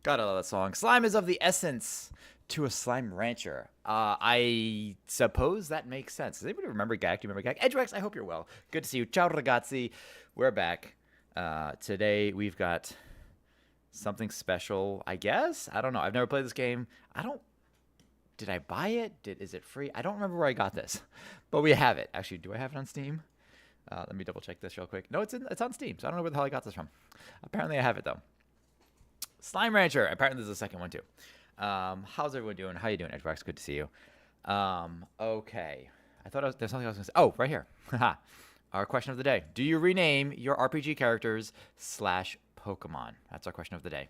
Gotta love that song. Slime is of the essence to a slime rancher. I suppose that makes sense. Does anybody remember Gag? Do you remember Gag? Edgerex, I hope you're well. Good to see you. Ciao, ragazzi. We're back. Today we've got something special, I guess. I don't know. I've never played this game. I don't. Did I buy it? Is it free? I don't remember where I got this, but we have it. Actually, do I have it on Steam? Let me double check this real quick. No, it's on Steam. So I don't know where the hell I got this from. Apparently, I have it though. Slime Rancher. Apparently, there's a second one too. How's everyone doing? How you doing, Edgebox? Good to see you. Okay. There's something I was gonna say. Oh, right here. Haha. Our question of the day: do you rename your RPG characters slash Pokemon? That's our question of the day.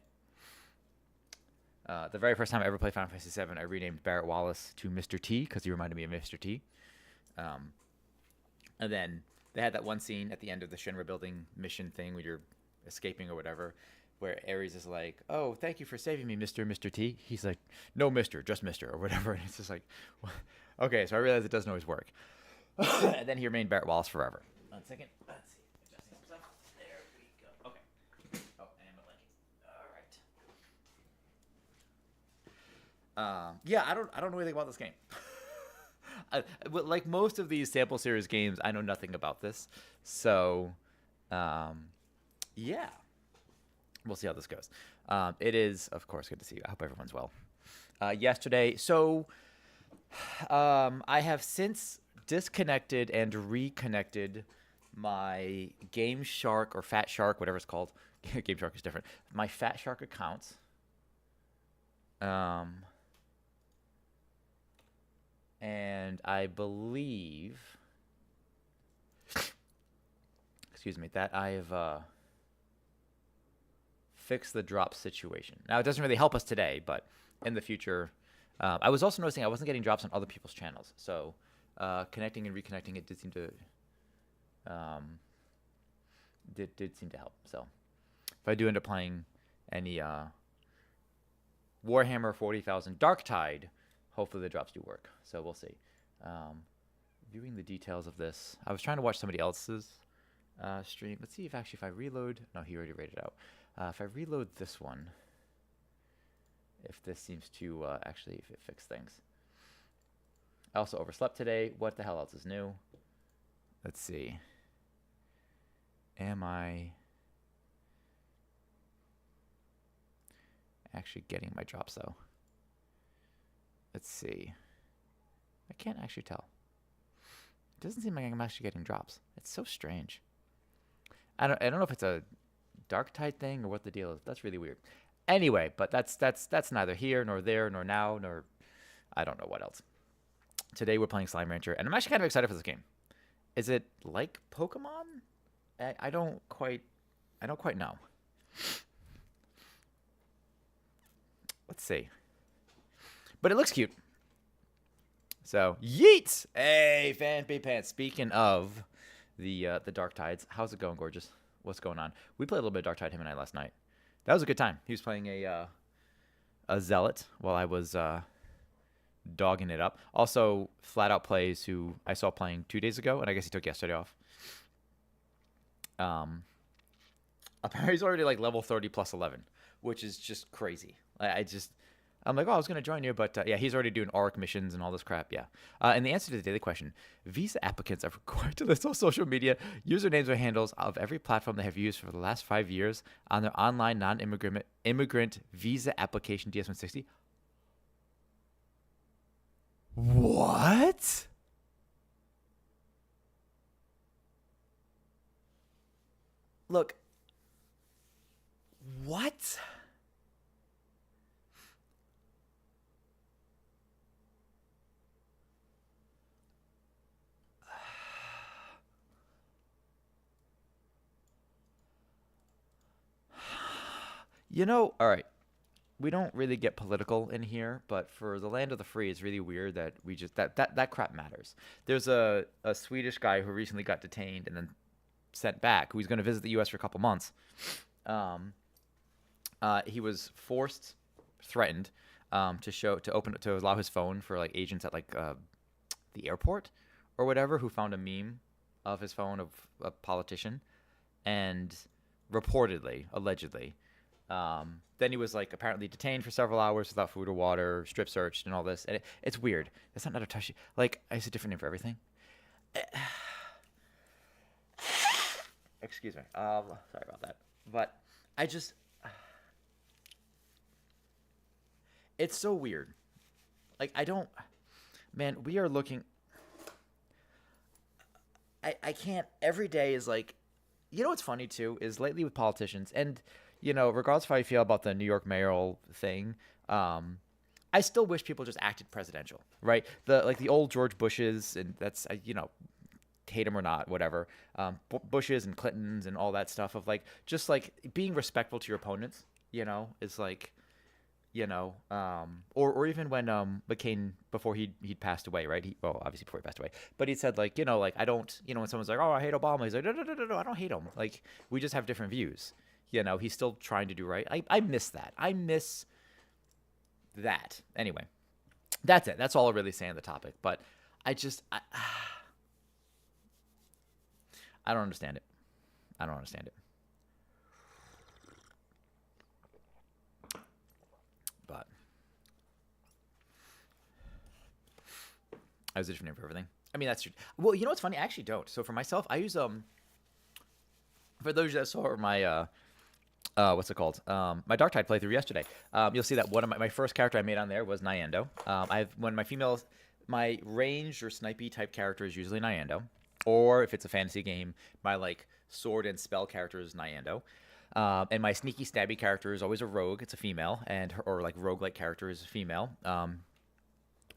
The very first time I ever played Final Fantasy VII, I renamed Barrett Wallace to Mr. T because he reminded me of Mr. T. Um, and then they had that one scene at the end of the Shinra building mission thing when you're escaping or whatever, where Ares is like, "Oh, thank you for saving me, Mr. T." He's like, "No, Mister, just Mister," or whatever. And it's just like, okay. So I realized it doesn't always work. And then he remained Barrett Wallace forever. 1 second. Let's see. Adjusting some stuff. There we go. Okay. Oh, and my blanket. All right. Yeah, I don't know anything about this game. Like most of these sample series games, I know nothing about this. So, um, yeah, we'll see how this goes. It is, of course, good to see you. I hope everyone's well. Yesterday, so I have since disconnected and reconnected my Game Shark or Fat Shark, whatever it's called. Game Shark is different. My Fat Shark accounts. Um, and I believe, excuse me, that I've fixed the drop situation. Now it doesn't really help us today, but in the future, I was also noticing I wasn't getting drops on other people's channels. So connecting and reconnecting it um, did seem to help. So if I do end up playing any Warhammer 40,000 Darktide, hopefully the drops do work. So we'll see. Um, Viewing the details of this, I was trying to watch somebody else's stream. Let's see if I reload. No, he already rated out. If I reload this one, if this seems to actually if it fix things. I also overslept today. What the hell else is new? Let's see. Am I actually getting my drops though? Let's see. I can't actually tell. It doesn't seem like I'm actually getting drops. It's so strange. I don't know if it's a Darktide thing or what the deal is. That's really weird. Anyway, but that's neither here nor there nor now nor I don't know what else. Today we're playing Slime Rancher, and I'm actually kind of excited for this game. Is it like Pokemon? I don't quite know. Let's see. But it looks cute. So yeets! Hey, Fanpy Pants. Speaking of the Dark Tides, how's it going, gorgeous? What's going on? We played a little bit of Dark Tide him and I last night. That was a good time. He was playing a zealot while I was dogging it up. Also, Flat Out Plays, who I saw playing 2 days ago, and I guess he took yesterday off. Apparently he's already like level 30 plus 11, which is just crazy. I'm like, oh, I was going to join you, but yeah, he's already doing ARC missions and all this crap, yeah. And the answer to the daily question, visa applicants are required to list all social media usernames or handles of every platform they have used for the last 5 years on their online non-immigrant visa application DS-160. What? Look, what? All right. We don't really get political in here, but for the land of the free, it's really weird that we just that crap matters. There's a Swedish guy who recently got detained and then sent back, who's going to visit the U.S. for a couple months. Um, he was threatened, to allow his phone for like agents at like the airport or whatever, who found a meme of his phone of a politician, and reportedly, allegedly, Then he was like apparently detained for several hours without food or water, strip searched, and all this. And it's weird. That's not Narutoshi. Like, it's a different name for everything. Excuse me. Sorry about that. But I just, it's so weird. Like, I don't, man. We are looking. I can't. Every day is like, you know what's funny too is lately with politicians and regardless of how you feel about the New York mayoral thing, I still wish people just acted presidential, right? The old George Bushes, and that's hate him or not, whatever. Bushes and Clintons and all that stuff of like just like being respectful to your opponents, is like, or even when McCain before he'd passed away, right? Well, obviously before he passed away, but he said like like I don't, when someone's like, oh, I hate Obama, he's like, no, no, no, no, no, I don't hate him. Like, we just have different views. He's still trying to do right. I miss that. I miss that. Anyway, that's it. That's all I really say on the topic. But I just I don't understand it. I don't understand it. But I was a different name for everything. I mean, that's true. Well, you know what's funny? I actually don't. So for myself, I use for those that saw my what's it called? My Dark Tide playthrough yesterday. You'll see that one of my first character I made on there was Nyando. My ranged or snipey type character is usually Nyando, or if it's a fantasy game, my like sword and spell character is Nyando. And my sneaky stabby character is always a rogue. It's a female, or like roguelike character is a female.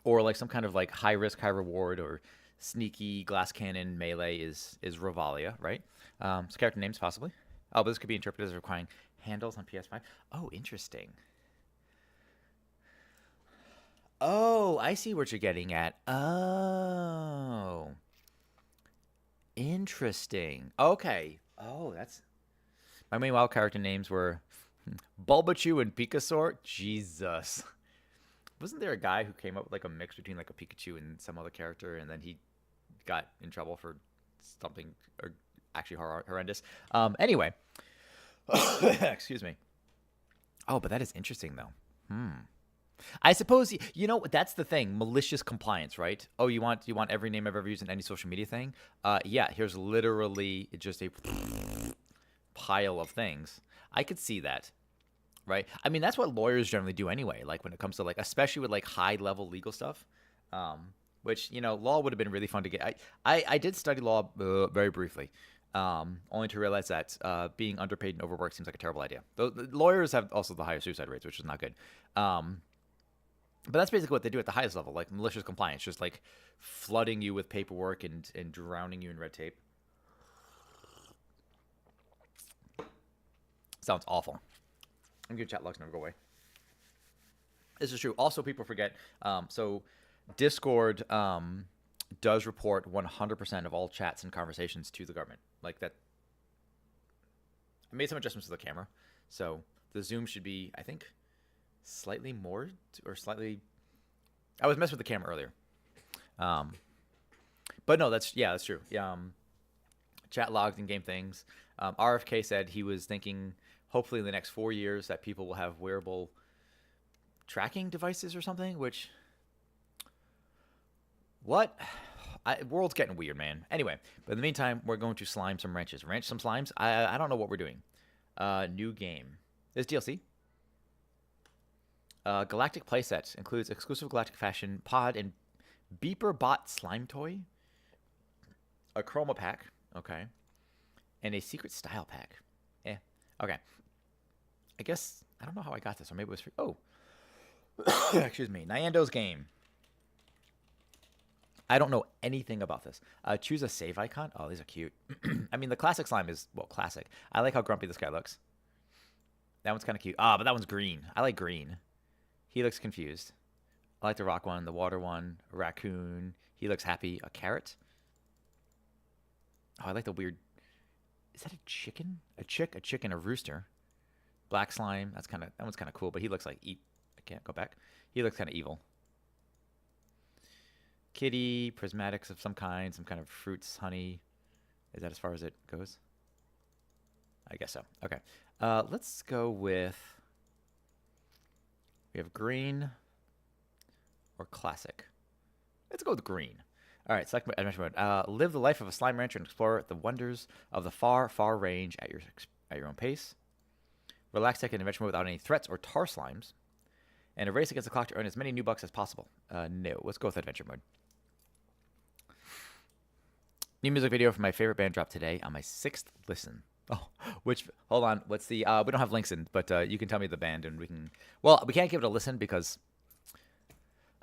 Or like some kind of like high risk, high reward, or sneaky glass cannon melee is Ravalia, right? So character names possibly. Oh, but this could be interpreted as requiring handles on PS5. Oh, interesting. Oh, I see what you're getting at. Oh, interesting. Okay. Oh, that's my main WoW character names were Bulbachu and Pikasaur. Jesus. Wasn't there a guy who came up with like a mix between like a Pikachu and some other character, and then he got in trouble for something or actually horrendous? Anyway, excuse me. Oh, but that is interesting though. I suppose that's the thing. Malicious compliance, right? Oh, you want every name I've ever used in any social media thing? Yeah. Here's literally just a pile of things. I could see that. Right. I mean, that's what lawyers generally do anyway. Like when it comes to like, especially with like high level legal stuff, which, law would have been really fun to get. I did study law very briefly, only to realize that being underpaid and overworked seems like a terrible idea. The lawyers have also the highest suicide rates, which is not good. But that's basically what they do at the highest level, like malicious compliance, just like flooding you with paperwork and drowning you in red tape. Sounds awful. I'm gonna chat logs never go away. This is true. Also, people forget. So, Discord does report 100% of all chats and conversations to the government. Like that. I made some adjustments to the camera, so the zoom should be, I think, slightly more or slightly. I was messing with the camera earlier. But no, that's true. Chat logs and game things. RFK said he was thinking, hopefully in the next 4 years, that people will have wearable tracking devices or something, which, world's getting weird, man. Anyway, but in the meantime, we're going to slime some ranches. Ranch some slimes? I don't know what we're doing. New game. There's DLC. Galactic playset includes exclusive Galactic fashion pod and beeper bot slime toy, a chroma pack, okay, and a secret style pack. Okay. I guess I don't know how I got this, or maybe it was free. Oh, excuse me. Nyando's game. I don't know anything about this. Choose a save icon. Oh, these are cute. I mean, the classic slime is, well, classic. I like how grumpy this guy looks. That one's kind of cute. But that one's green. I like green. He looks confused. I like the rock one, the water one, a raccoon. He looks happy. A carrot. Oh, I like the weird. Is that a chicken? A chicken, a rooster. Black slime. That one's kind of cool, but he looks like I can't go back. He looks kind of evil. Kitty, prismatics of some kind of fruits, honey. Is that as far as it goes? I guess so. Okay. Let's go with. We have green or classic. Let's go with green. All right, select adventure mode. Live the life of a slime rancher and explore the wonders of the far, far range at your own pace. Relax, take an adventure mode without any threats or tar slimes. And a race against the clock to earn as many new bucks as possible. No, let's go with adventure mode. New music video from my favorite band dropped today on my 6th listen. Oh, hold on. What's the, we don't have links in, but you can tell me the band and we can, well, we can't give it a listen because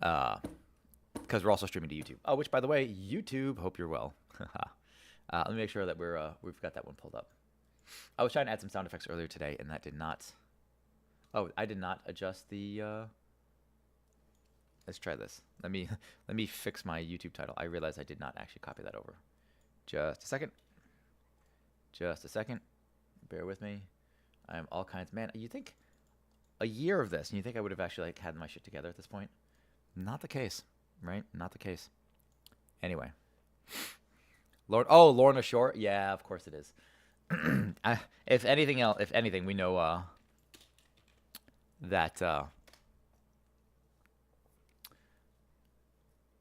we're also streaming to YouTube. Oh, which, by the way, YouTube, hope you're well. Let me make sure that we've got that one pulled up. I was trying to add some sound effects earlier today, and that did not. Oh, I did not adjust the. Let's try this. Let me fix my YouTube title. I realized I did not actually copy that over. Just a second. Just a second. Bear with me. I am all kinds. Man, you think a year of this, and you think I would have actually like had my shit together at this point? Not the case, right? Not the case. Anyway. Lorna Shore. Yeah, of course it is. If anything, we know that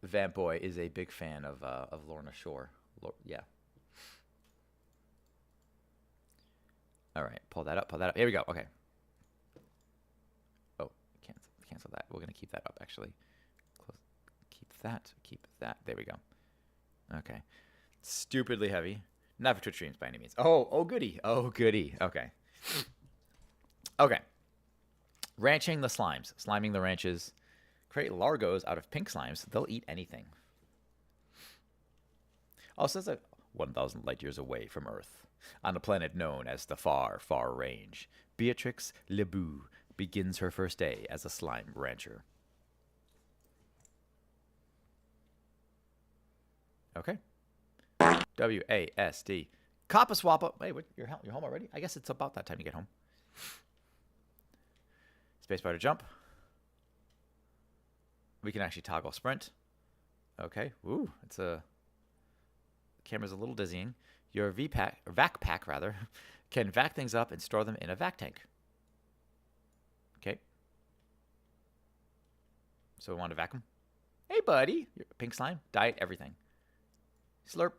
Vamp Boy is a big fan of Lorna Shore. Yeah. All right, pull that up. Here we go. Okay. Oh, cancel that. We're gonna keep that up actually. Keep that. There we go. Okay. Stupidly heavy. Not for Twitch streams by any means. Oh, goody. Okay. Okay. Ranching the slimes. Sliming the ranches. Create largos out of pink slimes. They'll eat anything. Also, it's like 1,000 light years away from Earth, on a planet known as the Far, Far Range, Beatrix Leboux begins her first day as a slime rancher. Okay. WASD. Kappa Swappa. Wait, what? You're home already? I guess it's about that time you get home. Spacebar to jump. We can actually toggle sprint. Okay. Ooh, camera's a little dizzying. Your vac pack can vac things up and store them in a vac tank. Okay. So we want to vacuum. Hey, buddy. Pink slime. Diet everything. Slurp.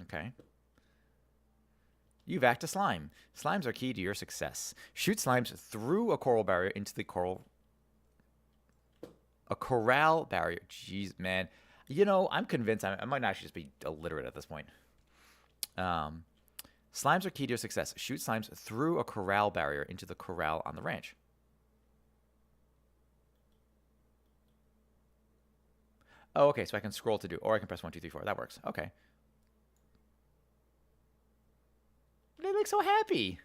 Okay. You've vacked a slime. Slimes are key to your success. Shoot slimes through a coral barrier into the coral. A corral barrier. Jeez, man. You know, I'm convinced I might actually just be illiterate at this point. Slimes are key to your success. Shoot slimes through a corral barrier into the corral on the ranch. Oh, okay, so I can scroll to do, or I can press 1, 2, 3, 4. That works. Okay. They look so happy.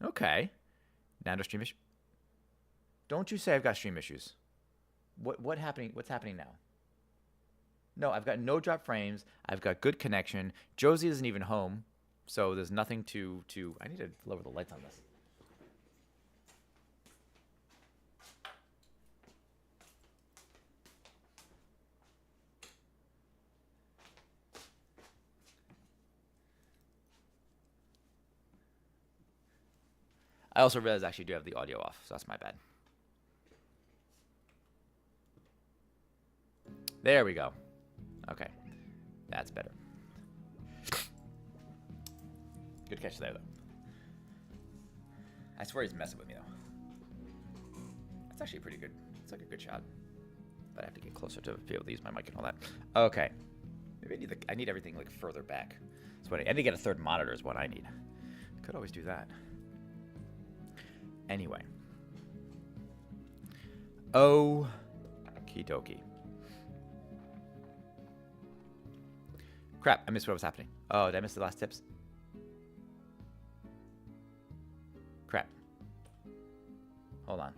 Okay. Now to stream issue. Don't you say I've got stream issues. What's happening now? No, I've got no drop frames. I've got good connection. Josie isn't even home, so there's nothing to. I need to lower the lights on this. I also realized I actually do have the audio off, so that's my bad. There we go. Okay. That's better. Good catch there, though. I swear he's messing with me, though. That's actually pretty good. It's like a good shot. But I have to get closer to be able to use my mic and all that. Okay. Maybe I need everything, like, further back. That's what I need to get a third monitor is what I need. Could always do that. Anyway. Okie dokie. Crap, I missed what was happening. Oh, did I miss the last tips? Crap. Hold on.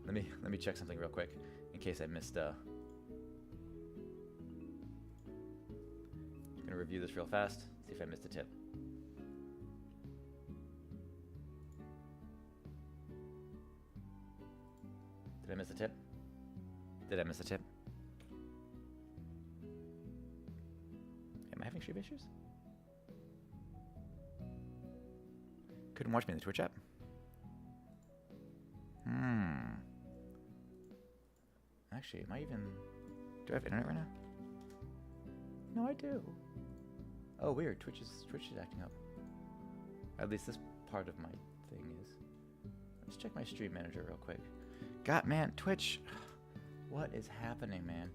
Let me check something real quick in case I missed I'm gonna review this real fast, see if I missed a tip. Did I miss a tip? Did I miss a tip? having stream issues? Couldn't watch me in the Twitch app? Actually, am I even... Do I have internet right now? No, I do. Oh, weird. Twitch is acting up. At least this part of my thing is. Let's check my stream manager real quick. God, man, Twitch. What is happening, man?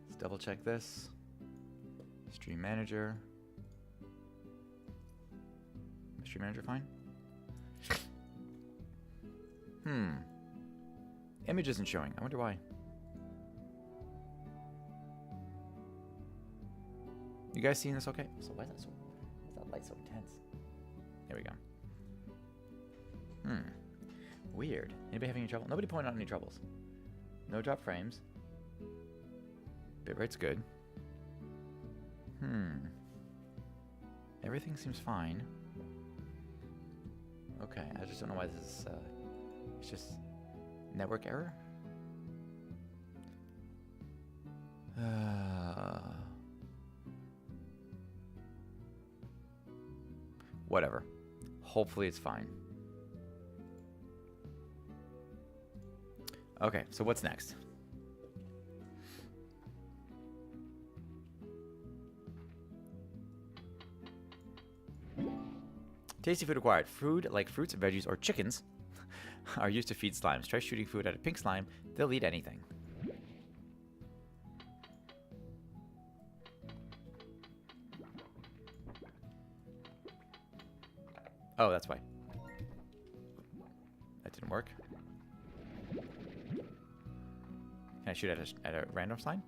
Let's double check this. Stream manager. Is stream manager fine? Image isn't showing. I wonder why. You guys seeing this okay? So why is that light so intense? There we go. Weird. Anybody having any trouble? Nobody pointed out any troubles. No drop frames. Bitrate's good. Everything seems fine. Okay, I just don't know why this is, it's just network error? Whatever. Hopefully it's fine. Okay, so what's next? Tasty food acquired. Food like fruits, veggies, or chickens are used to feed slimes. Try shooting food at a pink slime. They'll eat anything. Oh, that's why. That didn't work. Can I shoot at a random slime?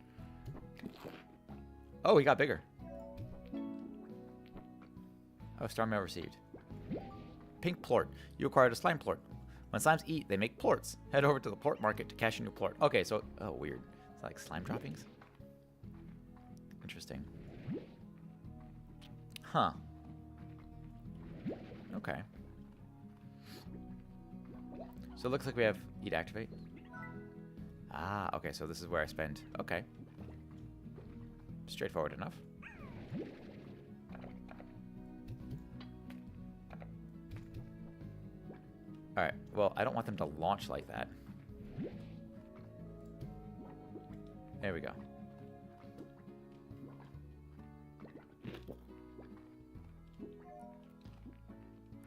Oh, he got bigger. Oh, star mail received. Pink plort. You acquired a slime plort. When slimes eat, they make plorts. Head over to the plort market to cash in your plort. Okay, so... Oh, weird. It's like slime droppings? Interesting. Huh. Okay. So it looks like we have eat activate. Ah, okay, so this is where I spend. Okay. Straightforward enough. Alright, well, I don't want them to launch like that. There we go.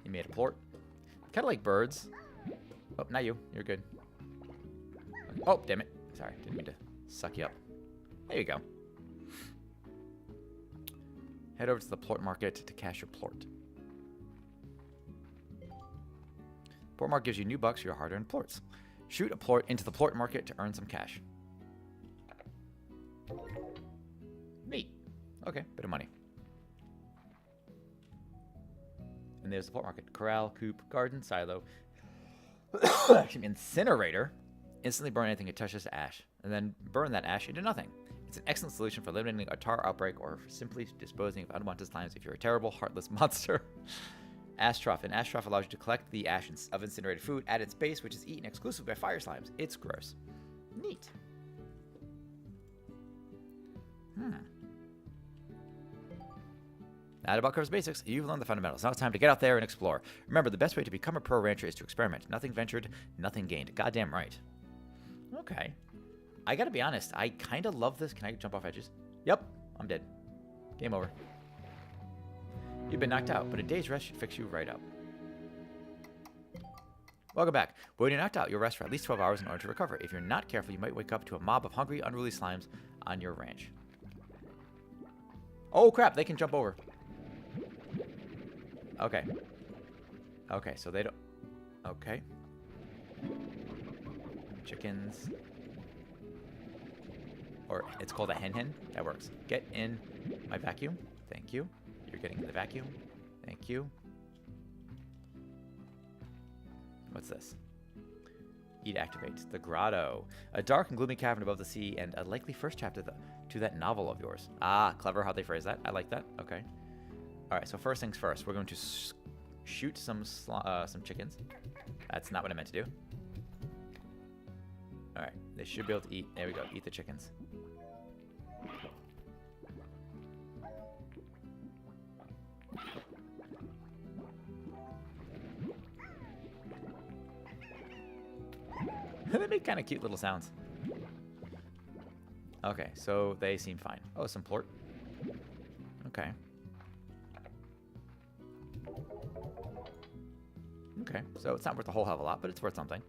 You made a plort. Kind of like birds. Oh, not you. You're good. Oh, damn it. Sorry, didn't mean to suck you up. There you go. Head over to the plort market to cash your plort. Plort market gives you new bucks for your hard-earned plorts. Shoot a plort into the plort market to earn some cash. Neat. Okay, bit of money. And there's the plort market. Corral, coop, garden, silo. Incinerator. Instantly burn anything it touches to ash. And then burn that ash into nothing. It's an excellent solution for eliminating a tar outbreak or for simply disposing of unwanted slimes if you're a terrible, heartless monster. Ash trough. An ash trough allows you to collect the ash of incinerated food at its base, which is eaten exclusively by fire slimes. It's gross. Neat. That about covers basics. You've learned the fundamentals. Now it's time to get out there and explore. Remember, the best way to become a pro rancher is to experiment. Nothing ventured, nothing gained. Goddamn right. Okay. I gotta be honest. I kind of love this. Can I jump off edges? Yep. I'm dead. Game over. You've been knocked out, but a day's rest should fix you right up. Welcome back. When you're knocked out, you'll rest for at least 12 hours in order to recover. If you're not careful, you might wake up to a mob of hungry, unruly slimes on your ranch. Oh, crap. They can jump over. Okay. Okay, so they don't... Okay. Chickens. Or it's called a hen-hen. That works. Get in my vacuum. Thank you. You're getting in the vacuum. Thank you. What's this? Eat activate. The Grotto. A dark and gloomy cavern above the sea and a likely first chapter to that novel of yours. Ah, clever how they phrase that. I like that. Okay. All right, so first things first. We're going to shoot some chickens. That's not what I meant to do. All right, they should be able to eat. There we go. Eat the chickens. They make kind of cute little sounds. Okay, so they seem fine. Oh, some plort. Okay. Okay, so it's not worth a whole hell of a lot, but it's worth something.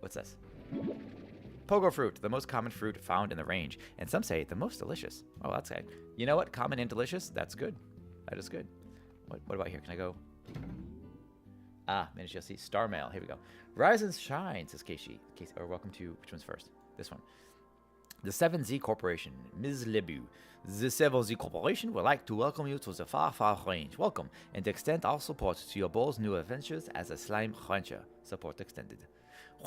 What's this? Pogo fruit, the most common fruit found in the range, and some say the most delicious. Oh, that's good. You know what? Common and delicious? That's good. That is good. What about here? Can I go? Ah, managed to see Star Mail. Here we go. Rise and shine, says Casey. Or welcome to, which one's first? This one. The 7Z Corporation, Ms. Lebu. The 7Z Corporation would like to welcome you to the far, far range. Welcome, and extend our support to your bold's new adventures as a slime rancher. Support extended.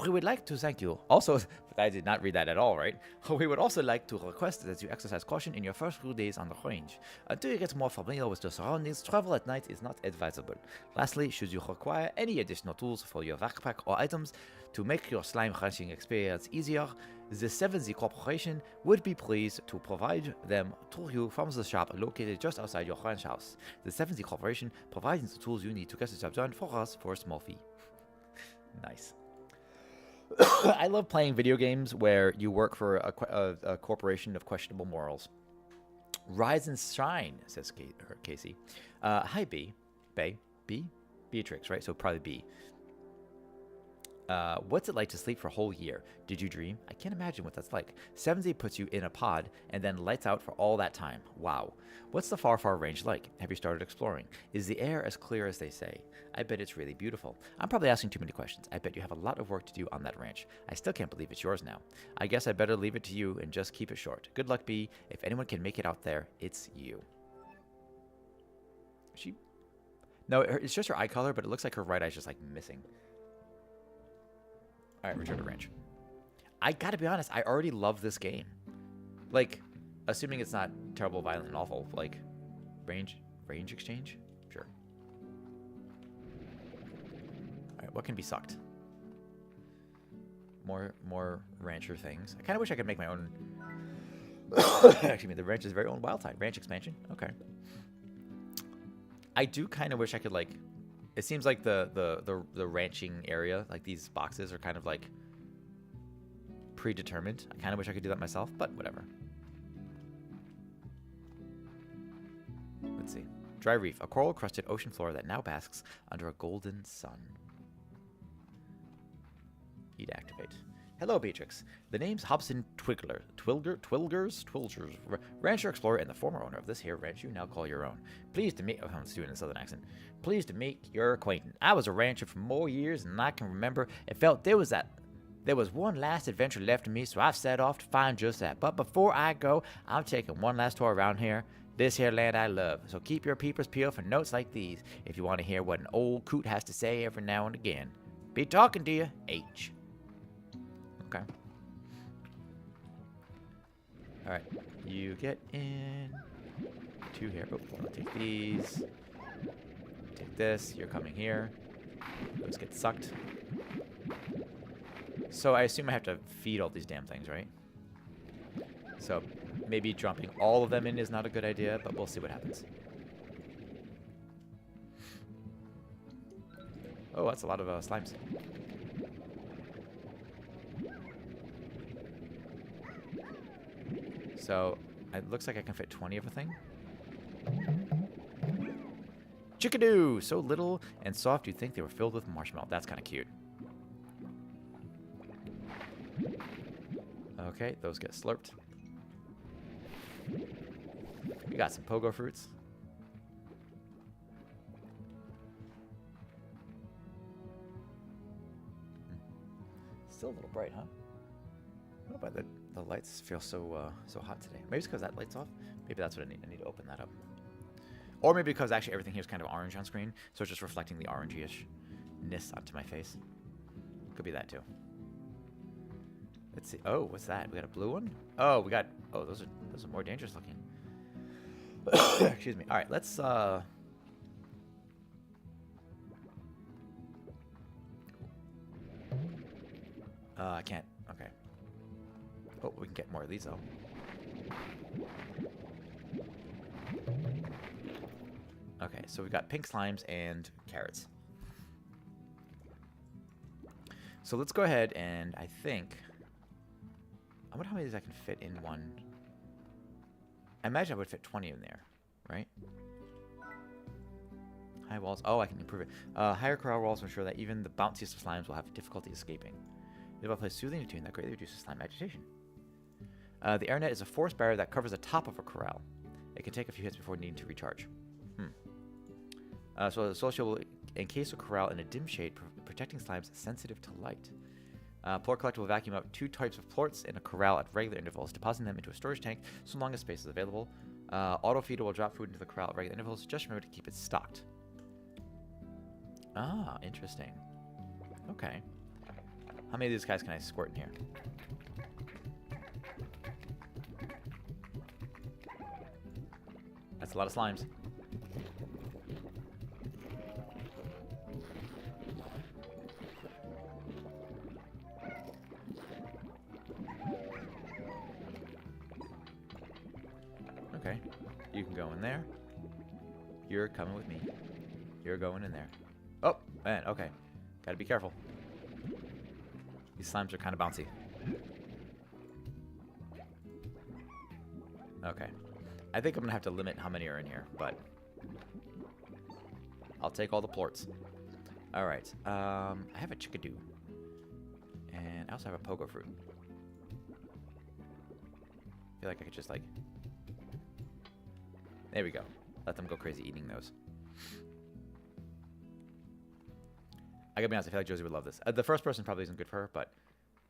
We would like to thank you. Also, I did not read that at all, right? We would also like to request that you exercise caution in your first few days on the range. Until you get more familiar with the surroundings, travel at night is not advisable. Lastly, should you require any additional tools for your backpack or items to make your slime ranching experience easier, the 7Z Corporation would be pleased to provide them to you from the shop located just outside your ranch house. The 7Z Corporation provides the tools you need to get the job done for us for a small fee. Nice. I love playing video games where you work for a corporation of questionable morals. Rise and shine, says Casey. Hi, Beatrix, right? So probably B. What's it like to sleep for a whole year? Did you dream? I can't imagine what that's like. 7Z puts you in a pod and then lights out for all that time. Wow. What's the far, far range like? Have you started exploring? Is the air as clear as they say? I bet it's really beautiful. I'm probably asking too many questions. I bet you have a lot of work to do on that ranch. I still can't believe it's yours now. I guess I better leave it to you and just keep it short. Good luck, B. If anyone can make it out there, it's you. No, it's just her eye color, but it looks like her right eye's just like missing. Alright, return to ranch. I gotta be honest, I already love this game. Like, assuming it's not terrible, violent, and awful. Like, range exchange? Sure. Alright, what can be sucked? More rancher things. I kind of wish I could make my own... Actually, the ranch's very own wild type. Ranch expansion? Okay. I do kind of wish I could, like... It seems like the ranching area, like these boxes, are kind of like predetermined. I kind of wish I could do that myself, but whatever. Let's see. Dry reef, a coral-crusted ocean floor that now basks under a golden sun. Eat activate. Hello, Beatrix. The name's Hobson Twilgers, rancher explorer and the former owner of this here ranch you now call your own. Pleased to meet... Oh, I'm doing a southern accent. Pleased to make your acquaintance. I was a rancher for more years than I can remember. It felt there was one last adventure left in me, so I've set off to find just that. But before I go, I'm taking one last tour around here. This here land I love. So keep your peepers peeled for notes like these if you want to hear what an old coot has to say every now and again. Be talking to you, H. Okay. Alright. You get in. Two here. Oh, I'll take these. Take this. You're coming here. Those get sucked. So I assume I have to feed all these damn things, right? So maybe dropping all of them in is not a good idea, but we'll see what happens. Oh, that's a lot of slimes. So, it looks like I can fit 20 of a thing. Chickadoo! So little and soft you'd think they were filled with marshmallow. That's kind of cute. Okay, those get slurped. We got some pogo fruits. Still a little bright, huh? I don't know why the lights feel so so hot today. Maybe it's because that light's off. Maybe that's what I need. I need to open that up. Or maybe because actually everything here is kind of orange on screen, so it's just reflecting the orangey-ish-ness onto my face. Could be that too. Let's see. Oh, what's that? We got a blue one? Oh, we got... Oh, those are more dangerous looking. Excuse me. All right, let's... I can't. Okay. Oh, we can get more of these, though. Okay, so we got pink slimes and carrots. So let's go ahead and I think... I wonder how many of these I can fit in one. I imagine I would fit 20 in there, right? High walls. Oh, I can improve it. Higher corral walls ensure that even the bounciest of slimes will have difficulty escaping. If I place soothing tune, that greatly reduces slime agitation. The air net is a force barrier that covers the top of a corral. It can take a few hits before needing to recharge. So the social will encase a corral in a dim shade, protecting slimes sensitive to light. Plort collector will vacuum out 2 types of plorts in a corral at regular intervals, depositing them into a storage tank so long as space is available. Auto feeder will drop food into the corral at regular intervals. Just remember to keep it stocked. Ah, interesting. Okay. How many of these guys can I squirt in here? That's a lot of slimes. Okay. You can go in there. You're coming with me. You're going in there. Oh, man, okay. Gotta be careful. These slimes are kind of bouncy. Okay. I think I'm gonna have to limit how many are in here, but I'll take all the plorts. Alright, I have a chickadoo. And I also have a pogo fruit. I feel like I could just, like... There we go. Let them go crazy eating those. I gotta be honest, I feel like Josie would love this. The first person probably isn't good for her, but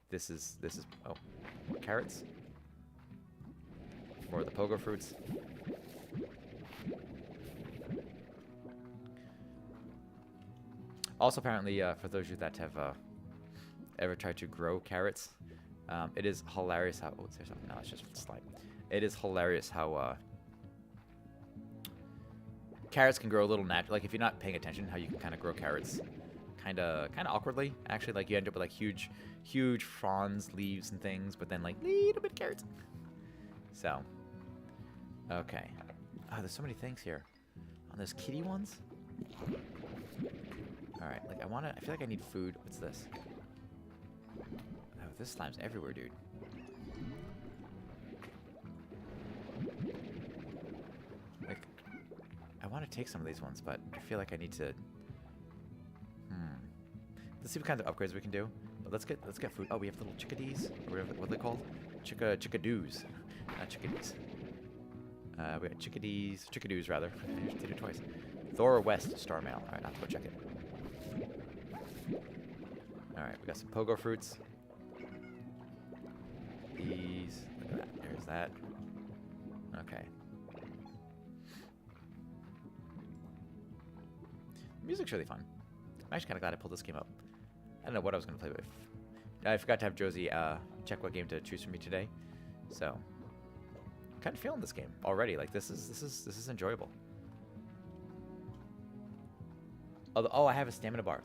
this is oh, carrots for the pogo fruits. Also, apparently, for those of you that have ever tried to grow carrots, it is hilarious how. Oh, is there something? No, it's just slime. It is hilarious how carrots can grow a little natural. Like if you're not paying attention, how you can kind of grow carrots. Kind of awkwardly, actually. Like you end up with like huge fronds, leaves, and things, but then like little bit carrots. So, okay. Oh, there's so many things here. Oh, there's kitty ones. All right, like I feel like I need food. What's this? Oh, this slime's everywhere, dude. Like, I want to take some of these ones, but I feel like I need to. Let's see what kinds of upgrades we can do. But let's get food. Oh, we have little chickadees. Or what are they called? Chickadoos. Not chickadees. We got chickadoos rather. I did it twice. Thor West Star Mail. Alright, I'll have to go check it. Alright, we got some pogo fruits. These. Look at that. There's that. Okay. The music's really fun. I'm actually kind of glad I pulled this game up. I don't know what I was going to play with. I forgot to have Josie check what game to choose for me today. So, I'm kind of feeling this game already. Like this is enjoyable. Oh, I have a stamina bar.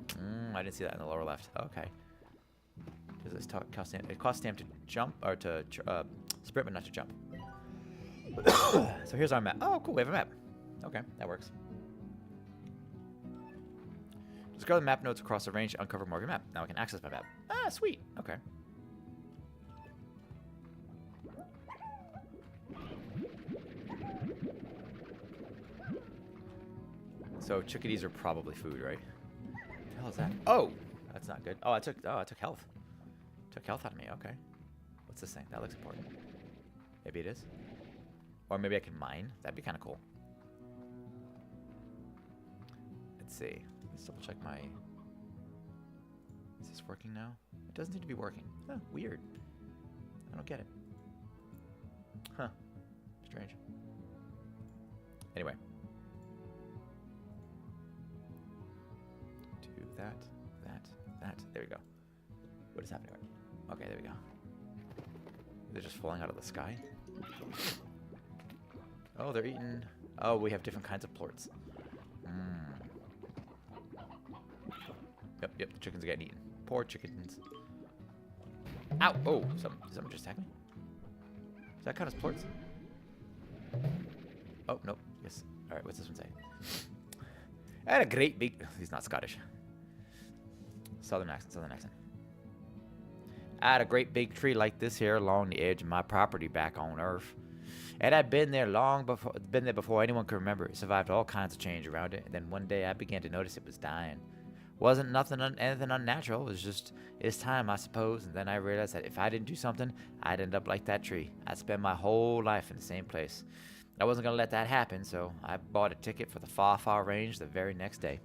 I didn't see that in the lower left. Okay. Does this cost stamina? It costs stamina to jump or to sprint, but not to jump. So here's our map. Oh, cool. We have a map. Okay, that works. Discover the map notes across the range to uncover more of your map. Now I can access my map. Ah, sweet. Okay. So chickadees are probably food, right? What the hell is that? Oh, that's not good. Oh, I took health. Took health out of me. Okay. What's this thing? That looks important. Maybe it is. Or maybe I can mine. That'd be kind of cool. Let's see. Let's double check my... Is this working now? It doesn't seem to be working. Huh, weird. I don't get it. Huh. Strange. Anyway. Do that. There we go. What is happening? Okay, there we go. They're just falling out of the sky? Oh, they're eating... Oh, we have different kinds of plorts. Yep, the chickens are getting eaten. Poor chickens. Ow! Oh, something just attacked me? Does that count as plorts? Oh, nope. Yes. Alright, what's this one say? I had a great big... He's not Scottish. Southern accent. I had a great big tree like this here along the edge of my property back on Earth. It had been there before anyone could remember. It survived all kinds of change around it, and then one day I began to notice it was dying. Wasn't anything unnatural. It was just it's time, I suppose. And then I realized that if I didn't do something, I'd end up like that tree. I'd spend my whole life in the same place. I wasn't gonna let that happen, so I bought a ticket for the far, far range the very next day.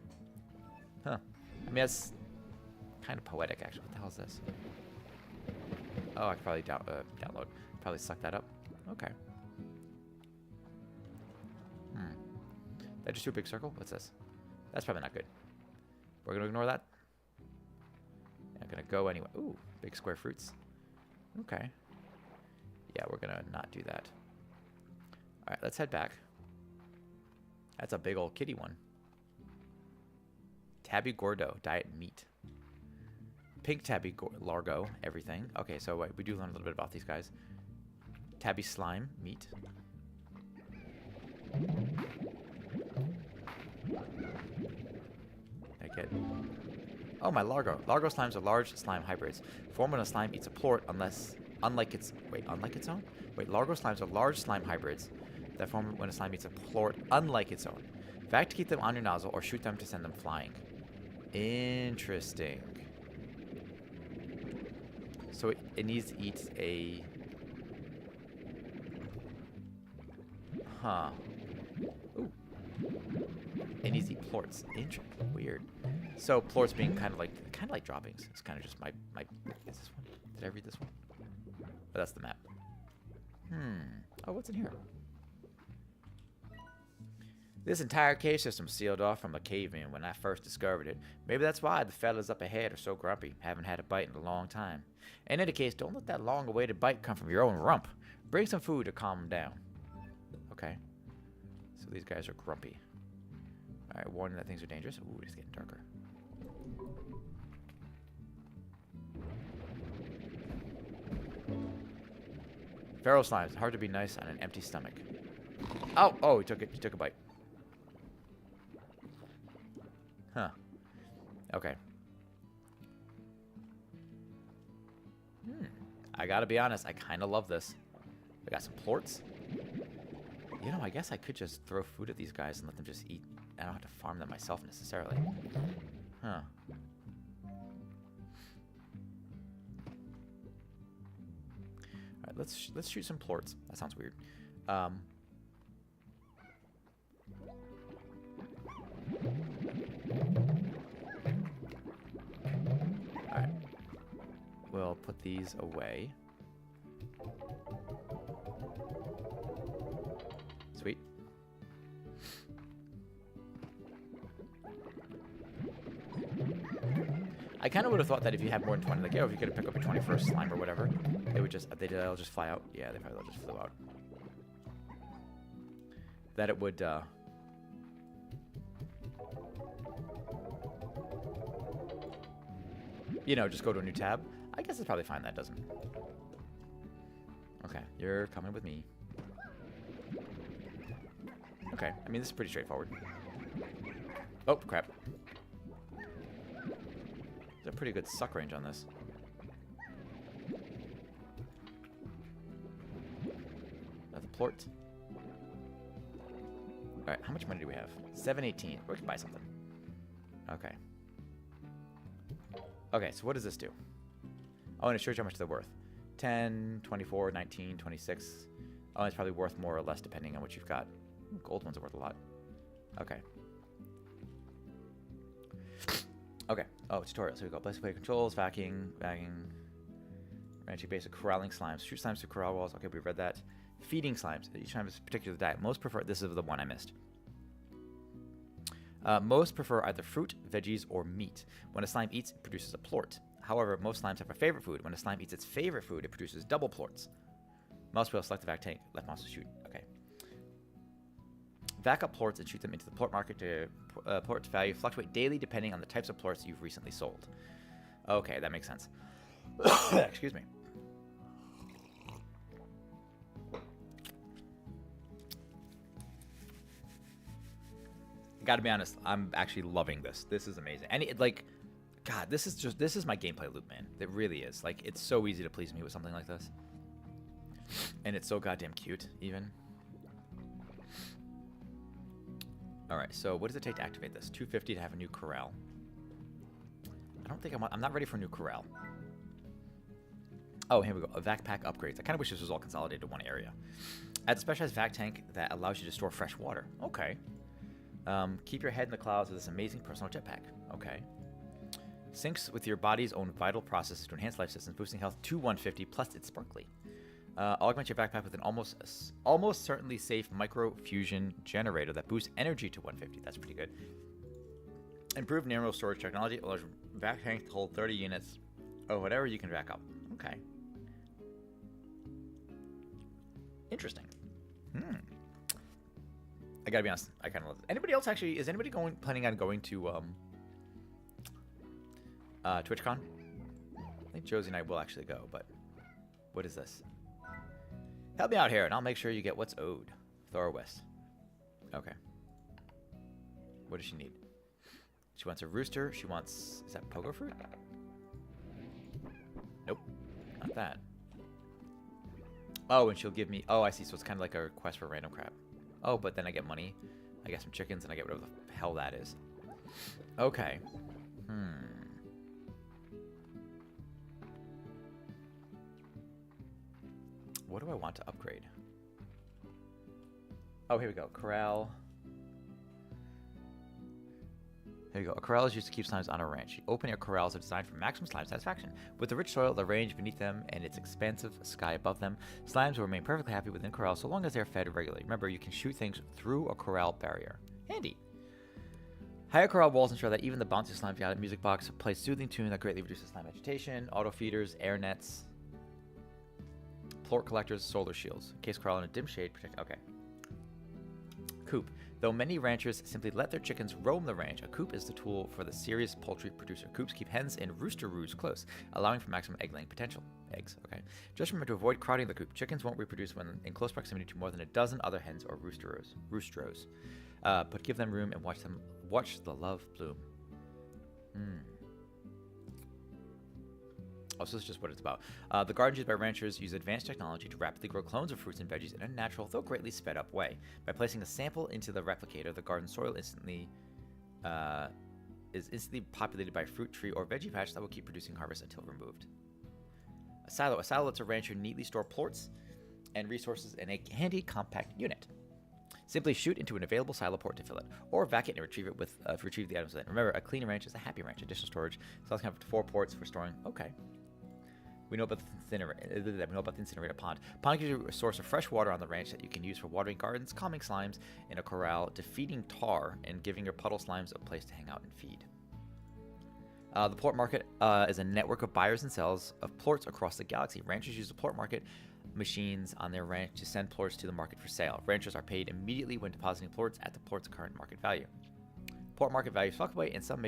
Huh. I mean, that's kind of poetic, actually. What the hell is this? Oh, I could probably download. Probably suck that up. Okay. That just do a big circle? What's this? That's probably not good. We're gonna ignore that. I'm gonna go anyway. Ooh, big square fruits. Okay. Yeah, we're gonna not do that. All right, let's head back. That's a big old kitty one. Tabby Gordo, diet meat. Pink Tabby Largo, everything. Okay, so we do learn a little bit about these guys. Tabby Slime, meat. I get. Oh, my Largo. Largo slimes are large slime hybrids. Formed when a slime eats a plort unlike its own? Wait, Largo slimes are large slime hybrids that form when a slime eats a plort unlike its own. In fact, to keep them on your nozzle or shoot them to send them flying. Interesting. So it needs to eat a... Huh. Ooh. It needs to eat plorts. Interesting. Weird. So plorts being kind of like droppings. It's kind of just my. Is this one? Did I read this one? Oh, that's the map. Oh, what's in here? This entire cave system sealed off from a cave-in when I first discovered it. Maybe that's why the fellas up ahead are so grumpy, haven't had a bite in a long time. In any case, don't let that long-awaited bite come from your own rump. Bring some food to calm them down. Okay. So these guys are grumpy. Alright, warning that things are dangerous. Ooh, it's getting darker. Feral slimes. Hard to be nice on an empty stomach. Oh, he took it. He took a bite. Huh. Okay. I gotta be honest. I kind of love this. I got some plorts. You know, I guess I could just throw food at these guys and let them just eat. I don't have to farm them myself necessarily. Huh. Alright, let's shoot some plorts. That sounds weird. Alright. We'll put these away. Sweet. I kind of would have thought that if you had more than 20, like, yeah, if you could pick up a 21st slime or whatever, they would just, they'll just fly out. Yeah, they probably just flew out. That it would, you know, just go to a new tab. I guess it's probably fine that doesn't. Okay, you're coming with me. Okay, I mean, this is pretty straightforward. Oh, crap. There's a pretty good suck range on this. That's a plort. Alright, how much money do we have? 718. We can buy something. Okay. Okay, so what does this do? Oh, and it shows you how much they're worth. 10, 24, 19, 26. Oh, it's probably worth more or less depending on what you've got. Gold ones are worth a lot. Okay. Okay. Oh, tutorial. So we go. Basic play controls, vacuuming, ranching basic corralling slimes. Shoot slimes through corral walls. Okay, we read that. Feeding slimes. Each slime has a particular diet. Most prefer, this is the one I missed. Most prefer either fruit, veggies, or meat. When a slime eats, it produces a plort. However, most slimes have a favorite food. When a slime eats its favorite food, it produces double plorts. Mouse wheel, select the vac tank. Left mouse to shoot. Okay. Vac up plorts and shoot them into the plort market to plort value fluctuate daily depending on the types of plorts you've recently sold. Okay, that makes sense. Excuse me. Gotta be honest, I'm actually loving this. This is amazing. And like, God, this is my gameplay loop, man. It really is. Like, it's so easy to please me with something like this. And it's so goddamn cute, even. Alright, so what does it take to activate this? 250 to have a new corral. I don't think I'm not ready for a new corral. Oh, here we go. A vac pack upgrades. I kind of wish this was all consolidated to one area. Add a specialized vac tank that allows you to store fresh water. Okay. Keep your head in the clouds with this amazing personal jetpack. Okay. Syncs with your body's own vital processes to enhance life systems, boosting health to 150, plus it's sparkly. Augment your backpack with an almost certainly safe micro-fusion generator that boosts energy to 150. That's pretty good. Improved narrow storage technology allows your vac tank to hold 30 units of whatever you can vac up. Okay. Interesting. I gotta be honest. I kind of love this. Anybody else actually? Is anybody planning on going to TwitchCon? I think Josie and I will actually go, but what is this? Help me out here, and I'll make sure you get what's owed. Thora West. Okay. What does she need? She wants a rooster. She wants... Is that pogo fruit? Nope. Not that. Oh, and she'll give me... Oh, I see. So it's kind of like a request for random crap. Oh, but then I get money. I get some chickens, and I get whatever the hell that is. Okay. What do I want to upgrade? Oh, here we go. Corral. Here we go. A corral is used to keep slimes on a ranch. Open-air corrals are designed for maximum slime satisfaction. With the rich soil, the range beneath them, and its expansive sky above them, slimes will remain perfectly happy within corrals so long as they are fed regularly. Remember, you can shoot things through a corral barrier. Handy. Higher corral walls ensure that even the bouncy slime music box plays soothing tune that greatly reduces slime agitation. Auto feeders, air nets, plort collectors, solar shields. Case corral in a dim shade protect. Okay. Coop. Though many ranchers simply let their chickens roam the ranch, a coop is the tool for the serious poultry producer. Coops keep hens and rooster roos close, allowing for maximum egg laying potential. Eggs, okay. Just remember to avoid crowding the coop. Chickens won't reproduce when in close proximity to more than a dozen other hens or roostros. But give them room and watch the love bloom. Oh, so this is just what it's about. The gardens used by ranchers use advanced technology to rapidly grow clones of fruits and veggies in a natural, though greatly sped up way. By placing a sample into the replicator, the garden soil is instantly populated by fruit, tree, or veggie patch that will keep producing harvest until removed. A silo. A silo lets a rancher neatly store plorts and resources in a handy, compact unit. Simply shoot into an available silo port to fill it, or vac it and retrieve it retrieve the items within. Remember, a clean ranch is a happy ranch. Additional storage. So that's kind of 4 ports for storing. Okay. We know about the incinerator pond. Pond gives you a source of fresh water on the ranch that you can use for watering gardens, calming slimes in a corral, defeating tar, and giving your puddle slimes a place to hang out and feed. The plort market is a network of buyers and sellers of plorts across the galaxy. Ranchers use the plort market machines on their ranch to send plorts to the market for sale. Ranchers are paid immediately when depositing plorts at the plort's current market value. Plort market values fluctuate, and some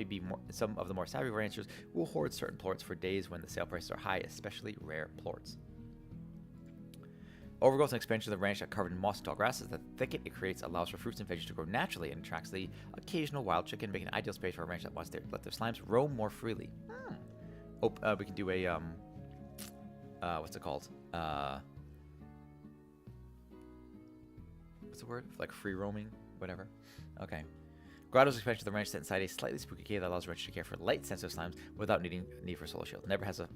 of the more savvy ranchers will hoard certain plorts for days when the sale prices are high, especially rare plorts. Overgrowth and expansion of the ranch that covered in moss and tall grasses. The thicket it creates allows for fruits and veggies to grow naturally and attracts the occasional wild chicken, making an ideal space for a ranch that wants to let their slimes roam more freely. Oh, we can do a what's it called? What's the word? Like free roaming, whatever. Okay. Grotto's expansion of the ranch set inside a slightly spooky cave that allows ranchers to care for light, sensitive slimes without need for a solar shield. Never has a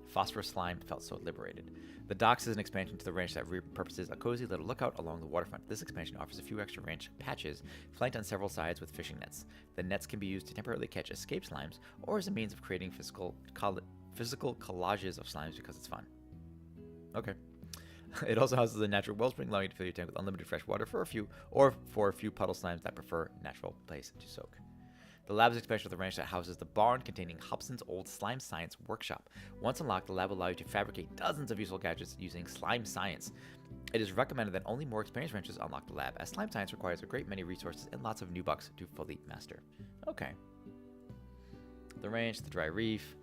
phosphorus slime felt so liberated. The docks is an expansion to the ranch that repurposes a cozy little lookout along the waterfront. This expansion offers a few extra ranch patches flanked on several sides with fishing nets. The nets can be used to temporarily catch escaped slimes or as a means of creating physical collages of slimes because it's fun. Okay. It also houses a natural wellspring, allowing you to fill your tank with unlimited fresh water for a few puddle slimes that prefer natural place to soak. The lab is an expansion of the ranch that houses the barn containing Hobson's old slime science workshop. Once unlocked, the lab will allow you to fabricate dozens of useful gadgets using slime science. It is recommended that only more experienced ranchers unlock the lab, as slime science requires a great many resources and lots of new bucks to fully master. Okay. The ranch, the dry reef.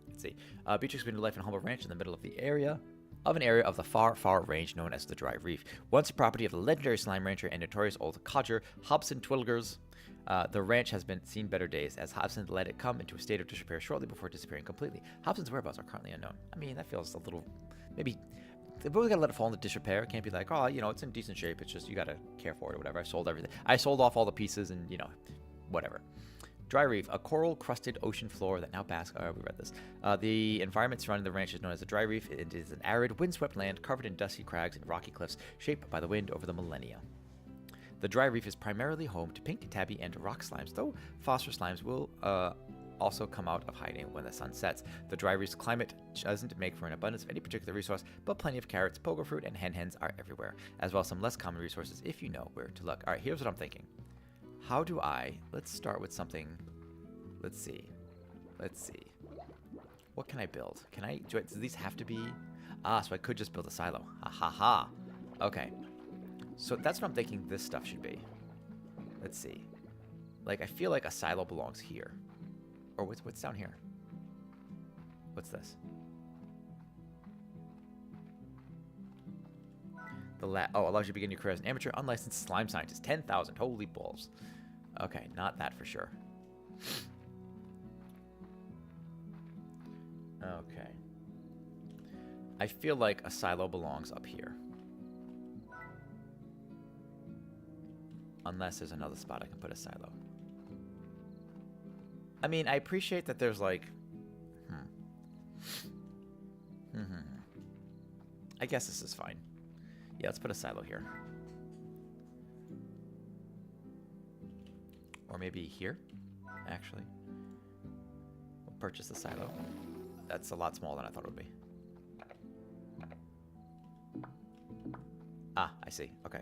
Let's see. Beatrix spent her life in a humble ranch in the middle of the area. of an area of the far, far range known as the Dry Reef. Once the property of the legendary slime rancher and notorious old codger Hobson Twilgers, the ranch has seen better days, as Hobson let it come into a state of disrepair shortly before disappearing completely. Hobson's whereabouts are currently unknown. I mean, that feels a little... Maybe... They've always got to let it fall into disrepair. It can't be like, oh, you know, it's in decent shape. It's just, you got to care for it or whatever. I sold everything. I sold off all the pieces and, you know, whatever. Dry Reef, a coral-crusted ocean floor that now basks... Oh, we read this. The environment surrounding the ranch is known as the Dry Reef. It is an arid, windswept land covered in dusty crags and rocky cliffs shaped by the wind over the millennia. The Dry Reef is primarily home to pink tabby and rock slimes, though phosphor slimes will also come out of hiding when the sun sets. The Dry Reef's climate doesn't make for an abundance of any particular resource, but plenty of carrots, pogo fruit, and hen-hens are everywhere, as well as some less common resources if you know where to look. All right, here's what I'm thinking. How do I... Let's start with something... Let's see. What can I build? Do these have to be... Ah, so I could just build a silo. Ha ha ha. Okay. So that's what I'm thinking this stuff should be. Let's see. Like, I feel like a silo belongs here. Or what's down here? What's this? Allows you to begin your career as an amateur unlicensed slime scientist. 10,000. Holy balls. Okay, not that for sure. Okay. I feel like a silo belongs up here. Unless there's another spot I can put a silo. I mean, I appreciate that there's like... I guess this is fine. Yeah, let's put a silo here. Or maybe here, actually. We'll purchase the silo. That's a lot smaller than I thought it would be. Ah, I see. Okay.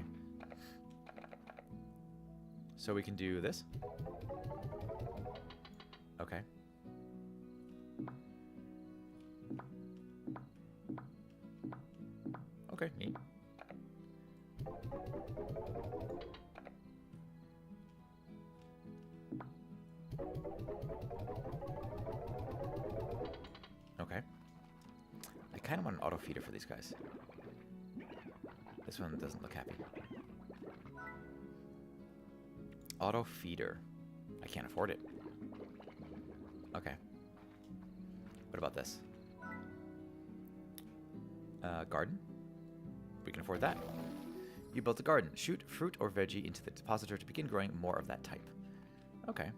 So we can do this. Okay. Okay, neat. Okay. I kind of want an auto feeder for these guys. This one doesn't look happy. Auto feeder. I can't afford it. Okay. What about this? Garden? We can afford that. You built a garden. Shoot fruit or veggie into the depositor to begin growing more of that type. Okay.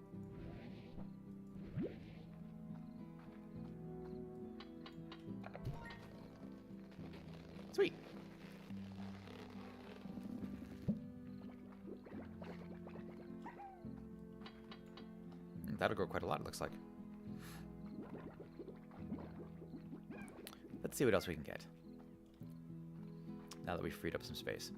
Sweet. That'll grow quite a lot, it looks like. Let's see what else we can get. Now that we've freed up some space.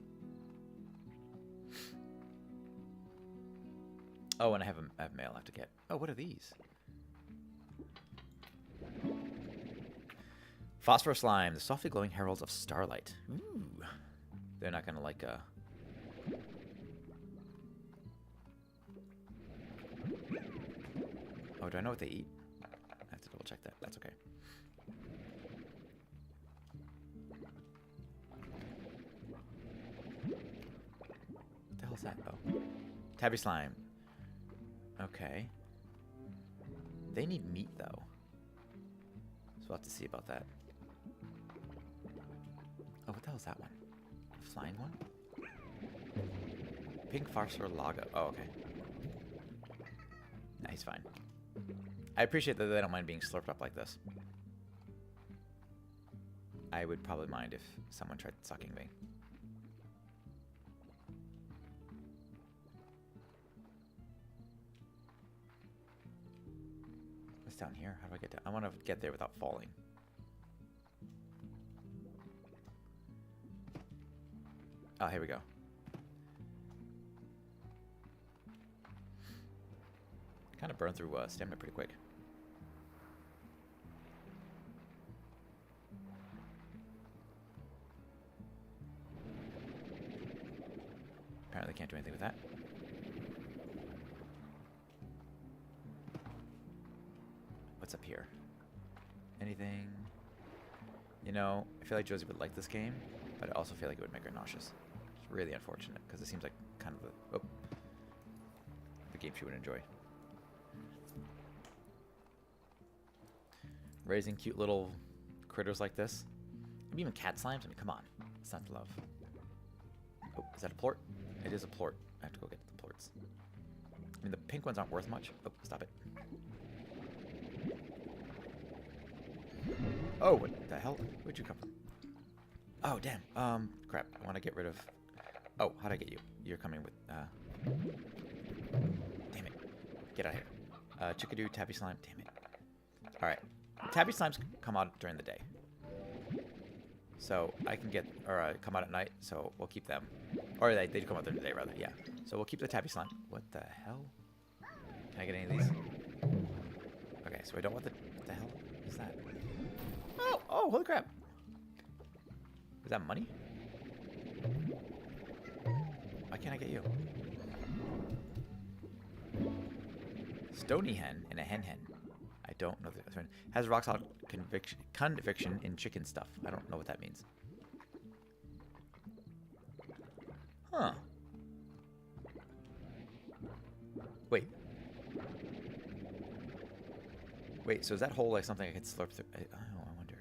Oh, and I have mail I have to get. Oh, what are these? Phosphor slime, the softly glowing heralds of starlight. Ooh. They're not gonna like Oh, do I know what they eat? I have to double check that. That's okay. What the hell is that? Oh. Tabby slime. Okay. They need meat, though. So we'll have to see about that. Oh, what the hell is that one? A flying one? Pink Phosphor Laga. Oh, okay. Nah, he's fine. I appreciate that they don't mind being slurped up like this. I would probably mind if someone tried sucking me. What's down here? How do I get down? I want to get there without falling. Oh, here we go. Kind of burn through stamina pretty quick. Apparently can't do anything with that. What's up here? Anything? You know, I feel like Josie would like this game, but I also feel like it would make her nauseous. It's really unfortunate, because it seems like kind of the game she would enjoy. Raising cute little critters like this. Maybe even cat slimes. I mean, come on. It's not love. Oh, is that a plort? It is a plort. I have to go get the plorts. I mean, the pink ones aren't worth much. Oh, stop it. Oh, what the hell? Where'd you come from? Oh, damn. Crap. I want to get rid of... Oh, how'd I get you? You're coming with... Damn it. Get out of here. Chickadoo, tabby slime. Damn it. Alright. Tabby slimes come out during the day. So I can get... Or come out at night, so we'll keep them. Or they come out during the day, rather. Yeah. So we'll keep the tabby slime. What the hell? Can I get any of these? Okay, so I don't want the... What the hell is that? Oh, holy crap. Is that money? Why can't I get you? Stony hen and a hen. I don't know the difference. Has rock solid conviction in chicken stuff. I don't know what that means. Huh. Wait. Wait, so is that hole like something I could slurp through? I wonder.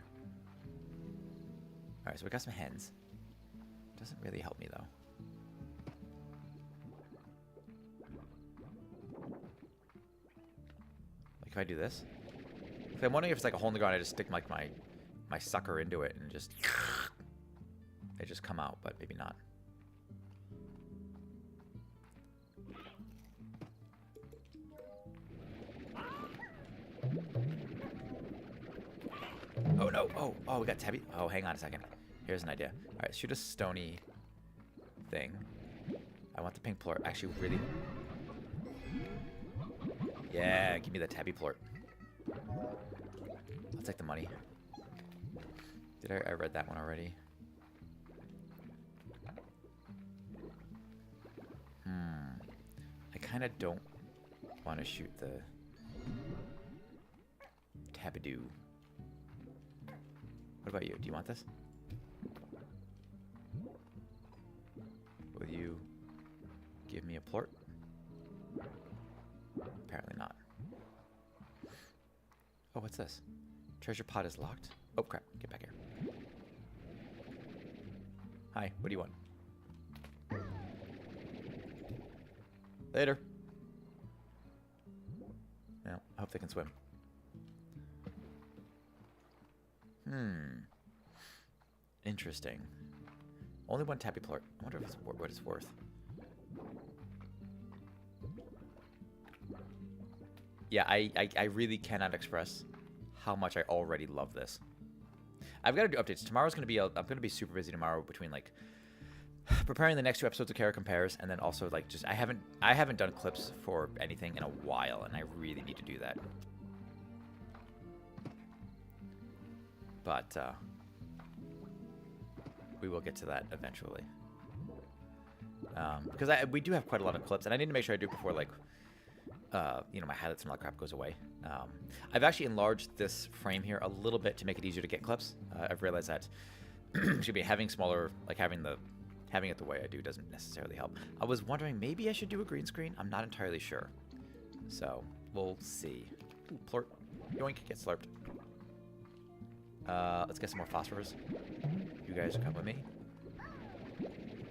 Alright, so we got some hens. Doesn't really help me, though. Like, if I do this? I'm wondering if it's like a hole in the ground, I just stick like my sucker into it and just... They just come out, but maybe not. Oh, no. Oh, we got tabby. Oh, hang on a second. Here's an idea. All right, shoot a stony thing. I want the pink plort. Actually, really... Yeah, give me the tabby plort. I'll take the money. Did I read that one already? I kind of don't want to shoot the tabadoo. What about you? Do you want this? Will you give me a plort? Apparently not. Oh, what's this? Treasure pod is locked? Oh, crap. Get back here. Hi, what do you want? Later. Well, I hope they can swim. Interesting. Only one tabby plort. I wonder if it's what it's worth. Yeah, I really cannot express how much I already love this. I've got to do updates. Tomorrow's going to be... I'm going to be super busy tomorrow between, like, preparing the next 2 episodes of Kara Compares, and then also, like, just... I haven't done clips for anything in a while, and I really need to do that. But, we will get to that eventually. Because we do have quite a lot of clips, and I need to make sure I do it before, like... you know, my highlights and all that crap goes away. I've actually enlarged this frame here a little bit to make it easier to get clips. I've realized that should be having smaller, like having it the way I do doesn't necessarily help. I was wondering maybe I should do a green screen. I'm not entirely sure. So we'll see. Ooh, plort. Yoink, get slurped. Let's get some more phosphorus. You guys are coming with me.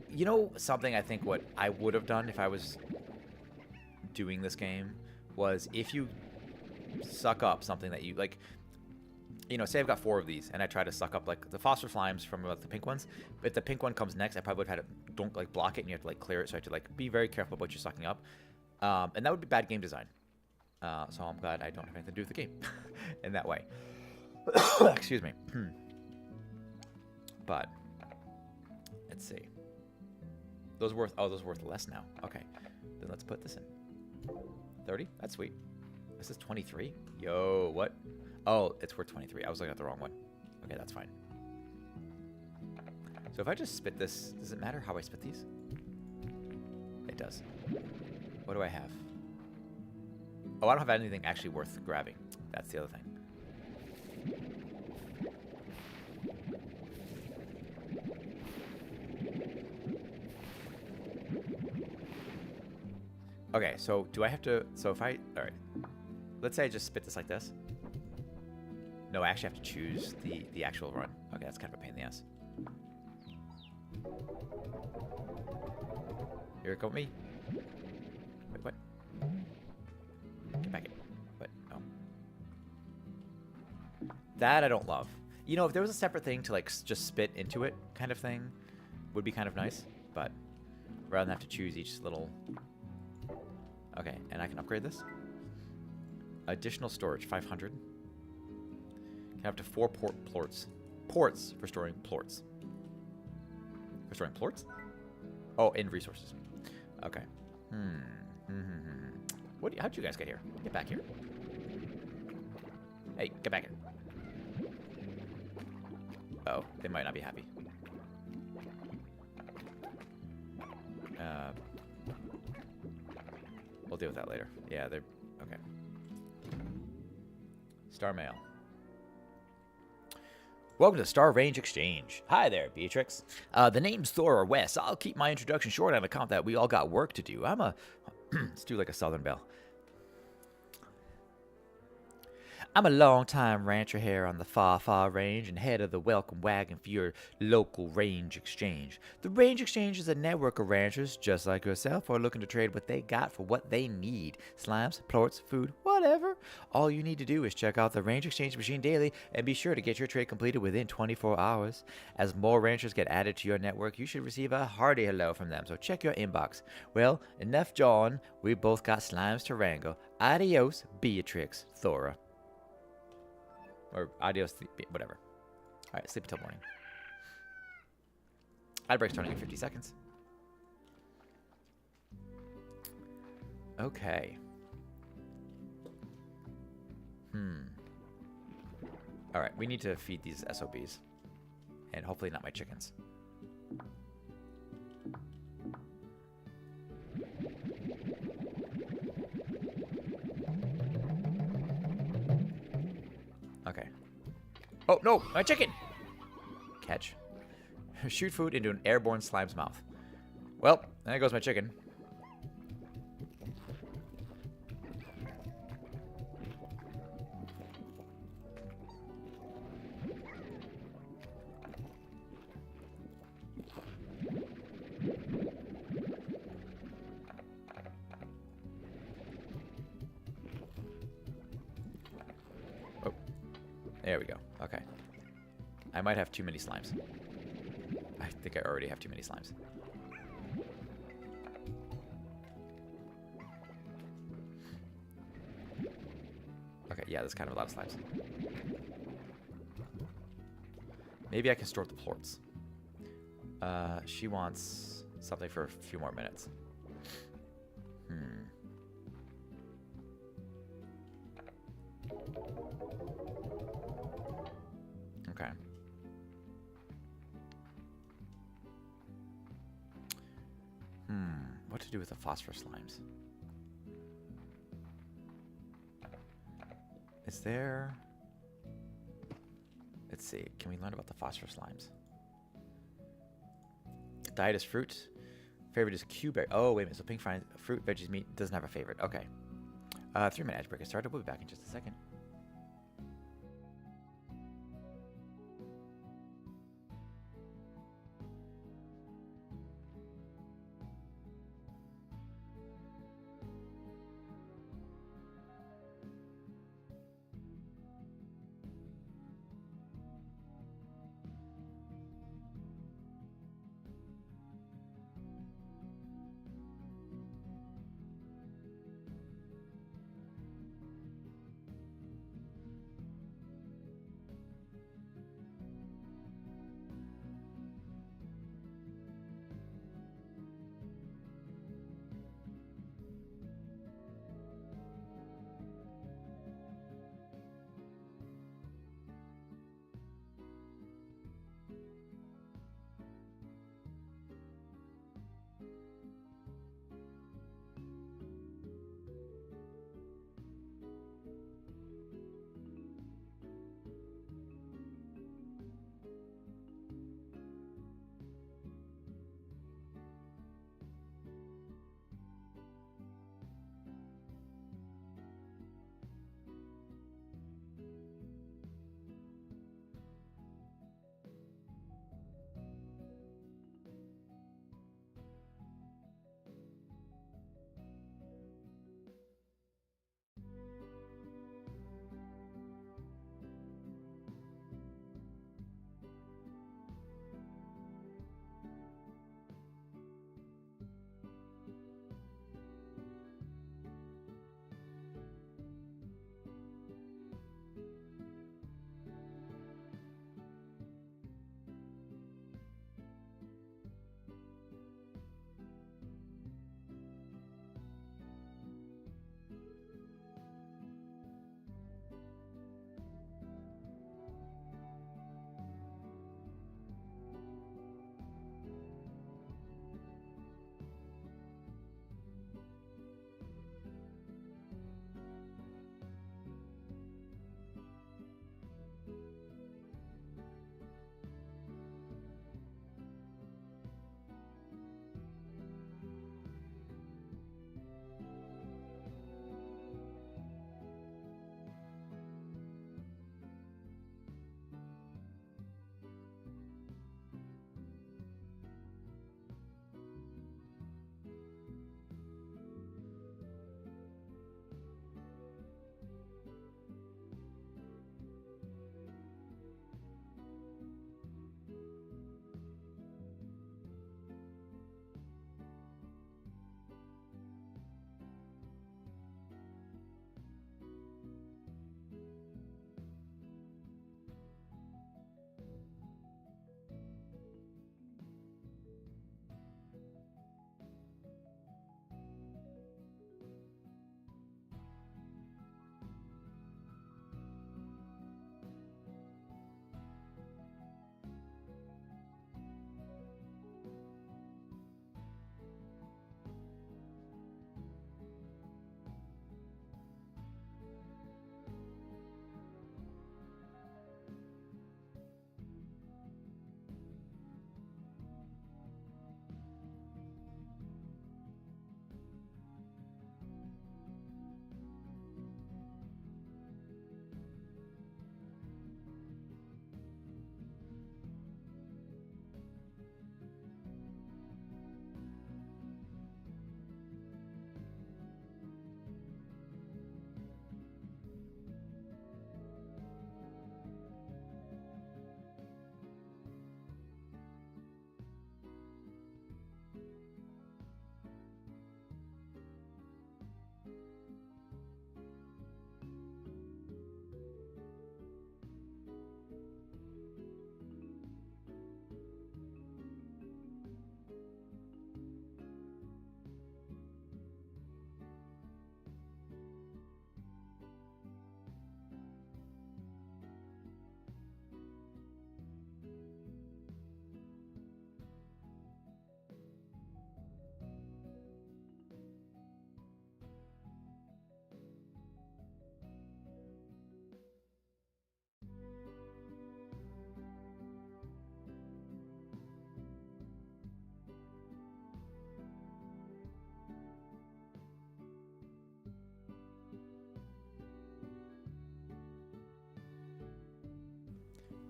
You know something I think what I would have done if I was doing this game was if you suck up something that you like, you know, say I've got 4 of these and I try to suck up like the phosphor slimes from the pink ones. If the pink one comes next, I probably would have had to don't like block it and you have to like clear it. So I have to like be very careful about what you're sucking up. And that would be bad game design. So I'm glad I don't have anything to do with the game in that way. Excuse me. But let's see. Those worth less now. Okay. Then let's put this in. 30? That's sweet. This is 23? Yo, what? Oh, it's worth 23. I was looking at the wrong one. Okay, that's fine. So if I just spit this, does it matter how I spit these? It does. What do I have? Oh, I don't have anything actually worth grabbing. That's the other thing. Okay, so do I have to... So if I... All right. Let's say I just spit this like this. No, I actually have to choose the actual run. Okay, that's kind of a pain in the ass. Here it come with me. Wait, what? Get back in. What? Oh. That I don't love. You know, if there was a separate thing to, like, just spit into it kind of thing, would be kind of nice. But rather than have to choose each little... Okay, and I can upgrade this. Additional storage, 500. Can have up to 4 ports. Ports for storing plorts. For storing plorts? Oh, in resources. Okay. How'd you guys get here? Get back here. Hey, get back here. Oh, they might not be happy. We'll deal with that later. Yeah, they're... Okay. Star Mail. Welcome to Star Range Exchange. Hi there, Beatrix. The name's Thor or Wes. I'll keep my introduction short on account that we all got work to do. I'm a... Let's do like a Southern Belle. I'm a long-time rancher here on the far, far range and head of the welcome wagon for your local range exchange. The range exchange is a network of ranchers, just like yourself, who are looking to trade what they got for what they need. Slimes, plorts, food, whatever. All you need to do is check out the range exchange machine daily and be sure to get your trade completed within 24 hours. As more ranchers get added to your network, you should receive a hearty hello from them, so check your inbox. Well, enough jawing. We both got slimes to wrangle. Adios, Beatrix, Thora. Or adios, whatever. All right, sleep until morning. Ad break starting in 50 seconds. Okay. All right, we need to feed these SOBs. And hopefully not my chickens. Okay. Oh, no! My chicken! Catch. Shoot food into an airborne slime's mouth. Well, there goes my chicken. There we go. Okay. I might have too many slimes. I think I already have too many slimes. Okay, yeah, there's kind of a lot of slimes. Maybe I can store the plorts. She wants something for a few more minutes. Okay. What to do with the phosphorus slimes? Is there... Let's see. Can we learn about the phosphorus slimes? Diet is fruit. Favorite is Q-berry. Oh, wait a minute. So pink fruit, veggies, meat doesn't have a favorite. Okay. 3-minute ad break has started. We'll be back in just a second.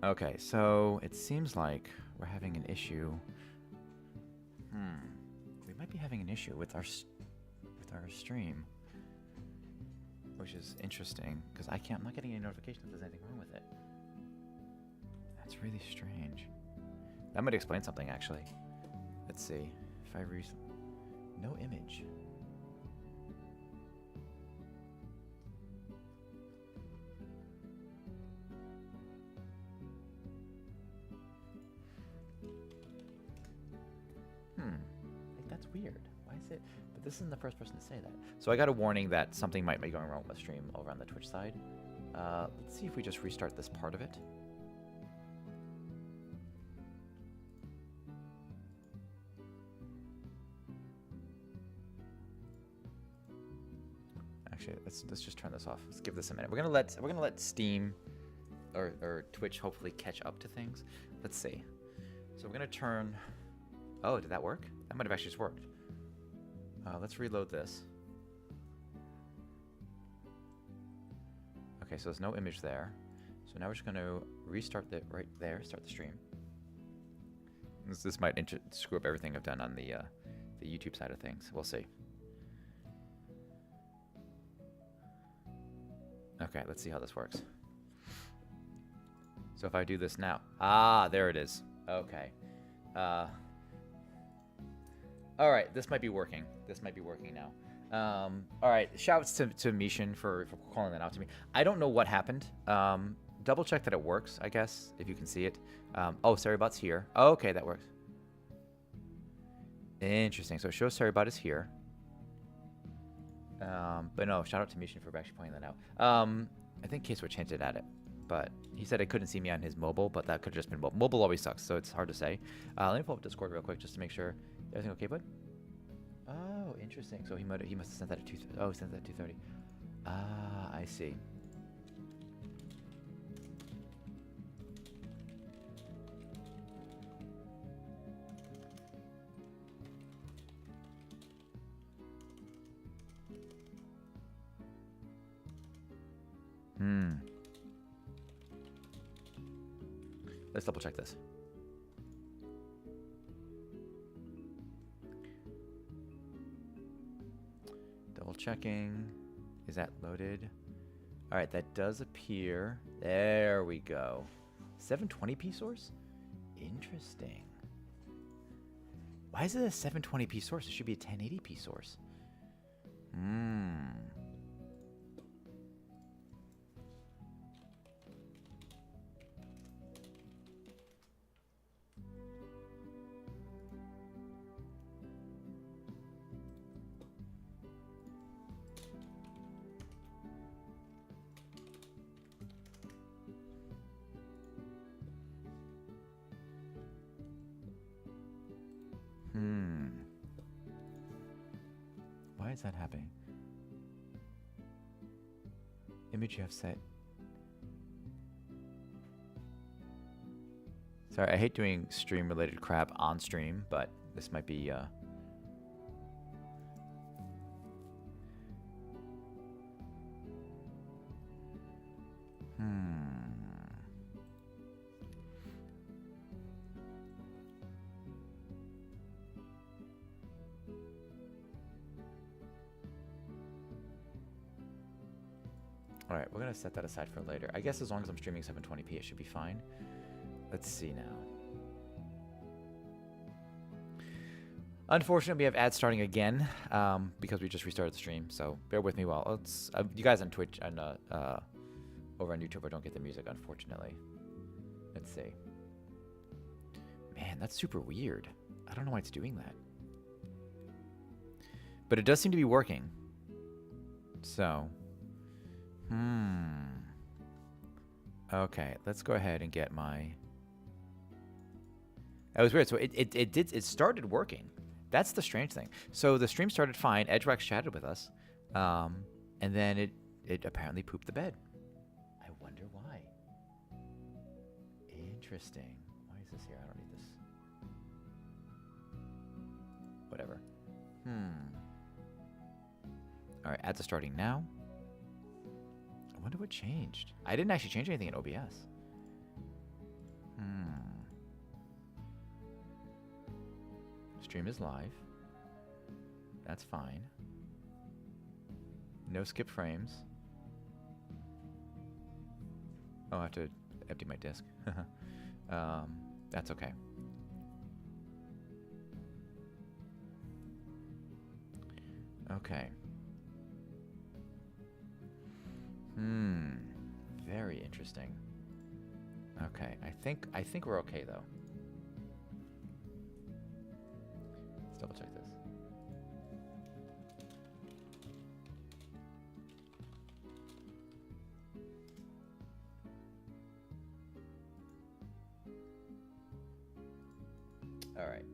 Okay, so it seems like we're having an issue. We might be having an issue with our stream, which is interesting because I'm not getting any notification if there's anything wrong with it. That's really strange. That might explain something actually. Let's see if I no image. Like that's weird. Why is it? But this isn't the first person to say that. So I got a warning that something might be going wrong with the stream over on the Twitch side. Let's see if we just restart this part of it. Actually, let's just turn this off. Let's give this a minute. We're gonna let Steam or Twitch hopefully catch up to things. Let's see. So we're gonna turn. Oh, did that work? That might have actually just worked. Let's reload this. Okay, so there's no image there. So now we're just gonna restart it right there. Start the stream. This might screw up everything I've done on the YouTube side of things. We'll see. Okay, let's see how this works. So if I do this now. Ah, there it is. Okay. All right, this might be working. This might be working now. All right, shouts to Mishin for calling that out to me. I don't know what happened. Double check that it works, I guess, if you can see it. Oh, Saribot's here. Oh, okay, that works. Interesting. So it shows Saribot is here. But no, shout out to Mishin for actually pointing that out. I think K-Switch hinted at it, but he said it couldn't see me on his mobile, but that could have just been mobile. Mobile always sucks, so it's hard to say. Let me pull up Discord real quick just to make sure. Everything okay, bud? Oh, interesting. So he must have sent that at 2:30. Oh, he sent that at 2:30. Ah, I see. Let's double check this. Double checking. Is that loaded? All right, that does appear. There we go. 720p source? Interesting. Why is it a 720p source? It should be a 1080p source. Why is that happening? Image you have set. Sorry, I hate doing stream-related crap on stream, but this might be, Alright, we're going to set that aside for later. I guess as long as I'm streaming 720p, it should be fine. Let's see now. Unfortunately, we have ads starting again because we just restarted the stream, so bear with me while it's you guys on Twitch and over on YouTube don't get the music, unfortunately. Let's see. Man, that's super weird. I don't know why it's doing that. But it does seem to be working. So... Okay, let's go ahead and get my... That was weird. So it started working. That's the strange thing. So the stream started fine. Edgewax chatted with us. And then it apparently pooped the bed. I wonder why. Interesting. Why is this here? I don't need this. Whatever. Alright, ads are starting now. I wonder what changed. I didn't actually change anything in OBS. Stream is live. That's fine. No skip frames. Oh, I have to empty my disk. That's okay. Okay. Very interesting. Okay, I think we're okay though. Let's double check this. All right.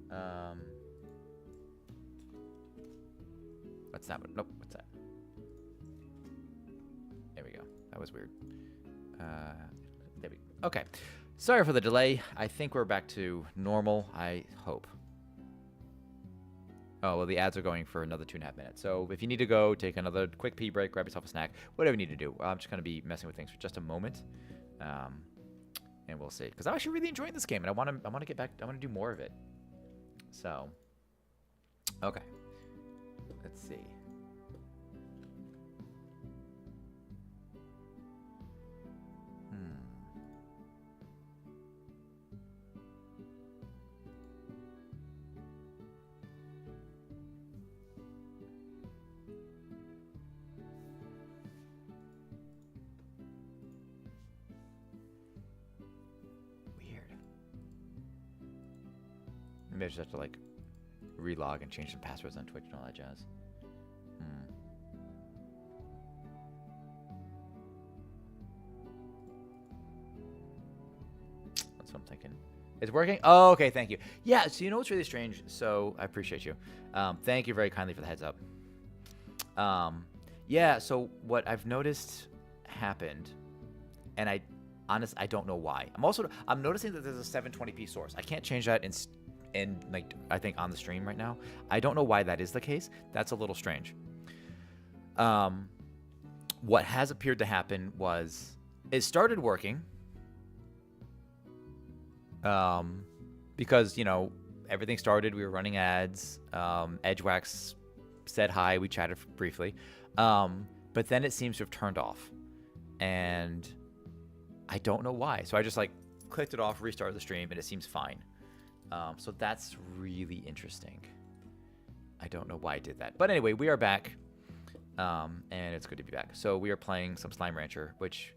What's that one? Nope. What's that? There we go. That was weird. There we go. Okay. Sorry for the delay. I think we're back to normal. I hope. Oh, well, the ads are going for another 2.5 minutes. So if you need to go, take another quick pee break, grab yourself a snack, whatever you need to do. I'm just going to be messing with things for just a moment. And we'll see. Because I'm actually really enjoying this game, and I want to get back. I want to do more of it. So, okay. Let's see. Maybe I just have to like relog and change some passwords on Twitch and all that jazz. That's what I'm thinking. It's working? Oh, okay, thank you. Yeah, so you know what's really strange? So I appreciate you. Thank you very kindly for the heads up. Yeah, so what I've noticed happened, and I don't know why. I'm noticing that there's a 720p source. I can't change that in like I think on the stream right now. I don't know why that is the case. That's a little strange. What has appeared to happen was it started working. Because, you know, everything started, we were running ads, Edgewax said hi, we chatted briefly, but then it seems to have turned off, and I don't know why. So I just like clicked it off, restarted the stream, and it seems fine. So that's really interesting. I don't know why I did that, but anyway, we are back, and it's good to be back. So we are playing some Slime Rancher, which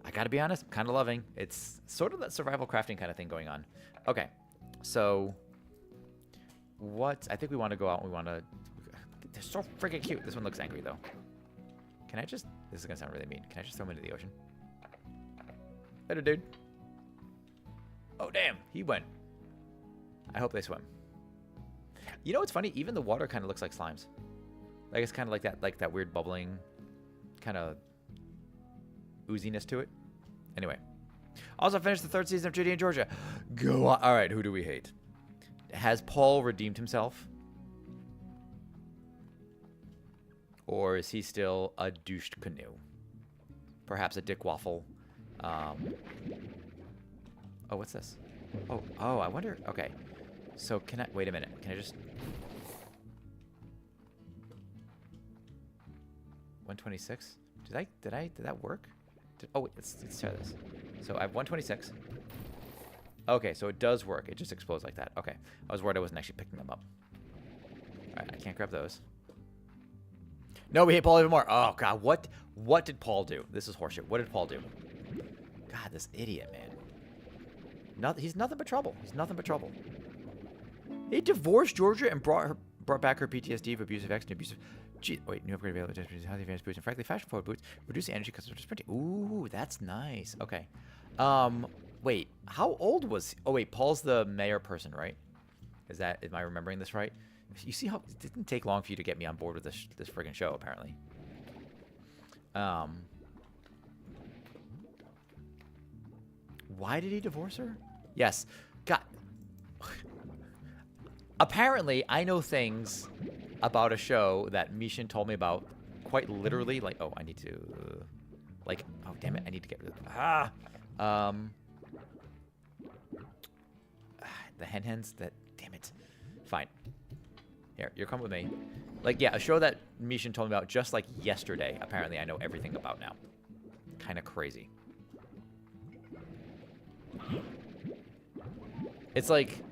I gotta be honest, I'm kind of loving. It's sort of that survival crafting kind of thing going on. Okay, so what? I think we want to go out and we want to... They're so freaking cute. This one looks angry, though. Can I just... This is going to sound really mean. Can I just throw him into the ocean? Later, dude. Oh, damn. He went. I hope they swim. You know what's funny? Even the water kind of looks like slimes. Like, it's kind of like that weird bubbling kind of ooziness to it. Anyway. Also finished the 3rd season of JD and Georgia. Go on. All right, who do we hate? Has Paul redeemed himself? Or is he still a douched canoe? Perhaps a dick waffle. Oh, what's this? Oh, I wonder. Okay. So can I... Wait a minute. Can I just... 126? Did that work? Oh, wait, let's try this. So I have 126. Okay, so it does work. It just explodes like that. Okay. I was worried I wasn't actually picking them up. Alright, I can't grab those. No, we hate Paul even more. Oh, God. What did Paul do? This is horseshit. What did Paul do? God, this idiot, man. He's nothing but trouble. He's nothing but trouble. He divorced Georgia and brought back her PTSD of abusive ex and abusive... Gee, wait, new upgrade available. Healthy advanced boots and frankly fashion-forward boots. Reduce the energy because of printing. Ooh, that's nice. Okay. Wait, how old was... Oh, wait, Paul's the mayor person, right? Am I remembering this right? You see how it didn't take long for you to get me on board with this friggin' show, apparently. Why did he divorce her? Yes. God. Apparently, I know things about a show that Mishin told me about quite literally. Like, oh, I need to... like, oh, damn it. I need to get rid of... the hens that... Damn it. Fine. Here, you're coming with me. Like, yeah, a show that Mishin told me about just like yesterday. Apparently, I know everything about now. Kind of crazy. It's like,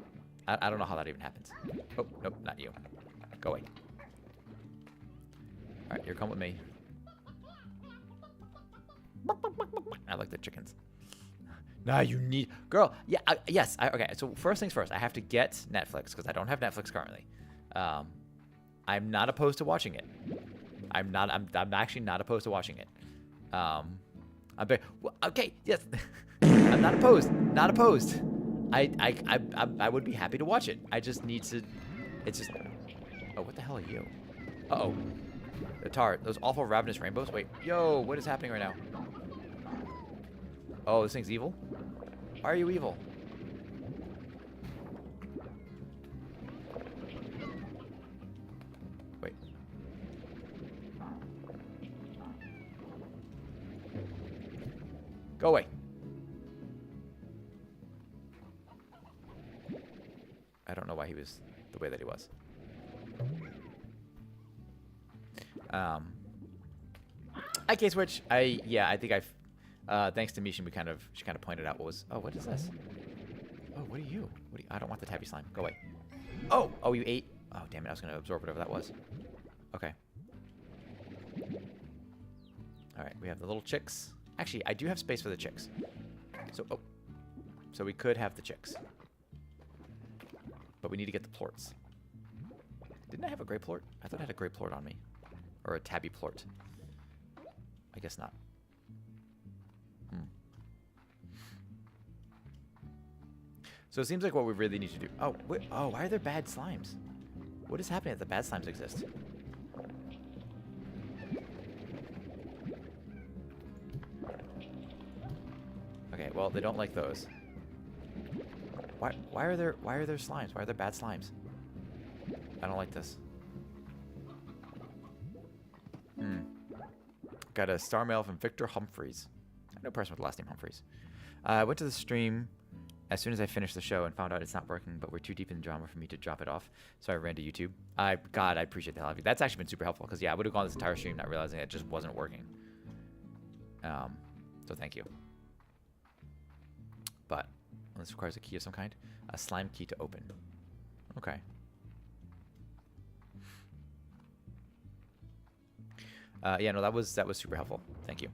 I don't know how that even happens. Oh, nope, not you. Go away. All right, you're coming with me. I like the chickens. Nah, you need... Girl, yeah, yes. Okay, so first things first. I have to get Netflix because I don't have Netflix currently. I'm not opposed to watching it. I'm actually not opposed to watching it. Okay, yes. I'm not opposed. Not opposed. I would be happy to watch it. I just need to... It's just... Oh, what the hell are you? Uh-oh. The tar. Those awful ravenous rainbows? Wait. Yo, what is happening right now? Oh, this thing's evil? Why are you evil? Wait. Go away. I don't know why he was the way that he was. I K-Switch. I think I've thanks to Mishin, she kind of pointed out what was. Oh, what is this? Oh, what are you? I don't want the tabby slime. Go away. Oh, you ate. Oh, damn it! I was gonna absorb whatever that was. Okay. All right, we have the little chicks. Actually, I do have space for the chicks. So we could have the chicks, but we need to get the plorts. Didn't I have a gray plort? I thought I had a gray plort on me, or a tabby plort. I guess not. So it seems like what we really need to do... Oh, why are there bad slimes? What is happening if the bad slimes exist? Okay, well, they don't like those. Why are there slimes? Why are there bad slimes? I don't like this. Got a star mail from Victor Humphreys. I know a person with the last name Humphreys. I went to the stream as soon as I finished the show and found out it's not working, but we're too deep in the drama for me to drop it off. So I ran to YouTube. God, I appreciate the hell out of you. That's actually been super helpful because, yeah, I would have gone this entire stream not realizing it just wasn't working. So thank you. But this requires a key of some kind. A slime key to open. Okay. Yeah, no, that was super helpful. Thank you.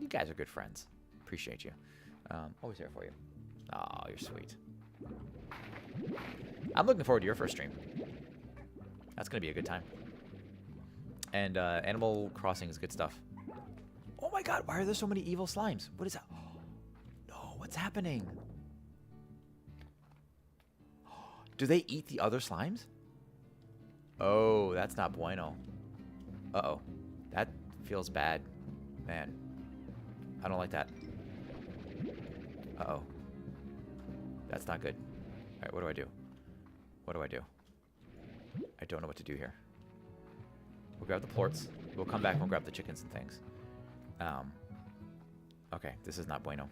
You guys are good friends. Appreciate you. Always here for you. Oh, you're sweet. I'm looking forward to your first stream. That's gonna be a good time. And Animal Crossing is good stuff. Oh my God! Why are there so many evil slimes? What is that? Oh, no, what's happening? Do they eat the other slimes? Oh, that's not bueno. Uh-oh. That feels bad. Man. I don't like that. Uh-oh. That's not good. Alright, what do I do? What do I do? I don't know what to do here. We'll grab the plorts. We'll come back and we'll grab the chickens and things. Okay, this is not bueno.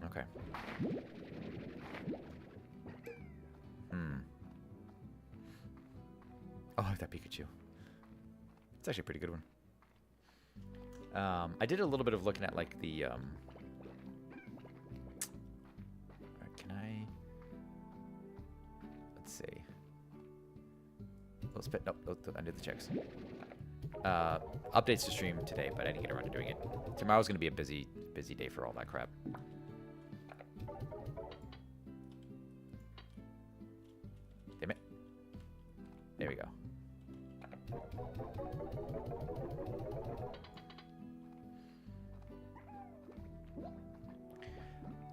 Okay. Oh, I like that Pikachu. It's actually a pretty good one. I did a little bit of looking at like the can I? Let's see. Let's put nope. I did the checks. Updates to stream today, but I didn't get around to doing it. Tomorrow's gonna be a busy day for all that crap. Damn it. There we go.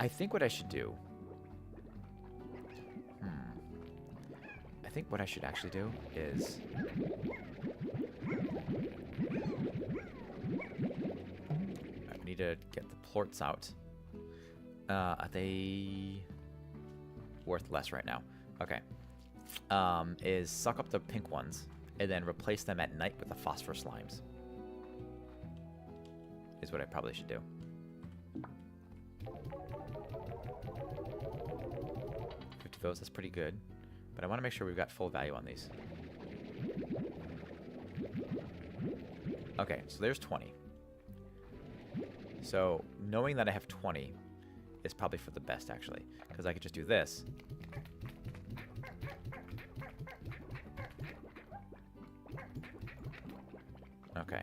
I think what I should do... I think what I should actually do is... I need to get the plorts out. Are they... worth less right now? Okay. Is suck up the pink ones and then replace them at night with the phosphor slimes. Is what I probably should do. 50 those, that's pretty good. But I want to make sure we've got full value on these. Okay, so there's 20. So knowing that I have 20 is probably for the best, actually. Because I could just do this. Okay.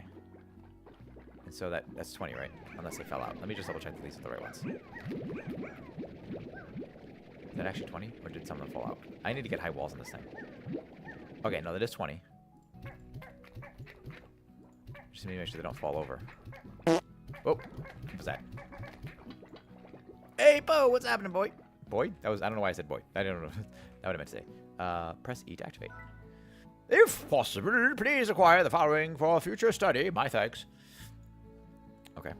And so that's 20, right? Unless they fell out. Let me just double check that these are the right ones. Is that actually 20? Or did some of them fall out? I need to get high walls on this thing. Okay, no, that is 20. Just need to make sure they don't fall over. Oh, what was that? Hey, Bo, what's happening, boy? Boy? That was, I don't know why I said boy. I don't know. That what I meant to say. Press E to activate. If possible, please acquire the following for future study. My thanks. Okay.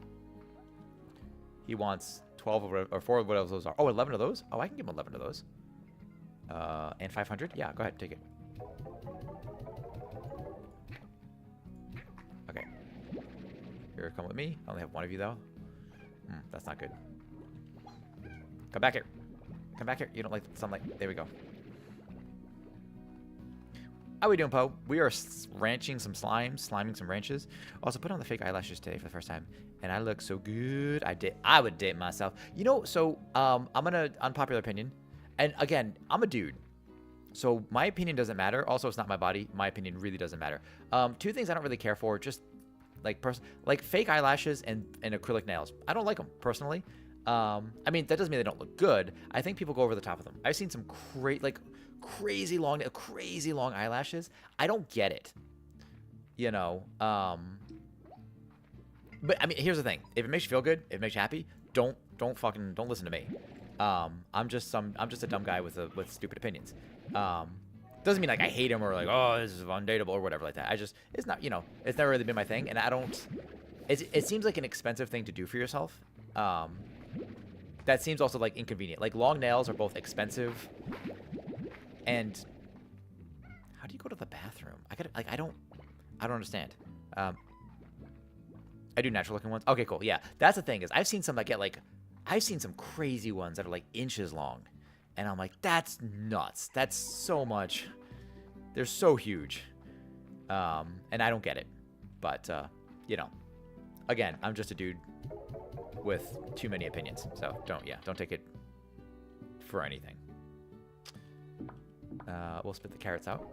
He wants 12 or 4 of whatever those are. Oh, 11 of those? Oh, I can give him 11 of those. And 500? Yeah, go ahead, take it. Okay. Here, come with me. I only have one of you, though. That's not good. Come back here. Come back here. You don't like the sunlight. There we go. How we doing, Poe? We are ranching some sliming some ranches. Also, put on the fake eyelashes today for the first time, and I look so good. I would date myself. You know, so I'm gonna unpopular opinion, and again, I'm a dude, so my opinion doesn't matter. Also, it's not my body. My opinion really doesn't matter. 2 things I don't really care for, just like fake eyelashes and acrylic nails. I don't like them personally. I mean, that doesn't mean they don't look good. I think people go over the top of them. I've seen some crazy long eyelashes. I don't get it, you know. But I mean, here's the thing: if it makes you feel good, if it makes you happy, don't listen to me. I'm just a dumb guy with stupid opinions. Doesn't mean like I hate him or like, oh, this is undateable or whatever like that. It's not, you know, it's never really been my thing, and I don't. It seems like an expensive thing to do for yourself. That seems also like inconvenient. Like long nails are both expensive. And how do you go to the bathroom? I don't understand. I do natural looking ones. Okay, cool. Yeah, that's the thing is I've seen some that get I've seen some crazy ones that are like inches long, and I'm like, that's nuts. That's so much. They're so huge, and I don't get it. But you know, again, I'm just a dude with too many opinions. So don't take it for anything. We'll spit the carrots out.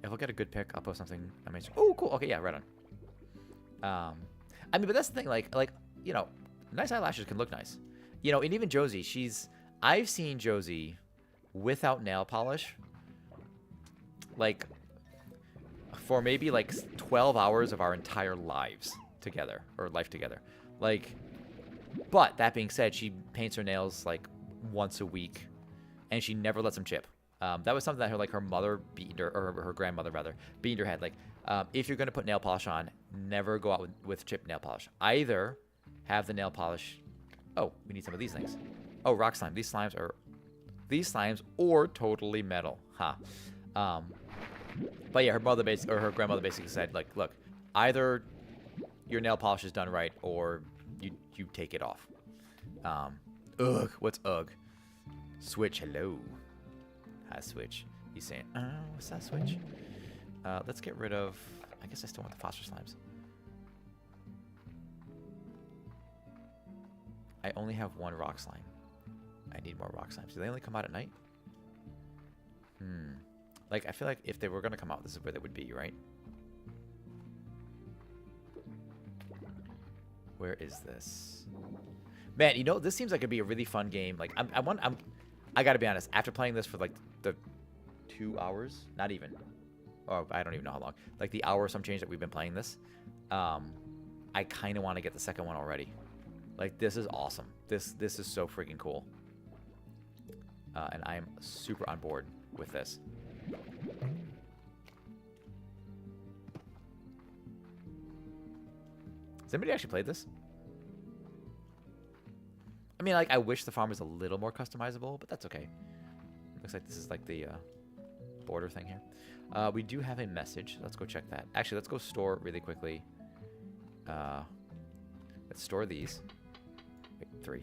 If I'll get a good pick, I'll post something amazing. Oh, cool. Okay, yeah, right on. I mean, but that's the thing. Like, you know, nice eyelashes can look nice. You know, and even Josie, I've seen Josie without nail polish, like, for maybe like 12 hours of our entire lives together, or life together. Like, but that being said, she paints her nails like once a week, and she never lets them chip. That was something that her mother beat her, or her grandmother rather, beat her head. Like, if you're gonna put nail polish on, never go out with chipped nail polish. Either have the nail polish. Oh, we need some of these things. Oh, rock slime. These slimes or totally metal. But yeah, her grandmother basically said, like, look, either your nail polish is done right, or you take it off. Ugh, what's ugh? Switch, hello. Hi, Switch. He's saying, what's that, Switch? Let's get rid of, I guess I still want the phosphor slimes. I only have one rock slime. I need more rock slimes. Do they only come out at night? Like, I feel like if they were going to come out, this is where they would be, right? Where is this? Man, you know, this seems like it'd be a really fun game. Like, I gotta be honest. After playing this for like the 2 hours, not even, or I don't even know how long, like the hour or some change that we've been playing this, I kind of want to get the second one already. Like, this is awesome. This is so freaking cool. And I am super on board with this. Has anybody actually played this? I mean, like, I wish the farm was a little more customizable, but that's okay. Looks like this is like the border thing here. We do have a message. Let's go check that. Actually, let's go store really quickly. Let's store these. Wait, 3.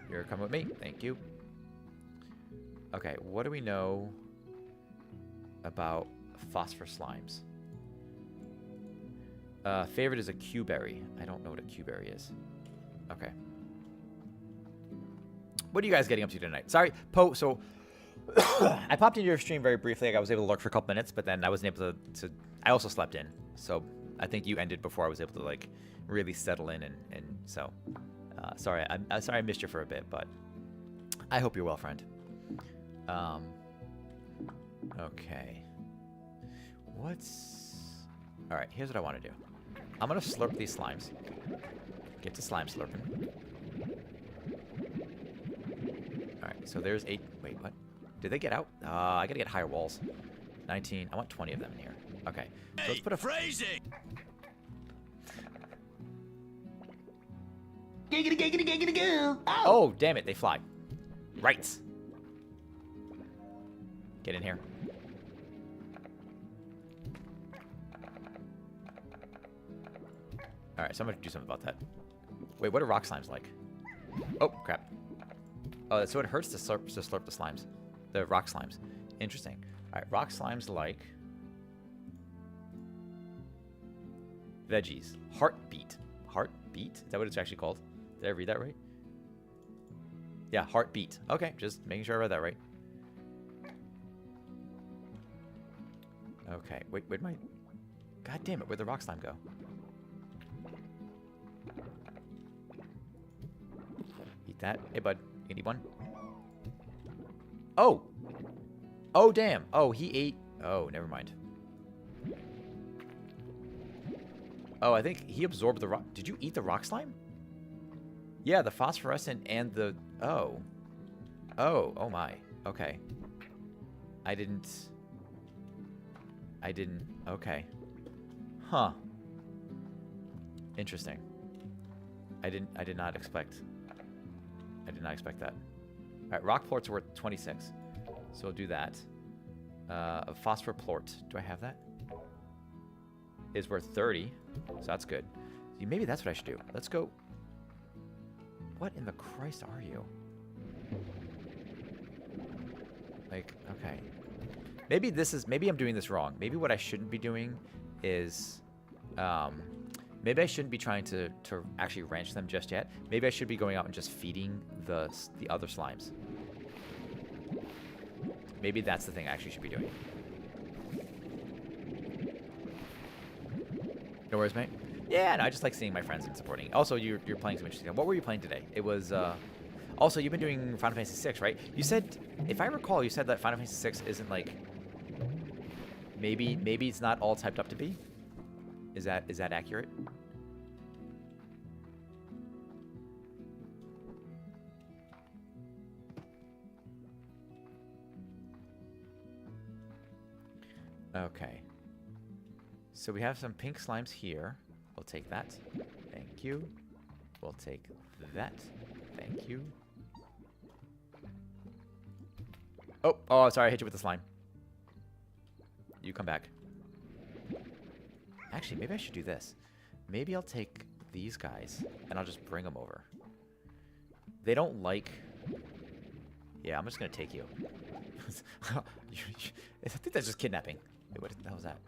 Here, come with me. Thank you. Okay, what do we know about phosphor slimes? Favorite is a Q-berry. I don't know what a Q-berry is. Okay. What are you guys getting up to tonight? Sorry, Poe. So I popped into your stream very briefly. Like I was able to lurk for a couple minutes, but then I wasn't able to. I also slept in, so I think you ended before I was able to like really settle in, and so sorry. I'm sorry I missed you for a bit, but I hope you're well, friend. Okay. All right, here's what I want to do. I'm gonna slurp these slimes. Get to slime slurping. All right, so there's 8. Wait, what? Did they get out? I gotta get higher walls. 19. I want 20 of them in here. Okay, so let's put a phrasing. Oh, damn it! They fly. Right. Get in here. All right, so I'm gonna do something about that. Wait, what are rock slimes like? Oh, crap. Oh, so it hurts to slurp the slimes. The rock slimes. Interesting. All right, rock slimes like veggies. Heartbeat. Heartbeat? Is that what it's actually called? Did I read that right? Yeah, heartbeat. Okay, just making sure I read that right. Okay, wait, where'd my... God damn it, where'd the rock slime go? Eat that. Hey, bud. You need one? Oh! Oh, damn. Oh, he ate... Oh, never mind. Oh, I think he absorbed the rock... Did you eat the rock slime? Yeah, the phosphorescent and the... Oh. Oh, oh my. Okay. I didn't... Okay. Huh. Interesting. I did not expect that. Alright, rock plort's worth 26. So we'll do that. A phosphor plort. Do I have that? Is worth 30. So that's good. Maybe that's what I should do. Let's go. What in the Christ are you? Like, okay. Maybe I'm doing this wrong. Maybe what I shouldn't be doing is, maybe I shouldn't be trying to actually ranch them just yet. Maybe I should be going out and just feeding the other slimes. Maybe that's the thing I actually should be doing. No worries, mate. Yeah, no, I just like seeing my friends and supporting. Also, you're playing some interesting stuff. What were you playing today? It was, also, you've been doing Final Fantasy VI, right? You said, if I recall, you said that Final Fantasy VI isn't like... Maybe it's not all typed up to be? Is that accurate? Okay. So we have some pink slimes here. We'll take that. Thank you. We'll take that. Thank you. Oh, sorry, I hit you with the slime. You come back. Actually, maybe I should do this. Maybe I'll take these guys, and I'll just bring them over. They don't like... Yeah, I'm just going to take you. I think that's just kidnapping. Wait, what the hell was that?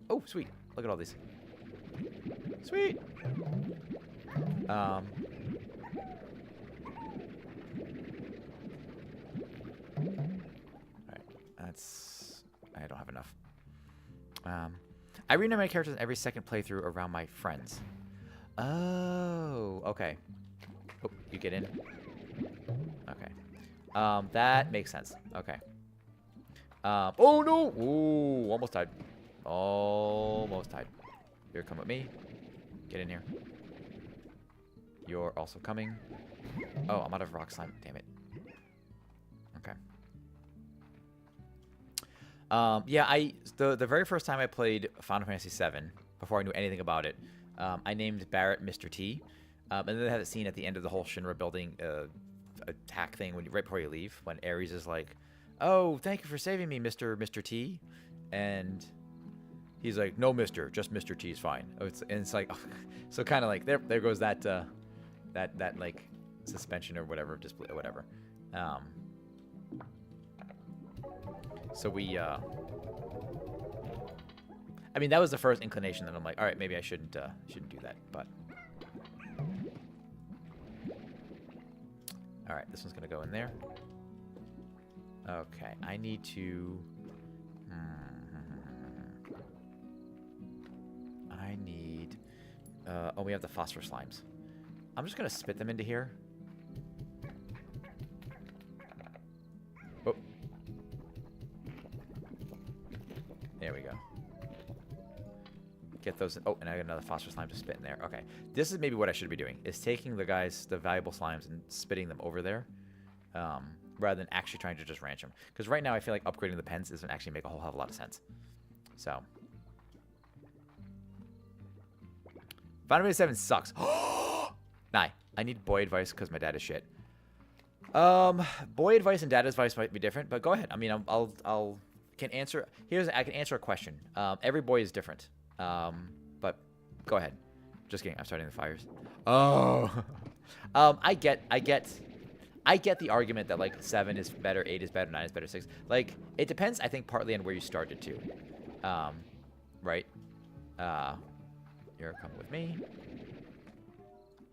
Oh, sweet. Look at all these. Sweet. Alright, that's... I don't have enough. I rename my characters in every second playthrough around my friends. Oh, okay. Oh, you get in? Okay. That makes sense. Okay. Oh no! Ooh, almost died. Almost died. Here, come with me. Get in here. You're also coming. Oh, I'm out of rock slime. Damn it. Okay. Yeah, the very first time I played Final Fantasy VII, before I knew anything about it, I named Barrett Mr. T. And then they had a scene at the end of the whole Shinra building attack thing right before you leave, when Ares is like, "Oh, thank you for saving me, Mr. T," and He's like, no, Mister, just Mr. T is fine. Oh, it's like, so kind of like there goes that that like suspension or whatever, display, whatever. So we, I mean, that was the first inclination that I'm like, all right, maybe I shouldn't do that, but. All right, this one's gonna go in there. Okay, I need to. I need. Oh, we have the phosphorus slimes. I'm just gonna spit them into here. Oh. There we go. Get those. Oh, and I got another phosphorus slime to spit in there. Okay, this is maybe what I should be doing: is taking the valuable slimes, and spitting them over there, rather than actually trying to just ranch them. Because right now I feel like upgrading the pens doesn't actually make a whole hell of a lot of sense. So, Final 7 sucks. Nah, I need boy advice because my dad is shit. Boy advice and dad advice might be different, but go ahead. I mean, I can answer. I can answer a question. Every boy is different. But go ahead. Just kidding. I'm starting the fires. Oh, I get the argument that like 7 is better, 8 is better, 9 is better, 6. Like it depends. I think partly on where you started too. Right. You're coming with me.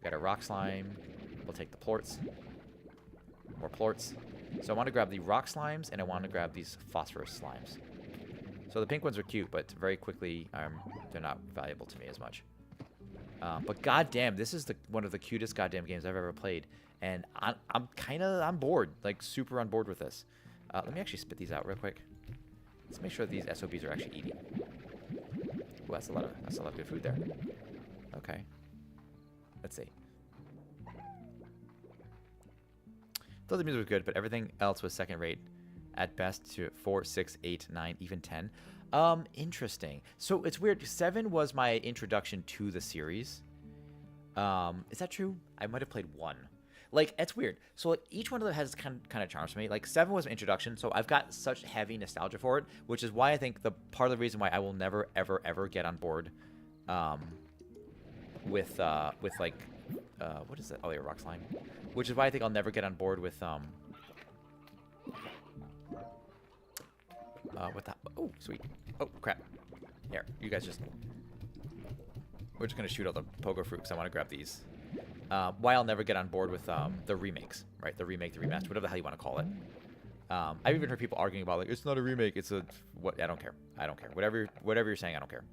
Got a rock slime. We'll take the plorts. More plorts. So I want to grab the rock slimes and I want to grab these phosphorus slimes. So the pink ones are cute, but very quickly they're not valuable to me as much. But goddamn, this is one of the cutest goddamn games I've ever played, and I'm bored, like super on board with this. Let me actually spit these out real quick. Let's make sure that these SOBs are actually eating. Ooh, that's a lot of good food there. Okay. Let's see. Thought the music was good, but everything else was second rate. At best to 4, 6, 8, 9, even 10. Interesting. So it's weird. 7 was my introduction to the series. Is that true? I might have played 1. Like, it's weird. So like, each one of them has kind of charms for me. Like 7 was my introduction, so I've got such heavy nostalgia for it, which is why I think the part of the reason why I will never ever get on board with like what is that? Oh yeah, rock slime. Which is why I think I'll never get on board with what the? Oh, sweet. Oh, crap. Here, you guys just. We're just gonna shoot all the pogo fruit because I want to grab these. Why I'll never get on board with the remakes, right? The remake, the remaster, whatever the hell you want to call it. I've even heard people arguing about like it's not a remake, it's a what? I don't care. I don't care. Whatever you're saying, I don't care.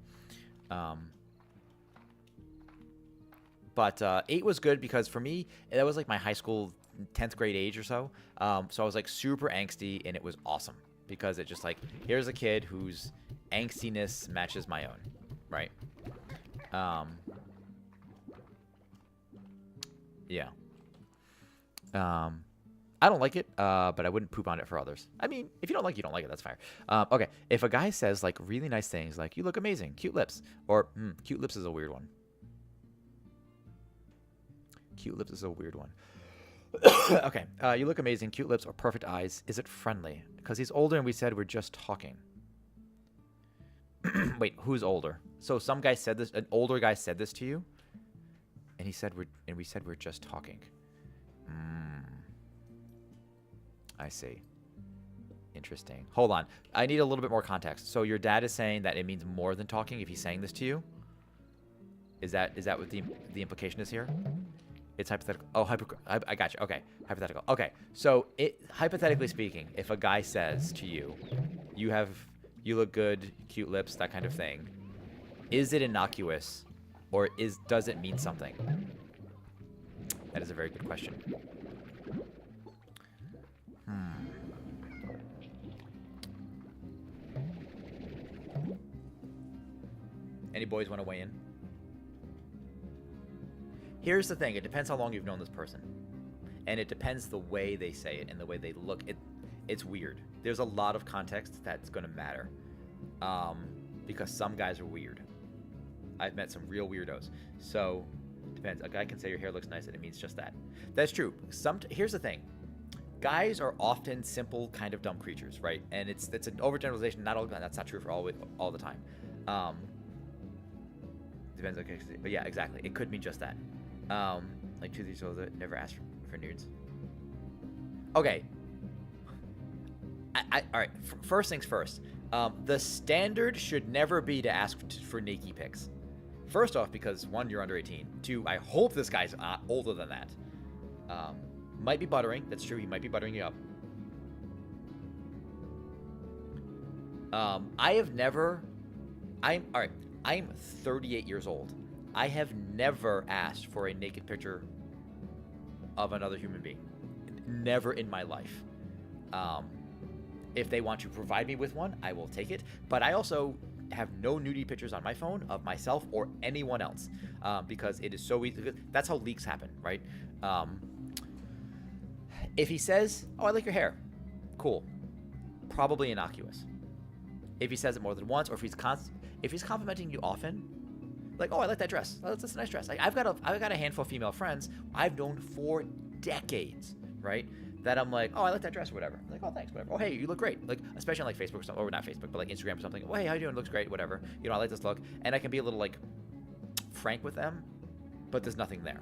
But 8 was good because for me that was like my high school 10th grade age or so. So I was like super angsty and it was awesome. Because it just like, here's a kid whose angstiness matches my own, right? Yeah. I don't like it, but I wouldn't poop on it for others. I mean, if you don't like it, you don't like it. That's fine. Okay, if a guy says like really nice things, like you look amazing, cute lips, or cute lips is a weird one. Cute lips is a weird one. Okay, you look amazing, cute lips or perfect eyes. Is it friendly? Because he's older and we said we're just talking. Wait, who's older? So some guy said this, an older guy said this to you? And we said we're just talking. I see. Interesting. Hold on. I need a little bit more context. So your dad is saying that it means more than talking if he's saying this to you? Is that what the implication is here? It's hypothetical. Oh, I got you. Okay, hypothetical. Okay, so hypothetically speaking, if a guy says to you, you look good, cute lips, that kind of thing, is it innocuous, or does it mean something? That is a very good question. Any boys want to weigh in? Here's the thing. It depends how long you've known this person. And it depends the way they say it and the way they look. It's weird. There's a lot of context that's going to matter. Because some guys are weird. I've met some real weirdos. So, depends. A guy can say your hair looks nice and it means just that. That's true. Here's the thing. Guys are often simple, kind of dumb creatures, right? And it's an overgeneralization. That's not true for all the time. Um, depends on, but yeah, exactly. It could mean just that. Like 2 years old, never asked for nudes. Okay. All right. First things first. The standard should never be to ask for naked pics. First off, because one, you're under 18. Two, I hope this guy's older than that. Might be buttering. That's true. He might be buttering you up. I have never. I'm all right. I'm 38 years old. I have never asked for a naked picture of another human being. Never in my life. If they want to provide me with one, I will take it. But I also have no nudie pictures on my phone of myself or anyone else, because it is so easy. That's how leaks happen, right? If he says, "Oh, I like your hair," cool. Probably innocuous. If he says it more than once, or if he's complimenting you often, like, "Oh, I like that dress. That's a nice dress." Like, I've got a handful of female friends I've known for decades, right? That I'm like, "Oh, I like that dress," or whatever. I'm like, "Oh, thanks, whatever. Oh, hey, you look great." Like, especially on like Facebook or something, or not Facebook, but like Instagram or something. "Oh, hey, how you doing? Looks great," whatever. You know, I like this look, and I can be a little like frank with them, but there's nothing there.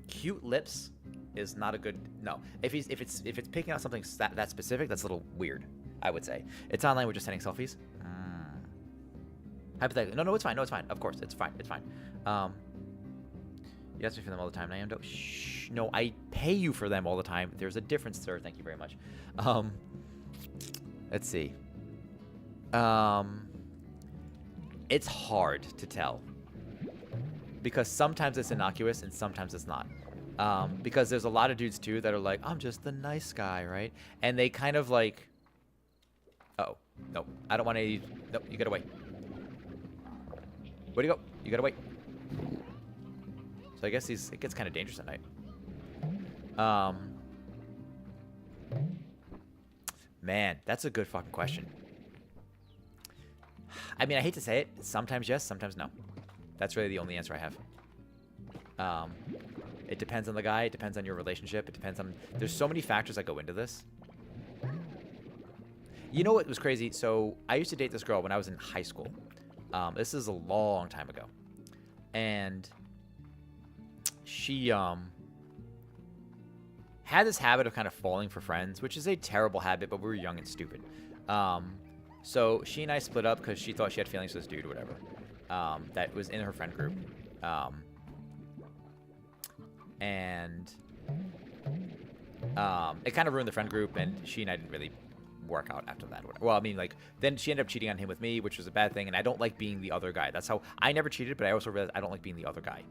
Cute lips is not a good no. If it's picking out something that specific, that's a little weird. I would say it's online. We're just sending selfies. Hypothetically, no, it's fine. No, it's fine. Of course, it's fine. It's fine. You ask me for them all the time. And I am dope. Shh. No, I pay you for them all the time. There's a difference, sir. Thank you very much. Let's see. It's hard to tell because sometimes it's innocuous and sometimes it's not. Because there's a lot of dudes too that are like, "I'm just the nice guy," right? And they kind of like, "Oh, no, I don't want to. No, you gotta wait. Where'd you go? You gotta wait." So I guess it gets kind of dangerous at night. Man, that's a good fucking question. I mean, I hate to say it. Sometimes yes, sometimes no. That's really the only answer I have. It depends on the guy. It depends on your relationship. It depends on... There's so many factors that go into this. You know what was crazy? So I used to date this girl when I was in high school. This is a long time ago. And she had this habit of kind of falling for friends, which is a terrible habit, but we were young and stupid. So she and I split up because she thought she had feelings for this dude or whatever. That was in her friend group. And it kind of ruined the friend group, and she and I didn't really work out after that. Well, I mean, like, then she ended up cheating on him with me, which was a bad thing, and I don't like being the other guy. That's how I never cheated, but I also realized I don't like being the other guy.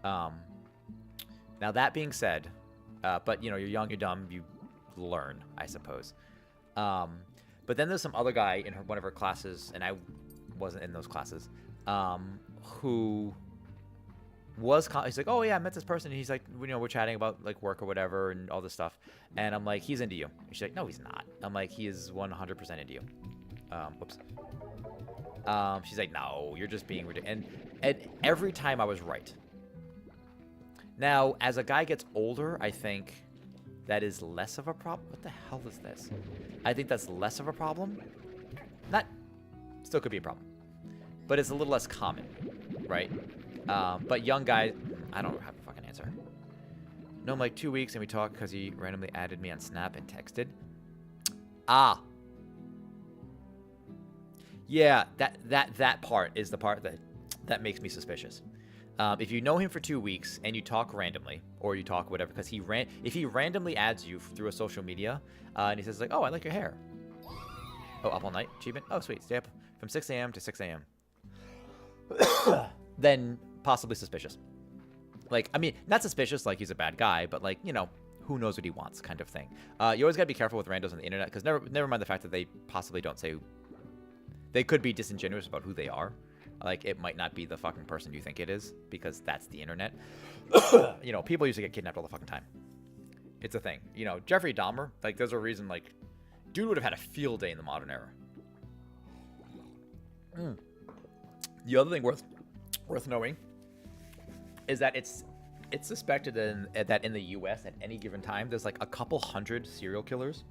Now, that being said, but, you know, you're young, you're dumb, you learn, I suppose. But then there's some other guy in one of her classes, and I wasn't in those classes, who was he's like, "Oh yeah, I met this person," and he's like, "You know, we're chatting about like work or whatever and all this stuff," and I'm like, "He's into you." And she's like, "No, he's not." I'm like, "He is 100% into you." Whoops. She's like, "No, you're just being ridiculous." And every time I was right. Now, as a guy gets older, I think that is less of a problem. What the hell is this? I think that's less of a problem. Still could be a problem, but it's a little less common, right? But young guys, I don't have a fucking answer. No, I'm like 2 weeks and we talked because he randomly added me on Snap and texted. Yeah, that part is the part that makes me suspicious. If you know him for 2 weeks and you talk randomly, or you talk whatever, because if he randomly adds you through a social media, and he says like, "Oh, I like your hair." Oh, up all night achievement. Oh, sweet. Stay up from 6 a.m. to 6 a.m. Then possibly suspicious. Like, I mean, not suspicious like he's a bad guy, but like, you know, who knows what he wants kind of thing. You always got to be careful with randos on the internet, because never mind the fact that they possibly don't say... They could be disingenuous about who they are. Like, it might not be the fucking person you think it is, because that's the internet. You know, people used to get kidnapped all the fucking time. It's a thing. You know, Jeffrey Dahmer, like, there's a reason, like, dude would have had a field day in the modern era. The other thing worth knowing is that it's suspected that in the U.S. at any given time, there's like a couple hundred serial killers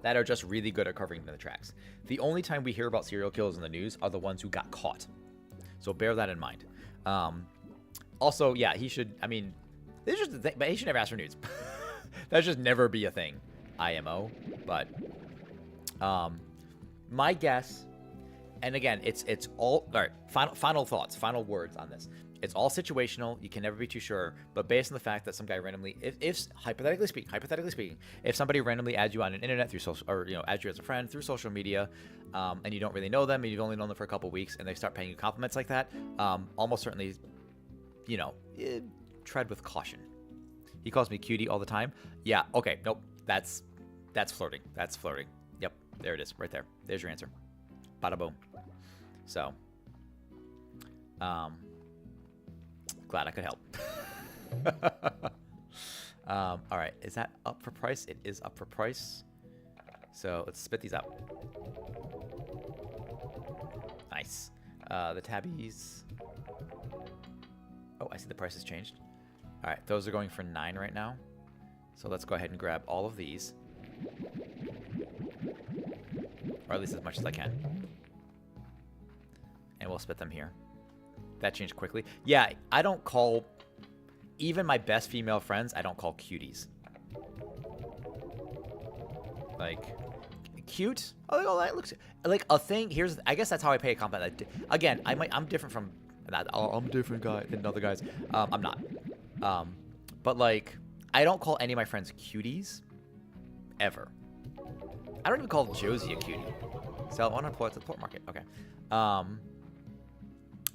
that are just really good at covering the tracks. The only time we hear about serial killers in the news are the ones who got caught. So bear that in mind. Also, yeah, he should, I mean, this is just the thing, but he should never ask for nudes. That should just never be a thing, IMO. But my guess, and again, it's all right. Final thoughts, final words on this. It's all situational. You can never be too sure. But based on the fact that some guy randomly, if hypothetically speaking, if somebody randomly adds you on an internet through social, or adds you as a friend through social media, and you don't really know them, and you've only known them for a couple weeks, and they start paying you compliments like that, almost certainly, tread with caution. He calls me cutie all the time. Yeah. Okay. Nope. That's flirting. That's flirting. Yep. There it is. Right there. There's your answer. Bada boom. So, glad I could help. All right. Is that up for price? It is up for price. So let's spit these out. Nice. The tabbies. Oh, I see the price has changed. All right. Those are going for 9 right now. So let's go ahead and grab all of these. Or at least as much as I can. And we'll spit them here. That changed quickly. Yeah, I don't call... Even my best female friends, I don't call cuties. Like, cute? Oh, that looks... Like, a thing... Here's... I guess that's how I pay a compliment. Again, I'm different from... I'm a different guy than other guys. I'm not. But, like, I don't call any of my friends cuties. Ever. I don't even call Josie a cutie. Sell one on port to the port market. Okay.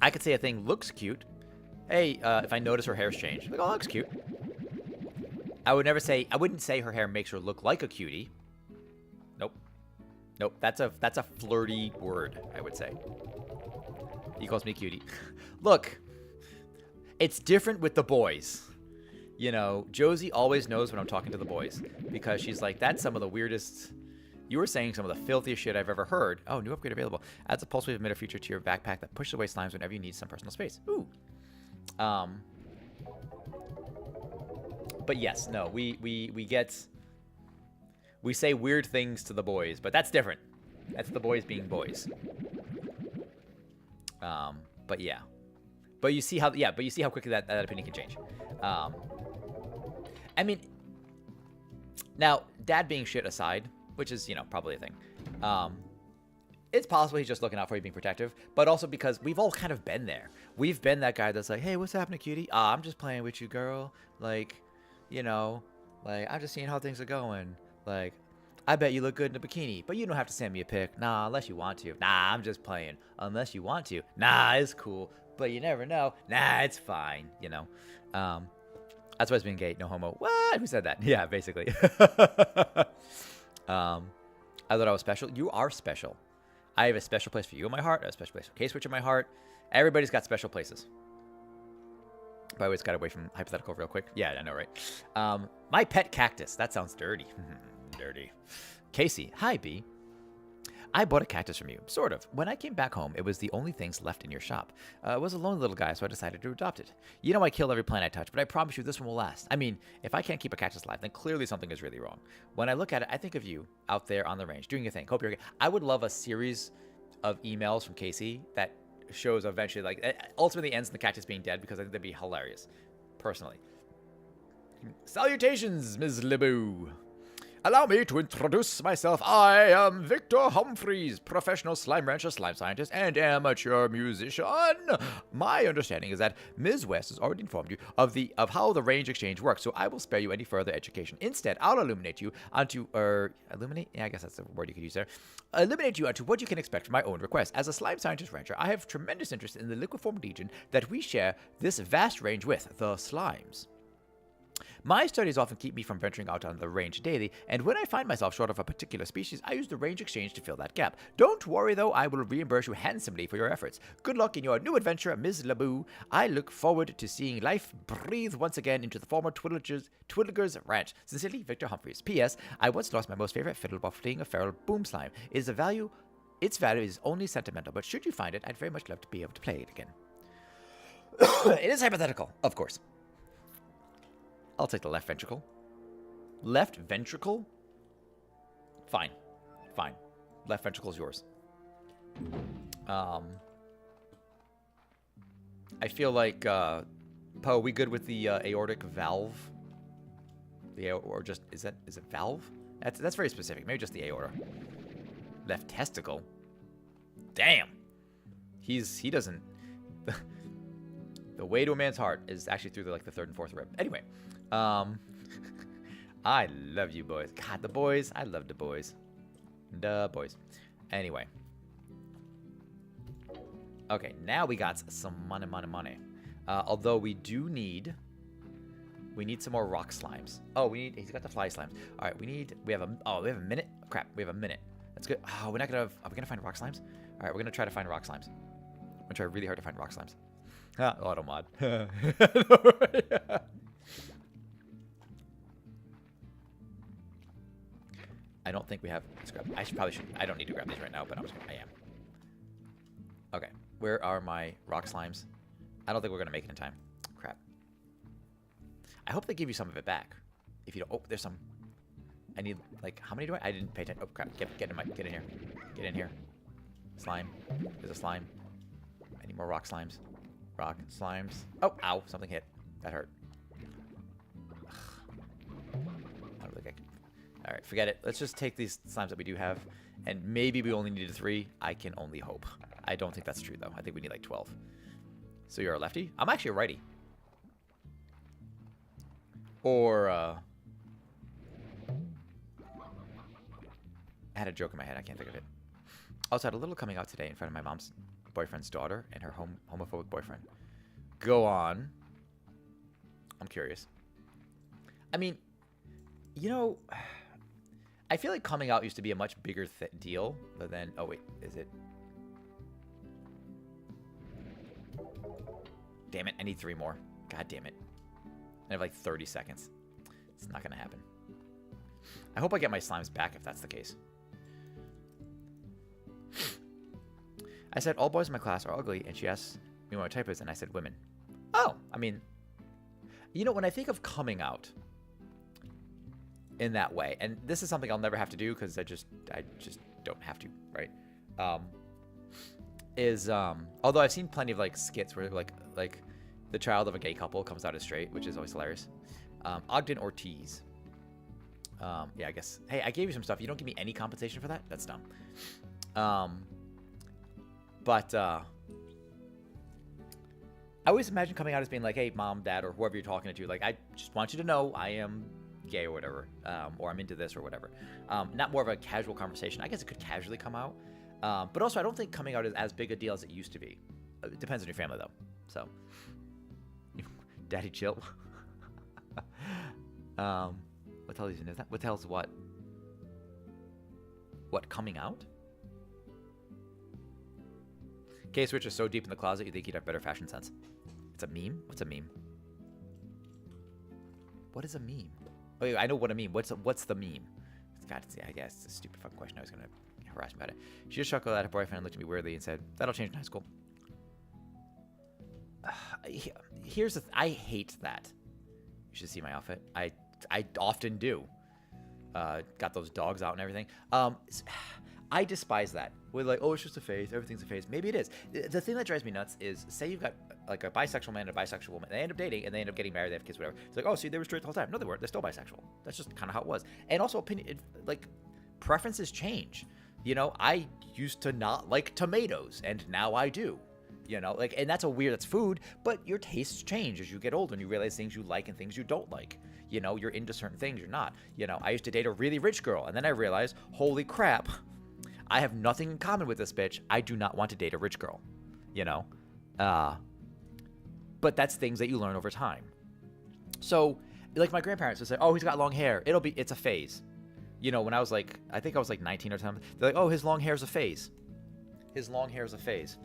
I could say a thing looks cute. Hey, if I notice her hair's changed, like, oh, that looks cute. I wouldn't say her hair makes her look like a cutie. Nope. That's a flirty word, I would say. He calls me cutie. Look, it's different with the boys. Josie always knows when I'm talking to the boys because she's like, that's some of the weirdest. You were saying some of the filthiest shit I've ever heard. Oh, new upgrade available. Adds a pulse wave emitter feature to your backpack that pushes away slimes whenever you need some personal space. Ooh. But yes, no, we say weird things to the boys, but that's different. That's the boys being boys. But yeah. But you see how quickly that opinion can change. I mean, now, dad being shit aside, which is, probably a thing. It's possible he's just looking out for you, being protective, but also because we've all kind of been there. We've been that guy that's like, hey, what's happening, cutie? I'm just playing with you, girl. Like, I'm just seeing how things are going. Like, I bet you look good in a bikini, but you don't have to send me a pic. Nah, unless you want to. Nah, I'm just playing. Unless you want to. Nah, it's cool, but you never know. Nah, it's fine, That's why it's being gay, no homo. What? Who said that? Yeah, basically. I thought I was special. You are special. I have a special place for you in my heart. I have a special place for K-Switch in my heart. Everybody's got special places. By the way, it's got away from hypothetical real quick. Yeah, I know, right? My pet cactus. That sounds dirty. Dirty. Casey. Hi, B. I bought a cactus from you, sort of. When I came back home, it was the only things left in your shop. It was a lonely little guy, so I decided to adopt it. I kill every plant I touch, but I promise you this one will last. I mean, if I can't keep a cactus alive, then clearly something is really wrong. When I look at it, I think of you out there on the range, doing your thing. Hope you're okay. I would love a series of emails from Casey that shows eventually, like, it ultimately ends in the cactus being dead, because I think that'd be hilarious, personally. Salutations, Ms. Lebu. Allow me to introduce myself. I am Victor Humphreys, professional slime rancher, slime scientist, and amateur musician. My understanding is that Ms. West has already informed you of how the range exchange works, so I will spare you any further education. Instead, I'll illuminate you onto, illuminate? Yeah, I guess that's the word you could use there. Illuminate you onto what you can expect from my own request. As a slime scientist rancher, I have tremendous interest in the liqueform region that we share this vast range with, the slimes. My studies often keep me from venturing out on the range daily, and when I find myself short of a particular species, I use the range exchange to fill that gap. Don't worry, though, I will reimburse you handsomely for your efforts. Good luck in your new adventure, Ms. Laboo. I look forward to seeing life breathe once again into the former Twiddler's Ranch. Sincerely, Victor Humphreys. P.S. I once lost my most favorite fiddle while fleeing a feral boom slime. Its value is only sentimental, but should you find it, I'd very much love to be able to play it again. It is hypothetical, of course. I'll take the left ventricle. Left ventricle? Fine. Fine. Left ventricle's yours. I feel like, Poe, we good with the aortic valve? Or just, is it valve? That's very specific. Maybe just the aorta. Left testicle? Damn. He doesn't... The way to a man's heart is actually through the third and fourth rib. Anyway, I love you boys. God, the boys. I love the boys. The boys. Anyway. Okay, now we got some money. Although we do need... We need some more rock slimes. Oh, he's got the fly slimes. All right, we have a minute. Crap, we have a minute. That's good. Oh, are we gonna find rock slimes? All right, we're gonna try to find rock slimes. I'm gonna try really hard to find rock slimes. Auto mod. I don't think we have. Let's grab. Probably should. I don't need to grab these right now, but I am. Okay, where are my rock slimes? I don't think we're gonna make it in time. Crap. I hope they give you some of it back. If you don't, oh, there's some. I need how many do I didn't pay attention. Oh crap! Get in here. Get in here. Slime. There's a slime. I need more rock slimes. Rock slimes. Oh, ow! Something hit. That hurt. I don't think I can. All right, forget it. Let's just take these slimes that we do have, and maybe we only needed 3. I can only hope. I don't think that's true though. I think we need 12. So you're a lefty? I'm actually a righty. Or I had a joke in my head. I can't think of it. Also, I had a little coming out today in front of my mom's boyfriend's daughter and her homophobic boyfriend. Go on. I'm curious. I mean, I feel like coming out used to be a much bigger deal than... Oh, wait. Is it... Damn it. I need 3 more. God damn it. I have 30 seconds. It's not going to happen. I hope I get my slimes back if that's the case. I said, all boys in my class are ugly, and she asked me what my type is, and I said women. Oh, I mean, when I think of coming out in that way, and this is something I'll never have to do because I just don't have to, right? Although I've seen plenty of skits where like the child of a gay couple comes out as straight, which is always hilarious. Ogden Ortiz. Yeah, I guess. Hey, I gave you some stuff. You don't give me any compensation for that? That's dumb. But I always imagine coming out as being like, hey, mom, dad, or whoever you're talking to, I just want you to know I am gay or whatever, or I'm into this or whatever. Not more of a casual conversation. I guess it could casually come out. But also, I don't think coming out is as big a deal as it used to be. It depends on your family, though. So, daddy chill. What the hell even is that? What the hell's what? What, coming out? K-Switch is so deep in the closet, you think he'd have better fashion sense. It's a meme? What's a meme? What is a meme? Oh, yeah, I know what a meme. What's the meme? God, I guess it's a stupid fucking question. I was going to harass me about it. She just chuckled at her boyfriend and looked at me weirdly and said, that'll change in high school. Here's the I hate that. You should see my outfit. I often do. Got those dogs out and everything. I despise that. We're oh, it's just a phase. Everything's a phase. Maybe it is. The thing that drives me nuts is, say you've got a bisexual man and a bisexual woman. They end up dating and they end up getting married. They have kids, whatever. It's oh, see, they were straight the whole time. No, they weren't. They're still bisexual. That's just kind of how it was. And also, preferences change. I used to not like tomatoes, and now I do. And that's that's food, but your tastes change as you get older and you realize things you like and things you don't like. You're into certain things, you're not. I used to date a really rich girl, and then I realized, holy crap, I have nothing in common with this bitch. I do not want to date a rich girl, but that's things that you learn over time. So, my grandparents would say, oh, he's got long hair. It's a phase. When I was I think I was 19 or something, they're oh, his long hair is a phase. His long hair is a phase.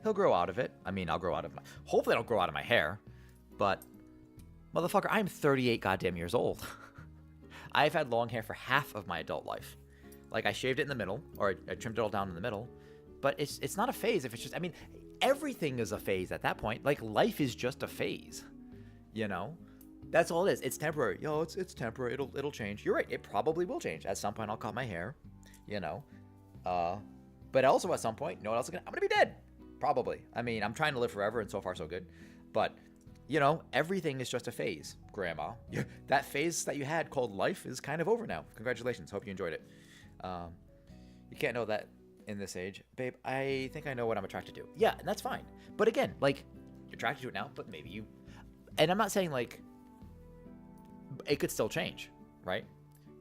He'll grow out of it. I mean, I'll grow out of hopefully I don't grow out of my hair, but motherfucker, I'm 38 goddamn years old. I've had long hair for half of my adult life. I shaved it in the middle, or I trimmed it all down in the middle, but it's not a phase if it's just, everything is a phase at that point. Life is just a phase, That's all it is. It's temporary. Yo, it's temporary. It'll change. You're right. It probably will change. At some point, I'll cut my hair. You know. But also at some point, you know what else? I'm gonna be dead. Probably. I mean, I'm trying to live forever, and so far so good. But you know, everything is just a phase, Grandma. That phase that you had called life is kind of over now. Congratulations. Hope you enjoyed it. You can't know that in this age, babe. I think I know what I'm attracted to. Yeah, and that's fine. But again, like, you're attracted to it now, but maybe you. And I'm not saying like it could still change, right?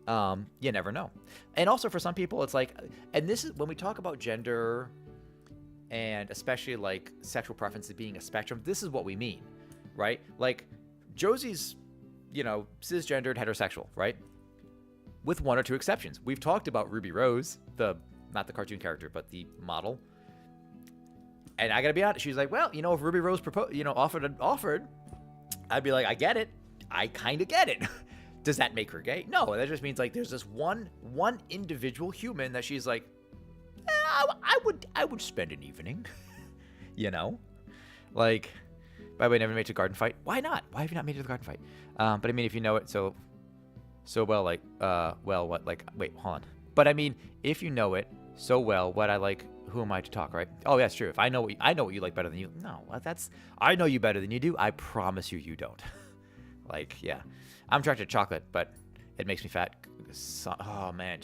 You never know. And also for some people, it's like, and this is when we talk about gender and especially like sexual preferences being a spectrum, this is what we mean, right? Like Josie's, you know, cisgendered heterosexual, right? With one or two exceptions. We've talked about Ruby Rose, not the cartoon character, but the model. And I gotta be honest, she's like, well, you know, if Ruby Rose offered, I'd be like, I get it. I kind of get it. Does that make her gay? No, that just means like there's this one individual human that she's like, I would spend an evening, you know, like. By the way, never made it to garden fight. Why not? Why have you not made it to the garden fight? But I mean, if you know it so well, like, what? Like, wait, hold on. But I mean, if you know it so well, what I like, who am I to talk, right? Oh, that's true. If I know what you like better than you. No, I know you better than you do. I promise you don't. Like, yeah, I'm attracted to chocolate, but it makes me fat. Oh man,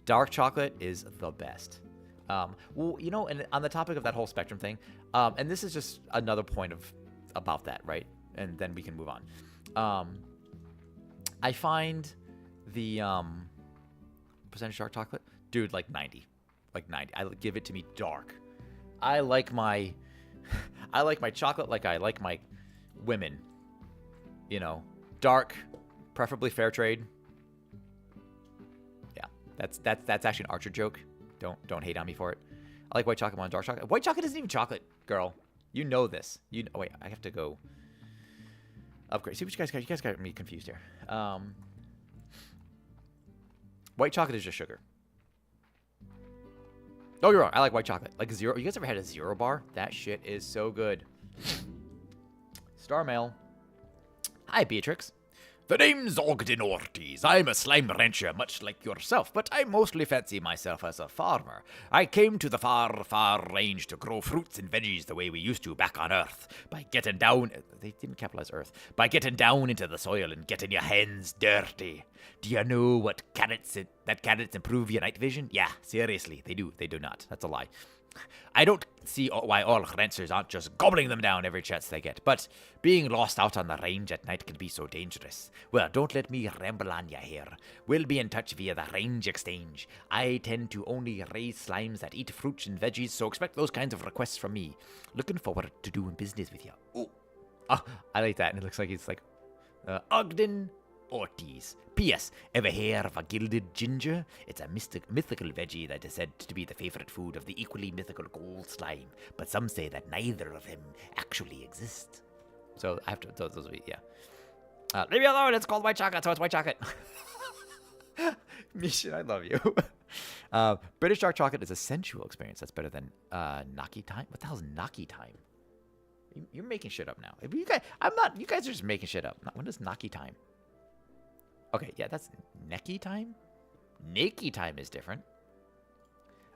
dark chocolate is the best. Well, you know, and on the topic of that whole spectrum thing, and this is just another point about that, right? And then we can move on. I find the percentage dark chocolate, dude, like 90. I give it to me dark. I like my chocolate like I like my women. You know, dark, preferably fair trade. Yeah, that's actually an Archer joke. Don't hate on me for it. I like white chocolate more than dark chocolate. White chocolate isn't even chocolate, girl. You know this. Wait, I have to go upgrade. See what you guys got me confused here. White chocolate is just sugar. Oh, you're wrong. I like white chocolate. Like a zero. You guys ever had a Zero bar? That shit is so good. Star Mail. Hi, Beatrix. The name's Ogden Ortiz. I'm a slime rancher, much like yourself, but I mostly fancy myself as a farmer. I came to the far, far range to grow fruits and veggies the way we used to back on Earth, by getting down... They didn't capitalize Earth. By getting down into the soil and getting your hands dirty. Do you know that carrots improve your night vision? Yeah, seriously, they do. They do not. That's a lie. I don't see why all ranchers aren't just gobbling them down every chance they get, but being lost out on the range at night can be so dangerous. Well, don't let me ramble on ya here. We'll be in touch via the range exchange. I tend to only raise slimes that eat fruits and veggies, so expect those kinds of requests from me. Looking forward to doing business with you. Ooh. I like that, and it looks like it's like Ogden Ortiz. P.S. Ever hear of a gilded ginger? It's a mythical veggie that is said to be the favorite food of the equally mythical gold slime, but some say that neither of them actually exist. So I have to, those will be, yeah. Leave me alone, it's called white chocolate, so it's white chocolate. Mishin, I love you. British dark chocolate is a sensual experience. That's better than Naki time. What the hell is Naki time? You're making shit up now. You guys are just making shit up. When is Naki time? Okay, yeah, that's Neki time? Neki time is different.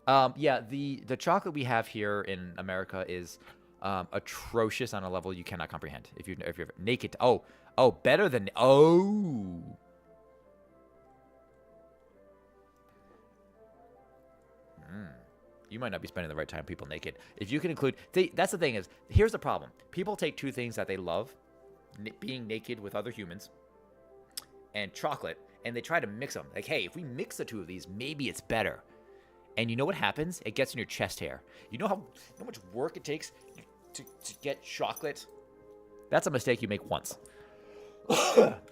Yeah, the chocolate we have here in America is atrocious on a level you cannot comprehend. If you're naked. Oh, better than You might not be spending the right time people naked. If you can include, that's the thing is, here's the problem. People take two things that they love, being naked with other humans, and chocolate, and they try to mix them. Like, hey, if we mix the two of these, maybe it's better. And you know what happens? It gets in your chest hair. You know how much work it takes to get chocolate? That's a mistake you make once.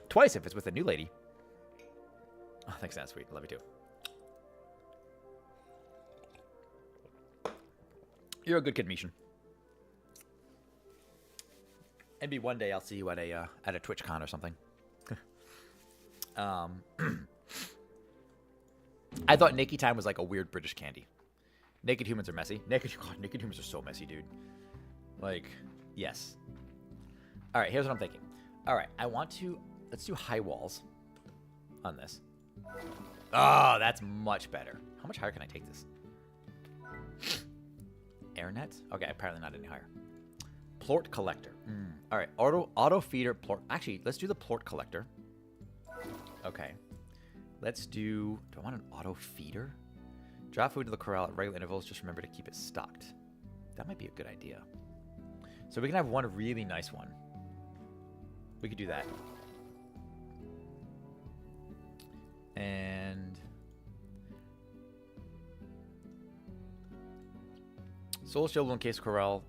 Twice if it's with a new lady. Oh, thanks, that's sweet. Love you too. You're a good kid, Mishan. Maybe one day I'll see you at a TwitchCon or something. I thought Naked Time was like a weird British candy. Naked humans are messy. Naked humans are so messy, dude. Like, yes. All right, here's what I'm thinking. All right, let's do high walls on this. Oh, that's much better. How much higher can I take this? Airnet? Okay, apparently not any higher. Plort collector. All right, auto feeder plort. Actually, let's do the plort collector. Okay. Let's do I want an auto feeder? Drop food to the corral at regular intervals. Just remember to keep it stocked. That might be a good idea. So we can have one really nice one. We could do that. And Soul Shield will encase corral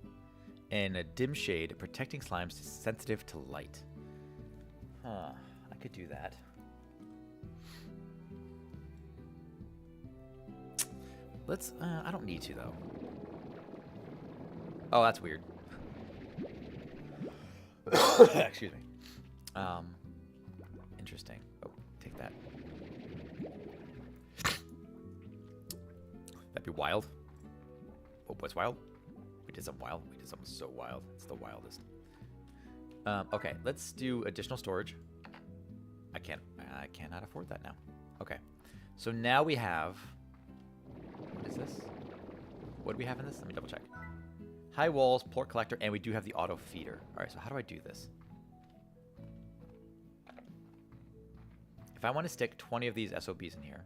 in a dim shade, protecting slimes sensitive to light. Huh. I could do that. Let's, I don't need to, though. Oh, that's weird. Excuse me. Interesting. Oh, take that. That'd be wild. Oh, what's wild? We did something wild. We did something so wild. It's the wildest. Okay, let's do additional storage. I cannot afford that now. Okay. So now we have... What is this? What do we have in this? Let me double check. High walls, plort collector, and we do have the auto feeder. All right, so how do I do this? If I want to stick 20 of these SOBs in here.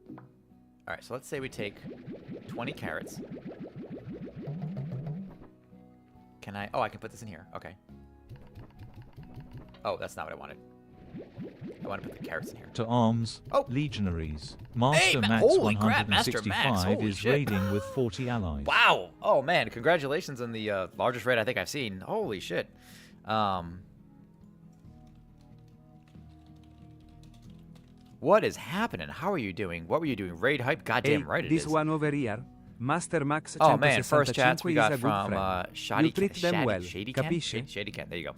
All right, so let's say we take 20 carrots. Can I? Oh, I can put this in here. Okay. Oh, that's not what I wanted. I want to put the carrots in here. To arms, oh. Legionaries. Master Max holy 165 crap, Master Max, holy is shit. raiding with 40 allies. Wow. Oh, man. Congratulations on the largest raid I think I've seen. Holy shit. What is happening? How are you doing? What were you doing? Raid hype? Goddamn right it is. This one over here, Master Max. Oh man, first chats we got from Shady Capisce? Shady Cat. There you go.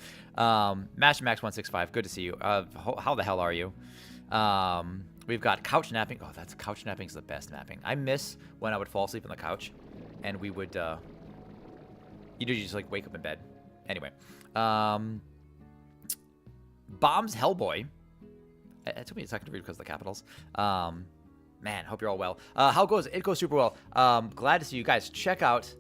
Master Max 165. Good to see you. How the hell are you? We've got couch napping. Oh, couch napping is the best napping. I miss when I would fall asleep on the couch, and we would you just like wake up in bed. Anyway, Bombs Hellboy. It took me a second to read because of the capitals. Man, hope you're all well. How goes it? It goes super well. Glad to see you guys. Check out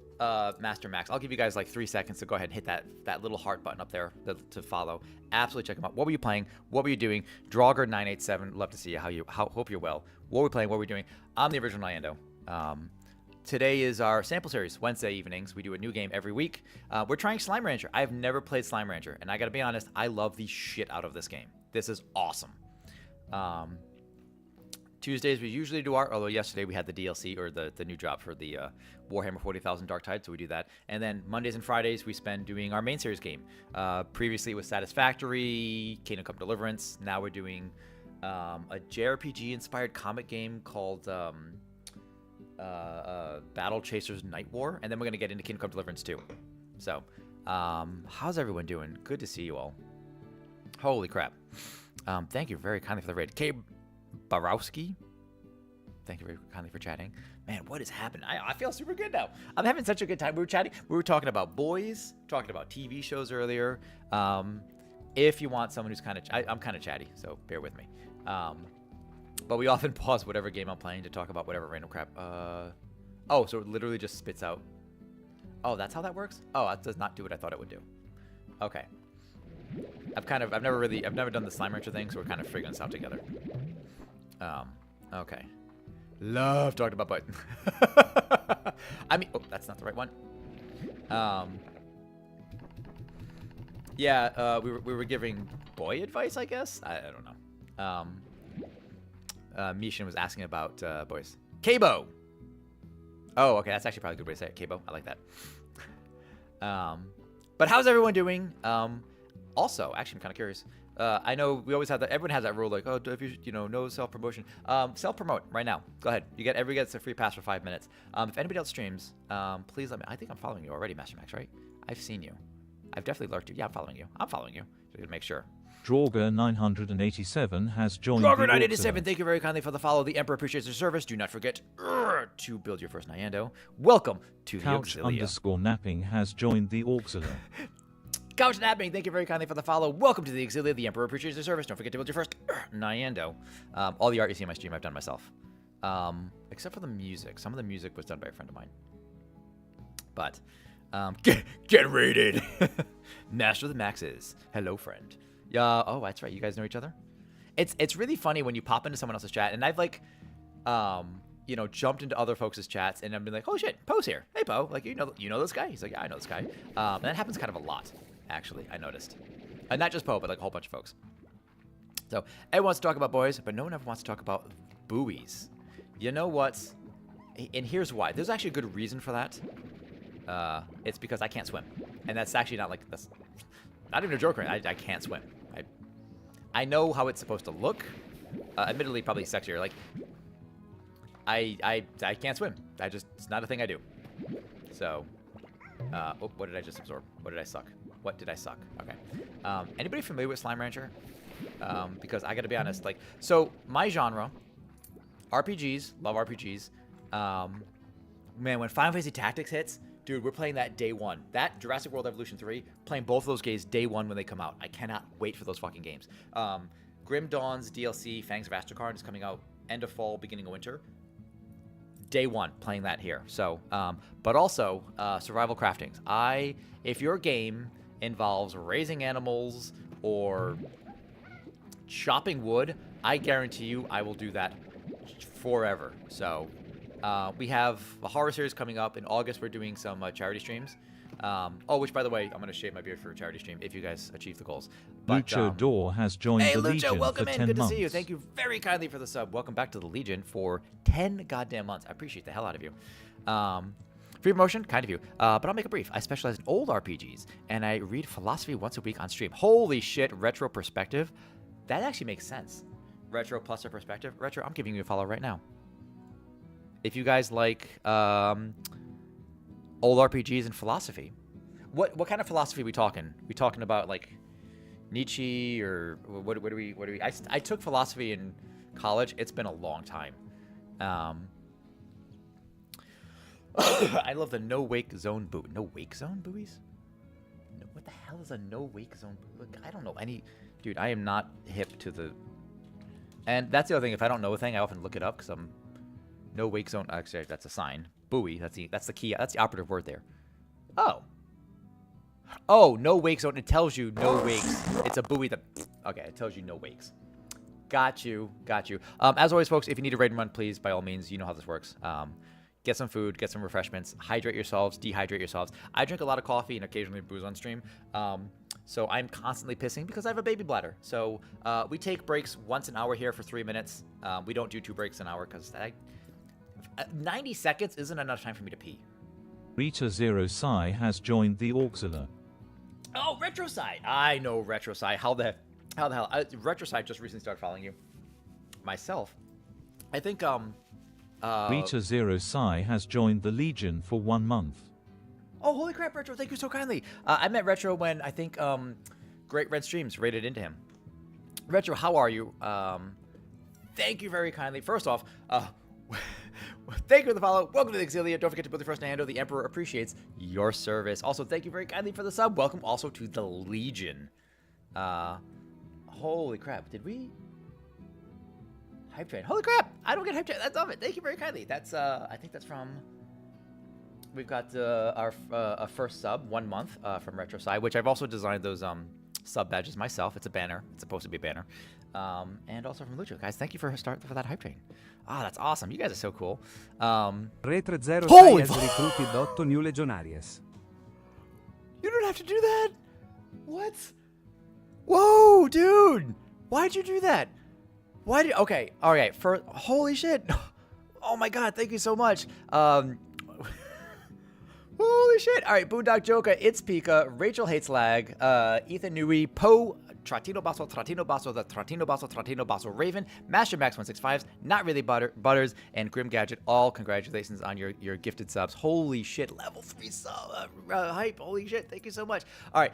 Master Max. I'll give you guys like 3 seconds to go ahead and hit that little heart button up there to follow. Absolutely check them out. What were you playing? What were you doing? Draugr987. Love to see you. Hope you're well. What were we playing? What were we doing? I'm the original Nyando. Today is our sample series, Wednesday evenings. We do a new game every week. We're trying Slime Rancher. I've never played Slime Rancher, and I gotta be honest, I love the shit out of this game. This is awesome. Tuesdays we usually do although yesterday we had the DLC or the new drop for the Warhammer 40,000 Dark Tide, so we do that. And then Mondays and Fridays we spend doing our main series game. Previously it was Satisfactory, Kingdom Come Deliverance. Now we're doing a JRPG inspired comic game called Battle Chasers Night War, and then we're gonna get into Kingdom Come Deliverance too. So how's everyone doing? Good to see you all. Holy crap. Thank you very kindly for the raid. K. Barowski, thank you very kindly for chatting. Man, what is happening? I feel super good now. I'm having such a good time. We were chatting. We were talking about boys, talking about TV shows earlier. If you want someone who's kind of... I'm kind of chatty, so bear with me. But we often pause whatever game I'm playing to talk about whatever random crap. Oh, so it literally just spits out. Oh, that's how that works? Oh, that does not do what I thought it would do. Okay. I've never done the Slime Rancher thing, so we're kind of figuring this out together. Okay. Love talking about button. I mean, oh, that's not the right one. Yeah, we were giving boy advice, I guess. I don't know. Mishin was asking about boys. Kabo. Oh, okay, that's actually probably a good way to say it. Kabo, I like that. But how's everyone doing? Also, actually, I'm kind of curious. I know we always have that. Everyone has that rule, like, oh, if you no self-promotion. Self-promote right now. Go ahead. Everybody gets a free pass for 5 minutes. If anybody else streams, please let me. I think I'm following you already, Master Max. Right? I've seen you. I've definitely lurked you. Yeah, I'm following you. Just to make sure. Draugr987 has joined. Draugr987, thank you very kindly for the follow. The Emperor appreciates your service. Do not forget to build your first Nyando. Welcome to the Auxilia. Couch_napping has joined the Auxilia. Couch Happening, thank you very kindly for the follow. Welcome to the Exilia. The Emperor appreciates your service. Don't forget to build your first Nyando. All the art you see in my stream, I've done myself. Except for the music. Some of the music was done by a friend of mine. But, get rated. Master of the Maxes. Hello, friend. Oh, that's right. You guys know each other? It's really funny when you pop into someone else's chat, and I've like, jumped into other folks' chats, and I've been like, oh shit, Poe's here. Hey, Poe. Like, you know this guy? He's like, yeah, I know this guy. And that happens kind of a lot, actually, I noticed. And not just Poe, but like a whole bunch of folks. So, everyone wants to talk about boys, but no one ever wants to talk about buoys. You know what? And here's why. There's actually a good reason for that. It's because I can't swim. And that's actually not like, that's not even a joke, right? I can't swim. I know how it's supposed to look. Admittedly, probably sexier. Like, I can't swim. It's not a thing I do. So, what did I just absorb? What did I suck? What did I suck? Okay. Anybody familiar with Slime Rancher? Because I gotta be honest, like, so my genre, RPGs, love RPGs. Man, when Final Fantasy Tactics hits, dude, we're playing that day one. That Jurassic World Evolution 3, playing both of those games day one when they come out. I cannot wait for those fucking games. Grim Dawn's DLC, Fangs of Astrocard, is coming out end of fall, beginning of winter. Day one, playing that here. So, but also, survival craftings. If your game involves raising animals or chopping wood, I guarantee you I will do that forever. So, we have a horror series coming up. In August, we're doing some charity streams. Which, by the way, I'm going to shave my beard for a charity stream if you guys achieve the goals. But, Lucho Dor has joined the Legion Lucho, welcome for in. 10 Good months. to see you. Thank you very kindly for the sub. Welcome back to the Legion for 10 goddamn months. I appreciate the hell out of you. Free promotion, kind of you. But I'll make it brief. I specialize in old RPGs, and I read philosophy once a week on stream. Holy shit, Retro Perspective. That actually makes sense. Retro plus a perspective. Retro, I'm giving you a follow right now. If you guys like old RPGs and philosophy, what kind of philosophy are we talking? We talking about like Nietzsche or what do we? I took philosophy in college. It's been a long time. I love the no wake zone buoy. No wake zone buoys? No, what the hell is a no wake zone buoy? I don't know any. Dude, I am not hip to the. And that's the other thing. If I don't know a thing, I often look it up because I'm no wake zone. Actually, that's a sign. Buoy. That's the key. That's the operative word there. Oh, no wake zone. It tells you no wakes. It's a buoy that. Okay, it tells you no wakes. Got you. As always, folks, if you need a raid run, please, by all means, you know how this works. Get some food, get some refreshments, hydrate yourselves, dehydrate yourselves. I drink a lot of coffee and occasionally booze on stream. So I'm constantly pissing because I have a baby bladder. So we take breaks once an hour here for 3 minutes. We don't do 2 breaks an hour because 90 seconds isn't enough time for me to pee. Rita Zero Psi has joined the Auxilla. Oh, RetroSci. I know RetroSci. How the hell? RetroSci just recently started following you. Myself. I think, Rita Zero Psi has joined the Legion for 1 month. Oh, holy crap, Retro. Thank you so kindly. I met Retro when I think Great Red Streams rated into him. Retro, how are you? Thank you very kindly. First off, thank you for the follow. Welcome to the Exilia. Don't forget to build your first Nando. The Emperor appreciates your service. Also, thank you very kindly for the sub. Welcome also to the Legion. Holy crap. Did we... Hype Train. Holy crap! I don't get Hype Train. That's of it. Thank you very kindly. That's, I think that's from... We've got our first sub, 1 month, from RetroSci, which I've also designed those sub badges myself. It's a banner. It's supposed to be a banner. And also from Lucho. Guys, thank you for that Hype Train. Ah, that's awesome. You guys are so cool. Retre06 Holy has recruited 8 new legionaries. You don't have to do that. What? Whoa, dude. Why'd you do that? Okay, all right. Holy shit. Oh my god, thank you so much. Holy shit. All right, Boondock Joka, It's Pika, Rachel Hates Lag, Ethan Nui, Poe, Tratino Basso, the Tratino Basso Raven, Master Max 165s, Not Really Butters, and Grim Gadget. All congratulations on your gifted subs. Holy shit, level 3 sub hype. Holy shit, thank you so much. All right,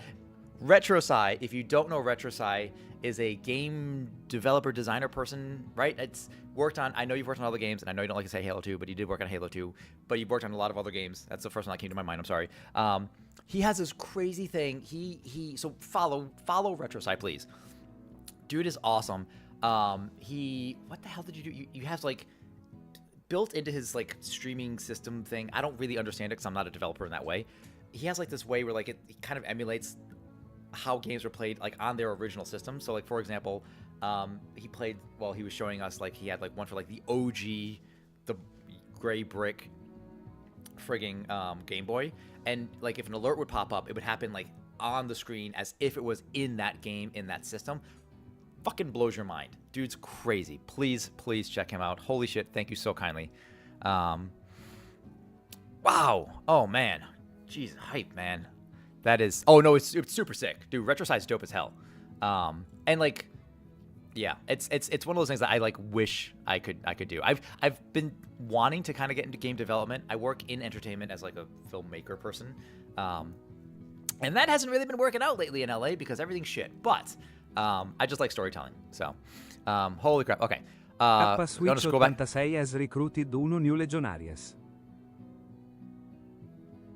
RetroSci. If you don't know RetroSci, is a game developer, designer person, right? It's worked on. I know you've worked on other games, and I know you don't like to say Halo 2, but you did work on Halo 2. But you've worked on a lot of other games. That's the first one that came to my mind. I'm sorry. He has this crazy thing. So follow RetroSci, please. Dude is awesome. What the hell did you do? You have like built into his like streaming system thing. I don't really understand it because I'm not a developer in that way. He has like this way where like it kind of emulates how games were played like on their original system. So like for example, he was showing us like he had like one for like the OG, the gray brick frigging Game Boy, and like if an alert would pop up, it would happen like on the screen as if it was in that game, in that system. Fucking blows your mind. Dude's crazy. Please check him out. Holy shit, thank you so kindly. Wow. Oh man. Jeez, hype, man. That is it's super sick. Dude, RetroSci's dope as hell. And like yeah, it's one of those things that I like wish I could do. I've been wanting to kind of get into game development. I work in entertainment as like a filmmaker person. And that hasn't really been working out lately in LA because everything's shit. But I just like storytelling. So, holy crap. Okay. Switch 86 has recruited uno new Legionarius.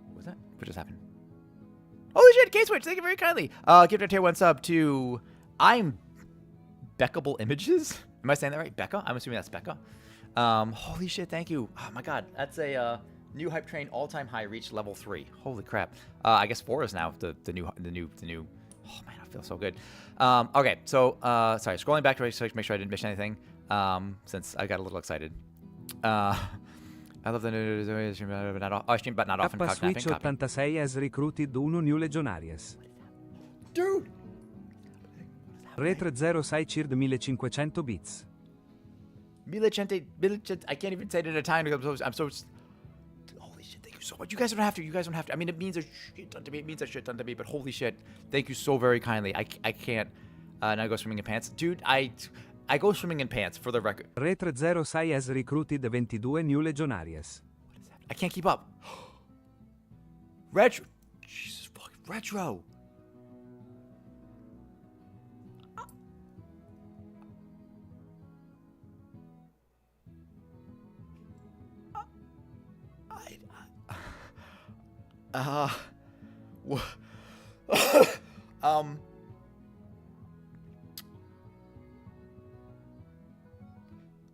What was that? What just happened? Holy shit, K-Switch, thank you very kindly. Give it a tier 1 sub to I'm Beckable Images. Am I saying that right? Becca? I'm assuming that's Becca. Holy shit, thank you. Oh my god, that's a new hype train all-time high reached level 3. Holy crap. I guess 4 is now the new. Oh man, I feel so good. Okay, so sorry, scrolling back to make sure I didn't miss anything. Since I got a little excited. I love the news. I stream, but not often. Switch 86 has recruited uno new Legionarius. Dude! Re306 cheered 1500 bits. 1500, I can't even say it at a time because I'm so holy shit, thank you so much. You guys don't have to. I mean, it means a shit ton to me. But holy shit, thank you so very kindly. I can't now go swimming in pants. Dude, I go swimming in pants for the record. Re306 has recruited 22 new Legionarius. What is that? I can't keep up. Retro. Jesus fucking Retro.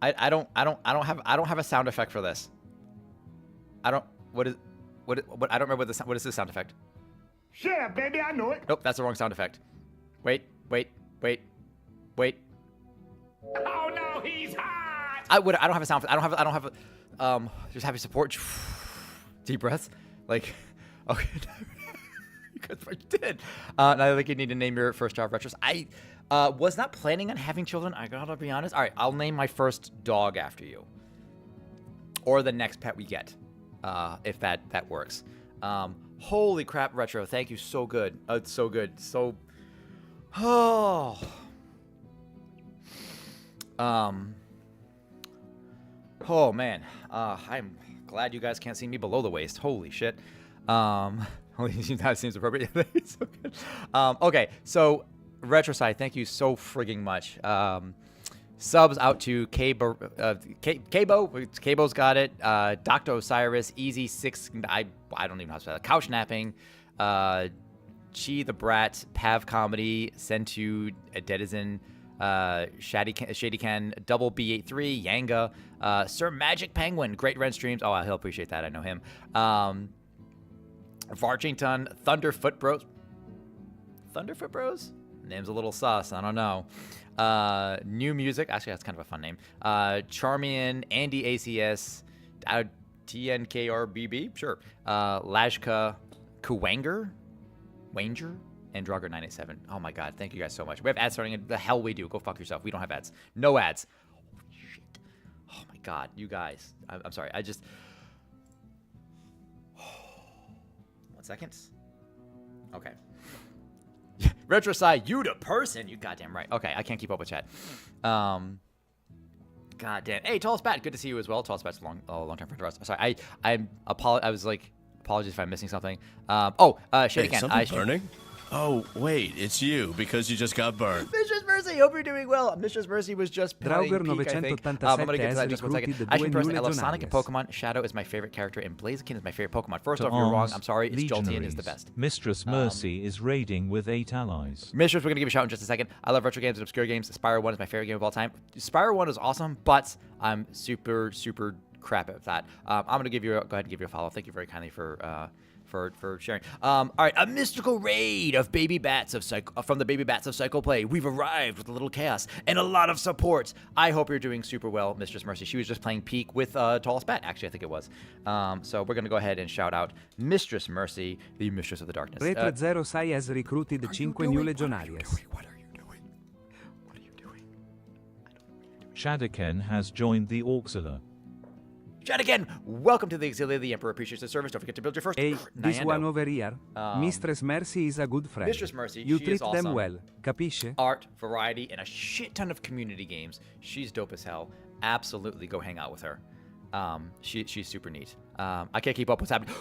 I don't have a sound effect for this. I don't remember what is this sound effect? Shut up, baby, I know it. Nope, that's the wrong sound effect. Wait. Oh no, he's hot. I don't have a sound. I don't have a just happy support. Deep breaths. Like, okay. That's what you did. And I think you need to name your first child Retros. I was not planning on having children. I gotta be honest. All right, I'll name my first dog after you, or the next pet we get, if that works. Holy crap, Retro! Thank you. So good. It's so good. So, oh. Oh man. I'm glad you guys can't see me below the waist. Holy shit. That seems appropriate. So good. Okay, so RetroSci, thank you so frigging much. Subs out to Cabo. Cabo's got it. Dr. Osiris, Easy 6. I don't even know how to spell it. Couch Napping. Chi the Brat, Pav Comedy, Sentu, Dedizen, Shadycan, Double B83, Yanga, Sir Magic Penguin, Great Ren Streams. Oh, he'll appreciate that. I know him. Varchington, Thunderfoot Bros. Thunderfoot Bros? Name's a little sus. I don't know. New Music. Actually, that's kind of a fun name. Charmian, Andy ACS, TNKRBB. Sure. Lashka, Kuwanger, Wanger, and Drugger987. Oh my god, thank you guys so much. We have ads starting. The hell we do. Go fuck yourself. We don't have ads. No ads. Holy shit. Oh my god, you guys. I'm sorry. I just... 1 second. Okay. RetroSci, you the person. You goddamn right. Okay, I can't keep up with chat. Goddamn. Hey, Tallest Bat, good to see you as well. Tallest Bat's a long time friend of ours. Sorry, I was like, apologies if I'm missing something. Shady Can. Something burning? Oh, wait, it's you, because you just got burned. Vicious Mercy, hope you're doing well. Mistress Mercy was just playing Peak, I think. I'm gonna get to that in just 1 second. Actually, personally, I love Sonic and Pokemon. Shadow is my favorite character, and Blaziken is my favorite Pokemon. First off, you're wrong. I'm sorry. It's Jolteon is the best. Mistress Mercy is raiding with 8 allies. Mistress, we're gonna give a shout in just a second. I love retro games and obscure games. Spyro 1 is my favorite game of all time. Spyro 1 is awesome, but I'm super crap at that. I'm gonna go ahead and give you a follow. Thank you very kindly for sharing. All right, a mystical raid of baby bats from the baby bats of Psychoplay. We've arrived with a little chaos and a lot of support. I hope you're doing super well, Mistress Mercy. She was just playing Peak with Tallest Bat, actually, I think it was. So we're gonna go ahead and shout out Mistress Mercy, the Mistress of the Darkness. Re30 has recruited 5 new Legionarios. What are you doing? What are you doing? Shadaken has joined the Auxilia. Chat again. Welcome to the Auxilia. The Emperor appreciates the service. Don't forget to build your first. Hey, this one over here. Mistress Mercy is a good friend. Mistress Mercy, you she treat is awesome. them well. Capisce? Art, variety, and a shit ton of community games. She's dope as hell. Absolutely, go hang out with her. She's super neat. I can't keep up with what's happening.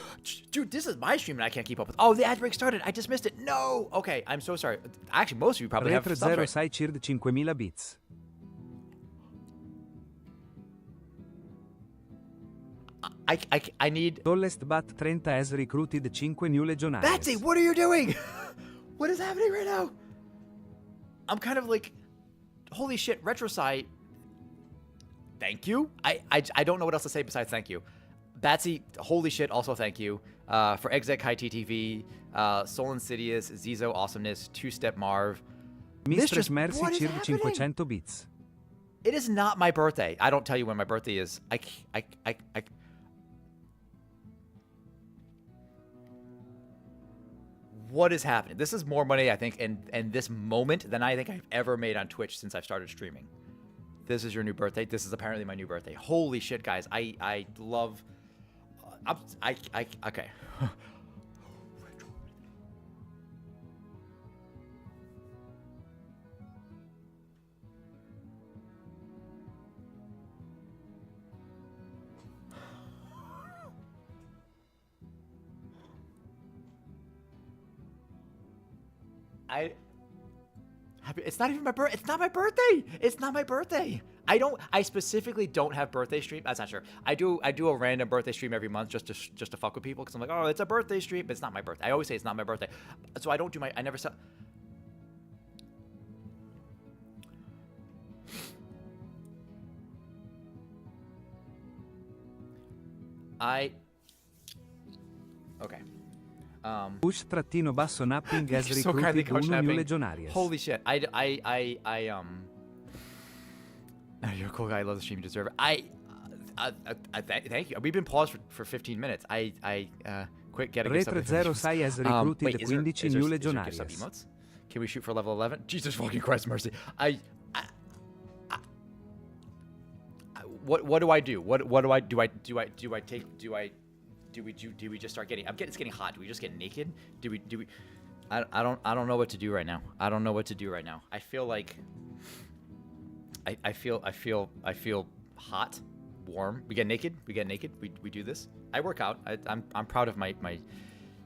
Dude, this is my stream and I can't keep up with. Oh, the ad break started. I just missed it. No. Okay, I'm so sorry. Actually, most of you probably have stuff right. Sai cheered 5000 bits. I need. Tallest Bat 30 has recruited 5 new Legionarios. Betsy, what are you doing? What is happening right now? I'm kind of like, holy shit, RetroSci. Thank you. I don't know what else to say besides thank you. Batsy, holy shit, also thank you. For Exec High TTV, Soul Insidious, Zizo Awesomeness, Two Step Marv. Mistress Mercy cheered 500 bits. It is not my birthday. I don't tell you when my birthday is. What is happening? This is more money, I think, in this moment than I think I've ever made on Twitch since I've started streaming. This is your new birthday. This is apparently my new birthday. Holy shit, guys! I love. Okay. It's not even my birthday. It's not my birthday. It's not my birthday. I specifically don't have birthday stream. That's not true. I do a random birthday stream every month just to fuck with people because I'm like, oh, it's a birthday stream, but it's not my birthday. I always say it's not my birthday, so I don't do my. I never sell. Okay. Push-basso napping has recruited 1 new Legionarios. Holy shit. You're a cool guy. I love the stream. You deserve it. Thank you. We've been paused for 15 minutes. Quick, get a gift Retro Sai has recruited 15 new Legionarios. Can we shoot for level 11? Jesus fucking Christ, Mercy. What do I do? What do I take? Do we just start getting? It's getting hot. Do we just get naked? Do we? I don't know what to do right now. I don't know what to do right now. I feel like. I feel hot, warm. We get naked. We do this. I work out. I'm proud of my.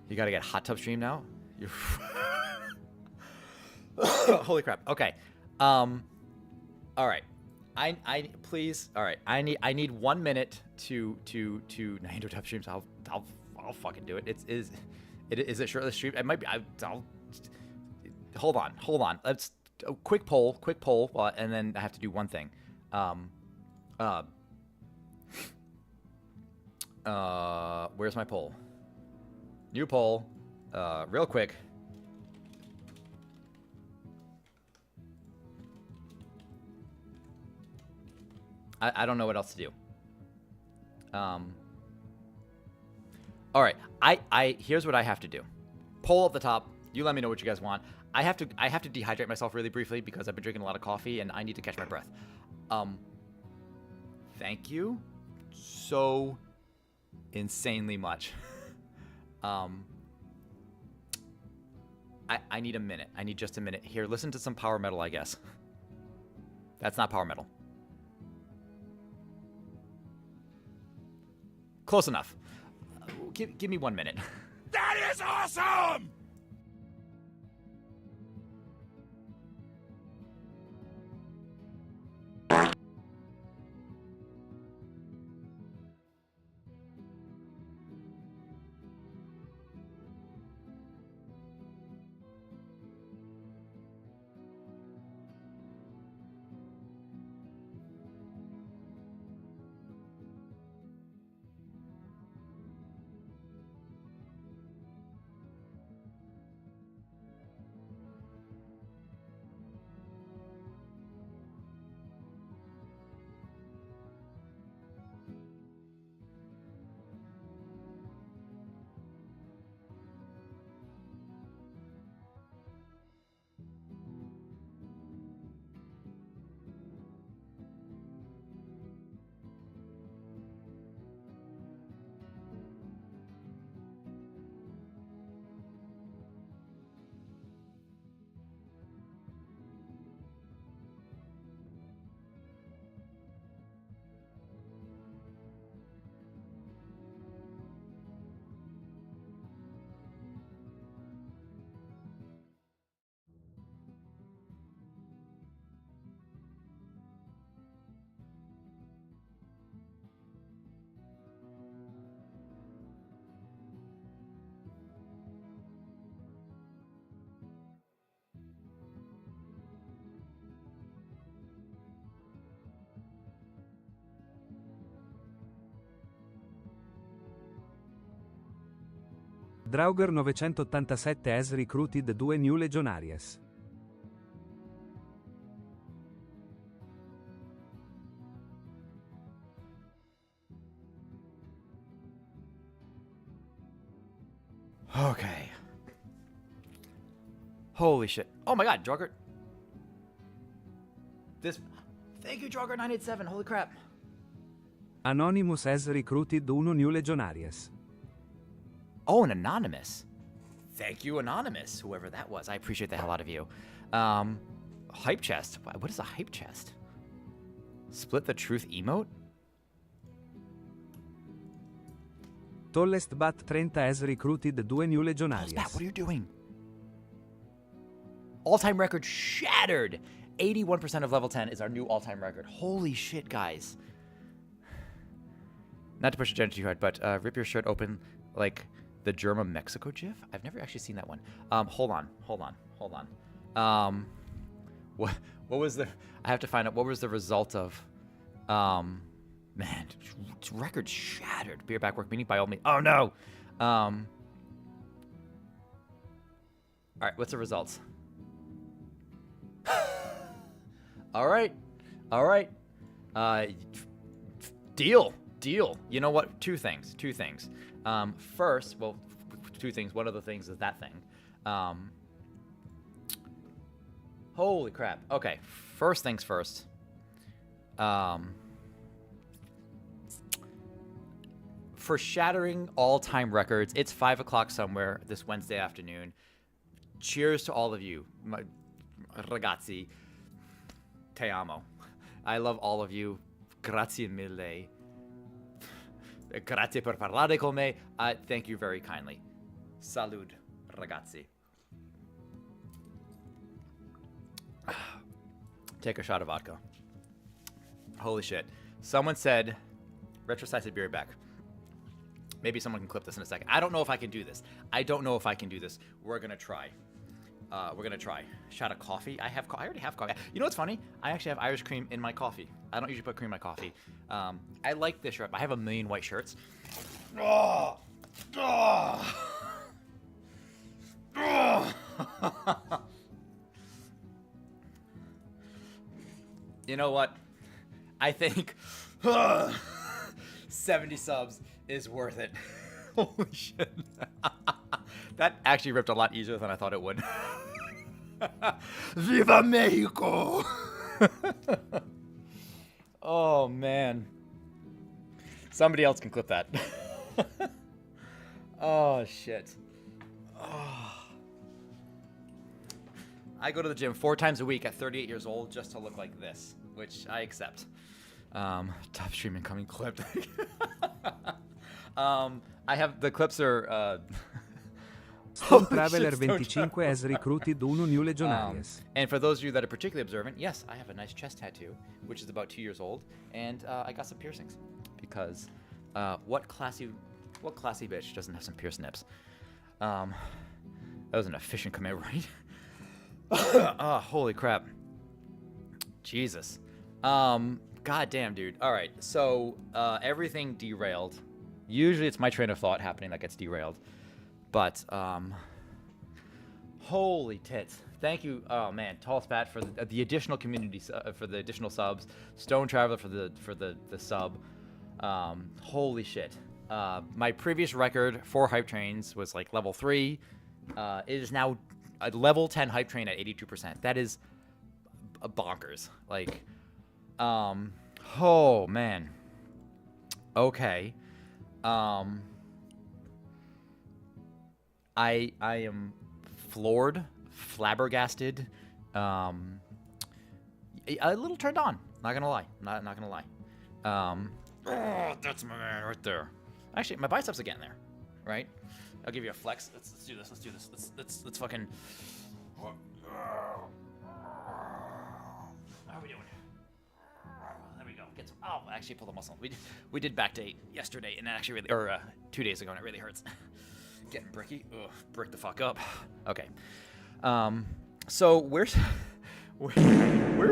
You gotta get hot tub stream now. You're. Holy crap. Okay. All right. I please. All right. I need 1 minute to Nintendo Tub streams. I'll fucking do it. Is it shirtless stream? It might be. I'll hold on. Let's quick poll. And then I have to do one thing. Where's my poll? New poll. Real quick. I don't know what else to do. All right. Here's what I have to do. Poll at the top. You let me know what you guys want. I have to dehydrate myself really briefly because I've been drinking a lot of coffee and I need to catch my breath. Thank you so insanely much. I need a minute. I need just a minute. Here, listen to some power metal, I guess. That's not power metal. Close enough. Give me 1 minute. That is awesome! Draugr 987 has recruited 2 new legionaries. Okay. Holy shit. Oh my god, Draugr. Thank you, Draugr987. Holy crap. Anonymous has recruited 1 new legionaries. Oh, an Anonymous. Thank you, Anonymous, whoever that was. I appreciate the hell out of you. Hype chest. What is a hype chest? Split the truth emote? Tallest Bat 30 has recruited 2 new legionaries. Matt, what are you doing? All-time record shattered. 81% of level 10 is our new all-time record. Holy shit, guys. Not to push the agenda too hard, but rip your shirt open like the German Mexico gif? I've never actually seen that one. Hold on. What was the... I have to find out what was the result of... Man, record shattered. Beer back work meeting by all means. Oh no! Alright, what's the results? Alright. Deal. You know what? Two things. First, well, two things. One of the things is that thing. Holy crap. Okay, first things first. For shattering all-time records, it's 5 o'clock somewhere this Wednesday afternoon. Cheers to all of you, my ragazzi. Te amo. I love all of you. Grazie mille. Grazie per parlare con me. Thank you very kindly. Salud, ragazzi. Take a shot of vodka. Holy shit. Someone said, retrocisive beer back. Maybe someone can clip this in a second. I don't know if I can do this. We're going to try. Shot of coffee. I already have coffee. You know what's funny? I actually have Irish cream in my coffee. I don't usually put cream in my coffee. I like this shirt. I have a million white shirts. You know what? I think 70 subs is worth it. Holy shit. That actually ripped a lot easier than I thought it would. Viva Mexico! Oh, man. Somebody else can clip that. Oh, shit. Oh. I go to the gym 4 times a week at 38 years old just to look like this, which I accept. Top stream incoming clip. I have the clips are. Stone Traveler 25 has recruited 1 new legionaries. And for those of you that are particularly observant, yes, I have a nice chest tattoo, which is about 2 years old, and I got some piercings because what classy bitch doesn't have some pierced nips? That was an efficient commit, right? Oh, holy crap! Jesus. God damn, dude. All right, so everything derailed. Usually it's my train of thought happening that gets derailed. But, holy tits. Thank you, oh man, Tall Spat for the additional community, for the additional subs. Stone Traveler for the sub. Holy shit. My previous record for hype trains was like level 3. It is now a level 10 hype train at 82%. That is bonkers. Like, oh man. Okay. I am floored, flabbergasted, a little turned on. Not gonna lie. Not gonna lie. Oh, that's my man right there. Actually, my biceps are getting there, right? I'll give you a flex. Let's do this. Let's fucking. How are we doing? There we go. Get some. Oh, actually, pull the muscle. We did back day yesterday, and it actually really, or 2 days ago, and it really hurts. Getting bricky. Ugh, brick the fuck up. Okay. So we're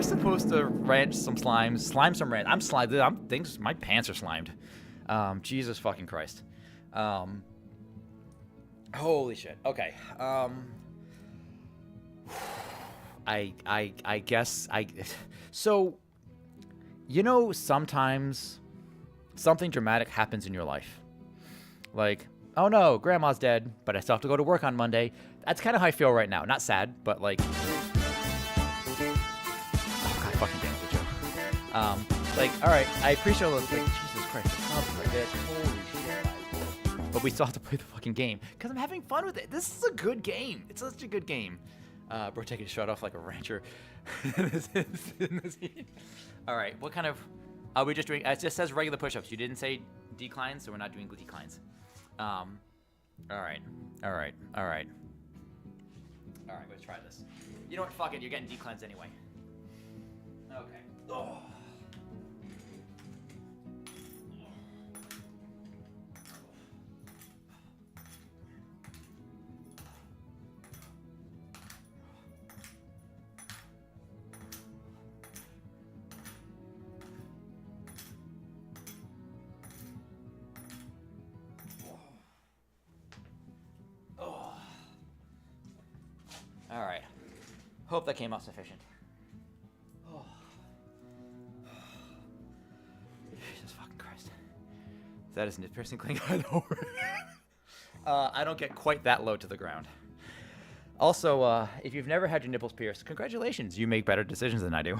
supposed to ranch some slimes. Slime some ranch. I'm slimed. My pants are slimed. Jesus fucking Christ. Holy shit. Okay. I guess so, sometimes something dramatic happens in your life. Like, oh no, grandma's dead, but I still have to go to work on Monday. That's kind of how I feel right now. Not sad, but like, oh god, fucking damn it, Joe. Like, all right, I appreciate all those, like, Jesus Christ, the problems like this. Holy shit. But we still have to play the fucking game because I'm having fun with it. This is a good game. It's such a good game. Bro, taking a shot off like a rancher. All right, what kind of? Are we just doing? It just says regular push-ups. You didn't say declines, so we're not doing declines. All right. Let's try this. You know what? Fuck it. You're getting declines anyway. Okay. Oh. All right. Hope that came out sufficient. Oh. Jesus fucking Christ. That is a piercing cling. I don't get quite that low to the ground. Also, if you've never had your nipples pierced, congratulations. You make better decisions than I do.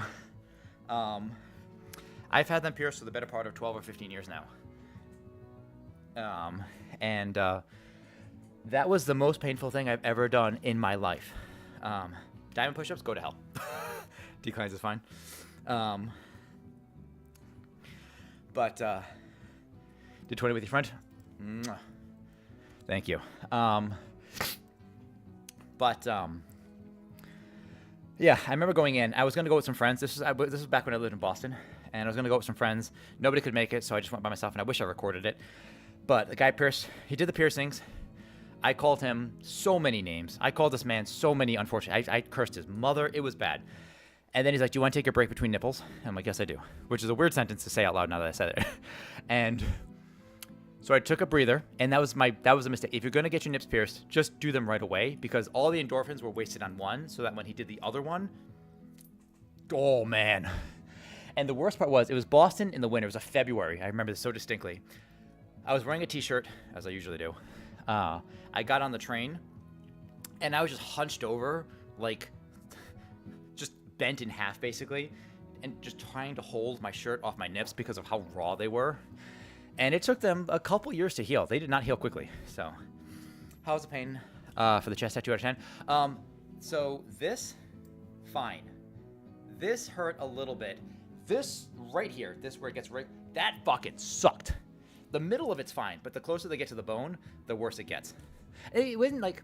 I've had them pierced for the better part of 12 or 15 years now. And that was the most painful thing I've ever done in my life. Diamond push-ups, go to hell. Declines is fine. But did 20 with your friend? Mwah. Thank you. Yeah, I remember going in. I was going to go with some friends. This was back when I lived in Boston. And I was going to go with some friends. Nobody could make it, so I just went by myself, and I wish I recorded it. But the guy pierced. He did the piercings. I called him so many names. I called this man so many, unfortunately. I cursed his mother. It was bad. And then he's like, do you want to take a break between nipples? And I'm like, yes, I do. Which is a weird sentence to say out loud now that I said it. And so I took a breather, and that was a mistake. If you're going to get your nips pierced, just do them right away, because all the endorphins were wasted on one, so that when he did the other one, oh, man. And the worst part was, it was Boston in the winter. It was a February. I remember this so distinctly. I was wearing a T-shirt, as I usually do. I got on the train, and I was just hunched over, like, just bent in half, basically, and just trying to hold my shirt off my nips because of how raw they were. And it took them a couple years to heal. They did not heal quickly. So, how's the pain for the chest tattoo out of 10? So this, fine. This hurt a little bit. This right here, this where it gets right, that fucking sucked. The middle of it's fine, but the closer they get to the bone, the worse it gets. It wasn't like,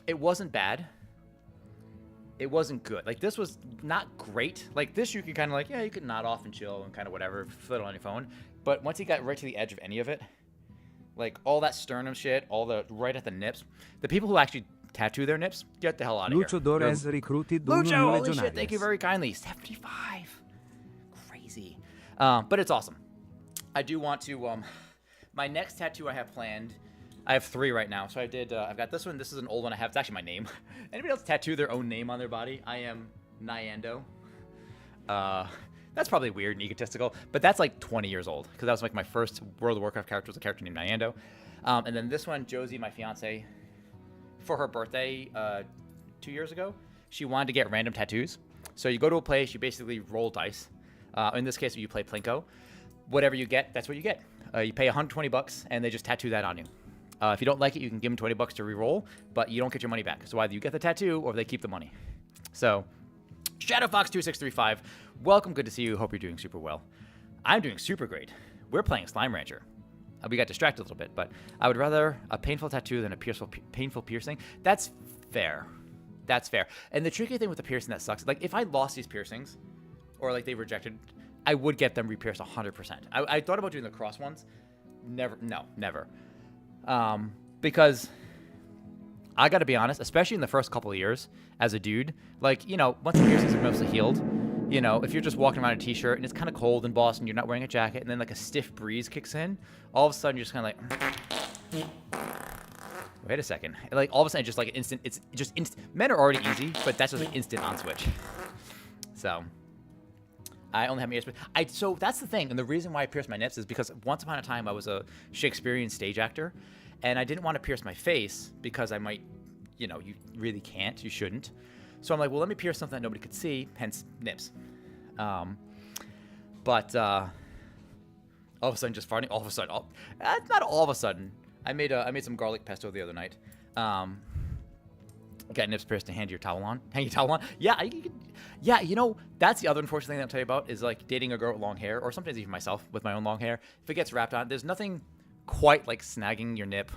it wasn't bad. It wasn't good. Like, this was not great. Like, this you can kind of like, yeah, you can nod off and chill and kind of whatever, fiddle on your phone. But once you got right to the edge of any of it, like all that sternum shit, all the right at the nips, the people who actually tattoo their nips, get the hell out of Lucho here. Dores recruited Lucho, holy shit, thank you very kindly. 75. Crazy. But it's awesome. I do want to, my next tattoo I have planned, I have 3 right now. So I've got this one. This is an old one I have. It's actually my name. Anybody else tattoo their own name on their body? I am Nyando. That's probably weird and egotistical, but that's like 20 years old, because that was like my first World of Warcraft character, was a character named Nyando. And then this one, Josie, my fiance, for her birthday 2 years ago, she wanted to get random tattoos. So you go to a place, you basically roll dice. In this case, you play Plinko. Whatever you get, that's what you get. You pay $120, and they just tattoo that on you. If you don't like it, you can give them $20 to re-roll, but you don't get your money back. So either you get the tattoo, or they keep the money. So, ShadowFox2635, welcome, good to see you. Hope you're doing super well. I'm doing super great. We're playing Slime Rancher. We got distracted a little bit, but I would rather a painful tattoo than a painful piercing. That's fair. That's fair. And the tricky thing with the piercing that sucks, like if I lost these piercings, or like they rejected, I would get them re-pierced 100%. I thought about doing the cross ones. Never. Because I got to be honest, especially in the first couple of years as a dude, like, once the piercings are mostly healed, if you're just walking around in a t-shirt and it's kind of cold in Boston, you're not wearing a jacket, and then like a stiff breeze kicks in, all of a sudden you're just kind of like, Wait a second. Like all of a sudden, just like instant. It's just instant. Men are already easy, but that's just an instant on switch. So I only have my ears. So that's the thing, and the reason why I pierced my nips is because once upon a time I was a Shakespearean stage actor, and I didn't want to pierce my face because I might, you really can't. You shouldn't. So I'm like, well, let me pierce something that nobody could see. Hence nips. But all of a sudden, just farting. All of a sudden, not all of a sudden. I made some garlic pesto the other night. Got nips pierced and hang your towel on. Yeah, that's the other unfortunate thing that I'll tell you about is like dating a girl with long hair, or sometimes even myself with my own long hair. If it gets wrapped on, there's nothing quite like snagging your nip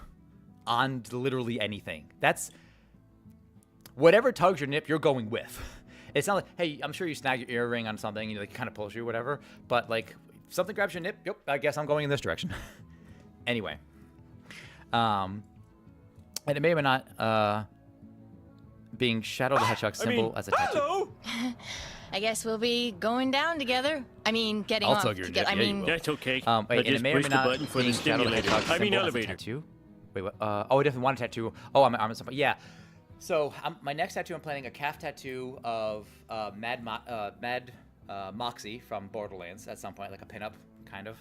on literally anything. That's whatever tugs your nip, you're going with. It's not like, hey, I'm sure you snag your earring on something and like kind of pulls you, whatever. But like, if something grabs your nip, yep, I guess I'm going in this direction. Anyway, and it may or may not being Shadow the Hedgehog symbol as a tattoo. Hello. I guess we'll be going down together. I mean, getting I'll off tug your together. nip, I yeah, you mean, will. That's okay. Wait, I and it just may or may push the not button for the being Shadow the stimulator. Hedgehog I mean symbol as a elevator. tattoo. Wait, what? I definitely want a tattoo. Oh, I'm on something. Yeah. So my next tattoo, I'm planning a calf tattoo of Mad Moxie from Borderlands at some point, like a pinup kind of.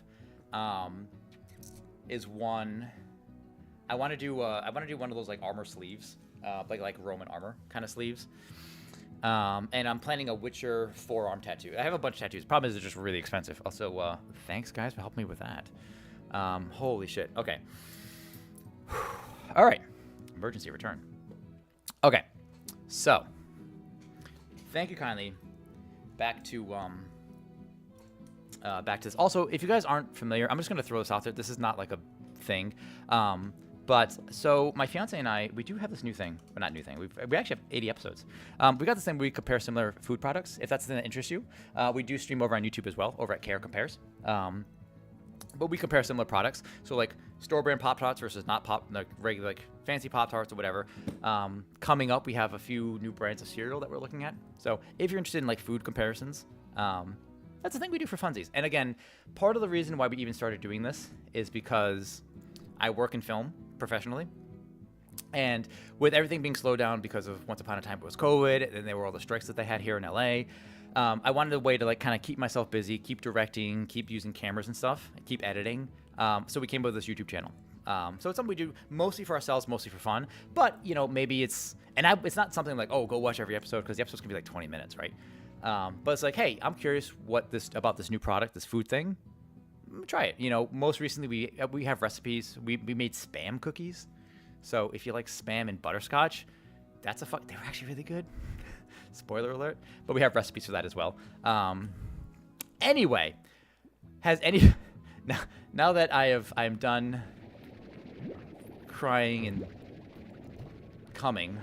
Is one. I want to do one of those like armor sleeves, like Roman armor kind of sleeves. And I'm planning a Witcher forearm tattoo. I have a bunch of tattoos. Problem is, they're just really expensive. Also, thanks guys for helping me with that. Holy shit. Okay. All right. Emergency return. Okay. So, thank you kindly. Back to this. Also, if you guys aren't familiar, I'm just gonna throw this out there. This is not like a thing. But so my fiance and I, we do have this new thing. Well, not new thing. We actually have 80 episodes. We got this thing where we compare similar food products. If that's something that interests you, we do stream over on YouTube as well, over at Care Compares. But we compare similar products. So like store brand Pop Tarts versus not like regular like fancy Pop Tarts or whatever. Coming up, we have a few new brands of cereal that we're looking at. So if you're interested in like food comparisons, that's the thing we do for funsies. And again, part of the reason why we even started doing this is because I work in film professionally. And with everything being slowed down because of once upon a time it was COVID, and there were all the strikes that they had here in LA, I wanted a way to like kind of keep myself busy, keep directing, keep using cameras and stuff, keep editing. So we came up with this YouTube channel. So it's something we do mostly for ourselves, mostly for fun. But maybe it's it's not something like, oh, go watch every episode, because the episode's gonna be like 20 minutes, right? But it's like, hey, I'm curious about this new product, this food thing. Try it. Most recently we have recipes. We made Spam cookies. So if you like Spam and butterscotch, they were actually really good. Spoiler alert. But we have recipes for that as well. Anyway, now that I am done crying and coming,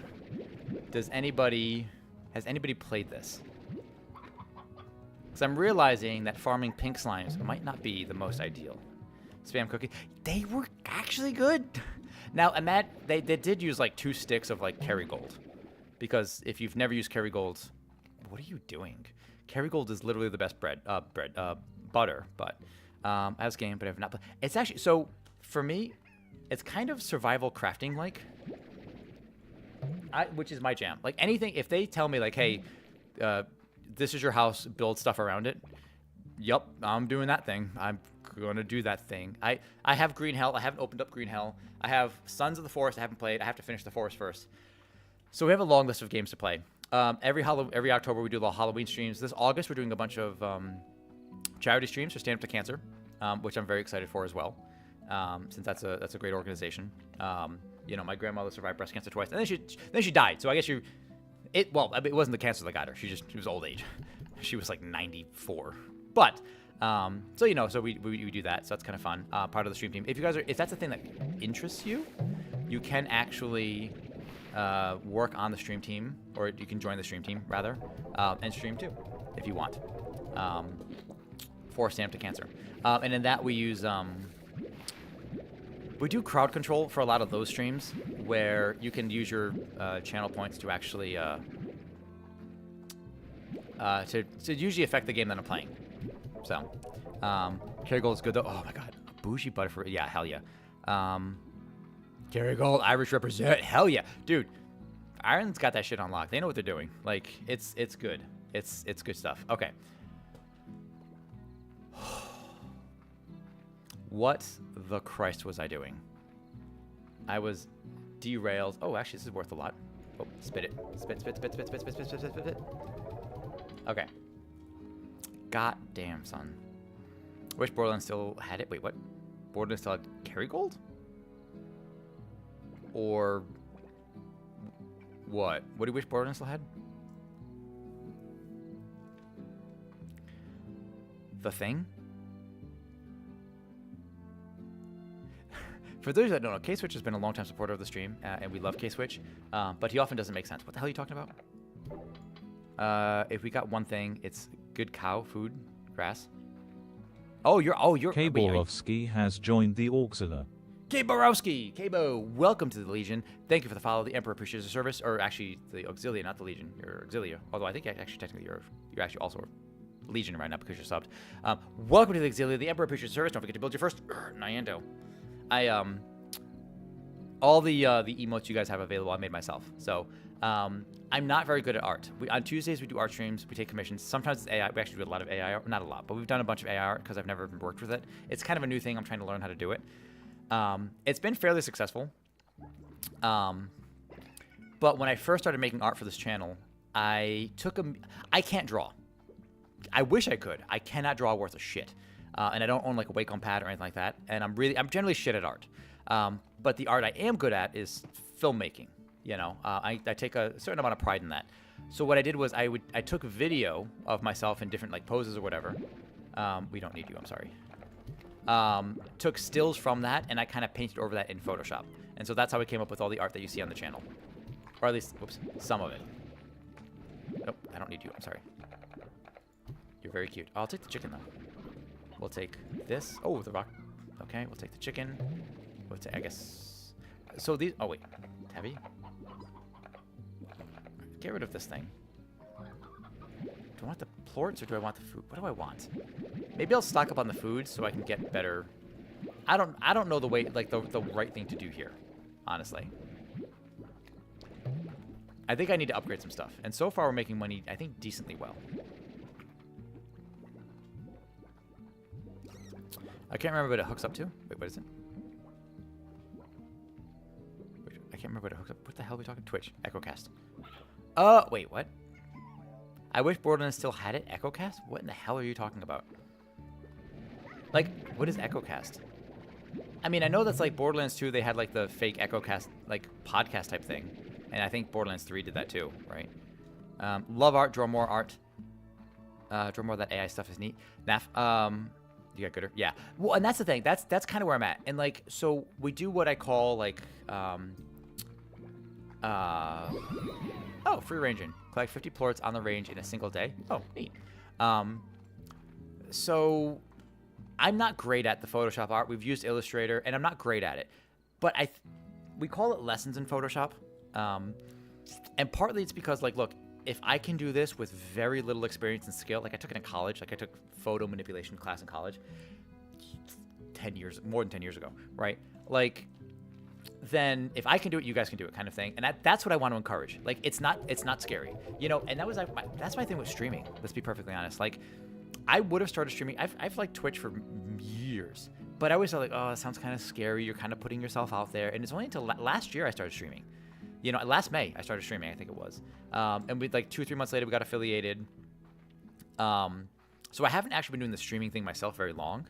has anybody played this? Because I'm realizing that farming pink slimes might not be the most ideal. Spam cookie. They were actually good. Now, and that they did use like 2 sticks of like Kerrygold. Because if you've never used Kerrygold, what are you doing? Kerrygold is literally the best butter. But as game, but I've not played. It's actually, so for me, it's kind of survival crafting like. Which is my jam. Like anything, if they tell me like, hey, this is your house, build stuff around it. Yup, I'm doing that thing. I'm gonna do that thing. I have Green Hell. I haven't opened up Green Hell. I have Sons of the Forest. I haven't played. I have to finish the Forest first. So we have a long list of games to play. Every October we do the Halloween streams. This August we're doing a bunch of charity streams for Stand Up to Cancer, which I'm very excited for as well, since that's a great organization. My grandmother survived breast cancer twice, and then she died. So I guess it wasn't the cancer that got her. She was old age. She was like 94. But so we do that. So that's kind of fun. Part of the stream team. If that's a thing that interests you, you can actually work on the stream team, or you can join the stream team rather, and stream too, if you want. For Stand Up to Cancer, and in that we use we do crowd control for a lot of those streams, where you can use your channel points to actually to usually affect the game that I'm playing. So, Kerrygold is good though. Oh my god, bougie butter for, yeah, hell yeah. Kerrygold, Irish represent. Hell yeah, dude. Ireland's got that shit on lock. They know what they're doing. Like, it's good. It's good stuff. Okay. What the Christ was I doing? I was derailed. Oh, actually, this is worth a lot. Oh, spit it. Spit. Okay. God damn, son. I wish Borderlands still had it. Wait, what? Borderlands still had Kerrygold? Or what? What do you wish Borderlands still had? The Thing? For those that don't know, K-Switch has been a long-time supporter of the stream, and we love K-Switch, but he often doesn't make sense. What the hell are you talking about? If we got one thing, it's good cow food, grass. You're. K. Borowski has joined the Auxilia. K. Borowski! K-Bo, welcome to the Legion. Thank you for the follow. The Emperor appreciates the service, or actually the Auxilia, not the Legion. You're Auxilia. Although I think actually technically you're actually also Legion right now because you're subbed. Welcome to the Auxilia. The Emperor appreciates the service. Don't forget to build your first Nyando. All the emotes you guys have available, I made myself. So I'm not very good at art. On Tuesdays we do art streams. We take commissions. Sometimes it's AI. We actually do a lot of AI art. Not a lot, but we've done a bunch of AI art because I've never worked with it. It's kind of a new thing. I'm trying to learn how to do it. It's been fairly successful. But when I first started making art for this channel, I can't draw. I wish I could. I cannot draw worth a shit. And I don't own like a Wacom pad or anything like that. And I'm generally shit at art. But the art I am good at is filmmaking. You know, I take a certain amount of pride in that. So what I did was I took video of myself in different like poses or whatever. We don't need you. I'm sorry. Took stills from that and I kind of painted over that in Photoshop. And so that's how I came up with all the art that you see on the channel, or at least, whoops, some of it. Nope, I don't need you. I'm sorry. You're very cute. I'll take the chicken though. We'll take this. Oh, the rock. Okay, we'll take the chicken. We'll take, I guess. So these. Oh wait, heavy. Get rid of this thing. Do I want the plorts or do I want the food? What do I want? Maybe I'll stock up on the food so I can get better. I don't know the way, like the right thing to do here, honestly. I think I need to upgrade some stuff. And so far we're making money, I think, decently well. I can't remember what it hooks up to. Wait, what is it? Wait, I can't remember what it hooks up. What the hell are we talking? Twitch. EchoCast. Wait, what? I wish Borderlands still had it. EchoCast? What in the hell are you talking about? Like, what is EchoCast? I mean, I know that's like Borderlands 2, they had like the fake EchoCast, like podcast type thing. And I think Borderlands 3 did that too, right? Love art, draw more art. Draw more of that AI stuff is neat. Naf, you got gooder? Yeah. Well, and that's the thing. That's kind of where I'm at. And like, so we do what I call like, free ranging. Collect 50 plorts on the range in a single day. Oh, neat. So I'm not great at the Photoshop art. We've used Illustrator, and I'm not great at it. But we call it lessons in Photoshop. And partly it's because, like, look, if I can do this with very little experience and skill, like I took it in college, like I took photo manipulation class in college 10 years, more than 10 years ago, right? Like, then if I can do it, you guys can do it, kind of thing. And that's what I want to encourage. Like, it's not scary, you know. And that was that's my thing with streaming. Let's be perfectly honest. Like, I would have started streaming. I've liked Twitch for years, but I always thought like, oh, it sounds kind of scary. You're kind of putting yourself out there. And it's only until last year I started streaming. You know, last May I started streaming. I think it was. And we like 2 or 3 months later we got affiliated. So I haven't actually been doing the streaming thing myself very long.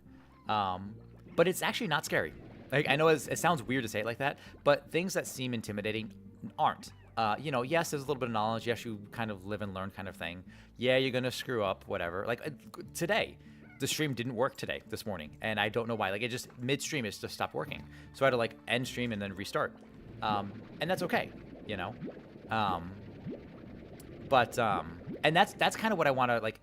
But it's actually not scary. Like, I know it sounds weird to say it like that, but things that seem intimidating aren't. You know, yes, there's a little bit of knowledge. Yes, you kind of live and learn kind of thing. Yeah, you're going to screw up, whatever. Like, today, the stream didn't work this morning, and I don't know why. Like, it just, midstream, it just stopped working. So I had to, like, end stream and then restart. And that's okay, you know? And that's kind of what I want to, like,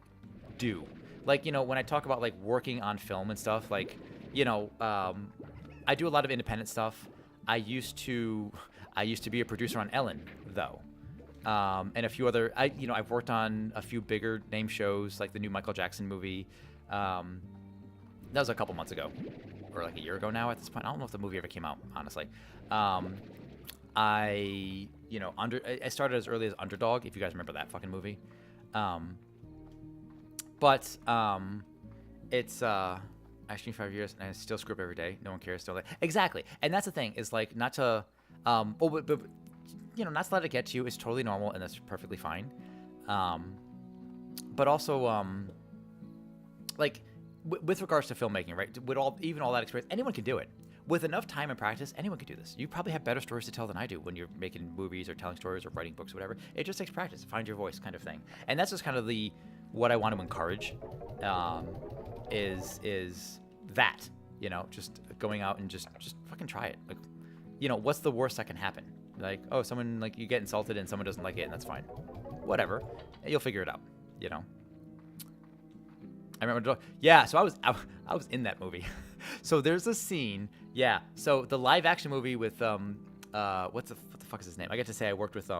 do. Like, you know, when I talk about, like, working on film and stuff, like, you know, I do a lot of independent stuff. I used to be a producer on Ellen, though, and a few other. I've worked on a few bigger name shows, like the new Michael Jackson movie. That was a couple months ago. or like a year ago now at this point. I don't know if the movie ever came out, honestly. I started as early as Underdog, if you guys remember that fucking movie. It's actually 5 years and I still screw up every day. No one cares. Still like, exactly. And that's the thing, is like not to not to let it get to you is totally normal and that's perfectly fine. But also with regards to filmmaking, right? With all that experience, anyone can do it. With enough time and practice, anyone can do this. You probably have better stories to tell than I do when you're making movies or telling stories or writing books or whatever. It just takes practice. Find your voice, kind of thing. And that's just kind of what I want to encourage. Is that, just going out and just fucking try it. Like, what's the worst that can happen? Like, oh, someone, like, you get insulted and someone doesn't like it, and that's fine. Whatever. You'll figure it out, I remember, yeah, so I was in that movie. So there's a scene, yeah, so the live action movie with, what the fuck is his name? I get to say I worked with,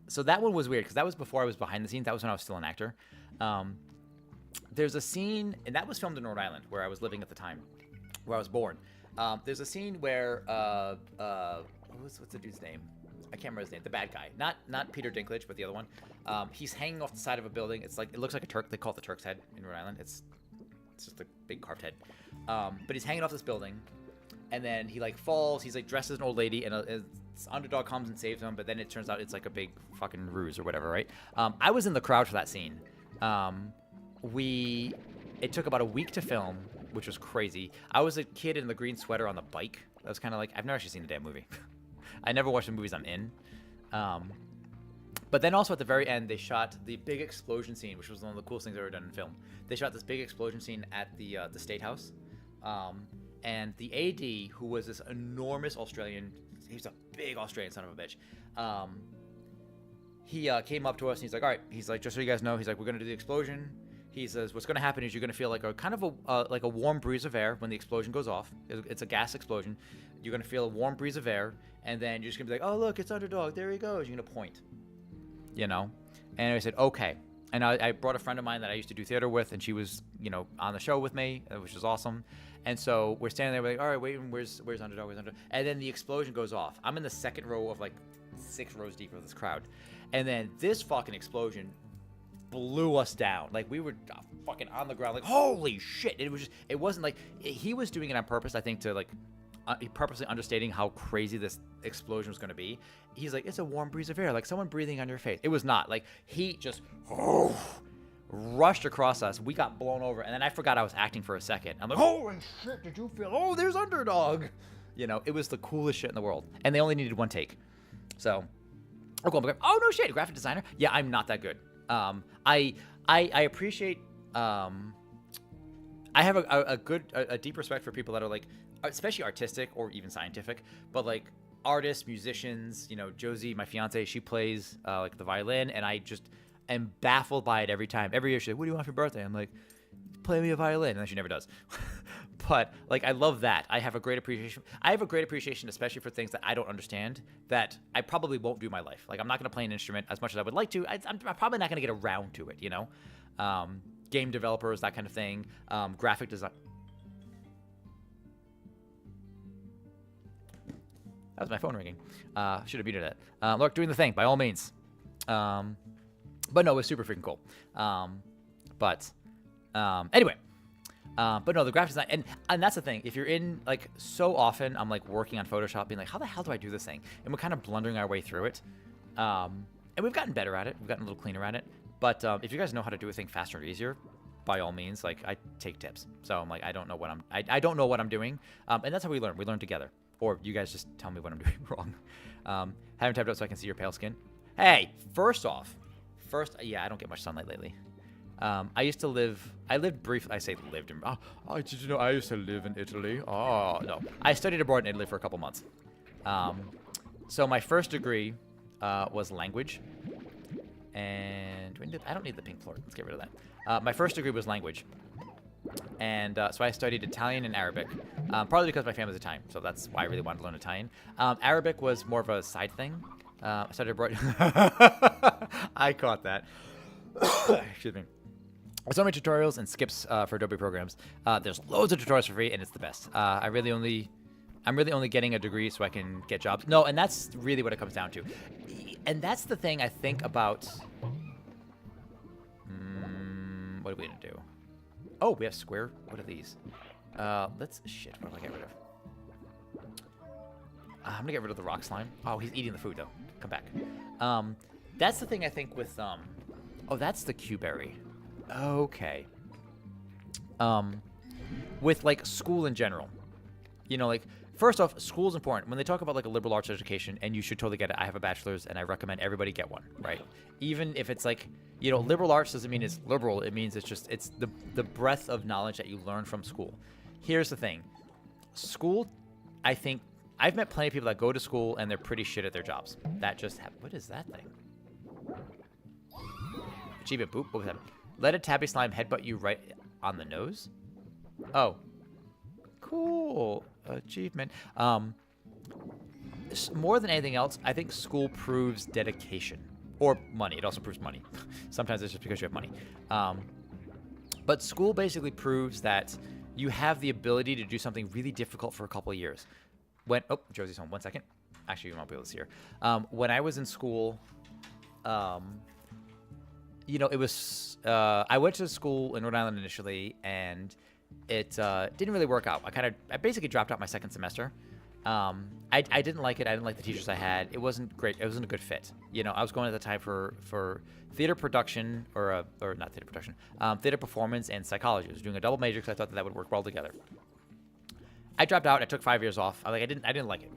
so that one was weird, because that was before I was behind the scenes. That was when I was still an actor. There's a scene, and that was filmed in Rhode Island, where I was living at the time, where I was born. There's a scene where, what's the dude's name? I can't remember his name. The bad guy, not Peter Dinklage, but the other one. He's hanging off the side of a building. It looks like a Turk. They call it the Turk's head in Rhode Island. It's just a big carved head. But he's hanging off this building, and then he like falls. He's like dressed as an old lady, and this underdog comes and saves him. But then it turns out it's like a big fucking ruse or whatever, right? I was in the crowd for that scene. It took about a week to film, which was crazy. I was a kid in the green sweater on the bike. That was kind of like, I've never actually seen the damn movie. I never watched the movies I'm in. But then also at the very end, they shot the big explosion scene, which was one of the coolest things I've ever done in film. They shot this big explosion scene at the State House. And the AD, who was this enormous Australian, he was a big Australian son of a bitch. He came up to us and he's like, all right, he's like, just so you guys know, he's like, we're going to do the explosion. He says, what's going to happen is you're going to feel like a kind of a warm breeze of air when the explosion goes off. It's a gas explosion. You're going to feel a warm breeze of air, and then you're just going to be like, oh, look, it's Underdog. There he goes. You're going to point, And I said, okay. And I brought a friend of mine that I used to do theater with, and she was, on the show with me, which was awesome. And so we're standing there, we're like, all right, wait, where's Underdog? Where's Underdog? And then the explosion goes off. I'm in the second row of like 6 rows deep of this crowd. And then this fucking explosion blew us down. Like, we were fucking on the ground, like, holy shit. It wasn't like he was doing it on purpose, I think, to like purposely understating how crazy this explosion was going to be. He's like, it's a warm breeze of air, like someone breathing on your face. It was not. Like, he just rushed across us. We got blown over, and then I forgot I was acting for a second. I'm like, holy shit, did you feel, oh, there's Underdog. It was the coolest shit in the world. And they only needed 1 take. So, oh no shit, graphic designer? Yeah, I'm not that good. I appreciate, I have a deep respect for people that are like, especially artistic or even scientific, but like artists, musicians, Josie, my fiance, she plays like the violin, and I just am baffled by it every time. Every year she's like, what do you want for your birthday? I'm like, play me a violin, and then she never does. But like, I love that. I have a great appreciation, especially for things that I don't understand, that I probably won't do in my life. Like, I'm not going to play an instrument as much as I would like to. I'm probably not going to get around to it, game developers, that kind of thing, graphic design. That was my phone ringing. Should have muted it. Look, doing the thing, by all means. But no, it was super freaking cool. Anyway. But no, the graphic design, and that's the thing. If you're in, like, so often I'm like working on Photoshop, being like, how the hell do I do this thing? And we're kind of blundering our way through it. And we've gotten better at it. We've gotten a little cleaner at it. But if you guys know how to do a thing faster and easier, by all means, like, I take tips. So I'm like, I don't know what I'm doing. And that's how we learn. We learn together. Or you guys just tell me what I'm doing wrong. Haven't typed out so I can see your pale skin. Hey, yeah, I don't get much sunlight lately. I lived briefly, I say lived in, did you know I used to live in Italy? Oh, no. I studied abroad in Italy for a couple months. So my first degree was language. And I don't need the pink floor. Let's get rid of that. My first degree was language. And so I studied Italian and Arabic, partly because my family's Italian, so that's why I really wanted to learn Italian. Arabic was more of a side thing. I studied abroad. I caught that. Excuse me. There's so many tutorials and skips for Adobe programs. There's loads of tutorials for free, and it's the best. I'm really only getting a degree so I can get jobs. No, and that's really what it comes down to. And that's the thing I think about. What are we gonna do? Oh, we have square. What are these? Shit. What do I get rid of? I'm gonna get rid of the rock slime. Oh, he's eating the food though. Come back. That's the thing I think with Oh, that's the Q-berry. Okay. With like school in general, you know, like first off, school's important. When they talk about like a liberal arts education, and you should totally get it. I have a bachelor's, and I recommend everybody get one. Right? Even if it's like, you know, liberal arts doesn't mean it's liberal. It means it's the breadth of knowledge that you learn from school. Here's the thing, school, I think I've met plenty of people that go to school and they're pretty shit at their jobs. That just happened. What is that thing? Achievement boop. What was that? Let a tabby slime headbutt you right on the nose. Oh, cool achievement. More than anything else, I think school proves dedication or money. It also proves money. Sometimes it's just because you have money. But school basically proves that you have the ability to do something really difficult for a couple of years. Oh, Josie's home. 1 second. Actually, you won't be able to see her. When I was in school, you know, it was, I went to school in Rhode Island initially, and it didn't really work out. I basically dropped out my second semester. I didn't like it. I didn't like the teachers I had. It wasn't great. It wasn't a good fit. You know, I was going at the time for theater production, or not theater production, theater performance and psychology. I was doing a double major because I thought that would work well together. I dropped out. I took 5 years off. I didn't like it.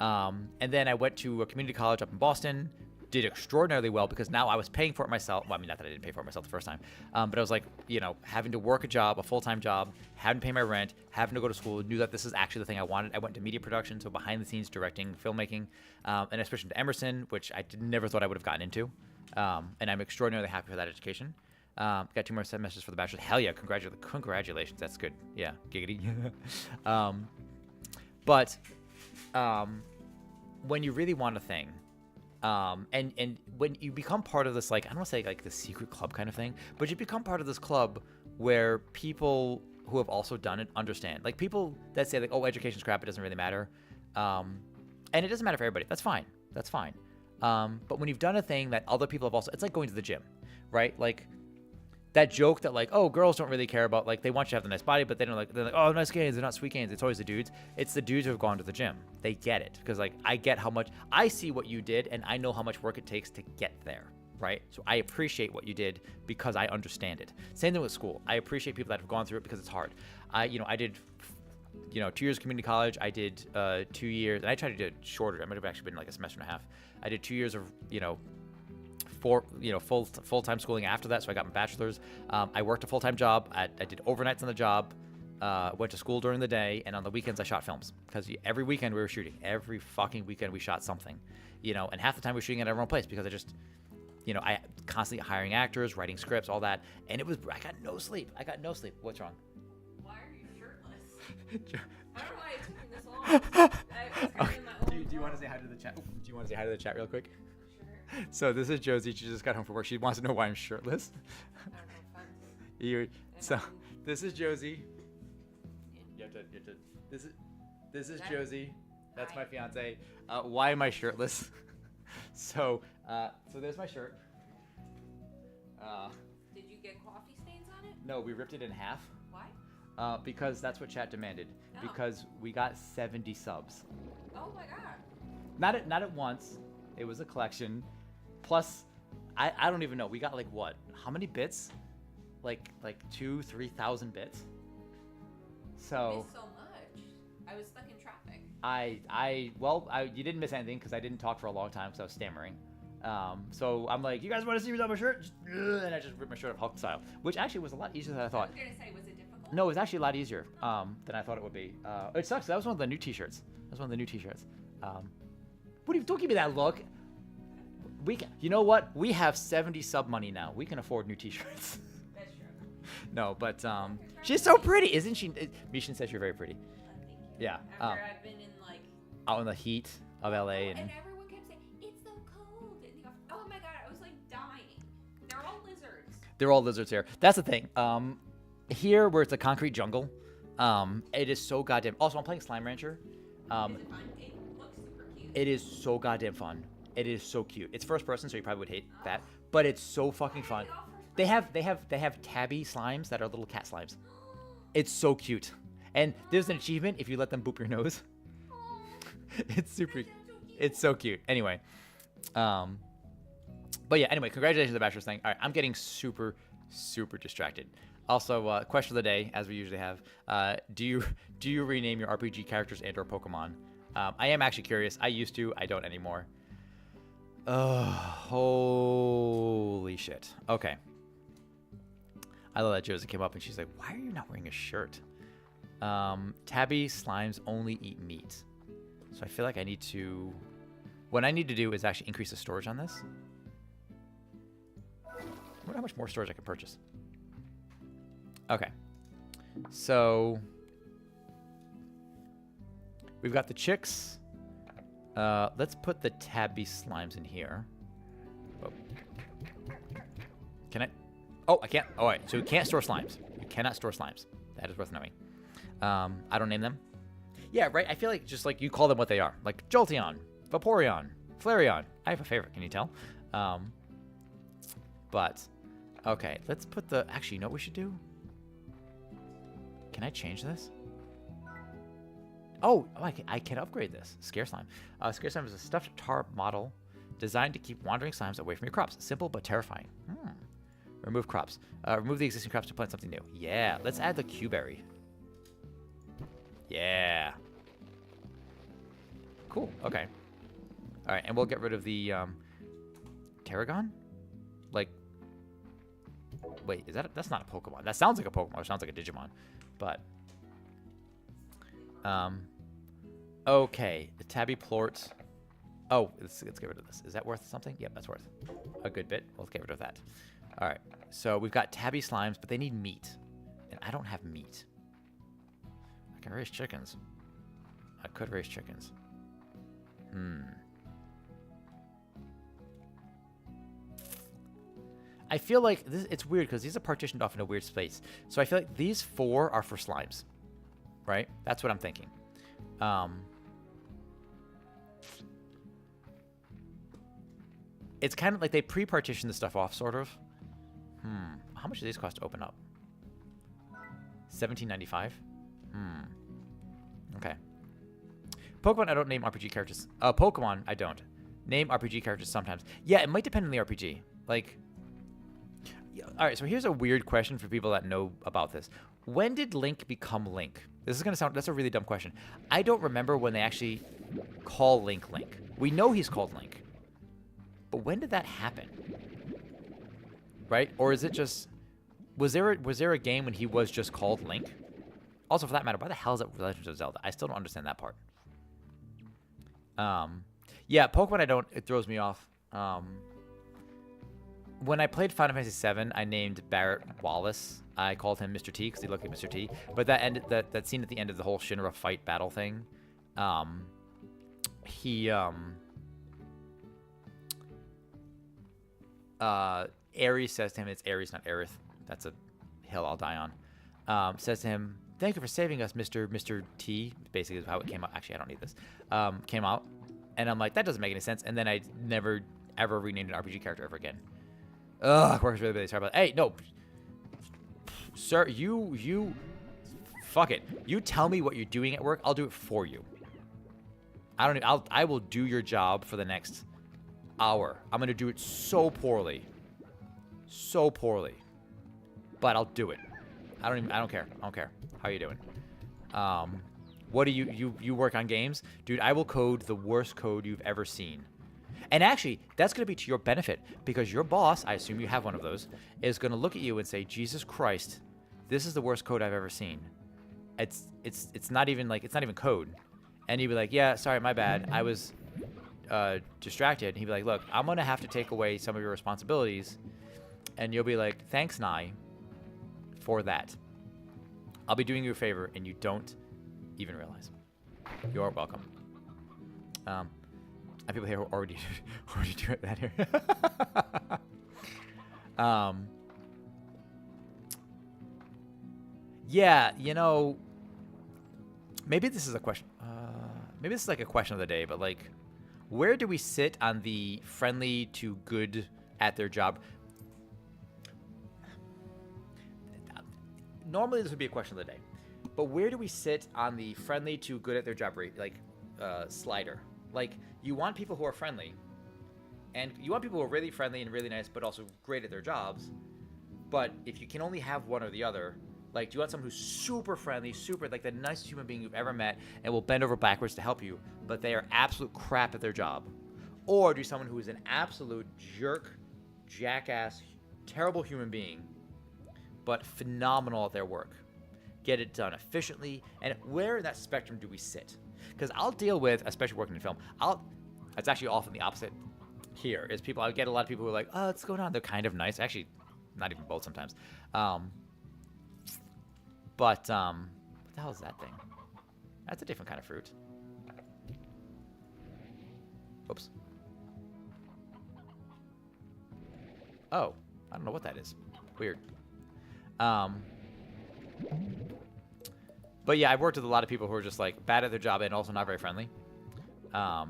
And then I went to a community college up in Boston. Did extraordinarily well because now I was paying for it myself. Well, I mean, not that I didn't pay for it myself the first time, but I was like, you know, having to work a job, a full-time job, having to pay my rent, having to go to school, knew that this is actually the thing I wanted. I went to media production, so behind the scenes directing, filmmaking, and I switched into Emerson, which I never thought I would have gotten into. And I'm extraordinarily happy for that education. Got 2 more semesters for the bachelor's. Hell yeah, congratulations. That's good. Yeah, giggity. But when you really want a thing, and when you become part of this, like, I don't want to say like the secret club kind of thing, but you become part of this club where people who have also done it understand. Like people that say like, oh, education's crap, it doesn't really matter. And it doesn't matter for everybody. That's fine. That's fine. But when you've done a thing that other people have also, it's like going to the gym, right? Like that joke that like, oh, girls don't really care about, like, they want you to have the nice body, but they don't like, they're like, oh, nice gains, they're not sweet gains. It's always the dudes. It's the dudes who have gone to the gym. They get it because like I get how much, I see what you did and I know how much work it takes to get there, right? So I appreciate what you did because I understand it. Same thing with school. I appreciate people that have gone through it because it's hard. I did 2 years of community college. I did 2 years, and I tried to do it shorter. I might have actually been like a semester and a half. I did 2 years of, full-time schooling after that, so I got my bachelor's. I worked a full-time job. I did overnights on the job, went to school during the day, and on the weekends I shot films because every weekend we were shooting. Every fucking weekend we shot something, and half the time we were shooting at our own place because I constantly hiring actors, writing scripts, all that, and I got no sleep. What's wrong? Why are you shirtless? I don't know why it took me this long. I was Okay. Do you want to say hi to the chat? Do you want to say hi to the chat real quick? So this is Josie. She just got home from work. She wants to know why I'm shirtless. This is Josie. This is Josie. That's my fiance. Why am I shirtless? So there's my shirt. Did you get coffee stains on it? No, we ripped it in half. Why? Because that's what chat demanded. Oh. Because we got 70 subs. Oh my god. Not at once. It was a collection. Plus, I don't even know. We got like what? How many bits? Like 2,000-3,000 bits. So. I missed so much. I was stuck in traffic. You didn't miss anything because I didn't talk for a long time because I was stammering. So I'm like, you guys want to see what's on my shirt? And I just ripped my shirt off Hulk style, which actually was a lot easier than I thought. I was gonna say, was it difficult? No, it was actually a lot easier than I thought it would be. It sucks. That was one of the new T-shirts. Don't give me that look. You know what? We have 70 sub money now. We can afford new T-shirts. That's true. No, but she's so pretty, isn't she? Mishin says you're very pretty. Thank you. Yeah. After I've been in like. Out in the heat of LA And everyone kept saying, it's so cold. And oh my god, I was like dying. They're all lizards. They're all lizards here. That's the thing. Here where it's a concrete jungle, it is so goddamn. Also, I'm playing Slime Rancher. Is it fun? It looks super cute. It is so goddamn fun. It is so cute. It's first person, so you probably would hate that, but it's so fucking fun. They have tabby slimes that are little cat slimes. It's so cute. And there's an achievement if you let them boop your nose. It's super. It's so cute. Anyway, but yeah. Anyway, congratulations on the bachelor's thing. All right, I'm getting super distracted. Also, question of the day, as we usually have. Do you rename your RPG characters and/or Pokemon? I am actually curious. I used to. I don't anymore. Oh, holy shit. Okay. I love that Josie came up and she's like, "Why are you not wearing a shirt?" Tabby slimes only eat meat. So I feel like I need to... What I need to do is actually increase the storage on this. I wonder how much more storage I can purchase. Okay. So... We've got the chicks. Let's put the tabby slimes in here. Oh. Can I? Oh, I can't. Oh, wait. So you can't store slimes. You cannot store slimes. That is worth knowing. I don't name them. Yeah, right. I feel like just like you call them what they are. Like Jolteon, Vaporeon, Flareon. I have a favorite. Can you tell? But, okay. Let's put the... Actually, you know what we should do? Can I change this? Oh, I can upgrade this. Scare Slime. Scare Slime is a stuffed tar model designed to keep wandering slimes away from your crops. Simple but terrifying. Remove crops. Remove the existing crops to plant something new. Yeah, let's add the Q-Berry. Yeah. Cool, okay. All right, and we'll get rid of the Tarragon? Like, wait, is that's not a Pokemon. That sounds like a Pokemon. It sounds like a Digimon. But, okay, the Tabby Plort. Oh, let's get rid of this. Is that worth something? Yep, that's worth a good bit. We'll get rid of that. All right, so we've got Tabby Slimes, but they need meat. And I don't have meat. I can raise chickens. I could raise chickens. I feel like it's weird because these are partitioned off in a weird space. So I feel like these 4 are for slimes. Right? That's what I'm thinking. It's kind of like they pre-partition the stuff off, sort of. How much do these cost to open up? $17.95? Okay. Pokemon, I don't name RPG characters. Pokemon, I don't. Name RPG characters sometimes. Yeah, it might depend on the RPG. Like... Yeah, all right, so here's a weird question for people that know about this. When did Link become Link? This is going to sound... That's a really dumb question. I don't remember when they actually call Link Link. We know he's called Link. But when did that happen? Right? Or is it just... Was there a game when he was just called Link? Also, for that matter, why the hell is it Legend of Zelda? I still don't understand that part. Yeah, Pokemon, it throws me off. When I played Final Fantasy VII, I named Barrett Wallace. I called him Mr. T because he looked like Mr. T. But that scene at the end of the whole Shinra fight battle thing, Ares says to him, it's Ares, not Aerith. That's a hill I'll die on. Says to him, "Thank you for saving us, Mr. T." Basically is how it came out. Actually, I don't need this. Came out. And I'm like, that doesn't make any sense. And then I never, ever renamed an RPG character ever again. Ugh, works really, really sorry about that. Hey, no. Sir, you... Fuck it. You tell me what you're doing at work, I'll do it for you. I will do your job for the next hour. I'm going to do it so poorly. So poorly. But I'll do it. I don't care. I don't care. How are you doing? What do you work on games? Dude, I will code the worst code you've ever seen. And actually, that's going to be to your benefit because your boss, I assume you have one of those, is going to look at you and say, "Jesus Christ, this is the worst code I've ever seen." It's not even like it's not even code. And you'd be like, "Yeah, sorry, my bad. I was distracted." And he'd be like, "Look, I'm going to have to take away some of your responsibilities." And you'll be like, "Thanks, Nye, for that. I'll be doing you a favor and you don't even realize." You're welcome. And people here who already do that here. Yeah, you know, maybe this is a question. Maybe this is like a question of the day, but like, where do we sit on the friendly to good at their job? Normally, this would be a question of the day, but where do we sit on the friendly to good at their job rate, like slider? Like, you want people who are friendly, and you want people who are really friendly and really nice, but also great at their jobs. But if you can only have one or the other, like, do you want someone who's super friendly, super, like, the nicest human being you've ever met and will bend over backwards to help you, but they are absolute crap at their job? Or do you someone who is an absolute jerk, jackass, terrible human being, but phenomenal at their work? Get it done efficiently. And where in that spectrum do we sit? Because I'll deal with, especially working in film, it's actually often the opposite here, is people, I get a lot of people who are like, oh, what's going on? They're kind of nice. Actually, not even both sometimes. What the hell is that thing? That's a different kind of fruit. Oops. Oh, I don't know what that is. Weird. But yeah, I've worked with a lot of people who are just like bad at their job and also not very friendly. I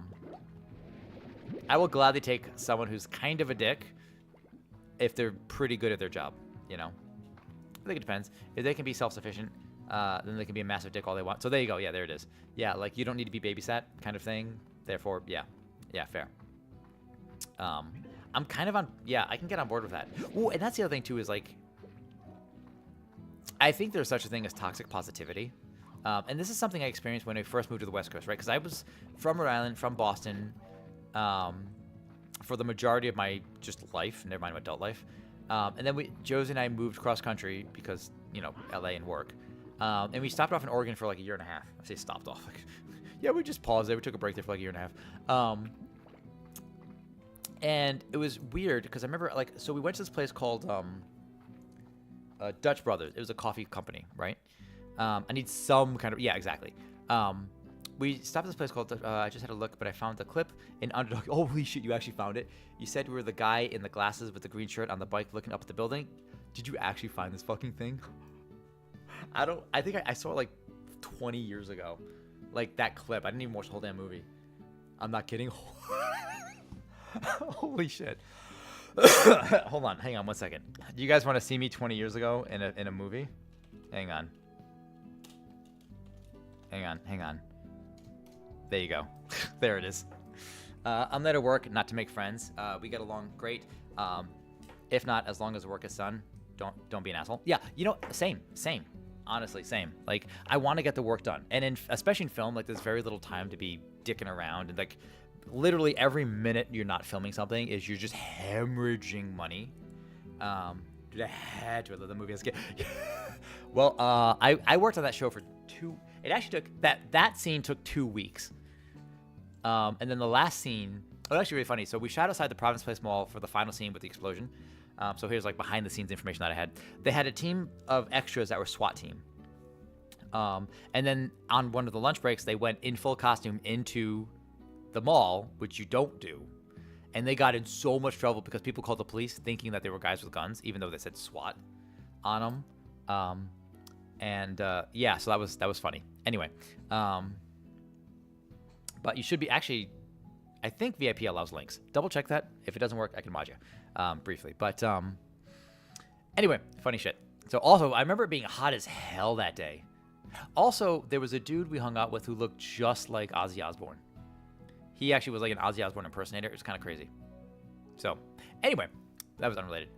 will gladly take someone who's kind of a dick if they're pretty good at their job, you know? I think it depends. If they can be self-sufficient, then they can be a massive dick all they want. So there you go. Yeah, there it is. Yeah, like, you don't need to be babysat kind of thing. Therefore, yeah. Yeah, fair. I'm kind of on... Yeah, I can get on board with that. Ooh, and that's the other thing, too, is, like... I think there's such a thing as toxic positivity. And this is something I experienced when I first moved to the West Coast, right? Because I was from Rhode Island, from Boston, for the majority of my just life, never mind my adult life. And then Josie and I moved cross country because, you know, LA and work. And we stopped off in Oregon for like a year and a half. I say stopped off. Like, yeah, we just paused there. We took a break there for like a year and a half. And it was weird because I remember, like, so we went to this place called Dutch Brothers. It was a coffee company, right? I need some kind of, yeah, exactly. We stopped at this place called, I just had a look, but I found the clip in Underdog. Holy shit, you actually found it. You said you were the guy in the glasses with the green shirt on the bike looking up at the building. Did you actually find this fucking thing? I think I saw it like 20 years ago. Like, that clip. I didn't even watch the whole damn movie. I'm not kidding. Holy shit. Hold on, hang on 1 second. Do you guys want to see me 20 years ago in a movie? Hang on. Hang on. There you go. There it is. I'm there to work, not to make friends. We get along great. If not, as long as the work is done, don't be an asshole. Yeah, you know, same. Honestly, same. Like, I want to get the work done, and especially in film, like, there's very little time to be dicking around, and like, literally every minute you're not filming something is you're just hemorrhaging money. Dude, I had to. I love the movie. Well, I worked on that show for it actually took that scene took 2 weeks. And then the last scene, oh, actually really funny. So we shot outside the Province Place Mall for the final scene with the explosion. So here's like behind the scenes information that I had. They had a team of extras that were SWAT team. And then on one of the lunch breaks, they went in full costume into the mall, which you don't do. And they got in so much trouble because people called the police thinking that they were guys with guns, even though they said SWAT on them. Yeah, so that was funny. Anyway, but you should be actually, I think VIP allows links. Double check that. If it doesn't work, I can mod you briefly. But anyway, funny shit. So also, I remember it being hot as hell that day. Also, there was a dude we hung out with who looked just like Ozzy Osbourne. He actually was like an Ozzy Osbourne impersonator. It was kind of crazy. So anyway, that was unrelated.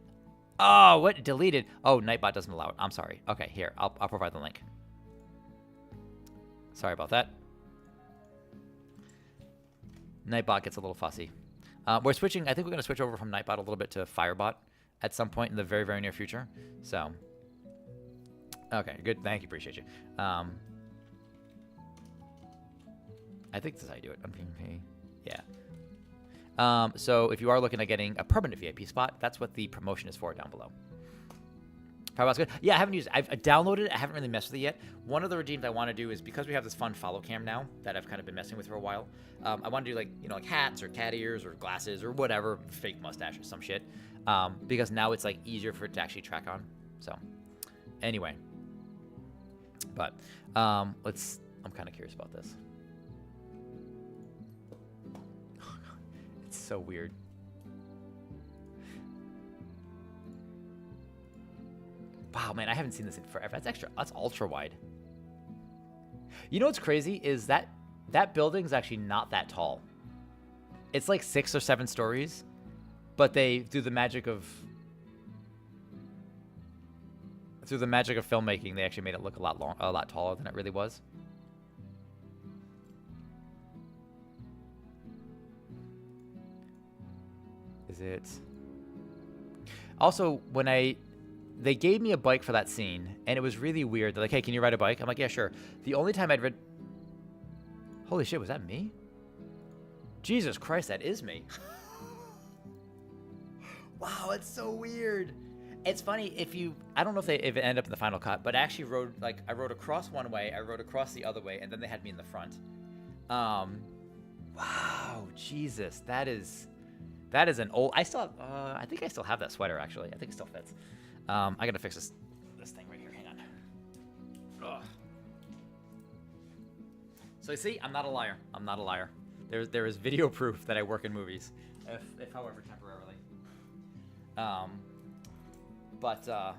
Oh, what? Deleted. Oh, Nightbot doesn't allow it. I'm sorry. Okay, here. I'll provide the link. Sorry about that. Nightbot gets a little fussy. We're switching. I think we're going to switch over from Nightbot a little bit to Firebot at some point in the very, very near future. So, okay, good. Thank you. Appreciate you. I think this is how you do it. Yeah. So if you are looking at getting a permanent VIP spot, that's what the promotion is for down below. Firebot's good. Yeah, I haven't used it. I've downloaded it. I haven't really messed with it yet. One of the redeems I want to do is, because we have this fun follow cam now that I've kind of been messing with for a while, I want to do, like, you know, like hats or cat ears or glasses or whatever, fake mustache or some shit, because now it's like easier for it to actually track on. So anyway, But let's. I'm kind of curious about this. It's so weird. Wow, man, I haven't seen this in forever. That's extra. That's ultra wide. You know what's crazy is that building is actually not that tall. It's like 6 or 7 stories, but they through the magic of filmmaking, they actually made it look a lot taller than it really was. Is it? Also, when they gave me a bike for that scene, and it was really weird. They're like, "Hey, can you ride a bike?" I'm like, "Yeah, sure." The only time I'd read. Holy shit, was that me? Jesus Christ, that is me. Wow, it's so weird. It's funny I don't know if it ended up in the final cut, but I actually I rode across one way, I rode across the other way, and then they had me in the front. Wow, Jesus, that is an old. I think I still have that sweater actually. I think it still fits. I gotta fix this thing right here. Hang on. Ugh. So you see, I'm not a liar. I'm not a liar. There is video proof that I work in movies, if however temporarily. But I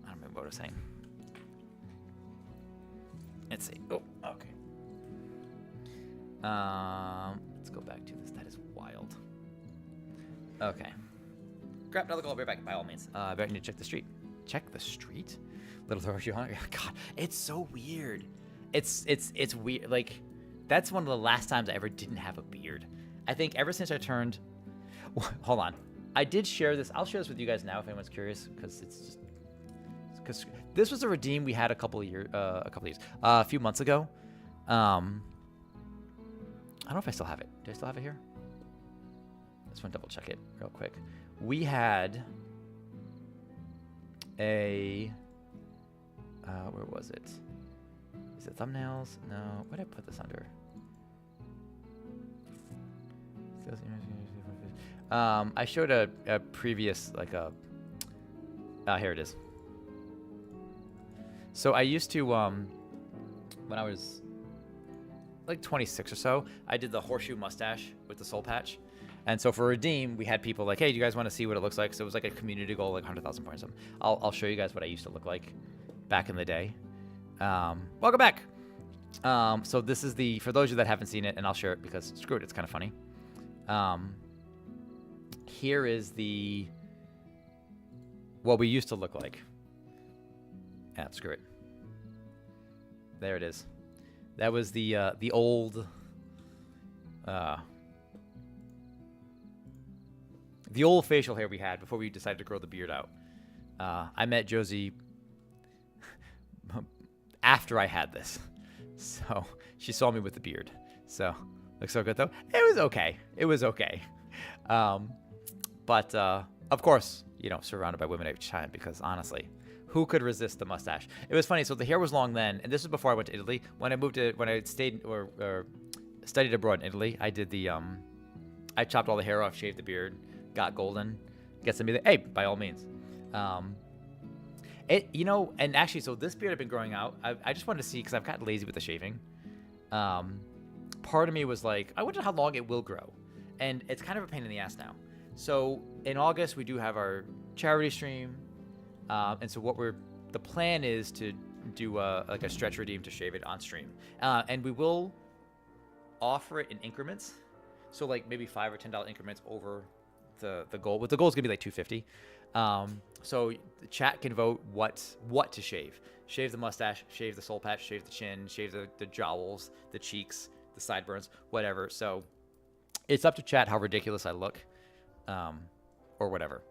don't remember what I was saying. Let's see. Oh, okay. Let's go back to this. That is wild. Okay. Grab another goal. Right back, by all means. I need to check the street. Check the street? Little Thor, God, it's so weird. It's weird. Like, that's one of the last times I ever didn't have a beard. I think ever since I turned. Hold on. I did share this. I'll share this with you guys now if anyone's curious, because this was a redeem we had a few months ago. I don't know if I still have it. Do I still have it here? I just want to double check it real quick. We had a where was it? Is it thumbnails? No. What did I put this under? I showed a previous, here it is. So I used to, when I was like 26 or so, I did the horseshoe mustache with the soul patch. And so for Redeem, we had people like, hey, do you guys want to see what it looks like? So it was like a community goal, like 100,000 points. I'll show you guys what I used to look like back in the day. Welcome back. So this is for those of you that haven't seen it, and I'll share it because screw it, it's kind of funny. Here is what we used to look like. Yeah, screw it. There it is. That was the old facial hair we had before we decided to grow the beard out. I met Josie after I had this, so she saw me with the beard. So looks so good though. It was okay. But of course, surrounded by women each time, because honestly, who could resist the mustache? It was funny. So the hair was long then, and this was before I went to Italy. When I stayed or studied abroad in Italy, I did I chopped all the hair off, shaved the beard, got golden. Get somebody hey, by all means. And actually, so this beard had been growing out. I just wanted to see, because I've gotten lazy with the shaving. Part of me was like, I wonder how long it will grow. And it's kind of a pain in the ass now. So in August, we do have our charity stream. And so the plan is to do a stretch redeem to shave it on stream. And we will offer it in increments. So like maybe $5 or $10 increments over the goal. But the goal is going to be like $250. So the chat can vote what to shave. Shave the mustache, shave the soul patch, shave the chin, shave the jowls, the cheeks, the sideburns, whatever. So it's up to chat how ridiculous I look, or whatever.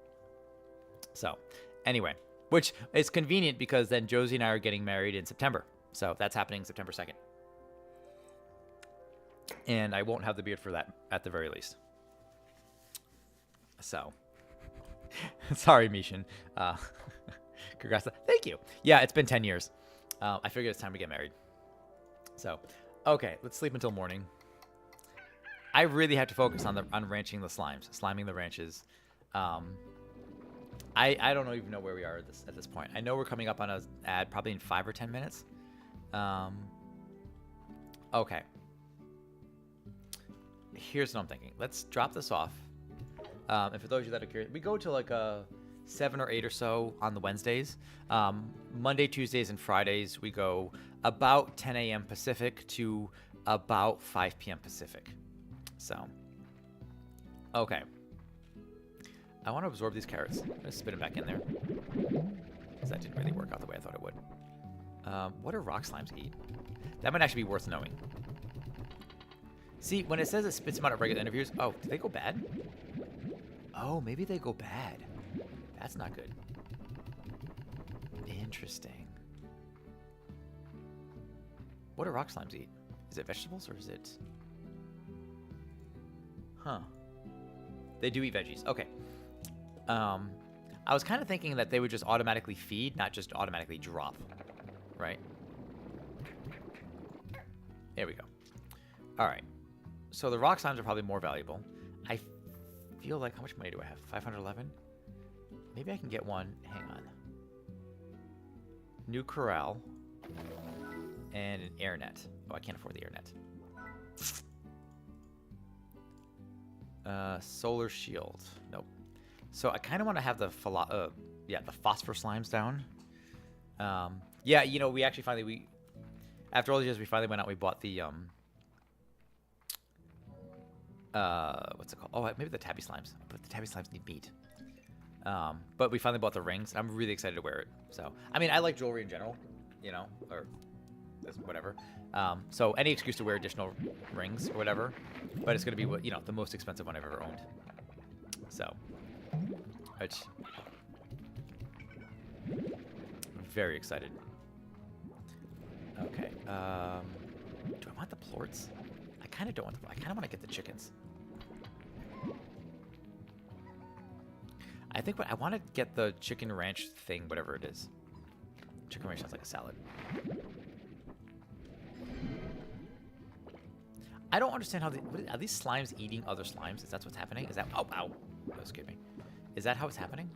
So anyway, which is convenient because then Josie and I are getting married in September. So that's happening September 2nd. And I won't have the beard for that at the very least. So, sorry, Mishin. Congrats. Thank you. Yeah, it's been 10 years. I figured it's time to get married. So, okay, let's sleep until morning. I really have to focus on ranching the slimes, sliming the ranches. I don't even know where we are at this point. I know we're coming up on an ad probably in 5 or 10 minutes. Okay. Here's what I'm thinking. Let's drop this off. And for those of you that are curious, we go to like a 7 or 8 or so on the Wednesdays. Monday, Tuesdays, and Fridays, we go about 10 a.m. Pacific to about 5 p.m. Pacific. So, okay. I want to absorb these carrots. I'm going to spit them back in there. Because that didn't really work out the way I thought it would. What do rock slimes eat? That might actually be worth knowing. See, when it says it spits them out at regular interviews, oh, do they go bad? Oh, maybe they go bad. That's not good. Interesting. What do rock slimes eat? Is it vegetables or is it... Huh. They do eat veggies. Okay. I was kind of thinking that they would just automatically feed, not just automatically drop. Right? There we go. Alright. So the rock slimes are probably more valuable. I feel like... How much money do I have? 511? Maybe I can get one. Hang on. New corral. And an air net. Oh, I can't afford the air net. Solar shield. Nope. So I kind of want to have the phosphor slimes down. Yeah, you know, we actually finally after all these years we finally went out and we bought the what's it called? Oh, maybe the tabby slimes. But the tabby slimes need meat. But we finally bought the rings. And I'm really excited to wear it. So, I mean, I like jewelry in general, you know, or whatever. So any excuse to wear additional rings or whatever. But it's going to be, you know, the most expensive one I've ever owned. So, which I'm very excited. Okay. Do I want the plorts? I kind of don't want I kind of want to get the chickens. I think I want to get the chicken ranch thing, whatever it is. Chicken ranch sounds like a salad. I don't understand how are these slimes eating other slimes? Is that what's happening? Is that... Oh, ow. That scared me. Is that how it's happening?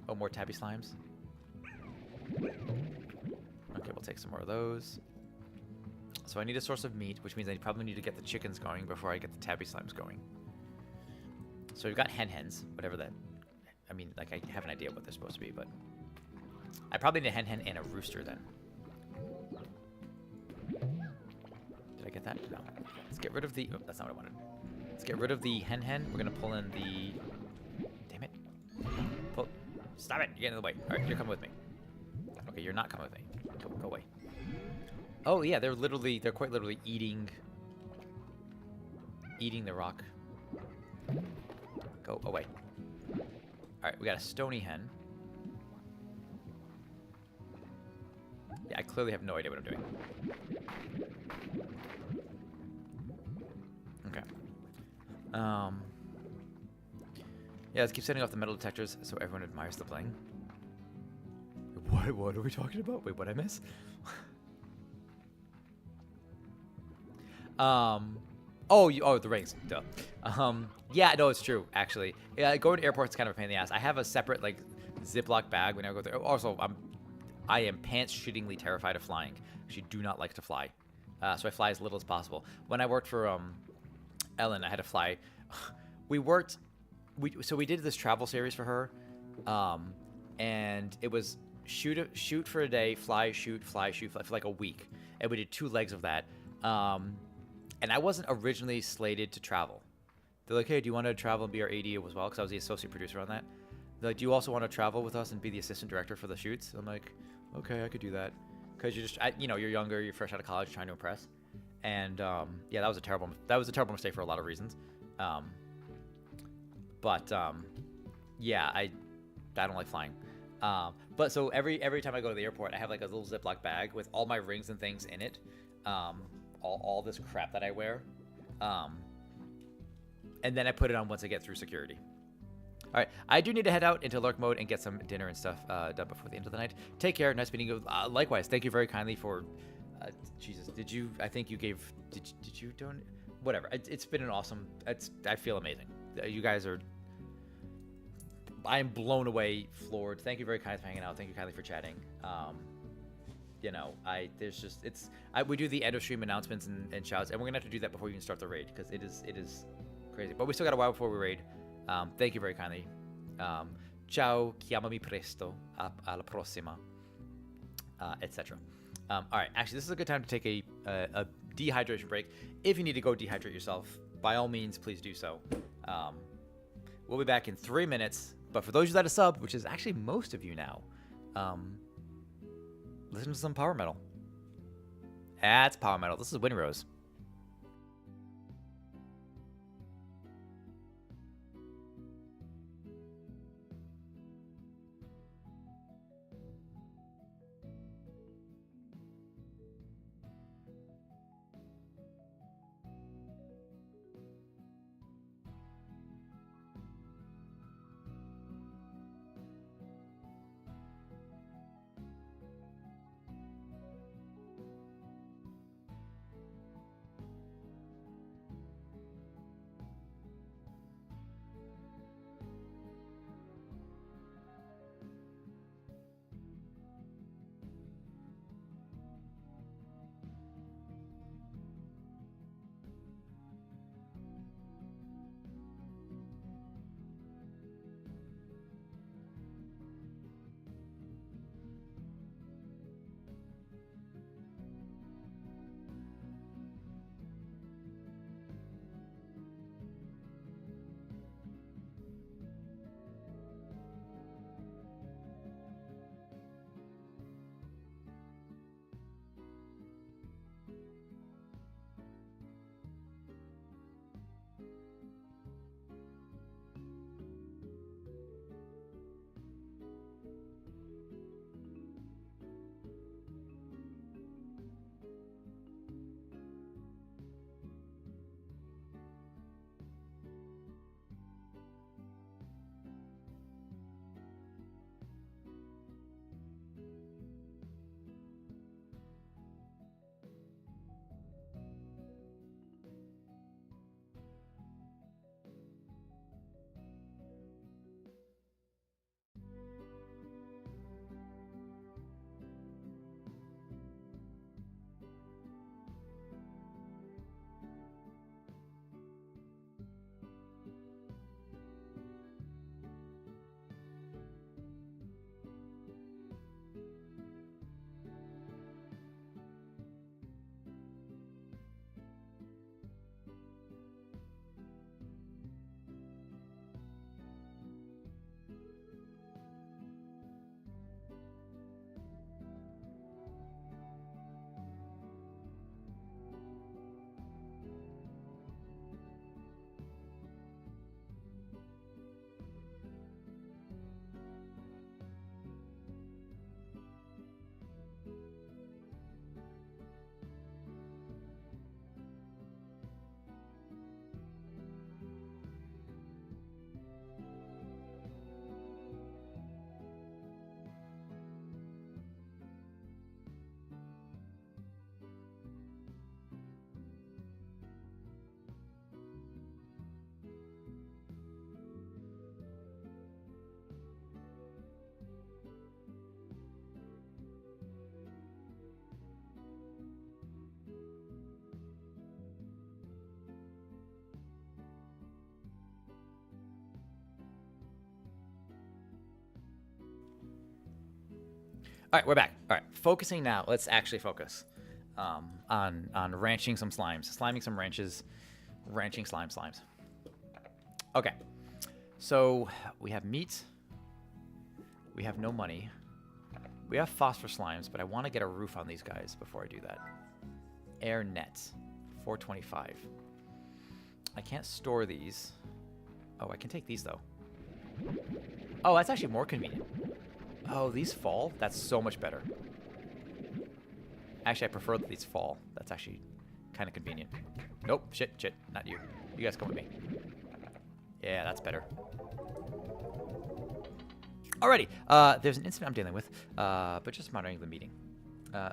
Oh, more tabby slimes. Okay, we'll take some more of those. So I need a source of meat, which means I probably need to get the chickens going before I get the tabby slimes going. So we've got hens, whatever that... I mean, like, I have an idea what they're supposed to be, but... I probably need a hen and a rooster, then. Did I get that? No. Let's get rid of the... Oh, that's not what I wanted. Let's get rid of the hen. We're going to pull in the... Damn it. Pull... Stop it! You're getting in the way. Alright, you're coming with me. Okay, you're not coming with me. Go away. Oh, yeah, they're quite literally eating the rock. Go away. Alright, we got a stony hen. Yeah, I clearly have no idea what I'm doing. Okay. Yeah, let's keep setting off the metal detectors so everyone admires the bling. What are we talking about? Wait, what'd I miss? Oh, the rings. Duh. Yeah, no, it's true, actually. Yeah, going to airports is kind of a pain in the ass. I have a separate, like, Ziploc bag when I go there. Also, I am pants-shittingly terrified of flying. Actually, do not like to fly. So I fly as little as possible. When I worked for Ellen, I had to fly. We did this travel series for her, and it was shoot for a day, fly, shoot for like a week, and we did 2 legs of that. And I wasn't originally slated to travel. They're like, hey, do you want to travel and be our AD as well? Because I was the associate producer on that. They're like, do you also want to travel with us and be the assistant director for the shoots? I'm like, okay, I could do that. Because you're younger, you're fresh out of college, trying to impress. And yeah, that was a terrible mistake for a lot of reasons. Yeah, I don't like flying. But so every time I go to the airport, I have like a little Ziploc bag with all my rings and things in it. All this crap that I wear. And then I put it on once I get through security. All right, I do need to head out into lurk mode and get some dinner and stuff done before the end of the night. Take care. Nice meeting you. Likewise, thank you very kindly for... Jesus, did you donate? Whatever. It's been an awesome... I feel amazing. You guys are... I am blown away, floored. Thank you very kindly for hanging out. Thank you kindly for chatting. we do the end of stream announcements and shouts, and we're gonna have to do that before we even start the raid because it is crazy. But we still got a while before we raid. Thank you very kindly. Ciao, chiamami presto, alla prossima, etc. All right, actually, this is a good time to take a dehydration break. If you need to go dehydrate yourself, by all means, please do so. We'll be back in 3 minutes. But for those of you that are sub, which is actually most of you now, listen to some power metal. That's power metal. This is Winrose. All right, we're back. All right, focusing now. Let's actually focus on ranching some slimes, sliming some ranches, ranching slimes. Okay, so we have meat. We have no money. We have phosphor slimes, but I want to get a roof on these guys before I do that. Air net, 425. I can't store these. Oh, I can take these though. Oh, that's actually more convenient. Oh, these fall? That's so much better. Actually, I prefer that these fall. That's actually kind of convenient. Nope, shit, not you. You guys come with me. Yeah, that's better. Alrighty, there's an incident I'm dealing with, but just monitoring the meeting.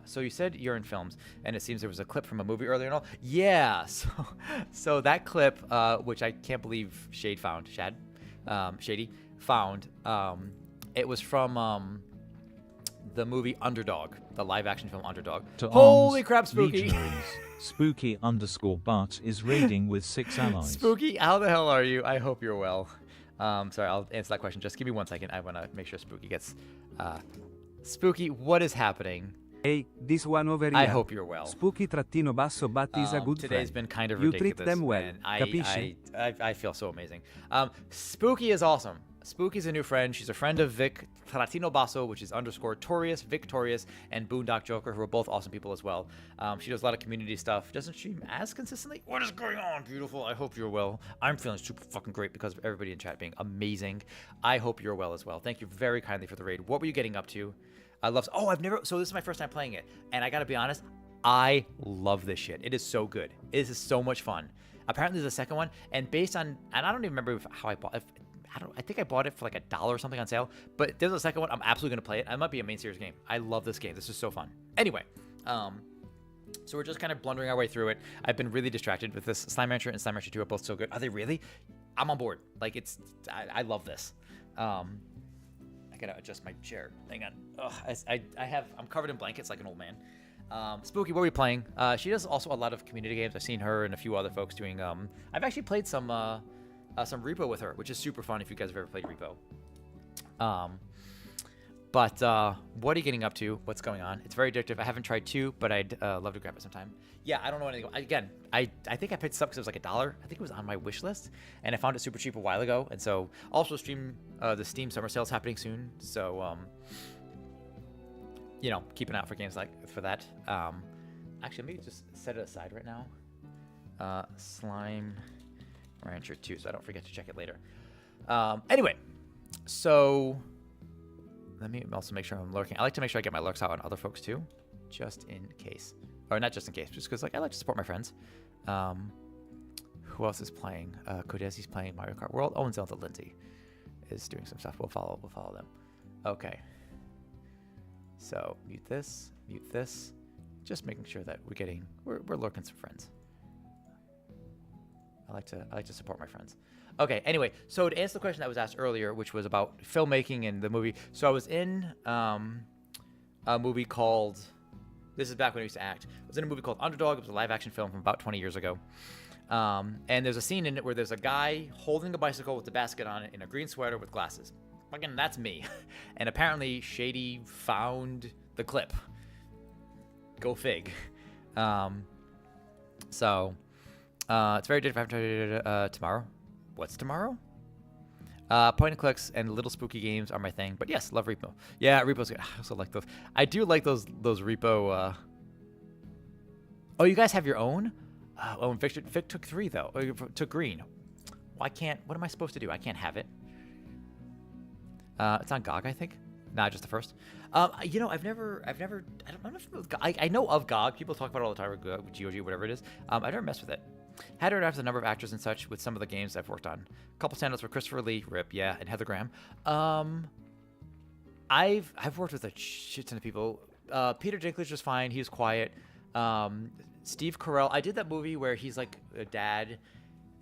So you said you're in films, and it seems there was a clip from a movie earlier and all. Yeah, so that clip, which I can't believe Shady found, it was from the movie Underdog, the live-action film Underdog. To Holy arms, crap, Spooky! Legionaries. Spooky_Butt is raiding with 6 allies. Spooky, how the hell are you? I hope you're well. Sorry, I'll answer that question. Just give me 1 second. I want to make sure Spooky gets... Spooky, what is happening? Hey, this one over here. I hope you're well. Spooky-Butt is a good Today's friend. been kind of You ridiculous. treat them well, man. capisci? I feel so amazing. Spooky is awesome. Spooky's a new friend. She's a friend of Vic Trattino Basso, which is _Torius, Victorious, and Boondock Joker, who are both awesome people as well. She does a lot of community stuff. Doesn't stream as consistently. What is going on, beautiful? I hope you're well. I'm feeling super fucking great because of everybody in chat being amazing. I hope you're well as well. Thank you very kindly for the raid. What were you getting up to? I love. Oh, so this is my first time playing it, and I gotta be honest, I love this shit. It is so good. It is so much fun. Apparently, there's a second one, and based on, and I don't even remember how I bought. I think I bought it for like $1 or something on sale. But there's a second one. I'm absolutely gonna play it. It might be a main series game. I love this game. This is so fun. Anyway, so we're just kind of blundering our way through it. I've been really distracted with this. Slime Rancher and Slime Rancher 2 are both so good. Are they really? I'm on board. Like I love this. I gotta adjust my chair. Hang on. Ugh, I'm covered in blankets like an old man. Spooky, what are we playing? She does also a lot of community games. I've seen her and a few other folks doing. I've actually played some Repo with her, which is super fun if you guys have ever played Repo. But what are you getting up to? What's going on? It's very addictive. I haven't tried 2, but I'd love to grab it sometime. Yeah, I don't know anything. Again, I think I picked this up because it was like $1. I think it was on my wish list, and I found it super cheap a while ago. And so also the Steam Summer Sale is happening soon. So keep an eye out for games like for that. Actually, maybe just set it aside right now. Slime Rancher 2, so I don't forget to check it later. Anyway, so let me also make sure I'm lurking. I like to make sure I get my lurks out on other folks too, just in case. Or not just in case, just because I like to support my friends. Who else is playing? Kodesi's playing Mario Kart World. Oh, and Zelda Lindsay is doing some stuff. We'll follow them. Okay. So mute this. Just making sure that we're lurking some friends. I like to support my friends. Okay, anyway, so to answer the question that was asked earlier, which was about filmmaking and the movie. So I was in a movie called, this is back when I used to act. I was in a movie called Underdog. It was a live action film from about 20 years ago. And there's a scene in it where there's a guy holding a bicycle with a basket on it in a green sweater with glasses. Again, that's me. And apparently Shady found the clip. Go fig. So it's very different. Tomorrow. What's tomorrow? Point and clicks and little spooky games are my thing. But yes, love Repo. Yeah, Repo's good. I also like those. I do like those Repo. Oh, you guys have your own? Oh, and Vic took 3 though. Oh, took green. Why can't? What am I supposed to do? I can't have it. It's on GOG, I think. Nah, just the first. I've never. I'm not familiar with GOG. I know of GOG. People talk about it all the time with GOG, whatever it is. I've never messed with it. Had her after the number of actors and such with some of the games I've worked on. A couple standouts were Christopher Lee, RIP, yeah, and Heather Graham. I've worked with a shit ton of people. Peter Dinklage was fine. He was quiet. Steve Carell. I did that movie where he's like a dad,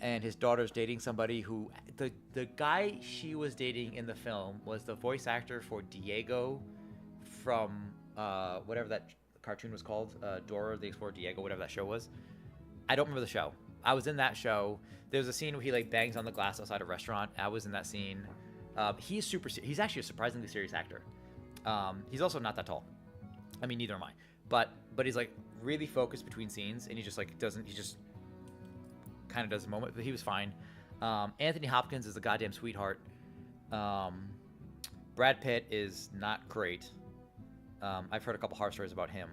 and his daughter's dating somebody who the guy she was dating in the film was the voice actor for Diego from whatever that cartoon was called, Dora the Explorer Diego, whatever that show was. I don't remember the show. I was in that show. There's a scene where he like bangs on the glass outside a restaurant. I was in that scene. He's he's actually a surprisingly serious actor. He's also not that tall. I mean, neither am I. But he's like really focused between scenes, and he just like doesn't. He just kind of does a moment. But he was fine. Anthony Hopkins is a goddamn sweetheart. Brad Pitt is not great. I've heard a couple horror stories about him.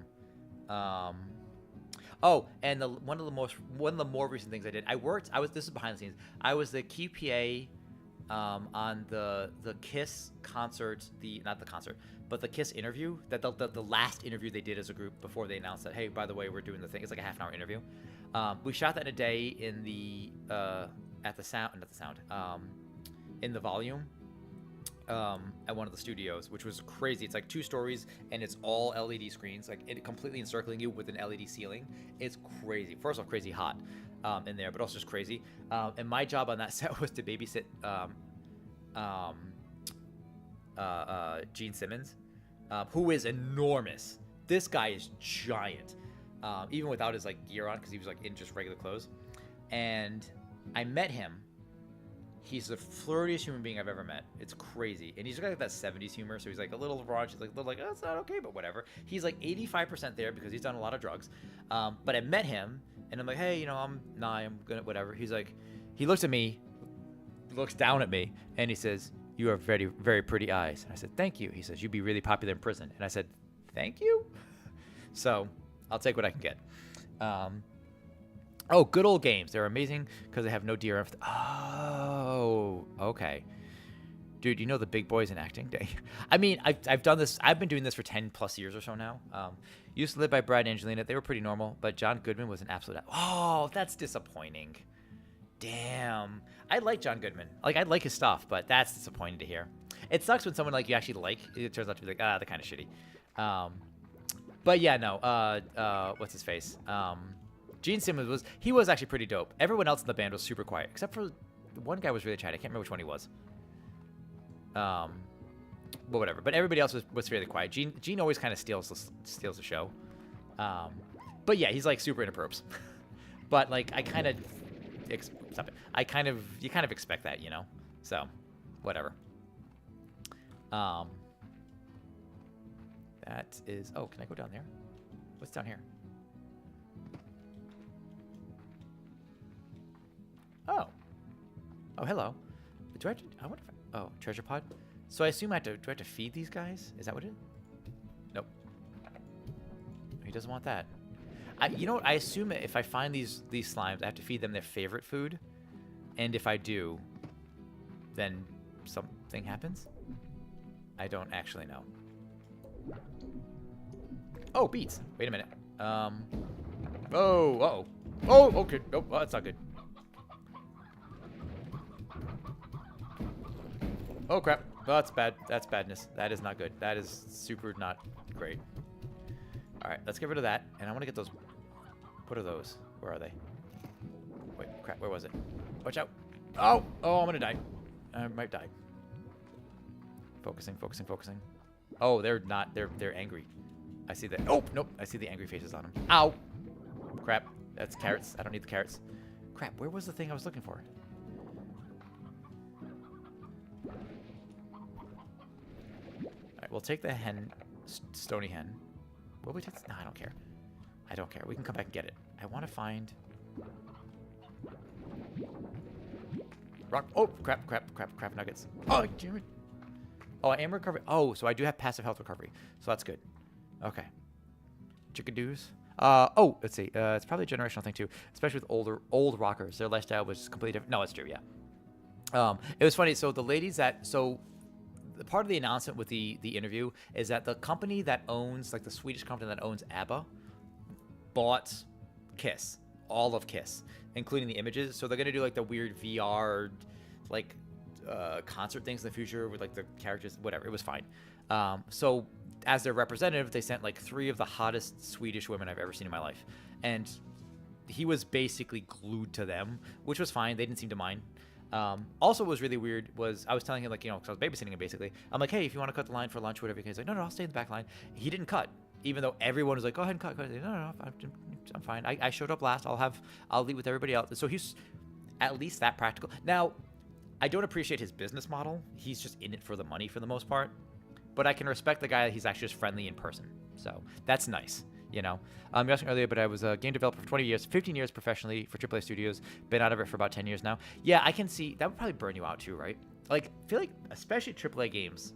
Oh, and one of the more recent things I did, this is behind the scenes. I was the QPA on the Kiss concert, but the Kiss interview, that the last interview they did as a group before they announced that, hey, by the way, we're doing the thing. It's like a half-an-hour interview. We shot that in a day in in the Volume. At one of the studios, which was crazy. It's like 2 stories and it's all LED screens, like it completely encircling you with an LED ceiling. It's crazy. First off, crazy hot in there, but also just crazy. And my job on that set was to babysit Gene Simmons, who is enormous. This guy is giant, even without his like gear on, because he was like in just regular clothes. And I met him. He's the flirtiest human being I've ever met. It's crazy. And he's got like that 70s humor, so he's like a little raunchy, he's like a little like, oh, it's not okay, but whatever. He's like 85% there because he's done a lot of drugs. But I met him, and I'm like, hey, you know, I'm gonna, whatever. He's like, he looks at me, looks down at me, and he says, you have very, very pretty eyes. And I said, thank you. He says, you'd be really popular in prison. And I said, thank you? So I'll take what I can get. Oh, good old games. They're amazing because they have no DRM. Oh, okay. Dude, you know the big boys in acting? I mean, I've done this. I've been doing this for 10 plus years or so now. Used to live by Brad and Angelina. They were pretty normal, but John Goodman was an absolute... Oh, that's disappointing. Damn. I like John Goodman. Like, I like his stuff, but that's disappointing to hear. It sucks when someone like you actually like, it turns out to be like, they're kind of shitty. But yeah, no. What's his face? Gene Simmons was actually pretty dope. Everyone else in the band was super quiet, except for one guy was really chatty. I can't remember which one he was. But whatever. But everybody else was fairly quiet. Gene always kind of steals the show. But yeah, he's like super into probes. But like I kind of stop it. You kind of expect that, you know. So whatever. That is. Oh, can I go down there? What's down here? Oh, hello. Do I have to, I wonder if oh, treasure pod? So I assume do I have to feed these guys? Is that what it is? Nope. He doesn't want that. You know what? I assume if I find these slimes, I have to feed them their favorite food. And if I do, then something happens? I don't actually know. Oh, beets. Wait a minute. Oh, uh-oh. Oh, okay. Nope, well, that's not good. Oh crap. Oh, that's bad. That's badness. That is not good. That is super not great. Alright, let's get rid of that. And I want to get those. What are those? Where are they? Wait, crap. Where was it? Watch out. Oh, I'm gonna die. I might die. Focusing. Oh, they're not. They're angry. I see that. Oh, nope. I see the angry faces on them. Ow. Crap. That's carrots. I don't need the carrots. Crap. Where was the thing I was looking for? We'll take the hen, stony hen. Will we take? No, I don't care. I don't care. We can come back and get it. I want to find rock. Oh, crap nuggets. Oh, damn it. Oh, I am recovering. Oh, so I do have passive health recovery. So that's good. Okay. Chickadoos. Oh, let's see. It's probably a generational thing too, especially with old rockers. Their lifestyle was completely different. No, it's true. Yeah. It was funny. So the ladies the part of the announcement with the interview is that the company that owns, like the Swedish company that owns ABBA, bought Kiss, all of Kiss, including the images. So they're gonna do like the weird VR, like concert things in the future with like the characters, whatever. It was fine. So as their representative, they sent like 3 of the hottest Swedish women I've ever seen in my life, and he was basically glued to them, which was fine. They didn't seem to mind. Also, what was really weird was I was telling him, like, you know, because I was babysitting him basically. I'm like, hey, if you want to cut the line for lunch, whatever. He's like, no, I'll stay in the back line. He didn't cut, even though everyone was like, go ahead and cut. Like, no, I'm fine. I showed up last. I'll leave with everybody else. So he's at least that practical. Now, I don't appreciate his business model. He's just in it for the money for the most part. But I can respect the guy that he's actually just friendly in person. So that's nice. You know, you asked me earlier, but I was a game developer for 20 years, 15 years professionally for AAA studios. Been out of it for about 10 years now. Yeah, I can see that would probably burn you out too, right? Like, I feel like, especially AAA games,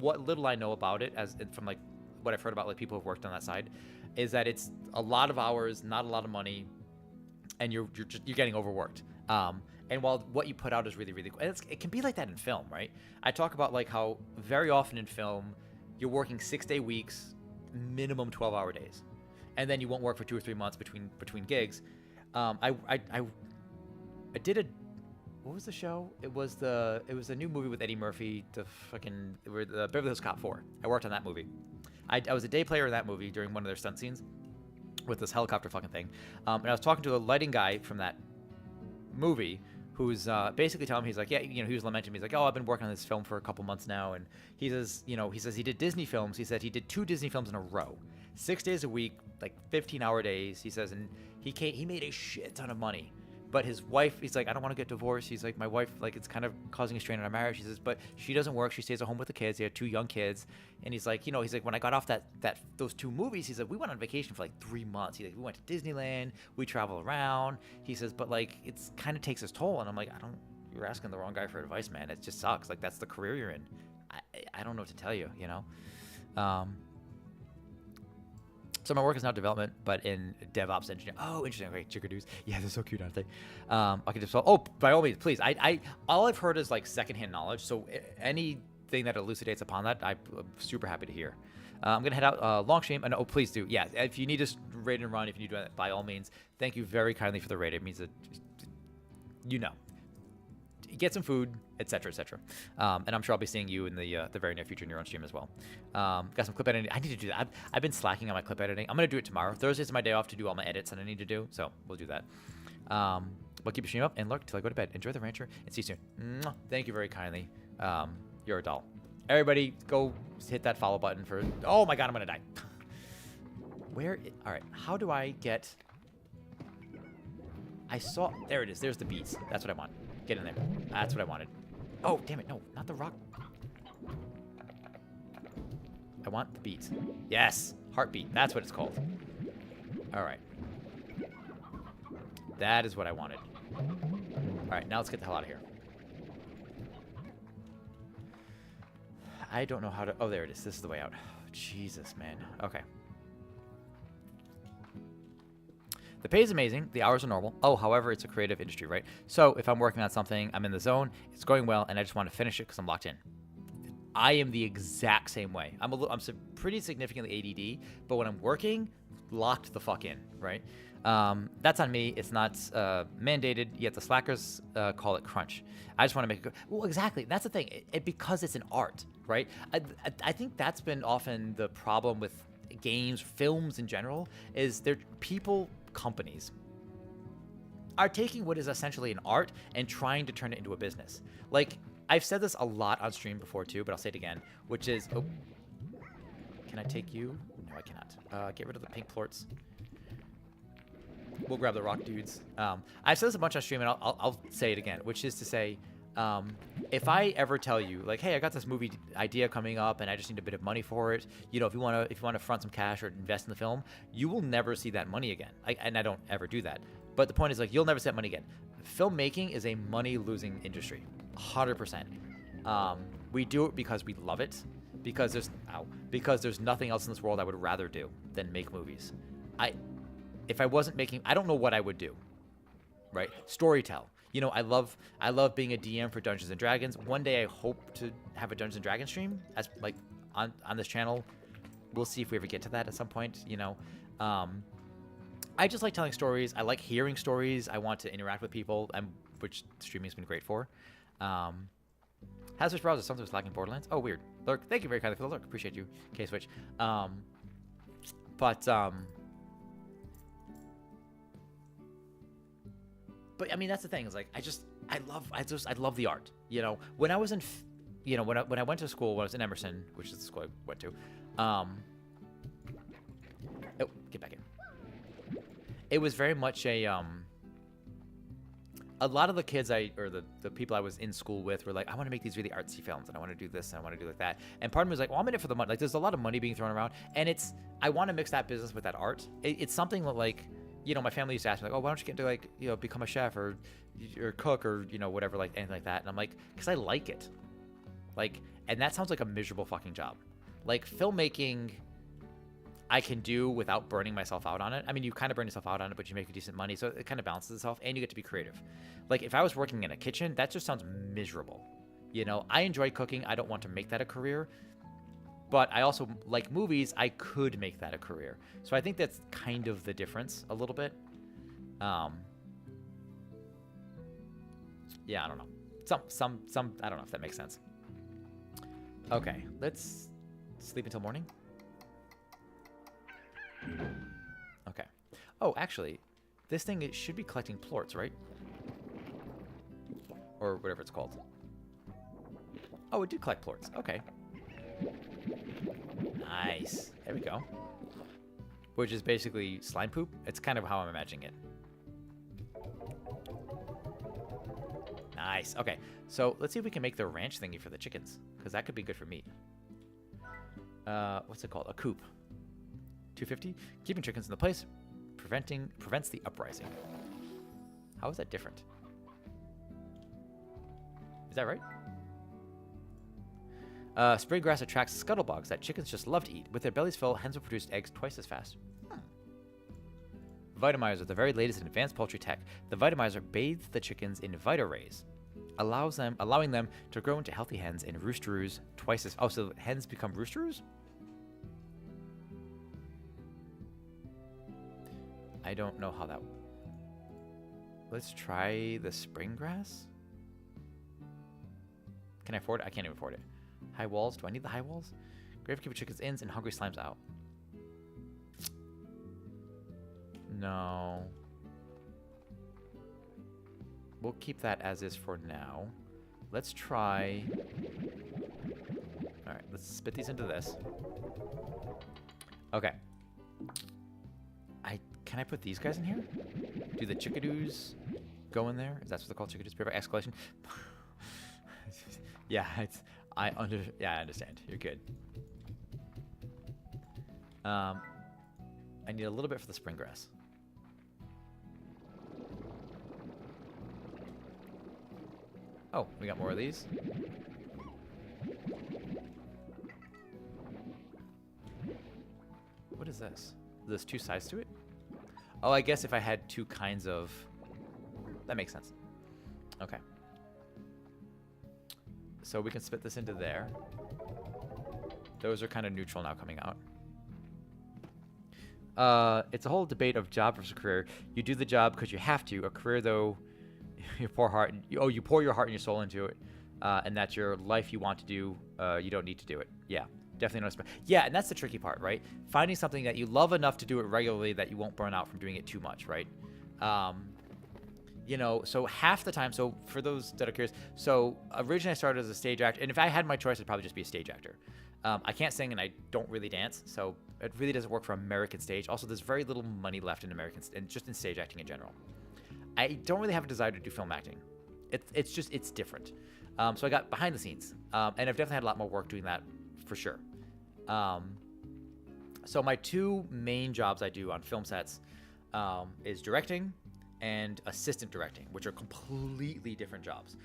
what little I know about it, as from like what I've heard about like people who've worked on that side, is that it's a lot of hours, not a lot of money, and you're getting overworked. And while what you put out is really, really cool, and it can be like that in film, right? I talk about like how very often in film, you're working 6-day weeks, minimum 12-hour days. And then you won't work for 2 or 3 months between gigs. I did what was the show? It was a new movie with Eddie Murphy, the Beverly Hills Cop 4. I worked on that movie. I was a day player in that movie during one of their stunt scenes with this helicopter fucking thing. And I was talking to a lighting guy from that movie who's basically telling him, he's like, yeah, you know, he was lamenting me. He's like, oh, I've been working on this film for a couple months now, and he says, you know, he did Disney films. He said he did 2 Disney films in a row, 6 days a week, like 15-hour days. He says, and he made a shit ton of money. But his wife, he's like, I don't want to get divorced. He's like, my wife, like, it's kind of causing a strain on our marriage. He says, but she doesn't work. She stays at home with the kids. They have 2 young kids. And he's like, you know, he's like, when I got off those 2 movies, he said, we went on vacation for like 3 months. He's like, we went to Disneyland. We travel around. He says, but like, it's kind of takes its toll. And I'm like, you're asking the wrong guy for advice, man. It just sucks. Like, that's the career you're in. I don't know what to tell you, you know? So my work is now development, but in DevOps engineering. Oh, interesting. Okay, chickadoos. Yeah, they're so cute, aren't they? I can just. Oh, by all means, please. All I've heard is like secondhand knowledge. So anything that elucidates upon that, I'm super happy to hear. I'm gonna head out long stream, and oh, please do. Yeah, if you need to raid and run, if you need to do that, by all means. Thank you very kindly for the raid. It means that you know. Get some food, etc., etc. And I'm sure I'll be seeing you in the very near future in your own stream as well. Got some clip editing. I need to do that. I've been slacking on my clip editing. I'm gonna do it tomorrow. Thursday's my day off to do all my edits that I need to do, so we'll do that. But keep your stream up and lurk till I go to bed. Enjoy the rancher and see you soon. Mwah. Thank you very kindly. You're a doll. Everybody, go hit that follow button for. Oh my God, I'm gonna die. All right. How do I get? There it is. There's the beats. That's what I want. Get in there. That's what I wanted. Oh, damn it. No, not the rock. I want the beats. Yes. Heartbeat. That's what it's called. All right. That is what I wanted. All right, now let's get the hell out of here. I don't know how to... Oh, there it is. This is the way out. Jesus, man. Okay. The pay is amazing. The hours are normal. Oh, however, it's a creative industry, right? So if I'm working on something, I'm in the zone, it's going well, and I just want to finish it because I'm locked in. I am the exact same way. I'm pretty significantly ADD, but when I'm working, locked the fuck in, right? That's on me. It's not mandated, yet the slackers call it crunch. I just want to make it good. Well, exactly. That's the thing. Because it's an art, right? I think that's been often the problem with games, films in general, is companies are taking what is essentially an art and trying to turn it into a business. Like, I've said this a lot on stream before too, but I'll say it again, which is, oh, can I take you? No, I cannot. Get rid of the pink plorts. We'll grab the rock dudes. I've said this a bunch on stream, and I'll say it again, which is to say, if I ever tell you, like, hey, I got this movie idea coming up and I just need a bit of money for it, you know, if you want to front some cash or invest in the film, you will never see that money again. And I don't ever do that. But the point is, like, you'll never see that money again. Filmmaking is a money-losing industry, 100%. We do it because we love it, because there's nothing else in this world I would rather do than make movies. If I wasn't making, I don't know what I would do, right? Storytell. You know, I love being a DM for Dungeons and Dragons. One day I hope to have a Dungeons and Dragons stream as like on this channel. We'll see if we ever get to that at some point, you know. I just like telling stories. I like hearing stories. I want to interact with people, which streaming has been great for. Hazardous browser sometimes lacking Borderlands. Oh, weird. Lurk, thank you very kindly for the lurk. Appreciate you, K-Switch. But I mean, that's the thing. Is like I love the art. You know, when I was in, you know, when I went to school, when I was in Emerson, which is the school I went to, oh, get back in. It was very much a lot of the kids the people I was in school with were like, I want to make these really artsy films, and I want to do this, and I want to do like that. And part of me was like, well, I'm in it for the money. Like, there's a lot of money being thrown around, and I want to mix that business with that art. It's something that, like, you know, my family used to ask me, like, oh, why don't you get into, like, you know, become a chef or cook or, you know, whatever, like, anything like that. And I'm like, because I like it. Like, and that sounds like a miserable fucking job. Like, filmmaking, I can do without burning myself out on it. I mean, you kind of burn yourself out on it, but you make decent money. So it kind of balances itself, and you get to be creative. Like, if I was working in a kitchen, that just sounds miserable. You know, I enjoy cooking. I don't want to make that a career. But I also like movies. I could make that a career. So I think that's kind of the difference a little bit. Yeah, I don't know. Some I don't know if that makes sense. Okay, let's sleep until morning. Okay. Oh, actually, this thing, it should be collecting plorts, right? or whatever it's called. Oh, it did collect plorts. Okay. Nice. There we go. Which is basically slime poop. It's kind of how I'm imagining it. Nice. Okay. So let's see if we can make the ranch thingy for the chickens, because that could be good for meat. What's it called? A coop. 250. Keeping chickens in the place prevents the uprising. How is that different? Is that right? Spring grass attracts scuttlebugs that chickens just love to eat. With their bellies full, hens will produce eggs twice as fast. Vitamizer, the very latest in advanced poultry tech. The Vitamizer bathes the chickens in Vitarays, allowing them to grow into healthy hens and roosteroos twice as... Oh, so hens become roosteroos? I don't know how that... Let's try the spring grass. Can I afford it? I can't even afford it. High walls. Do I need the high walls? Gravekeeper chickens ins and hungry slimes out. No. We'll keep that as is for now. Let's try... Alright, let's spit these into this. Okay. Can I put these guys in here? Do the chickadoos go in there? Is that what they're called? Chickadoos? Perfect exclamation. Yeah, I understand. You're good. I need a little bit for the spring grass. Oh, we got more of these. What is this? There's two sides to it? Oh, I guess if I had two kinds of... That makes sense. Okay. So we can split this into there. Those are kind of neutral now coming out. It's a whole debate of job versus career. You do the job because you have to. A career, though, you pour your heart and your soul into it, and that's your life you want to do. You don't need to do it. Yeah, definitely not. Yeah, and that's the tricky part, right? Finding something that you love enough to do it regularly that you won't burn out from doing it too much, right? You know, so half the time, so for those that are curious, so originally I started as a stage actor, and if I had my choice, I'd probably just be a stage actor. I can't sing and I don't really dance, so it really doesn't work for American stage. Also, there's very little money left in American, and just in stage acting in general. I don't really have a desire to do film acting. It's different. So I got behind the scenes, and I've definitely had a lot more work doing that for sure. So my two main jobs I do on film sets is directing and assistant directing, which are completely different jobs.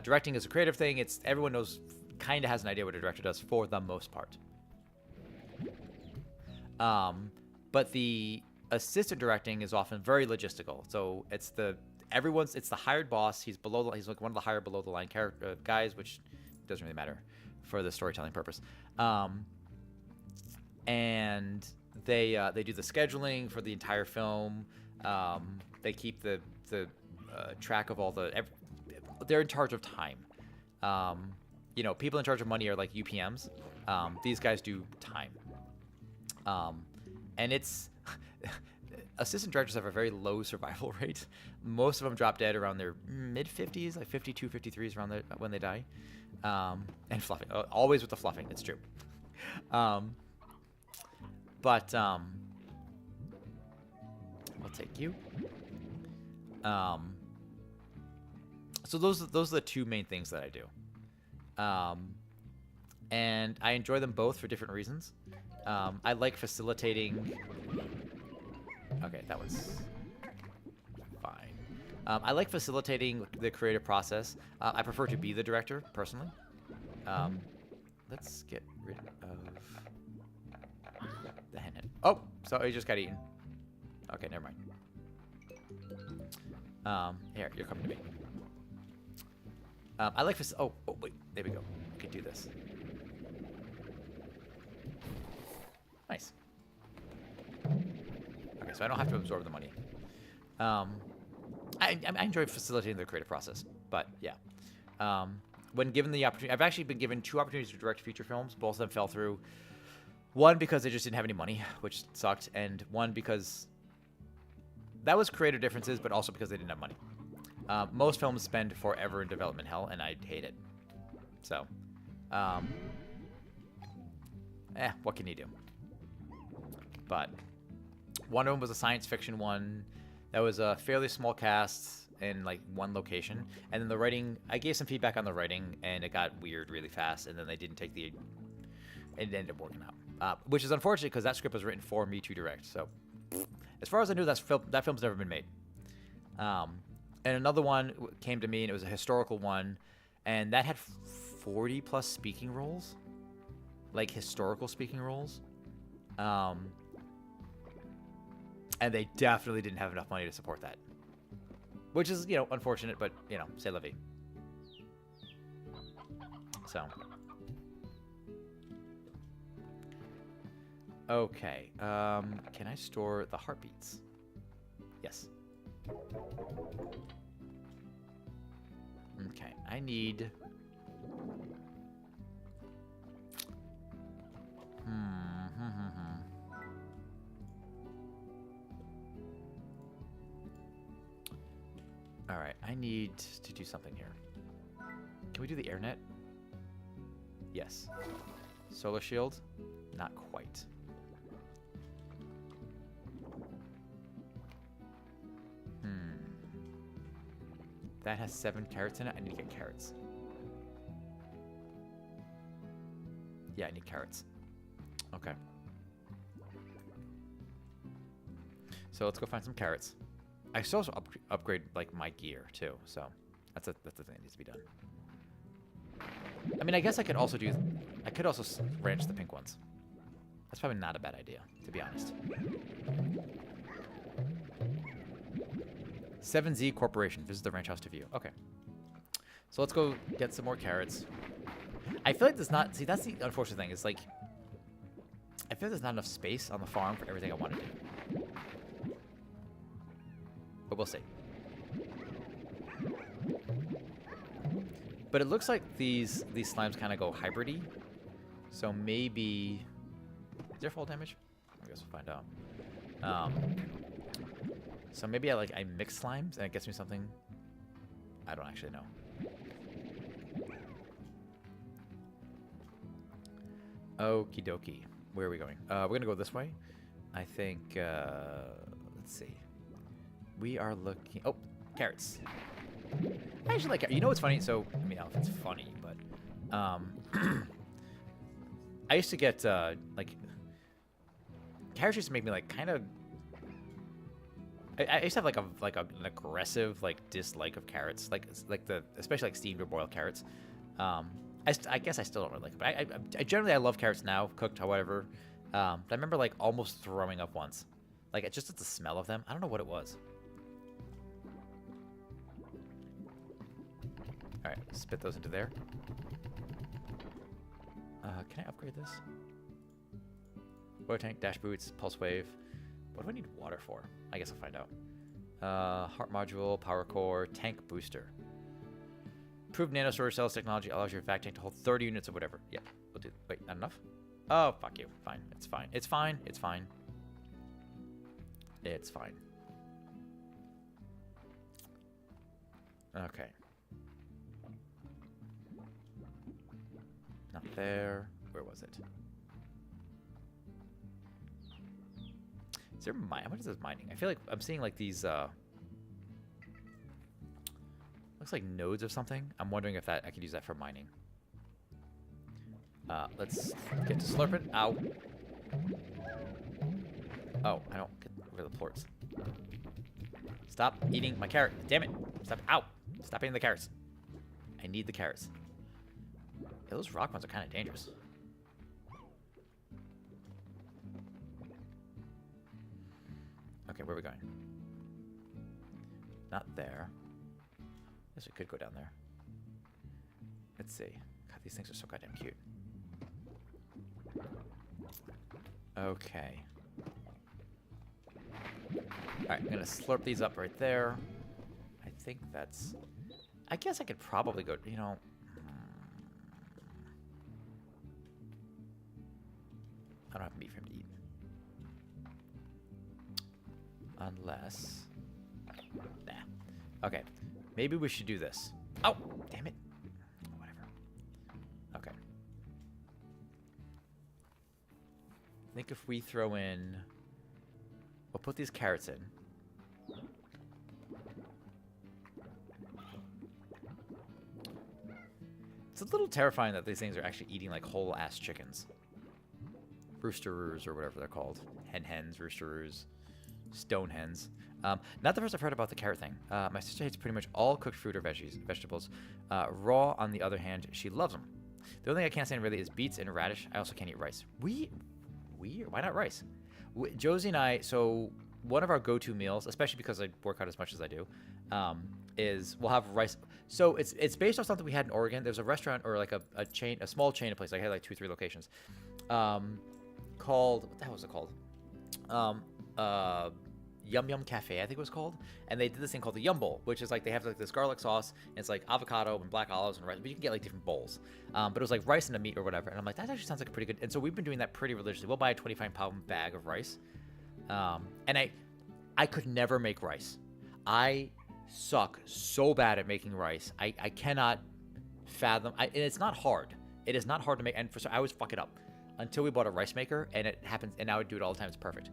Directing is a creative thing. Everyone knows, kind of has an idea what a director does for the most part. But the assistant directing is often very logistical. So it's the hired boss. He's like one of the higher below the line guys, which doesn't really matter for the storytelling purpose. And they do the scheduling for the entire film. They keep the track of all they're in charge of time. You know, people in charge of money are like UPMs. These guys do time. And it's assistant directors have a very low survival rate. Most of them drop dead around their mid 50s, like 52, 53s around when they die. And fluffing, always with the fluffing. It's true. But I'll take you. So those are the two main things that I do. And I enjoy them both for different reasons. I like facilitating. Okay, that was fine. I like facilitating the creative process. I prefer to be the director, personally. Let's get rid of the hen. Oh, so he just got eaten. Okay, never mind. Here, you're coming to me. I like oh, wait, there we go. We can do this. Nice. Okay, so I don't have to absorb the money. I enjoy facilitating the creative process, but yeah. When given the opportunity, I've actually been given 2 opportunities to direct feature films. Both of them fell through. One because they just didn't have any money, which sucked, and one because that was creative differences, but also because they didn't have money. Most films spend forever in development hell, and I hate it. So, what can you do? But one of them was a science fiction one that was a fairly small cast in like one location, and then the writing, I gave some feedback on the writing, and it got weird really fast, and then they didn't take it ended up working out, which is unfortunate because that script was written for me to direct. So, as far as I knew, that film's never been made. And another one came to me, and it was a historical one, and that had 40 plus speaking roles, like historical speaking roles. And they definitely didn't have enough money to support that, which is, unfortunate, but, c'est la vie. So. Okay. Can I store the heartbeats? Yes. Okay. I need... Alright, I need to do something here. Can we do the AirNet? Yes. Solar shield? Not quite. That has 7 carrots in it. I need to get carrots. Yeah, I need carrots. Okay. So let's go find some carrots. I still also upgrade like my gear too. So that's the thing that needs to be done. I mean, I guess I could also ranch the pink ones. That's probably not a bad idea, to be honest. 7Z Corporation. Visit the ranch house to view. Okay. So let's go get some more carrots. I feel like there's not... See, that's the unfortunate thing. Is like... I feel like there's not enough space on the farm for everything I want to do. But we'll see. But it looks like these slimes kind of go hybrid-y. So maybe... Is there fall damage? I guess we'll find out. So maybe I mix slimes and it gets me something. I don't actually know. Okie dokie. Where are we going? We're gonna go this way. I think. Let's see. We are looking. Oh, carrots. I actually like. You know what's funny? So I mean, I don't know if it's funny, but I used to get like carrots used to make me like kind of. I used to have an aggressive dislike of carrots, especially like steamed or boiled carrots. I guess I still don't really like it, but I generally love carrots now, cooked, however. But I remember almost throwing up once, it's just the smell of them. I don't know what it was. All right, spit those into there. Can I upgrade this? Water tank, dash boots, pulse wave. What do I need water for? I guess I'll find out. Heart module, power core, tank booster. Improved nano storage cells technology allows your vac tank to hold 30 units of whatever. Yeah, we'll do. Wait, not enough? Oh, fuck you. Fine. It's fine. It's fine. It's fine. It's fine. Okay. Not there. Where was it? Is there mine? How much is this mining? I feel like I'm seeing these looks like nodes of something. I'm wondering if I could use that for mining. Let's get to slurping. Ow. Oh, I don't get rid of the plorts. Stop eating my carrot. Damn it. Stop. Ow. Stop eating the carrots. I need the carrots. Yeah, those rock ones are kind of dangerous. Okay, where are we going? Not there. Guess we could go down there. Let's see. God, these things are so goddamn cute. Okay. Alright, I'm gonna slurp these up right there. I think that's... I guess I could probably go, I don't have meat for him to eat. Unless... Nah. Okay. Maybe we should do this. Oh, damn it. Whatever. Okay. I think if we throw in... We'll put these carrots in. It's a little terrifying that these things are actually eating like whole-ass chickens. Rooster-roos or whatever they're called. Hens, rooster-roos, stone hens. Not the first I've heard about the carrot thing. My sister hates pretty much all cooked fruit or vegetables. Raw, on the other hand, she loves them. The only thing I can't stand really is beets and radish. I also can't eat rice. Weird. Why not rice? Josie and I, so one of our go-to meals, especially because I work out as much as I do, is we'll have rice. So it's based on something we had in Oregon. There's a restaurant or like a chain, a small chain of places. I had like 2 or 3 locations. Called, what the hell was it called? Yum Yum Cafe, I think it was called. And they did this thing called the Yum Bowl, which is like they have like this garlic sauce, and it's like avocado and black olives and rice. But you can get like different bowls. But it was like rice and a meat or whatever. And I'm like, that actually sounds like a pretty good. And so we've been doing that pretty religiously. We'll buy a 25-pound bag of rice. And I could never make rice. I suck so bad at making rice. I cannot fathom. And it's not hard. It is not hard to make. And I always fuck it up until we bought a rice maker, and it happens. And now I do it all the time. It's perfect.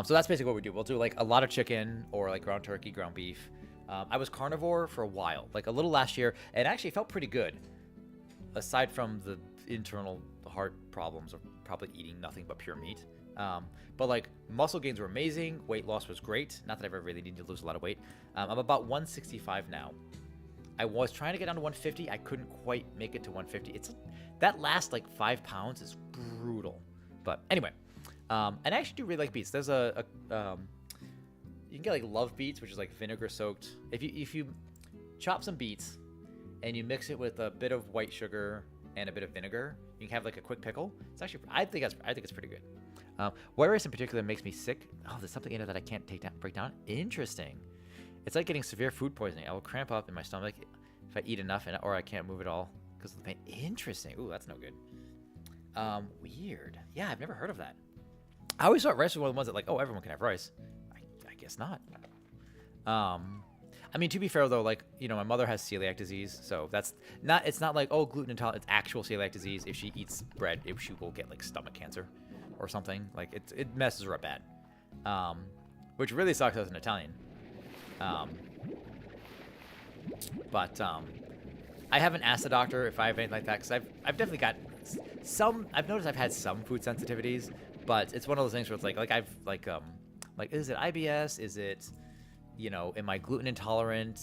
So that's basically what we do. We'll do like a lot of chicken or like ground turkey, ground beef. I was carnivore for a while, like a little last year, and actually felt pretty good. Aside from the internal heart problems of probably eating nothing but pure meat. But like muscle gains were amazing. Weight loss was great. Not that I ever really needed to lose a lot of weight. I'm about 165 now. I was trying to get down to 150. I couldn't quite make it to 150. That last like 5 pounds is brutal. But anyway, and I actually do really like beets. There's you can get like love beets, which is like vinegar soaked. If you chop some beets and you mix it with a bit of white sugar and a bit of vinegar, you can have like a quick pickle. It's actually I think it's pretty good. White rice in particular makes me sick. Oh, there's something in it that I can't break down. Interesting. It's like getting severe food poisoning. I will cramp up in my stomach if I eat enough, or I can't move at all because of the pain. Interesting. Ooh, that's no good. Weird. Yeah, I've never heard of that. I always thought rice was one of the ones that like, oh, everyone can have rice. I guess not. I mean, to be fair though, like, you know, my mother has celiac disease, so it's not like, oh, gluten intolerant. It's actual celiac disease. If she eats bread, she will get like stomach cancer or something. Like it messes her up bad. Which really sucks as an Italian. I haven't asked the doctor if I have anything like that, because I've definitely got some. I've noticed I've had some food sensitivities, but it's one of those things where it's like is it IBS? Is it, you know, am I gluten intolerant?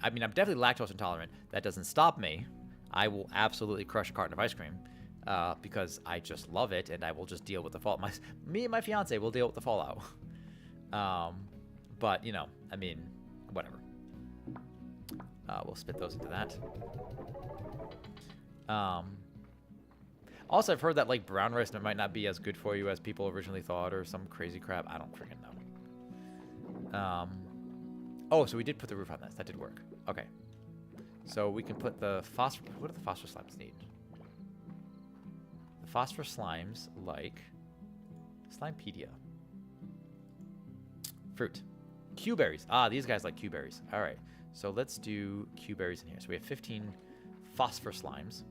I mean, I'm definitely lactose intolerant. That doesn't stop me. I will absolutely crush a carton of ice cream because I just love it, and I will just deal with the fallout. Me and my fiance will deal with the fallout. But, you know, I mean, whatever. We'll spit those into that. Also, I've heard that, like, brown rice might not be as good for you as people originally thought, or some crazy crap. I don't freaking know. Oh, so we did put the roof on this. That did work. Okay. So we can put the phosphor... What do the phosphor slimes need? The phosphor slimes like... Slimepedia. Fruit. Q-berries. Ah, these guys like Q-berries. All right. So let's do Q-berries in here. So we have 15 phosphor slimes.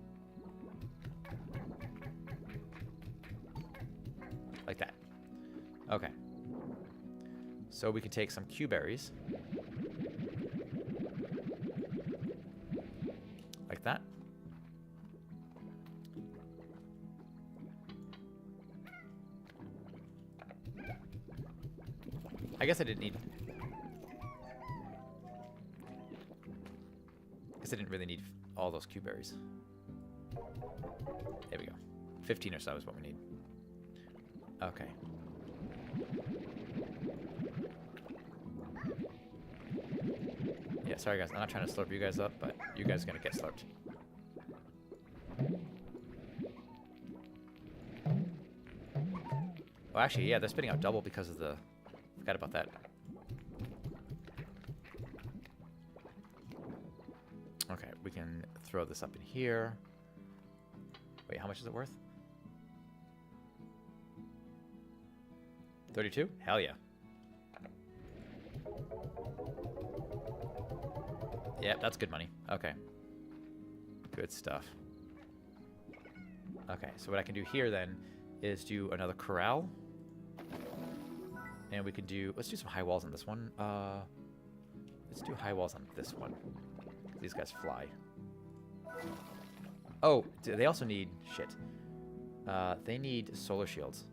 Like that. Okay. So we can take some Q-berries. Like that. I guess I didn't need... I didn't really need all those Q-berries. There we go. 15 or so is what we need. Okay. Yeah, sorry guys. I'm not trying to slurp you guys up, but you guys are going to get slurped. Well, actually, yeah, they're spitting out double because of the... Forgot about that. Okay, we can throw this up in here. Wait, how much is it worth? 32? Hell yeah. Yep, that's good money. Okay. Good stuff. Okay, so what I can do here then is do another corral. And we can do... Let's do some high walls on this one. Let's do high walls on this one. These guys fly. Oh, they also need... Shit. They need solar shields.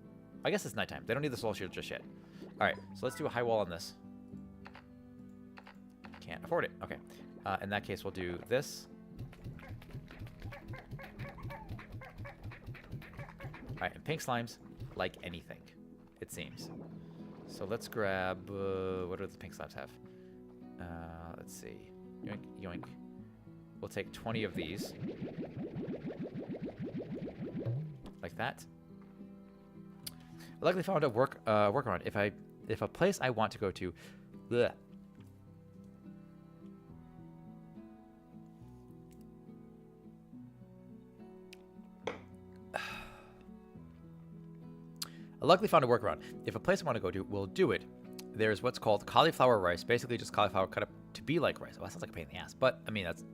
I guess it's nighttime. They don't need the solar shield just yet. Alright, so let's do a high wall on this. Can't afford it. Okay. In that case, we'll do this. Alright, and pink slimes like anything, it seems. So let's grab... what do the pink slimes have? Let's see. Yoink, yoink. We'll take 20 of these. Like that. I likely found a workaround. If a place I want to go to... Bleh. I luckily found a workaround. If a place I want to go to will do it, there's what's called cauliflower rice. Basically, just cauliflower cut up to be like rice. Well, that sounds like a pain in the ass. But, I mean, that's...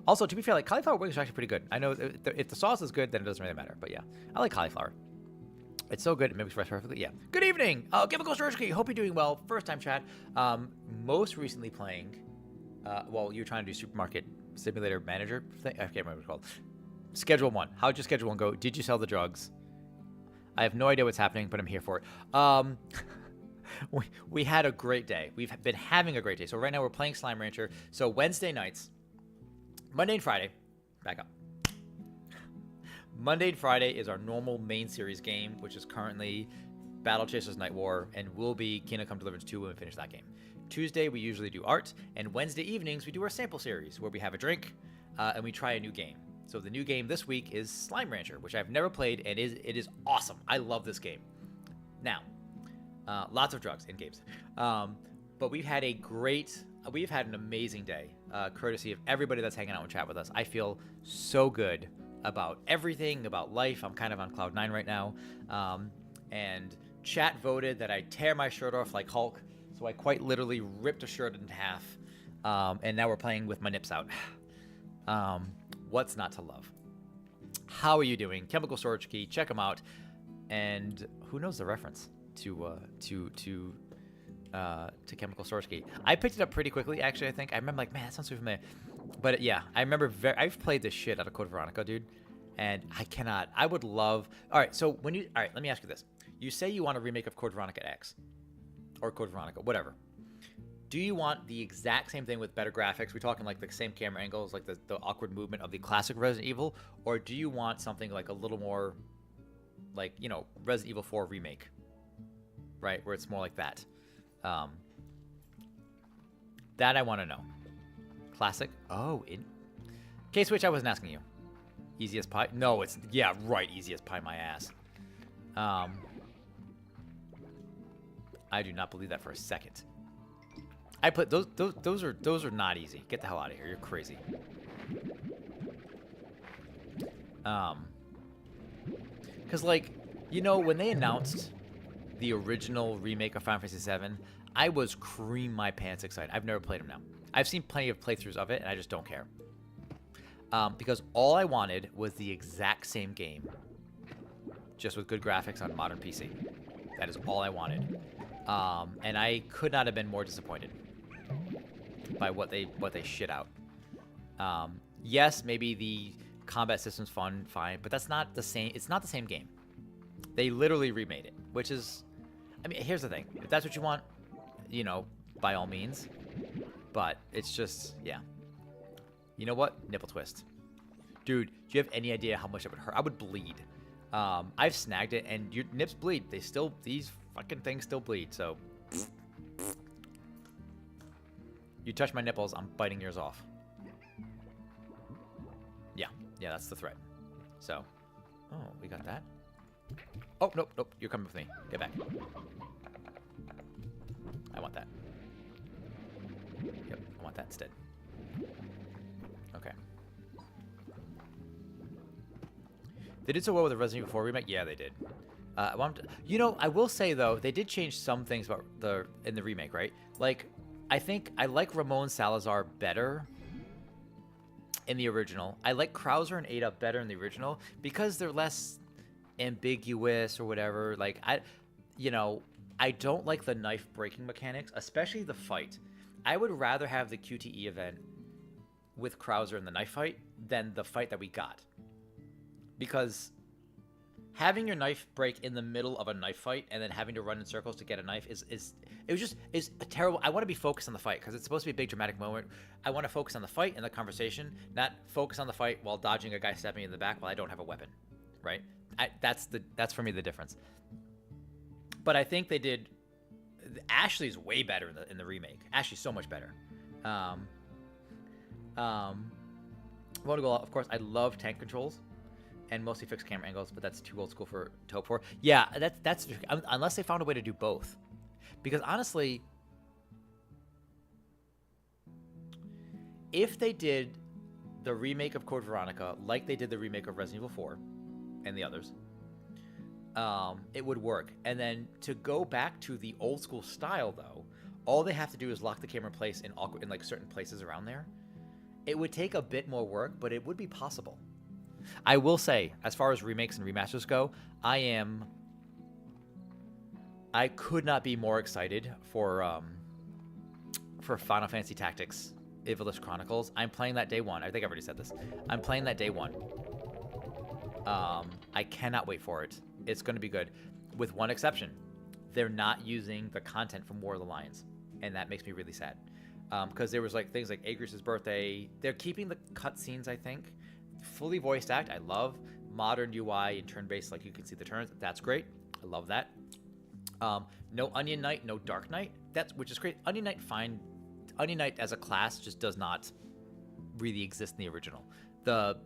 Also, to be fair, like, cauliflower wings are actually pretty good. I know if the sauce is good, then it doesn't really matter. But, yeah. I like cauliflower. It's so good. It mimics rice perfectly. Yeah. Good evening. Chemical Surgery. Hope you're doing well. First time chat. Most recently playing... well, you're trying to do Supermarket Simulator Manager thing. I can't remember what it's called. Schedule 1. How'd your Schedule 1 go? Did you sell the drugs? I have no idea what's happening, but I'm here for it. We had a great day. We've been having a great day. So right now we're playing Slime Rancher. So Wednesday nights, Monday and Friday, back up. Monday and Friday is our normal main series game, which is currently Battle Chasers Night War, and will be Kingdom Come Deliverance 2 when we finish that game. Tuesday, we usually do art, and Wednesday evenings, we do our sample series, where we have a drink, and we try a new game. So the new game this week is Slime Rancher, which I've never played, and it is awesome. I love this game. Now, lots of drugs in games. But we've had an amazing day, courtesy of everybody that's hanging out and chat with us. I feel so good about everything, about life. I'm kind of on cloud 9 right now. And chat voted that I tear my shirt off like Hulk. So I quite literally ripped a shirt in half. And now we're playing with my nips out. What's not to love? How are you doing? Chemical Storage Key, check them out. And who knows the reference to Chemical Storage Key? I picked it up pretty quickly, actually. I think I remember, like, man, that sounds so familiar. But yeah, I remember. I've played this shit out of Code Veronica, dude, and I would love. All right, so all right, let me ask you this: you say you want a remake of Code Veronica X, or Code Veronica, whatever. Do you want the exact same thing with better graphics? We're talking like the same camera angles, like the awkward movement of the classic Resident Evil, or do you want something like a little more, like, you know, Resident Evil 4 remake, right, where it's more like that? That I want to know. Classic. Oh, K-Switch, I wasn't asking you. Easy as pie? No, it's... Yeah, right. Easy as pie, my ass. I do not believe that for a second. I put... Those are not easy. Get the hell out of here. You're crazy. Because, like, you know, when they announced the original remake of Final Fantasy VII, I was cream my pants excited. I've never played them now. I've seen plenty of playthroughs of it, and I just don't care. Because all I wanted was the exact same game, just with good graphics on modern PC. That is all I wanted. And I could not have been more disappointed by what they shit out. Yes, maybe the combat system's fine, but that's not the same. It's not the same game. They literally remade it, which is... I mean, here's the thing. If that's what you want, you know, by all means. But it's just, yeah. You know what? Nipple twist. Dude, do you have any idea how much it would hurt? I would bleed. I've snagged it, and your nips bleed. These fucking things still bleed, so. You touch my nipples, I'm biting yours off. Yeah, that's the threat. So, oh, we got that. Oh, nope, you're coming with me. Get back. I want that. Yep, I want that instead. Okay. They did so well with the Resident Evil 4 remake? Yeah, they did. You know, I will say, though, they did change some things about in the remake, right? Like, I think I like Ramon Salazar better in the original. I like Krauser and Ada better in the original because they're less ambiguous or whatever. Like I don't like the knife breaking mechanics, especially the fight. I would rather have the QTE event with Krauser in the knife fight than the fight that we got. Because having your knife break in the middle of a knife fight and then having to run in circles to get a knife is a terrible. I want to be focused on the fight because it's supposed to be a big dramatic moment. I want to focus on the fight and the conversation, not focus on the fight while dodging a guy stabbing me in the back while I don't have a weapon, right? That's for me the difference. But I think they did. Ashley's way better in the remake. Ashley's so much better. I want to go. Of course, I love tank controls. And mostly fixed camera angles, but that's too old school for Taupe 4. Yeah, that's unless they found a way to do both. Because honestly, if they did the remake of Code Veronica like they did the remake of Resident Evil 4 and the others, it would work. And then to go back to the old school style, though, all they have to do is lock the camera in place in like certain places around there. It would take a bit more work, but it would be possible. I will say, as far as remakes and remasters go, I could not be more excited for Final Fantasy Tactics Ivalice Chronicles. I'm playing that day one. I think I've already said this. I'm playing that day one. I cannot wait for it. It's going to be good. With one exception. They're not using the content from War of the Lions. And that makes me really sad. Because there was like things like Agris's birthday. They're keeping the cutscenes, I think. Fully voiced act, I love. Modern UI and turn-based, like you can see the turns. That's great. I love that. No Onion Knight, no Dark Knight. Which is great. Onion Knight, fine. Onion Knight as a class just does not really exist in the original. The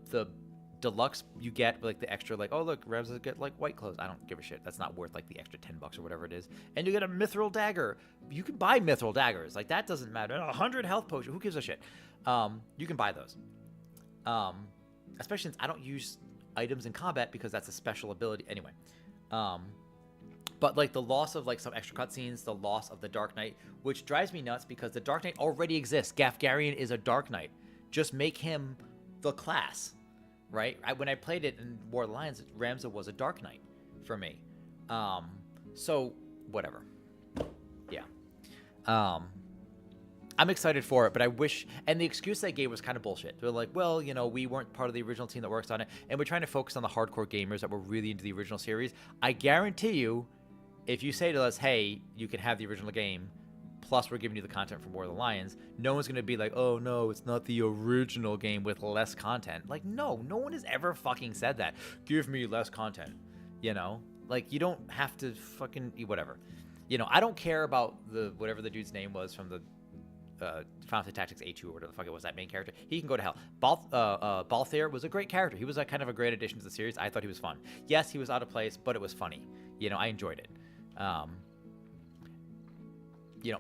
deluxe you get like the extra, like, oh look, Revs get like white clothes. I don't give a shit. That's not worth like the extra $10 or whatever it is. And you get a mithril dagger. You can buy mithril daggers. Like that doesn't matter. 100 health potions. Who gives a shit? You can buy those. Especially since I don't use items in combat because that's a special ability anyway. But like the loss of like some extra cutscenes, the loss of the Dark Knight, which drives me nuts because the Dark Knight already exists. Gafgarian is a Dark Knight. Just make him the class, right? When I played it in War of the Lions, Ramza was a Dark Knight for me. So whatever. Yeah. I'm excited for it, but I wish, and the excuse they gave was kind of bullshit. They're like, well, we weren't part of the original team that works on it, and we're trying to focus on the hardcore gamers that were really into the original series. I guarantee you, if you say to us, hey, you can have the original game, plus we're giving you the content from War of the Lions, no one's going to be like, oh no, it's not the original game with less content. Like, no one has ever fucking said that. Give me less content, Like, you don't have to fucking, whatever. I don't care about whatever the dude's name was from the Final Fantasy Tactics A2 or whatever the fuck it was, that main character. He can go to hell. Balthier was a great character. He was like kind of a great addition to the series. I thought he was fun. Yes, he was out of place, but it was funny. I enjoyed it.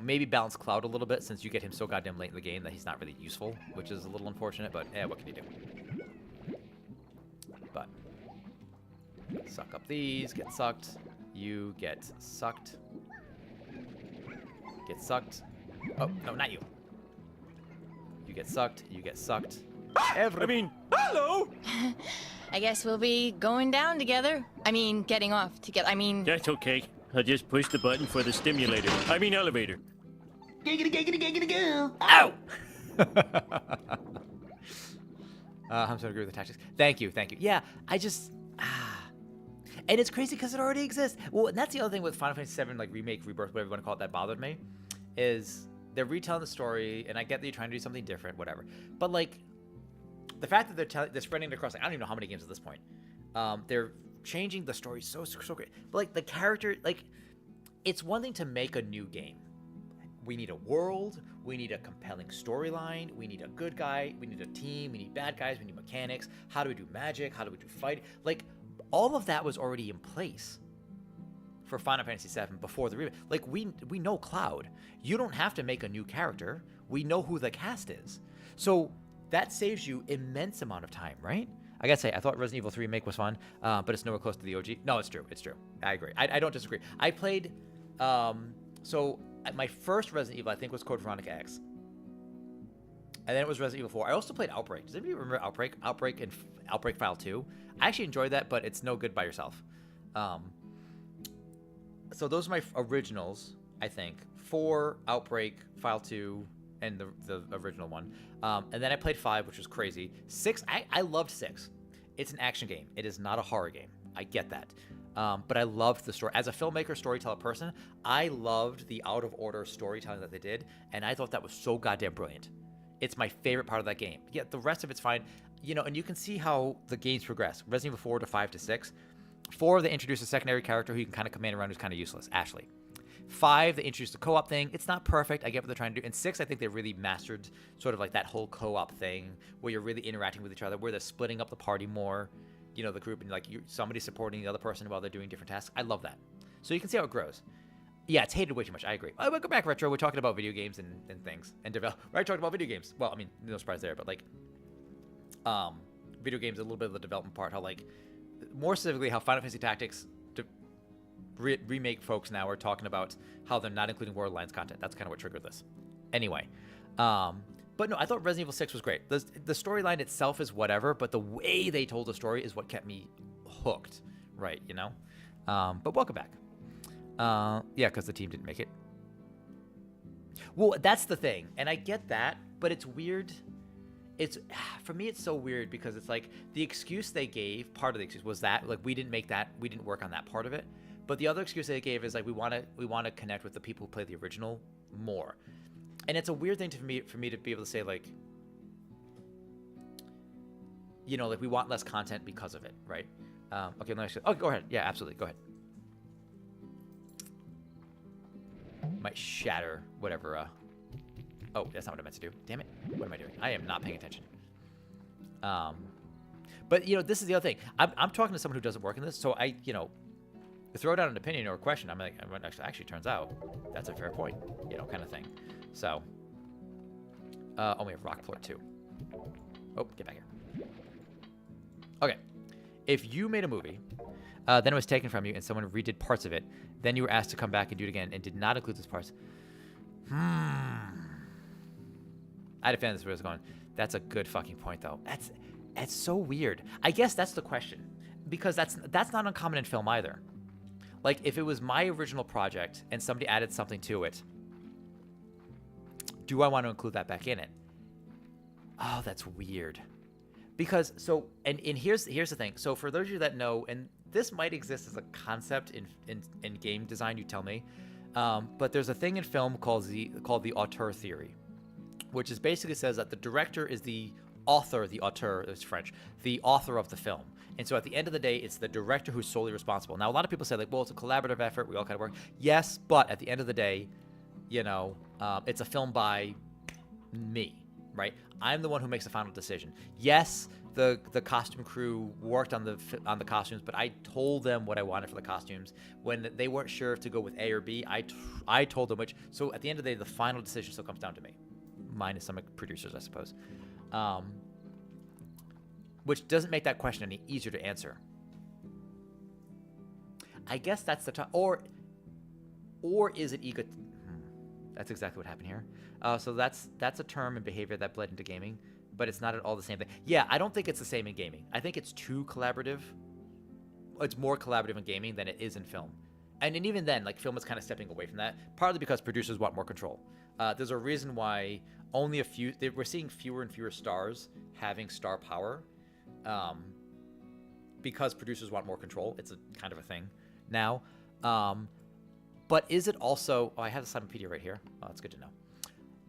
Maybe balance Cloud a little bit since you get him so goddamn late in the game that he's not really useful, which is a little unfortunate, but what can you do? But suck up these, get sucked. You get sucked. Get sucked. Oh, no, not you. You get sucked. You get sucked. Hello! I guess we'll be going down together. I mean, getting off together. That's okay. I'll just push the button for the stimulator. Elevator. Giggity, giggity, giggity, goo. Ow! I'm so agree with the tactics. Thank you. Yeah, I just... And it's crazy because it already exists. Well, and that's the other thing with Final Fantasy VII, like remake, rebirth, whatever you want to call it, that bothered me, is they're retelling the story, and I get that you're trying to do something different, whatever. But like, the fact that they're spreading it across, like, I don't even know how many games at this point. They're changing the story so great. But like the character, like, it's one thing to make a new game. We need a world, we need a compelling storyline, we need a good guy, we need a team, we need bad guys, we need mechanics. How do we do magic? How do we do fight? Like, all of that was already in place for Final Fantasy VII before the remake. Like, we know Cloud. You don't have to make a new character. We know who the cast is. So that saves you immense amount of time, right? I gotta say, I thought Resident Evil 3 remake was fun, but it's nowhere close to the OG. No, it's true. I agree. I don't disagree. I played, so my first Resident Evil, I think, was Code Veronica X. And then it was Resident Evil 4. I also played Outbreak. Does anybody remember Outbreak? Outbreak File 2. I actually enjoyed that, but it's no good by yourself. So those are my originals, I think. 4, Outbreak, File 2, and the original one. And then I played 5, which was crazy. 6, I loved 6. It's an action game. It is not a horror game. I get that. But I loved the story. As a filmmaker, storyteller person, I loved the out-of-order storytelling that they did, and I thought that was so goddamn brilliant. It's my favorite part of that game. Yeah, the rest of it's fine. You know, and you can see how the games progress. Resident Evil 4 to 5 to 6. 4, they introduce a secondary character who you can kind of command around who's kind of useless, Ashley. 5, they introduced the co-op thing. It's not perfect. I get what they're trying to do. And 6, I think they really mastered sort of like that whole co-op thing where you're really interacting with each other, where they're splitting up the party more, you know, the group, and like somebody supporting the other person while they're doing different tasks. I love that. So you can see how it grows. Yeah, it's hated way too much. I agree. I will go back retro. We're talking about video games and things and develop. We're talking about video games. Well, I mean, no surprise there, but like, video games, a little bit of the development part. How like, more specifically, how Final Fantasy Tactics remake folks now are talking about how they're not including Borderlands content. That's kind of what triggered this. Anyway, but no, I thought Resident Evil 6 was great. The storyline itself is whatever, but the way they told the story is what kept me hooked. Right? You know. But welcome back. Yeah, because the team didn't make it. Well, that's the thing, and I get that, but it's weird. It's for me, it's so weird because it's like the excuse they gave. Part of the excuse was that like we didn't make that, we didn't work on that part of it. But the other excuse they gave is like we want to connect with the people who play the original more, and it's a weird thing for me to be able to say like, you know, like we want less content because of it, right? Okay, let me. Oh, go ahead. Yeah, absolutely. Go ahead. Might shatter whatever. Oh, that's not what I meant to do. Damn it. What am I doing? I am not paying attention. But, you know, this is the other thing. I'm talking to someone who doesn't work in this, so I, you know, throw down an opinion or a question. I'm like, actually turns out that's a fair point, you know, kind of thing. So, oh, we have Rockport too. Oh, get back here. Okay. If you made a movie, then it was taken from you and someone redid parts of it, then you were asked to come back and do it again and did not include those parts. I had a feeling this was going. That's a good fucking point, though. That's so weird. I guess that's the question, because that's not uncommon in film either. Like if it was my original project and somebody added something to it, do I want to include that back in it? Oh, that's weird. Because so and here's the thing. So for those of you that know, and this might exist as a concept in game design, you tell me. But there's a thing in film called the auteur theory, which is basically says that the director is the auteur is French, the author of the film. And so at the end of the day, it's the director who's solely responsible. Now, a lot of people say like, well, it's a collaborative effort. We all kind of work. Yes, but at the end of the day, you know, it's a film by me, right? I'm the one who makes the final decision. Yes, the costume crew worked on the costumes, but I told them what I wanted for the costumes. When they weren't sure if to go with A or B, I told them which. So at the end of the day, the final decision still comes down to me, minus some producers, I suppose. Which doesn't make that question any easier to answer. I guess that's the or is it ego? That's exactly what happened here. So that's a term and behavior that bled into gaming, but it's not at all the same thing. Yeah, I don't think it's the same in gaming. I think it's too collaborative. It's more collaborative in gaming than it is in film. And even then, like film is kind of stepping away from that, partly because producers want more control. There's a reason why only we're seeing fewer and fewer stars having star power, because producers want more control. It's a kind of a thing now. But is it also? Oh, I have the Simonpedia right here. Oh, that's good to know.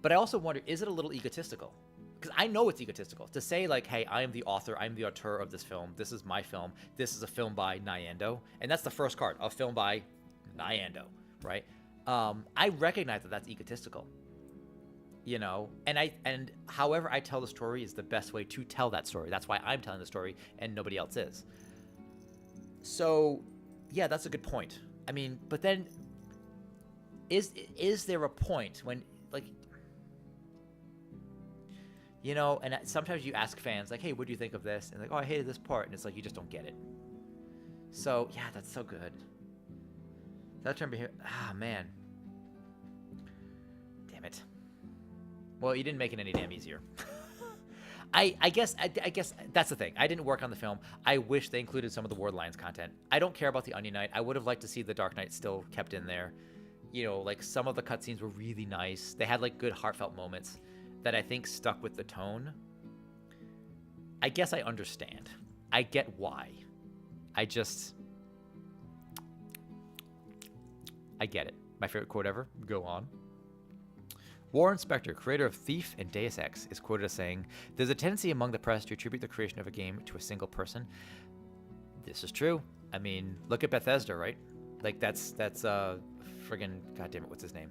But I also wonder, is it a little egotistical? Because I know it's egotistical to say like, hey, I am the author, I'm the auteur of this film. This is my film. This is a film by Nyando, and that's the first card, a film by Nyando, right? I recognize that that's egotistical, you know, and however I tell the story is the best way to tell that story. That's why I'm telling the story and nobody else is. So, yeah, that's a good point. I mean, but then, is there a point when, like, you know, and sometimes you ask fans, like, hey, what do you think of this? And like, oh, I hated this part. And it's like, you just don't get it. So, yeah, that's so good. That term here, man. Well, you didn't make it any damn easier. I guess that's the thing. I didn't work on the film. I wish they included some of the Ward Lions content. I don't care about the Onion Knight. I would have liked to see the Dark Knight still kept in there. You know, like some of the cutscenes were really nice. They had like good heartfelt moments that I think stuck with the tone. I guess I understand. I get why. I get it. My favorite quote ever. Go on. Warren Spector, creator of Thief and Deus Ex, is quoted as saying, "There's a tendency among the press to attribute the creation of a game to a single person." This is true. I mean, look at Bethesda, right? Like that's friggin' goddamn it, what's his name?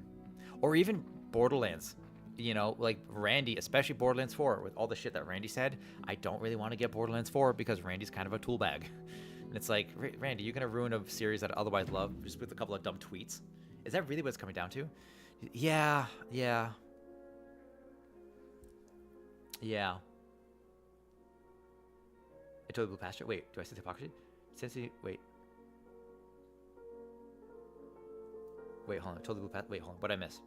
Or even Borderlands. You know, like Randy, especially Borderlands 4, with all the shit that Randy said. I don't really want to get Borderlands 4 because Randy's kind of a tool bag. And it's like, Randy, you're gonna ruin a series that I otherwise love just with a couple of dumb tweets. Is that really what it's coming down to? Yeah. I totally blew past it. Wait, do I see hypocrisy? Wait, hold on. I totally blew past. Wait, hold on. What'd I miss?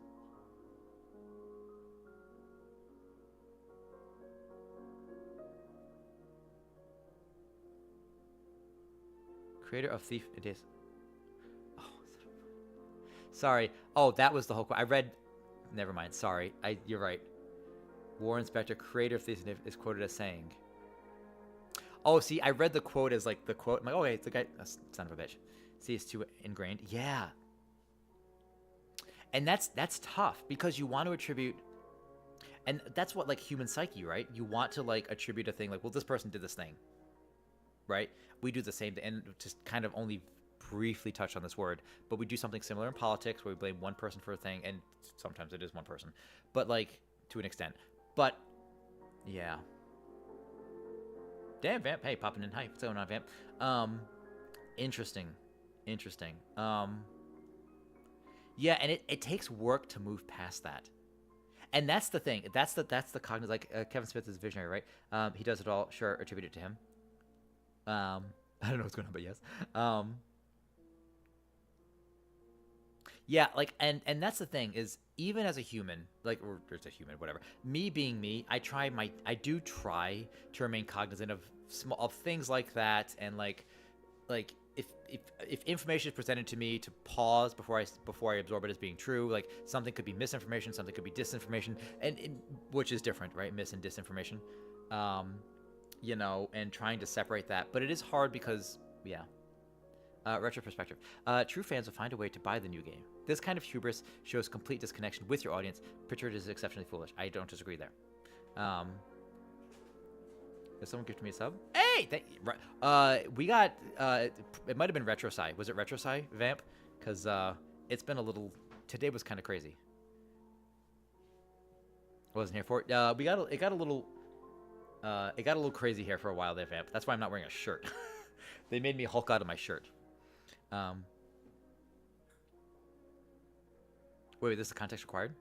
Creator of Thief and Deus. Sorry. Oh, that was the whole quote. I read. Never mind. Sorry. You're right. Warren Spector, creator of Thief and Deus, is quoted as saying. Oh, see, I read the quote as like the quote. I'm like, oh, wait, the guy, son of a bitch. See, it's too ingrained. Yeah. And that's tough because you want to attribute, and that's what like human psyche, right? You want to like attribute a thing like, well, this person did this thing, right? We do the same thing, and just kind of only briefly touch on this word, but we do something similar in politics where we blame one person for a thing, and sometimes it is one person, but like to an extent. But yeah. Damn, Vamp. Hey, popping in. Hi, what's going on, Vamp? Interesting. Yeah, and it takes work to move past that. And that's the thing. That's the cognitive, like Kevin Smith is visionary, right? He does it all. Sure, attribute it to him. I don't know what's going on, but yes. Yeah, like, and that's the thing is, even as a human, like, or just a human, whatever, me being me, I do try to remain cognizant of things like that, and like if information is presented to me, to pause before I absorb it as being true. Like something could be misinformation, something could be disinformation, and which is different, right? Mis and disinformation, you know, and trying to separate that, but it is hard because, yeah. Retro perspective. True fans will find a way to buy the new game. This kind of hubris shows complete disconnection with your audience. Pritchard is exceptionally foolish. I don't disagree there. Did someone gift me a sub? Hey! We got... it might have been RetroSci. Was it RetroSci, Vamp? Because it's been a little... Today was kind of crazy. I wasn't here for it. It got a little crazy here for a while there, Vamp. That's why I'm not wearing a shirt. They made me Hulk out of my shirt. Wait, this is the context required?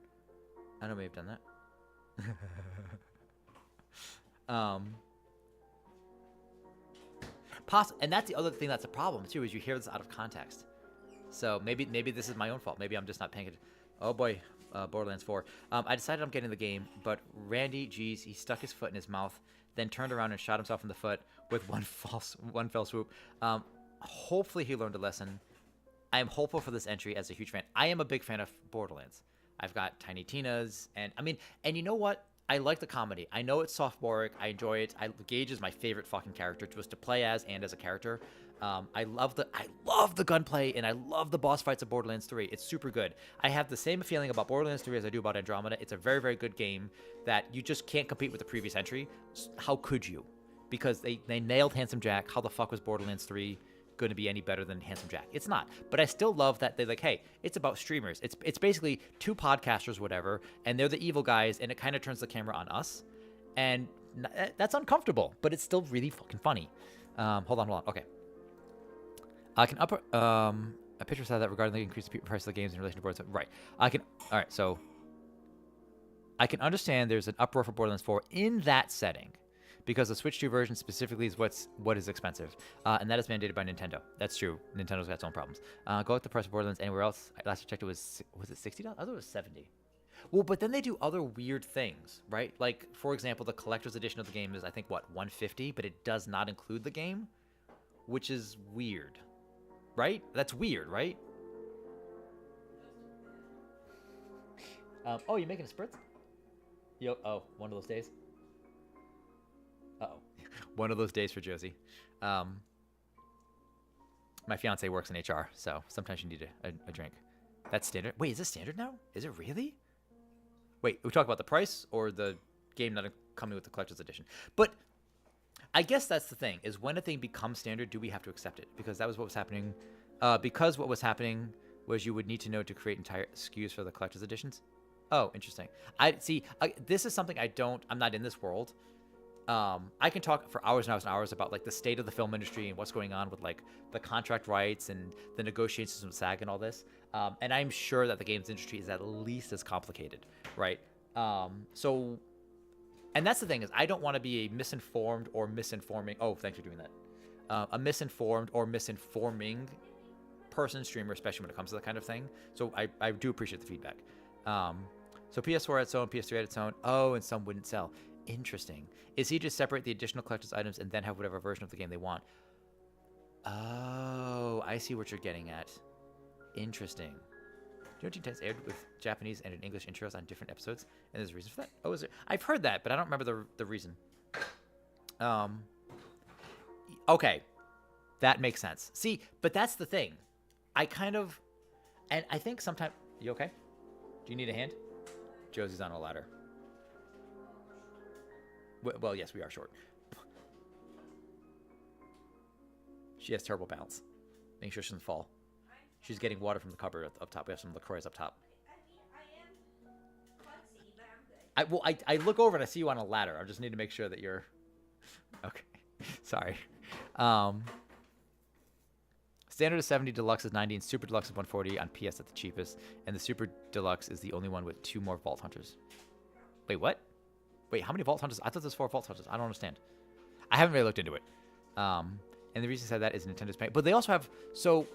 I know I may have done that. And that's the other thing that's a problem too, is you hear this out of context. So maybe this is my own fault. Maybe I'm just not paying it. Oh boy, Borderlands 4. I decided I'm getting the game, but Randy, geez, he stuck his foot in his mouth, then turned around and shot himself in the foot with one fell swoop. Hopefully he learned a lesson. I am hopeful for this entry as a huge fan. I am a big fan of Borderlands. I've got Tiny Tina's, and you know what? I like the comedy. I know it's sophomoric. I enjoy it. Gage is my favorite fucking character just to play as and as a character. I love the gunplay, and I love the boss fights of Borderlands 3. It's super good. I have the same feeling about Borderlands 3 as I do about Andromeda. It's a very, very good game that you just can't compete with the previous entry. How could you? Because they nailed Handsome Jack. How the fuck was Borderlands 3 going to be any better than Handsome Jack? It's not. But I still love that they're like, hey, it's about streamers. It's basically two podcasters, whatever, and they're the evil guys, and it kind of turns the camera on us, and that's uncomfortable, but it's still really fucking funny. Hold on. Okay. I can a picture said that regarding the increased price of the games in relation to Borderlands. Right. All right. So I can understand there's an uproar for Borderlands 4 in that setting, because the Switch 2 version specifically is what is expensive, and that is mandated by Nintendo. That's true. Nintendo's got its own problems. Go with the price of Borderlands anywhere else. Last I checked, was it $60? I thought it was $70. Well, but then they do other weird things, right? Like, for example, the collector's edition of the game is, I think, what, $150, but it does not include the game, which is weird, right? That's weird, right? Oh, you making a spritz? Yo, oh, one of those days. Uh-oh. One of those days for Josie. My fiance works in HR, so sometimes you need a drink. That's standard. Wait, is this standard now? Is it really? Wait, we talk about the price or the game not coming with the collector's edition? But I guess that's the thing, is when a thing becomes standard, do we have to accept it? Because that was what was happening. Because what was happening was you would need to know to create entire SKUs for the collector's editions. Oh, interesting. I see. This is something I'm not in this world. I can talk for hours and hours and hours about like the state of the film industry and what's going on with like the contract rights and the negotiations with SAG and all this. And I'm sure that the games industry is at least as complicated, right? So, and that's the thing, is I don't want to be a misinformed or misinforming. Oh, thanks for doing that. A misinformed or misinforming person, streamer, especially when it comes to that kind of thing. So I do appreciate the feedback. So PS4 had its own, PS3 had its own. Oh, and some wouldn't sell. Interesting. Is he just separate the additional collector's items and then have whatever version of the game they want? Oh, I see what you're getting at. Interesting. Do you know Teen Titans aired with Japanese and English intros on different episodes? And there's a reason for that? Oh, is it? I've heard that, but I don't remember the reason. Okay. That makes sense. See, but that's the thing. I kind of... And I think sometimes... You okay? Do you need a hand? Josie's on a ladder. Well, yes, we are short. She has terrible balance. Making sure she doesn't fall. She's getting water from the cupboard up top. We have some LaCroix up top. I look over and I see you on a ladder. I just need to make sure that you're... Okay. Sorry. Standard is 70, Deluxe is 90, and Super Deluxe is 140 on PS at the cheapest. And the Super Deluxe is the only one with 2 more Vault Hunters. Wait, what? Wait, how many Vault Hunters? I thought there's 4 Vault Hunters. I don't understand. I haven't really looked into it. And the reason I said that is Nintendo's paying. But they also have... So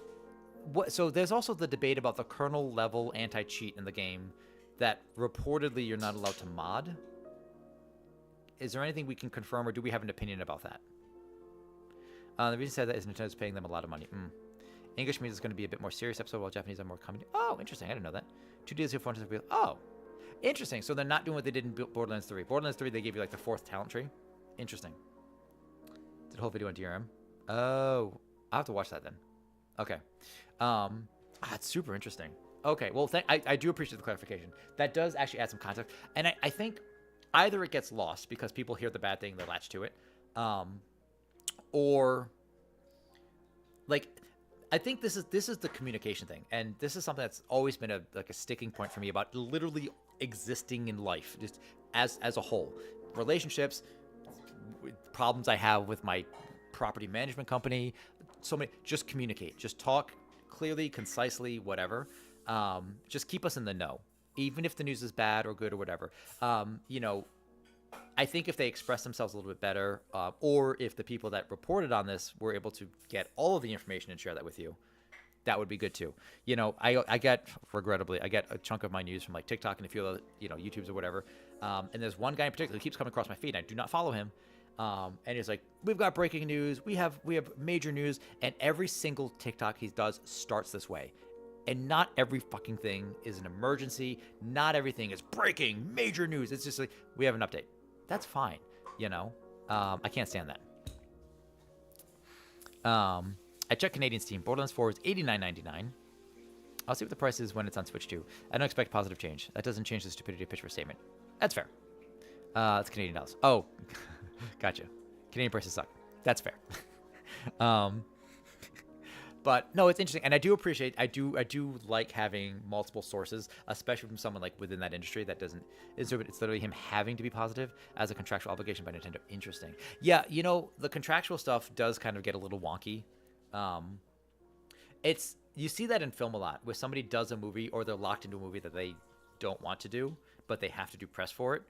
there's also the debate about the kernel level anti-cheat in the game that reportedly you're not allowed to mod. Is there anything we can confirm, or do we have an opinion about that? The reason I said that is Nintendo's paying them a lot of money. English means it's going to be a bit more serious episode, while Japanese are more comedy. Oh, interesting. I didn't know that. 2 DLC, 4 times. Oh, interesting. So they're not doing what they did in Borderlands 3. Borderlands 3, they gave you like the 4th talent tree. Interesting. Did a whole video on DRM. Oh, I'll have to watch that then. Okay. It's super interesting. Okay, well, I do appreciate the clarification. That does actually add some context. And I think either it gets lost because people hear the bad thing, they latch to it. Or, like, I think this is the communication thing. And this is something that's always been a sticking point for me about literally existing in life, just as a whole. Relationships, problems I have with my property management company, so many, just communicate, just talk clearly, concisely, whatever. Just keep us in the know, even if the news is bad or good or whatever. I think if they express themselves a little bit better, or if the people that reported on this were able to get all of the information and share that with you, that would be good too. I get a chunk of my news from like TikTok and a few other, YouTubes or whatever. And there's one guy in particular who keeps coming across my feed. And I do not follow him. And he's like, we've got breaking news. We have major news. And every single TikTok he does starts this way. And not every fucking thing is an emergency. Not everything is breaking major news. It's just like, we have an update. That's fine. I can't stand that. I checked Canadian Steam. Borderlands 4 is $89.99. I'll see what the price is when it's on Switch too. I don't expect positive change. That doesn't change the stupidity of Pitchfork's statement. That's fair. It's Canadian dollars. Oh, gotcha. Canadian prices suck. That's fair. But no, it's interesting, and I do like having multiple sources, especially from someone like within that industry that doesn't. It's literally him having to be positive as a contractual obligation by Nintendo. Interesting. Yeah, the contractual stuff does kind of get a little wonky. You see that in film a lot, where somebody does a movie or they're locked into a movie that they don't want to do, but they have to do press for it.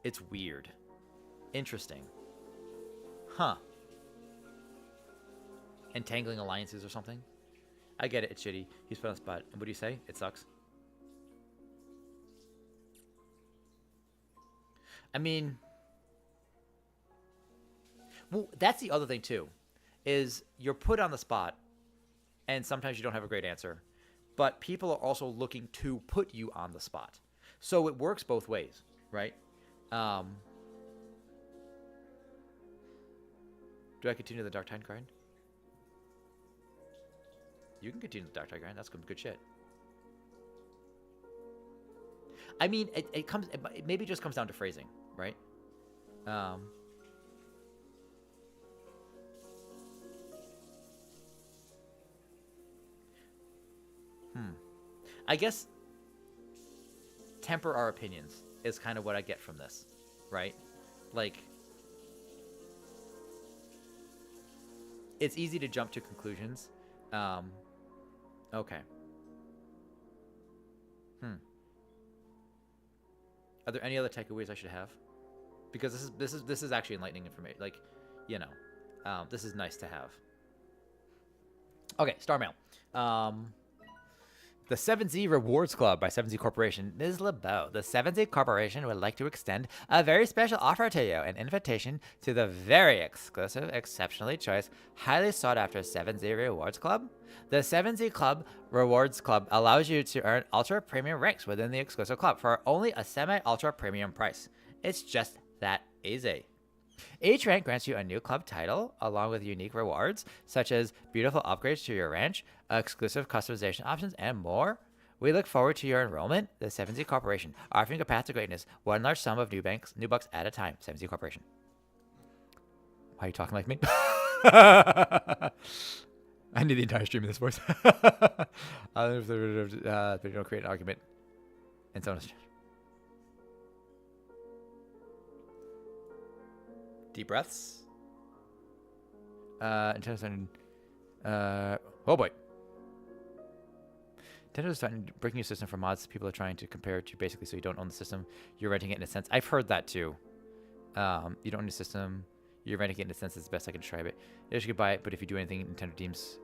It's weird. Interesting. Huh. Entangling alliances or something. I get it. It's shitty. He's put on the spot. And what do you say? It sucks. I mean, well, that's the other thing too, is you're put on the spot, and sometimes you don't have a great answer, but people are also looking to put you on the spot, so it works both ways, right? Do I continue the Dark Tide grind? You can continue the Dark Tide grind. That's good shit. I mean, it maybe just comes down to phrasing, right? I guess temper our opinions is kind of what I get from this, right? Like, it's easy to jump to conclusions. Okay. Are there any other takeaways I should have? Because this is actually enlightening information. Like, you know, this is nice to have. Okay, Star Mail. The 7Z Rewards Club by 7Z Corporation. Ms. LeBeau, the 7Z Corporation would like to extend a very special offer to you, an invitation to the very exclusive, exceptionally choice, highly sought after 7Z Rewards Club. The 7Z Club Rewards Club allows you to earn ultra premium ranks within the exclusive club for only a semi-ultra premium price. It's just that easy. Each rank grants you a new club title, along with unique rewards, such as beautiful upgrades to your ranch, exclusive customization options, and more. We look forward to your enrollment. The 7Z Corporation, offering a path to greatness, one large sum of new bucks at a time. 7Z Corporation. Why are you talking like me? I need the entire stream in this voice. They don't create an argument. And so on. Deep breaths. Nintendo's oh boy. Nintendo's starting breaking your system for mods. People are trying to compare it to basically so you don't own the system. You're renting it in a sense. I've heard that too. You don't own the system. You're renting it in a sense. It's the best I can describe it. Yes, you could buy it, but if you do anything, Nintendo deems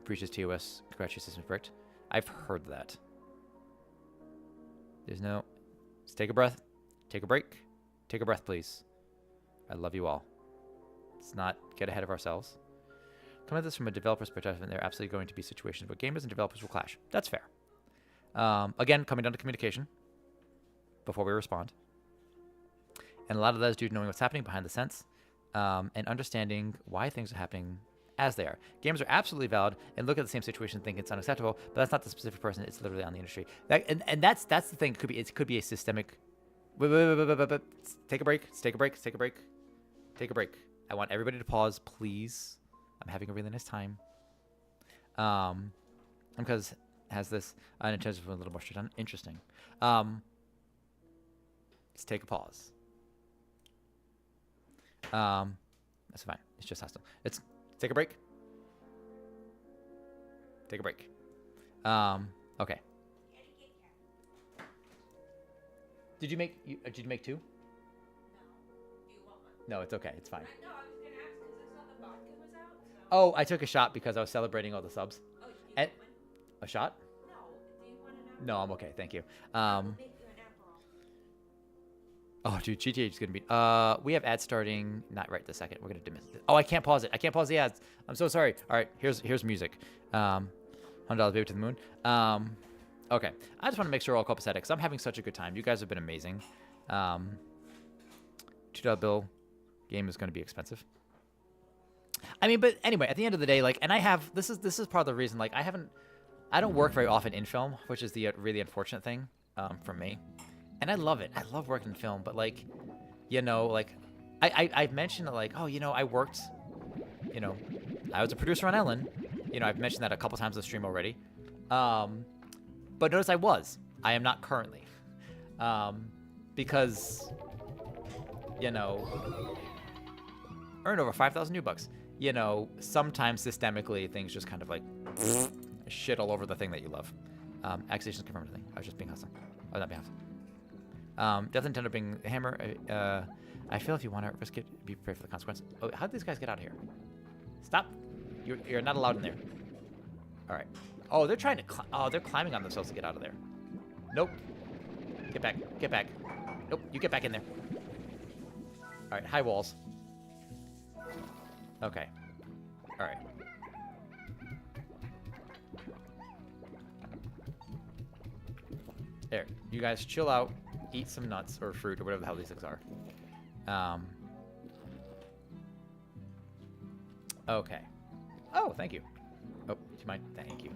breaches TOS. Congrats, your system's bricked. I've heard that. There's no. Let's take a breath. Take a break. Take a breath, please. I love you all. Let's not get ahead of ourselves. Come at this from a developer's perspective, and there are absolutely going to be situations where gamers and developers will clash. That's fair. Again, coming down to communication before we respond. And a lot of that is due to knowing what's happening behind the scenes and understanding why things are happening as they are. Gamers are absolutely valid and look at the same situation and think it's unacceptable, but that's not the specific person. It's literally on the industry. And that's the thing. It could be a systemic. Wait. Take a break. Take a break. Take a break. Take a break. I want everybody to pause, please. I'm having a really nice time. Because it has this in terms of a little more shit on. Interesting. Let's take a pause. That's fine. It's just hostile. Let's take a break. Take a break. Okay. Did you make two? No. Do you want one? No, it's okay. It's fine. No, I was gonna ask because I saw the vodka was out. So. Oh, I took a shot because I was celebrating all the subs. Oh, you And want one? a shot? No. Do you want an apple? No, I'm okay. Thank you. I'll make you an apple. Oh, dude, GTA is gonna be. We have ads starting. Not right this second. We're gonna dismiss it. Oh, I can't pause it. I can't pause the ads. I'm so sorry. All right, here's music. $100 baby to the moon. Okay, I just want to make sure we're all copacetic because I'm having such a good time. You guys have been amazing. $2 bill game is gonna be expensive. I mean, but anyway, at the end of the day, like, and I have this is part of the reason. Like, I don't work very often in film, which is the really unfortunate thing for me. And I love it. I love working in film, but like, you know, like I've mentioned like, oh, you know, I worked, you know, I was a producer on Ellen. You know, I've mentioned that a couple times on the stream already. But notice I am not currently. Because, you know, earn over 5,000 new bucks. You know, sometimes systemically things just kind of like shit all over the thing that you love. Accusations confirmed thing. I was just being hostile. Oh, not being hostile. Death Nintendo being the hammer. I feel if you want to risk it, be prepared for the consequences. Oh, how did these guys get out of here? Stop. You're not allowed in there. All right. Oh, they're trying to. They're climbing on themselves to get out of there. Nope. Get back. Get back. Nope, you get back in there. All right, high walls. Okay. All right. There, you guys chill out, eat some nuts or fruit or whatever the hell these things are. Okay. Oh, thank you. Oh, do you mind? Thank you.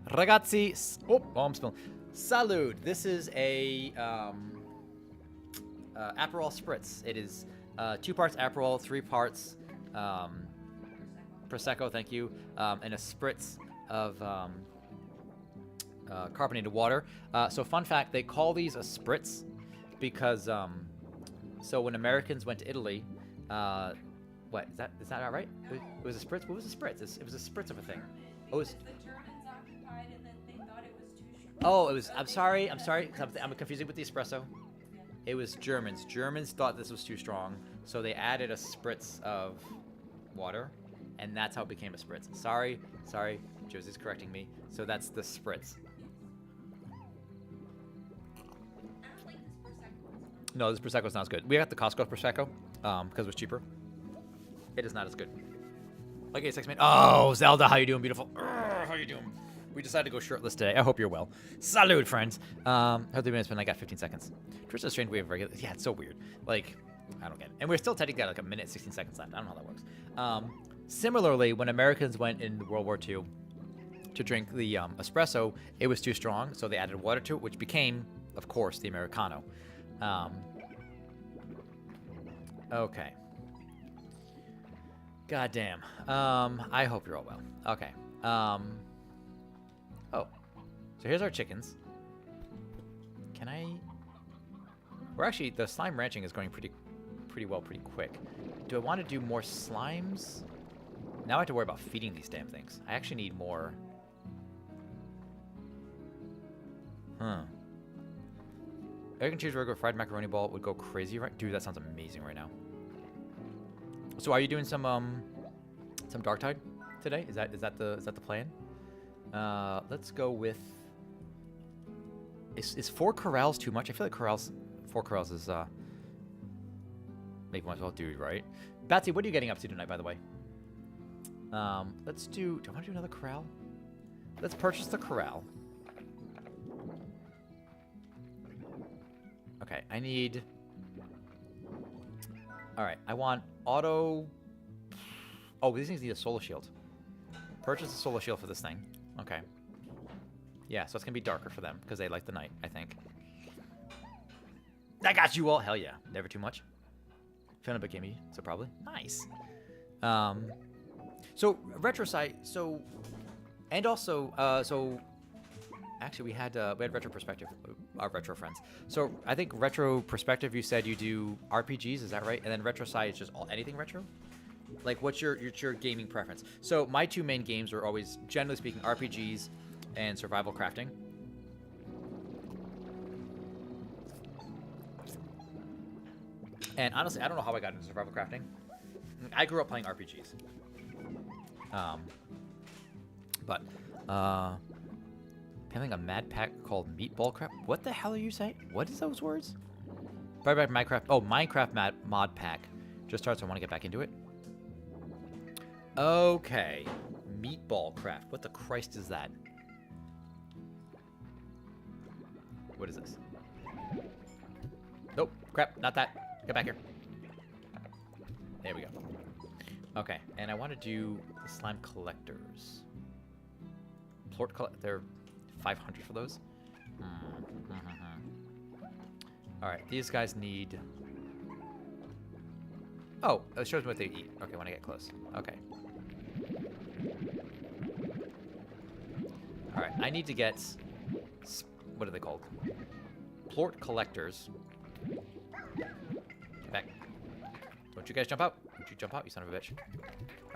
Ragazzi, oh, I'm spilling. Salud. This is a Aperol Spritz. It is 2 parts Aperol, 3 parts Prosecco, thank you, and a spritz of carbonated water. So fun fact, they call these a spritz because so when Americans went to Italy, what is that all right? It was a spritz. What was a spritz? It was a spritz of a thing. Oh, it was. The Germans occupied and then they thought it was too strong. Oh, it was. I'm sorry. 'Cause I'm confusing with the espresso. It was Germans. Germans thought this was too strong, so they added a spritz of water, and that's how it became a spritz. Sorry. Josie's correcting me. So that's the spritz. I don't like this Prosecco. No, this Prosecco's not as good. We got the Costco Prosecco because it was cheaper. It is not as good. Okay, 6 minutes. Oh, Zelda, how you doing, beautiful? How you doing? We decided to go shirtless today. I hope you're well. Salud, friends. How 3 minutes when I got 15 seconds. Twitch is a strange way of regular. Yeah, it's so weird. Like, I don't get it. And we're still technically got like a minute, 16 seconds left. I don't know how that works. Similarly, when Americans went in World War II to drink the espresso, it was too strong, so they added water to it, which became, of course, the Americano. Okay. God damn. I hope you're all well. Okay. Oh. So here's our chickens. Can I... We're actually... The slime ranching is going pretty well, pretty quick. Do I want to do more slimes? Now I have to worry about feeding these damn things. I actually need more... Egg and cheeseburger, fried macaroni ball would go crazy, right? Dude, that sounds amazing right now. So are you doing some Darktide today? Is that the plan? Let's go with. Is 4 corrals too much? I feel like 4 corrals is maybe might as well do, right? Batsy, what are you getting up to tonight, by the way? Let's do. Do I want to do another corral? Let's purchase the corral. Okay, I need. All right, I want auto. Oh, these things need a solar shield. Purchase a solar shield for this thing. Okay. Yeah, so it's gonna be darker for them because they like the night, I think. I got you all. Hell yeah, never too much. Feeling a bit gamey, so probably nice. So retro site. So, and also, so. Actually, we had retro perspective, our retro friends. So I think retro perspective. You said you do RPGs, is that right? And then retro side is just anything retro. Like, what's your gaming preference? So my 2 main games are always, generally speaking, RPGs and survival crafting. And honestly, I don't know how I got into survival crafting. I grew up playing RPGs. But having a mad pack called Meatball Crap. What the hell are you saying? What is those words? Bye bye Minecraft. Oh, Minecraft mod pack just starts. I want to get back into it. Okay, Meatball Craft. What the Christ is that? What is this? Nope. Crap. Not that. Get back here. There we go. Okay, and I want to do the slime collectors. They're 500 for those. All right, these guys need. Oh, it shows me what they eat. Okay, when I get close. Okay. All right, I need to get. What are they called? Plort collectors. Get back. Don't you guys jump out? Don't you jump out, you son of a bitch.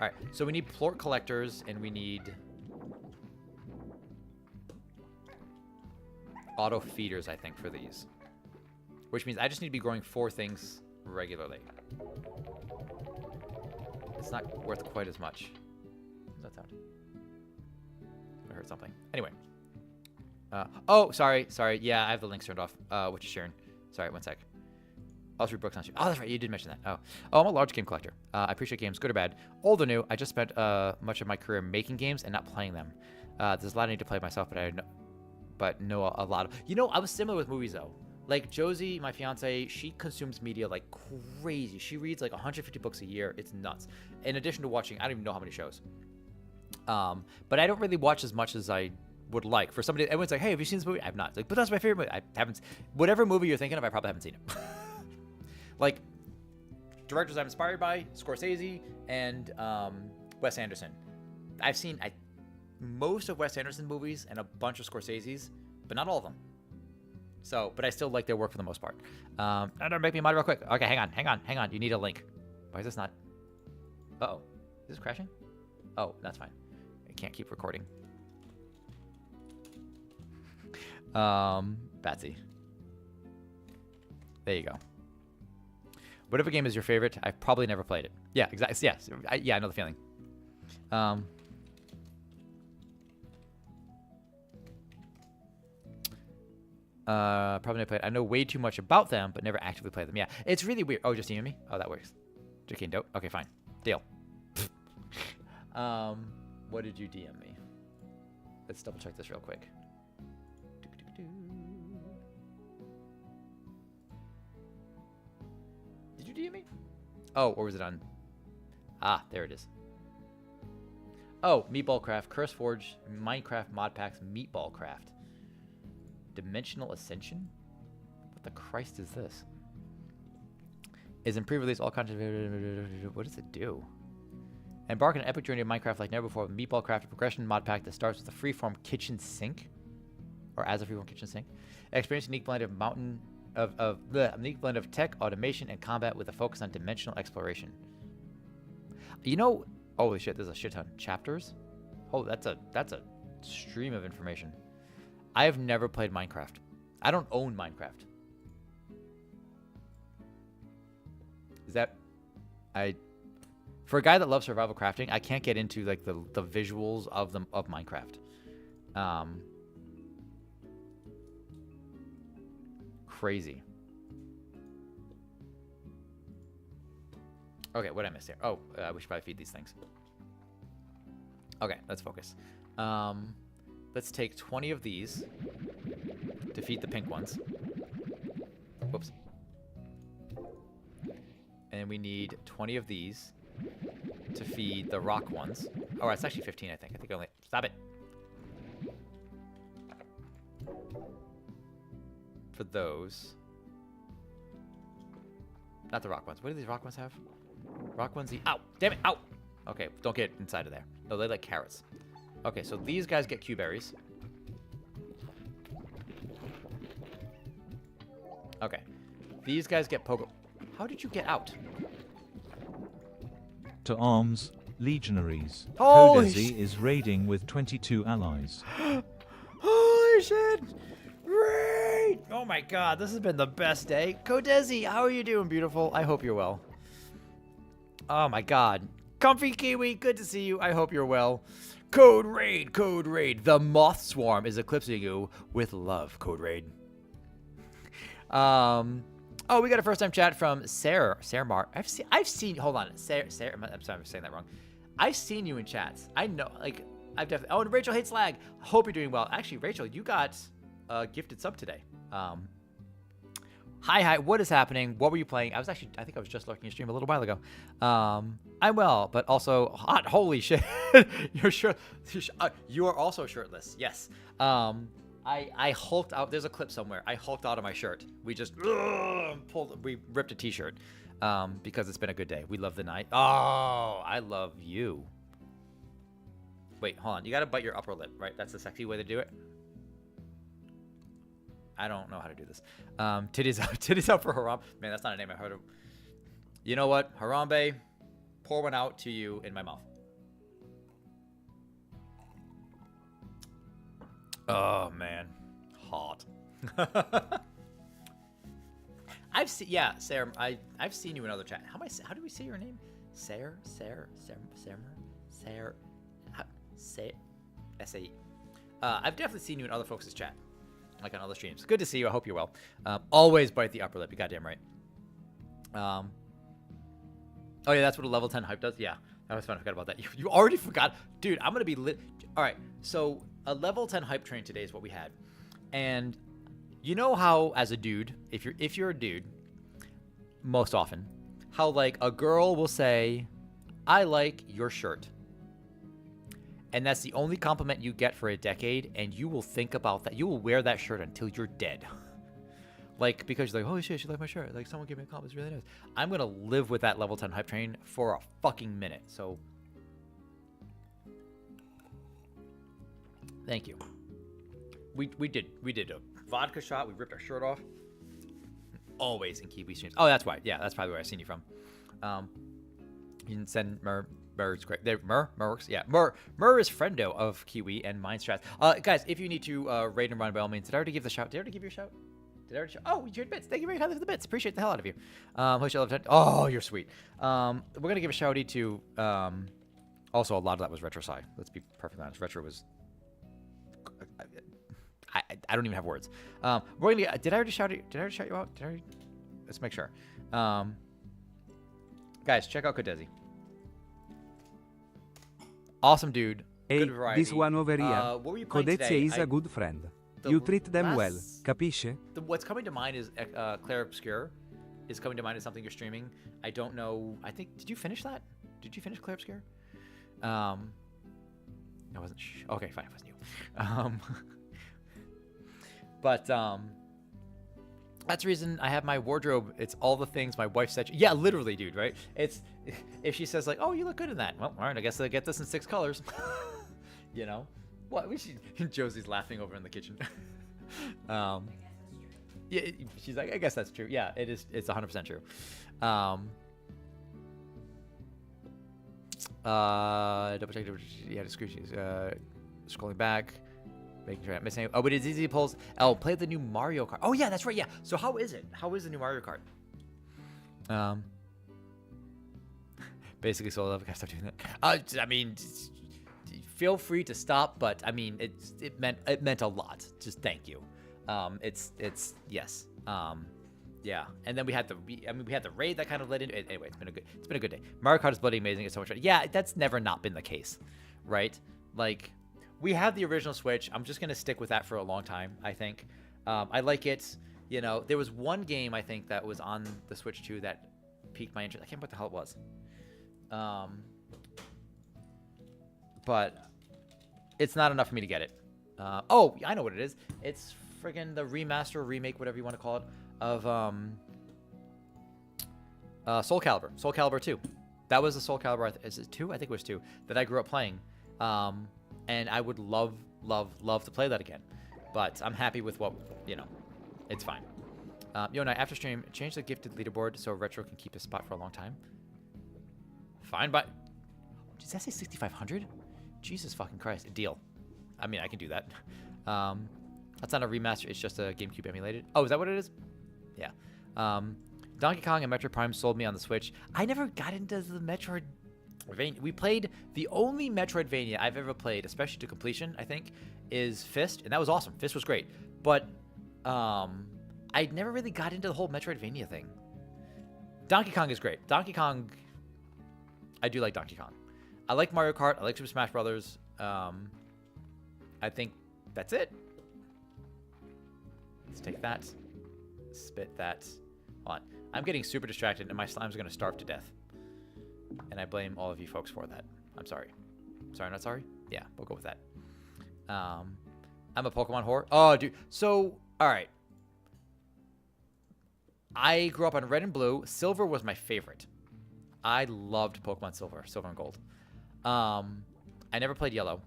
All right, so we need plort collectors, and we need. Auto feeders, I think, for these. Which means I just need to be growing 4 things regularly. It's not worth quite as much. What does that sound? I heard something. Anyway. Oh, sorry. Yeah, I have the links turned off. What you sharing? Sorry, one sec. I'll read books on stream. Oh, that's right. You did mention that. Oh, I'm a large game collector. I appreciate games, good or bad, old or new. I just spent much of my career making games and not playing them. There's a lot I need to play myself, but know a lot of. I was similar with movies though. Like Josie, my fiance, she consumes media like crazy. She reads like 150 books a year. It's nuts. In addition to watching, I don't even know how many shows. But I don't really watch as much as I would like. For somebody, everyone's like, "Hey, have you seen this movie?" I've not. Like, but that's my favorite movie. I haven't. Whatever movie you're thinking of, I probably haven't seen it. Like, directors I'm inspired by, Scorsese and Wes Anderson. I've seen most of Wes Anderson movies and a bunch of Scorsese's, but not all of them. So, but I still like their work for the most part. Don't make me mod real quick. Okay, hang on. You need a link. Why is this not? Uh-oh. Is this crashing? Oh, that's fine. I can't keep recording. Batsy. There you go. Whatever game is your favorite, I've probably never played it. Yeah, exactly. Yes. I know the feeling. Probably never played. I know way too much about them, but never actively played them. Yeah, it's really weird. Oh, just DM me? Oh, that works. JK dope. Okay, fine. Deal. What did you DM me? Let's double check this real quick. Did you DM me? Oh, or was it on? Ah, there it is. Oh, Meatball Craft, Curse Forge, Minecraft mod packs, Meatball Craft. Dimensional Ascension? What the Christ is this? Is in pre-release all content. What does it do? Embark on an epic journey of Minecraft like never before with Meatball Craft, a progression mod pack that starts with a freeform kitchen sink, or as a freeform kitchen sink. Experience a unique blend of tech, automation, and combat with a focus on dimensional exploration. Holy shit, there's a shit ton. Chapters? Oh, that's a stream of information. I have never played Minecraft. I don't own Minecraft. For a guy that loves survival crafting, I can't get into like the visuals of Minecraft. Crazy. Okay, what did I miss here? Oh, we should probably feed these things. Okay, let's focus. Let's take 20 of these to feed the pink ones. Whoops. And we need 20 of these to feed the rock ones. Oh, it's actually 15, I think. I think only... Stop it. For those. Not the rock ones. What do these rock ones have? Rock ones eat... Ow! Damn it! Ow! Okay, don't get inside of there. No, they like carrots. Okay, so these guys get Q-berries. Okay. These guys get Pogo... How did you get out? To arms, legionaries. Holy Codesi is raiding with 22 allies. Holy shit! Great! Oh my god, this has been the best day. Codesi, how are you doing, beautiful? I hope you're well. Oh my god. Comfy Kiwi, good to see you. I hope you're well. Code Raid, Code Raid. The Moth Swarm is eclipsing you with love, Code Raid. Oh, we got a first-time chat from Sarah Mar. I've seen. Hold on, Sarah. I'm sorry, I'm saying that wrong. I've seen you in chats. I know, like, I've definitely. Oh, and Rachel hates lag. Hope you're doing well. Actually, Rachel, you got a gifted sub today. Hi. What is happening? What were you playing? I think I was just lurking your stream a little while ago. I'm well, but also hot. Holy shit! You are also shirtless. Yes. I hulked out. There's a clip somewhere. I hulked out of my shirt. We just we ripped a t-shirt because it's been a good day. We love the night. Oh, I love you. Wait, hold on. You got to bite your upper lip, right? That's the sexy way to do it. I don't know how to do this. Titties out for Haram. Man, that's not a name I heard of. You know what? Harambe, pour one out to you in my mouth. Oh man, hot. Sarah. I've seen you in other chat. How do we say your name? Sarah. S-A-E. I've definitely seen you in other folks' chat, like on other streams. Good to see you. I hope you're well. Always bite the upper lip. You goddamn right. Oh yeah, that's what a level 10 hype does. Yeah, that was fun. I forgot about that. You already forgot, dude. I'm gonna be lit. All right, so a level 10 hype train today is what we had, and you know how as a dude, if you're a dude, most often, how like a girl will say, "I like your shirt," and that's the only compliment you get for a decade, and you will think about that. You will wear that shirt until you're dead. Like, because you're like, holy shit, she liked my shirt. Like, someone gave me a compliment. It's really nice. I'm going to live with that level 10 hype train for a fucking minute. So, thank you. We did a vodka shot. We ripped our shirt off. Always in Kiwi streams. Oh, that's why. Yeah, that's probably where I've seen you from. You can send Mur. Mur's great. Mur works. Yeah, Mur is friendo of Kiwi and Mindstrat. Guys, if you need to raid and run, by all means. Did I already give the shout? Did I already give you a shout? Did I already shout? Oh, you shared bits. Thank you very much for the bits. Appreciate the hell out of you. Oh, you're sweet. We're gonna give a shouty to. Also, a lot of that was Retro Sci. Let's be perfectly honest. Retro was. I don't even have words. We're gonna get. Did I already shout you? Did I already shout you out? Did I already? Let's make sure. Guys, check out Kodezi. Awesome dude. Hey, Good variety. this one over here. What were you playing today? Codezia is a good friend. You treat them well, capisce? What's coming to mind is Claire Obscure is coming to mind as something you're streaming. I don't know. I think, did you finish that? Did you finish Claire Obscure? I wasn't okay, fine, it wasn't you. But that's the reason I have my wardrobe. It's all the things my wife said. Yeah, literally, dude, right? It's, if she says like, oh, you look good in that. Well, all right, I guess I'll get this in 6 colors. You know? What? Josie's laughing over in the kitchen. Yeah, she's like, I guess that's true. Yeah, it is. It's 100% true. Double check. Yeah, descriptions. Scrolling back, making sure I'm missing it. Oh, but it's easy to pulls. Oh, play the new Mario Kart. Oh yeah, that's right. Yeah. So how is it? How is the new Mario Kart? Basically, so I gotta stop doing that. I mean. Feel free to stop, but I mean it meant a lot. Just thank you. It's yes. Yeah. And then we had the raid that kind of led into it. Anyway, it's been a good day. Mario Kart is bloody amazing. It's so much fun. Yeah, that's never not been the case, right? Like we have the original Switch. I'm just gonna stick with that for a long time. I think I like it. You know, there was one game I think that was on the Switch 2 that piqued my interest. I can't remember what the hell it was. But it's not enough for me to get it. Oh, I know what it is. It's friggin' the remaster, remake, whatever you want to call it, of Soul Calibur. Soul Calibur 2. That was the Soul Calibur. Is it 2? I think it was 2 that I grew up playing. And I would love to play that again. But I'm happy with what, you know, it's fine. Yona, after stream, change the gifted leaderboard so Retro can keep his spot for a long time. Fine, but does that say 6,500? Jesus fucking Christ. A deal. I mean, I can do that. That's not a remaster. It's just a GameCube emulated. Oh, is that what it is? Yeah. Donkey Kong and Metroid Prime sold me on the Switch. I never got into the Metroidvania. We played the only Metroidvania I've ever played, especially to completion, I think, is Fist. And that was awesome. Fist was great. But I never really got into the whole Metroidvania thing. Donkey Kong is great. Donkey Kong... I do like Donkey Kong. I like Mario Kart. I like Super Smash Brothers. I think that's it. Let's take that. Spit that. Hold on. I'm getting super distracted, and my slime's going to starve to death. And I blame all of you folks for that. I'm sorry. Sorry, not sorry? Yeah, we'll go with that. I'm a Pokemon whore. Oh, dude. So, all right. I grew up on Red and Blue. Silver was my favorite. I loved Pokemon Silver and Gold. I never played Yellow.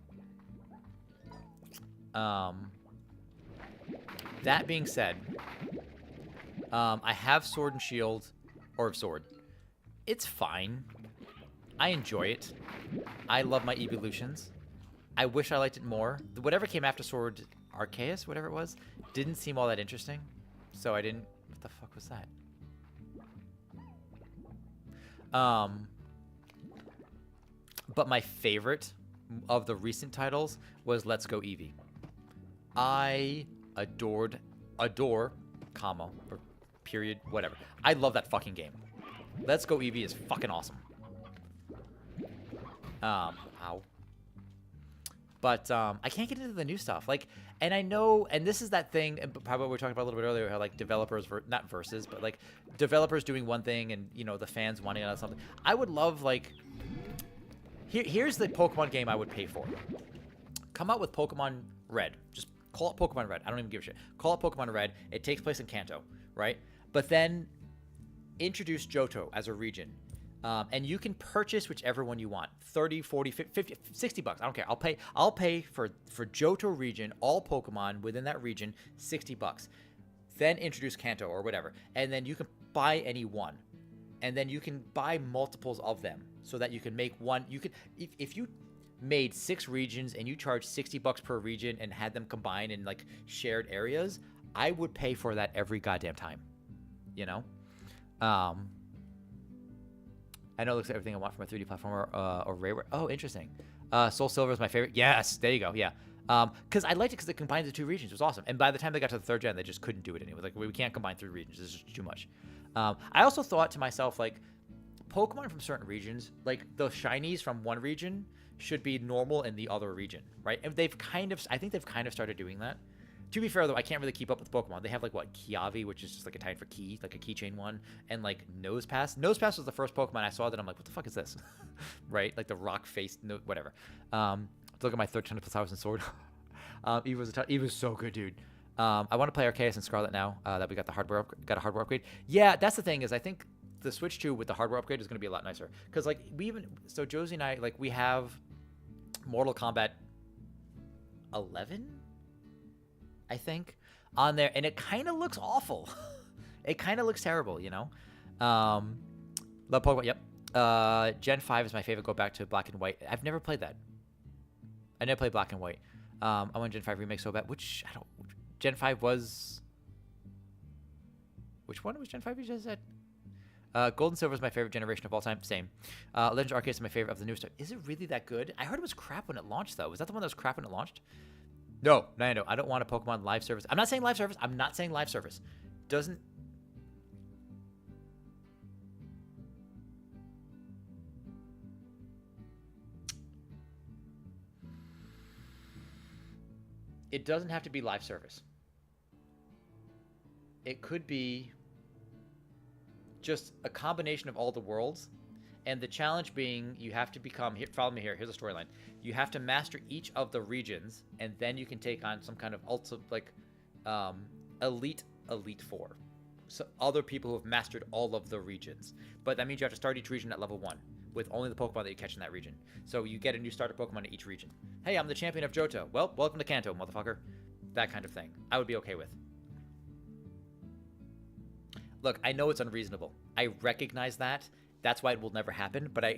That being said, I have Sword and Shield, or Sword. It's fine. I enjoy it. I love my evolutions. I wish I liked it more. Whatever came after Sword Arceus, whatever it was, didn't seem all that interesting. So I didn't... What the fuck was that? But my favorite of the recent titles was Let's Go Eevee. I adore, comma, or period, whatever. I love that fucking game. Let's Go Eevee is fucking awesome. Ow. But I can't get into the new stuff. Like, and I know, and this is that thing, and probably what we were talking about a little bit earlier, how like developers, not versus, but like developers doing one thing and, you know, the fans wanting another something. I would love, like, here's the Pokemon game I would pay for. Come out with Pokemon Red. Just call it Pokemon Red. I don't even give a shit. Call it Pokemon Red. It takes place in Kanto, right? But then introduce Johto as a region. And you can purchase whichever one you want. 30, 40, 50, 60 bucks. I don't care. I'll pay for Johto region, all Pokemon within that region, 60 bucks. Then introduce Kanto or whatever. And then you can buy any one. And then you can buy multiples of them so that you can make one. You could, if you made 6 regions and you charge 60 bucks per region and had them combined in like shared areas, I would pay for that every goddamn time. You know? I know it looks like everything I want from a 3D platformer or Rareware. Oh, interesting. Soul Silver is my favorite. Yes, there you go. Yeah. Because I liked it because it combined the 2 regions. It was awesome. And by the time they got to the 3rd gen, they just couldn't do it anymore. Like, we can't combine 3 regions. This is too much. I also thought to myself, like, Pokemon from certain regions, like the shinies from one region should be normal in the other region, right? And I think they've kind of started doing that. To be fair, though, I can't really keep up with Pokemon. They have, like, what, Kiavi, which is just, like, Italian for key, like a keychain one, and, like, Nosepass. Nosepass was the first Pokemon I saw that I'm like, what the fuck is this? Right? Like, the rock-faced, whatever. Look at my 1300 plus hours in Sword. Eve was so good, dude. I want to play Arceus and Scarlet now that we got a hardware upgrade. Yeah, that's the thing, is I think the Switch 2 with the hardware upgrade is going to be a lot nicer. Because, like, so Josie and I, like, we have Mortal Kombat 11? I think, on there, and it kind of looks awful. It kind of looks terrible, you know? Love Pokemon, yep. Gen 5 is my favorite. Go back to Black and White. I've never played that. I never played Black and White. I want Gen 5 remake so bad. Gen 5 was... Which one was Gen 5 you just said? Gold and Silver is my favorite generation of all time. Same. Legends Arceus is my favorite of the new stuff. Is it really that good? I heard it was crap when it launched, though. Was that the one that was crap when it launched? No. I don't want a Pokemon live service. I'm not saying live service. Doesn't... It doesn't have to be live service. It could be just a combination of all the worlds. And the challenge being, you have to become... Here, follow me here. Here's a storyline. You have to master each of the regions, and then you can take on some kind of elite four. So other people who have mastered all of the regions. But that means you have to start each region at level 1 with only the Pokemon that you catch in that region. So you get a new starter Pokemon in each region. Hey, I'm the champion of Johto. Well, welcome to Kanto, motherfucker. That kind of thing. I would be okay with. Look, I know it's unreasonable. I recognize that. That's why it will never happen. But I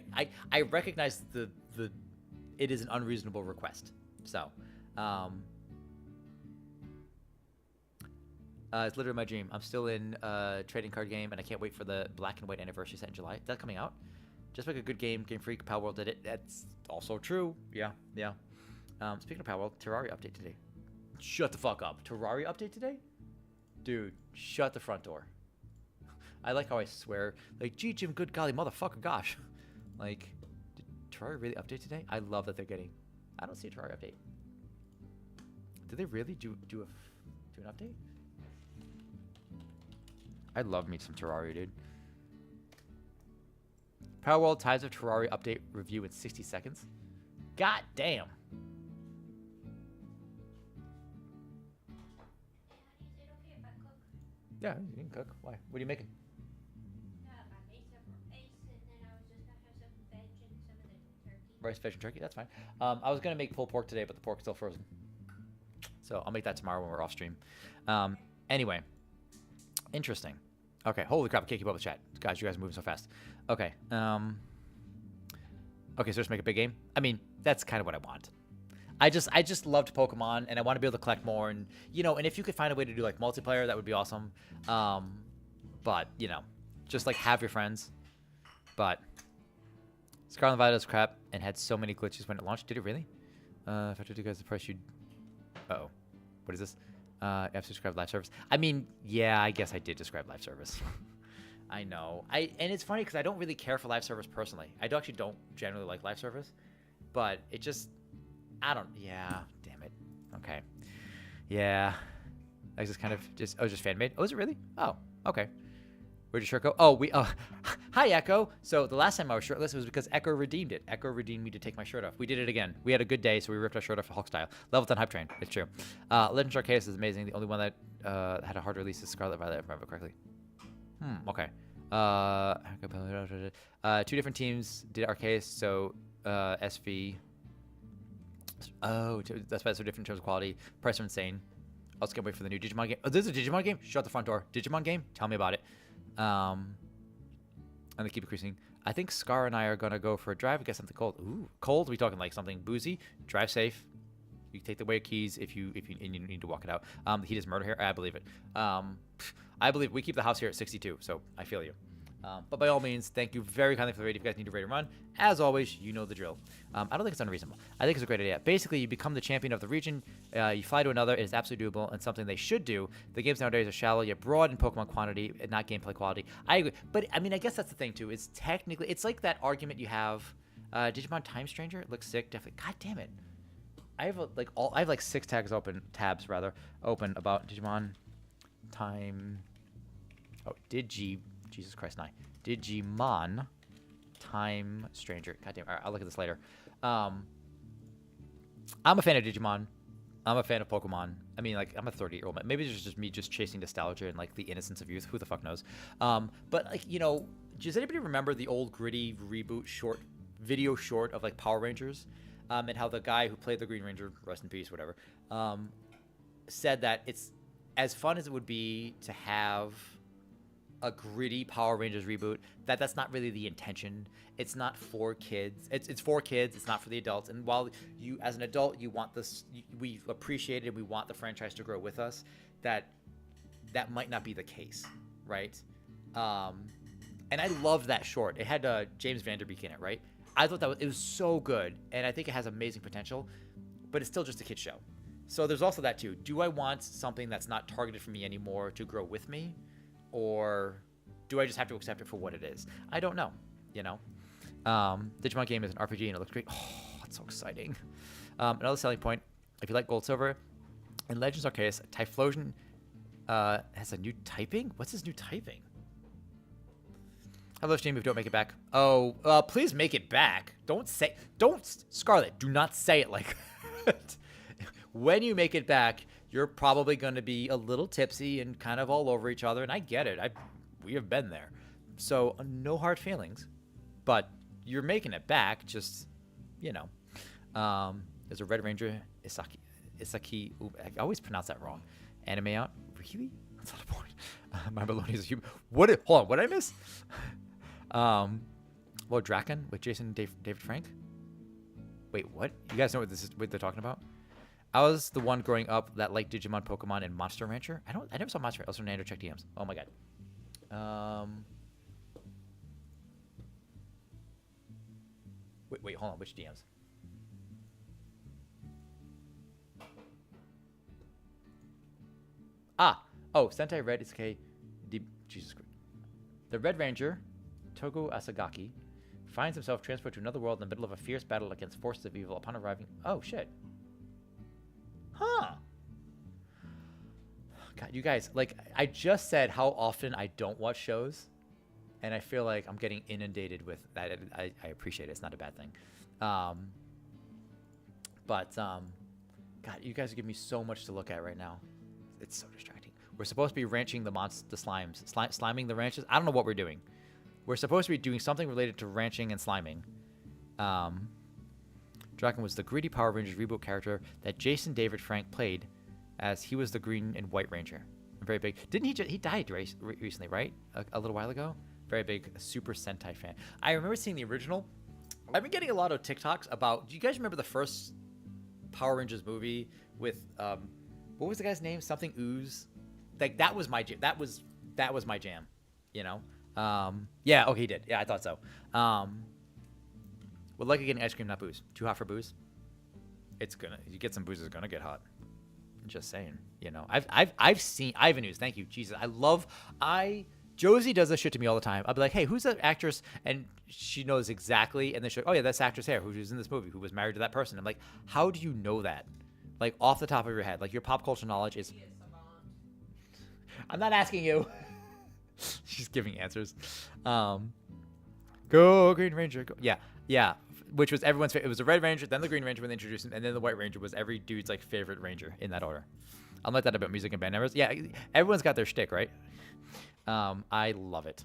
recognize it is an unreasonable request. So, it's literally my dream. I'm still in a trading card game, and I can't wait for the Black and White anniversary set in July. Is that coming out? Just like a good game. Game Freak, Pal World did it. That's also true. Yeah. Speaking of Pal World, Terraria update today. Shut the fuck up. Terraria update today? Dude, shut the front door. I like how I swear, like, gee, Jim, good golly, motherfucker, gosh. Like, did Terraria really update today? I love that they're getting... I don't see a Terraria update. Did they really do an update? I love me some Terraria, dude. Power World Tides of Terraria update review in 60 seconds. God damn. Yeah, you can cook. Why? What are you making? Rice, veg, and turkey. That's fine. I was gonna make pulled pork today, but the pork's still frozen. So I'll make that tomorrow when we're off stream. Anyway, interesting. Okay, holy crap! I can't keep up with chat, guys. You guys are moving so fast. Okay. Okay, so just make a big game. I mean, that's kind of what I want. I just loved Pokemon, and I want to be able to collect more, and and if you could find a way to do like multiplayer, that would be awesome. But just like have your friends. But Scarlet Violet's crap and had so many glitches when it launched. Did it really? If I told you guys the price, you'd... Uh-oh. What is this? You have to describe live service. I mean, yeah, I guess I did describe live service. I know. And it's funny because I don't really care for live service personally. I actually don't generally like live service, but it just, yeah, damn it. Okay. Yeah. I just kind of just fan made. Oh, is it really? Oh, okay. Where'd your shirt go? Oh, hi, Echo. So the last time I was shirtless, it was because Echo redeemed it. Echo redeemed me to take my shirt off. We did it again. We had a good day, so we ripped our shirt off Hulk style. Level 10 hype train. It's true. Legends Arceus is amazing. The only one that had a hard release is Scarlet Violet, if I remember correctly. Okay. 2 different teams did Arceus, so SV. Oh, that's why it's so different in terms of quality. Price are insane. I was gonna wait for the new Digimon game. Oh, there's a Digimon game? Shut the front door. Digimon game? Tell me about it. And they keep increasing. I think Scar and I are gonna go for a drive and get something cold. Ooh, cold? We talking like something boozy? Drive safe. You take the way keys if you need to walk it out. The heat is murder here. I believe it. I believe we keep the house here at 62, so I feel you. But by all means, thank you very kindly for the raid. If you guys need to raid and run, as always, you know the drill. I don't think it's unreasonable. I think it's a great idea. Basically, you become the champion of the region. You fly to another. It is absolutely doable and something they should do. The games nowadays are shallow yet broad in Pokemon quantity and not gameplay quality. I agree. But, I mean, I guess that's the thing, too. It's technically, it's like that argument you have. Digimon Time Stranger? It looks sick. Definitely. God damn it. I have like 6 tabs open about Digimon Time. Oh, Jesus Christ, Digimon Time Stranger. God damn. All right, I'll look at this later. I'm a fan of Digimon. I'm a fan of Pokemon. I mean, like, I'm a 30-year-old man. Maybe it's just me just chasing nostalgia and, like, the innocence of youth. Who the fuck knows? But, like, you know, does anybody remember the old gritty reboot video short of, like, Power Rangers? And how the guy who played the Green Ranger, rest in peace, whatever, said that it's as fun as it would be to have a gritty Power Rangers reboot, that's not really the intention. It's not for kids. It's for kids. It's not for the adults. And while you, as an adult, you want this, we appreciate it, we want the franchise to grow with us, that might not be the case, right? And I loved that short. It had James Van Der Beek in it, right? I thought it was so good, and I think it has amazing potential, but it's still just a kid show. So there's also that too. Do I want something that's not targeted for me anymore to grow with me, or do I just have to accept it for what it is? I don't know. You know, Digimon game is an RPG and it looks great. Oh, that's so exciting. Another selling point: if you like Gold Silver, in Legends Arceus, Typhlosion has a new typing. What's his new typing? Hello, stream. If you don't make it back, please make it back. Don't Scarlet. Do not say it like that. When you make it back, you're probably going to be a little tipsy and kind of all over each other, and I get it. We have been there, so no hard feelings. But you're making it back. Just, you know, there's a Red Ranger Isaki. Ooh, I always pronounce that wrong. Anime out. Really? That's not a point. My baloney is a human. Hold on. What did I miss? Well, Draken with Jason David Frank. Wait, what? You guys know what they're talking about? I was the one growing up that liked Digimon, Pokemon, and Monster Rancher. I never saw Monster Rancher. Also, Nando check DMs. Oh my god. Wait, hold on. Which DMs? Sentai Red Isekai. Jesus Christ. The Red Ranger, Togo Asagaki, finds himself transported to another world in the middle of a fierce battle against forces of evil upon arriving. Oh, shit. Huh. God, you guys, like, I just said how often I don't watch shows, and I feel like I'm getting inundated with that. I appreciate it. It's not a bad thing. God, you guys are giving me so much to look at right now. It's so distracting. We're supposed to be ranching the slimes. Sliming the ranches? I don't know what we're doing. We're supposed to be doing something related to ranching and sliming. Draken was the gritty Power Rangers reboot character that Jason David Frank played as he was the Green and White Ranger. Very big. Didn't he died recently, right? A little while ago? Very big Super Sentai fan. I remember seeing the original. I've been getting a lot of TikToks about, do you guys remember the first Power Rangers movie with, what was the guy's name? Something Ooze? Like, that was my jam. That was my jam, you know? Yeah, okay, he did. Yeah, I thought so. Would like getting ice cream, not booze. Too hot for booze? You get some booze, it's gonna get hot. I'm just saying, you know. I've seen Ivan News. Thank you, Jesus. I Josie does this shit to me all the time. I'll be like, hey, who's that actress? And she knows exactly. And then she'll, oh, yeah, that's actress here who was in this movie, who was married to that person. I'm like, how do you know that? Like, off the top of your head. Like, your pop culture knowledge is... I'm not asking you. She's giving answers. Go Green Ranger. Go. Yeah. Which was everyone's favorite. It was the Red Ranger, then the Green Ranger when they introduced him, and then the White Ranger was every dude's like favorite Ranger in that order. I'm like that about music and band members. Yeah, everyone's got their shtick, right? I love it.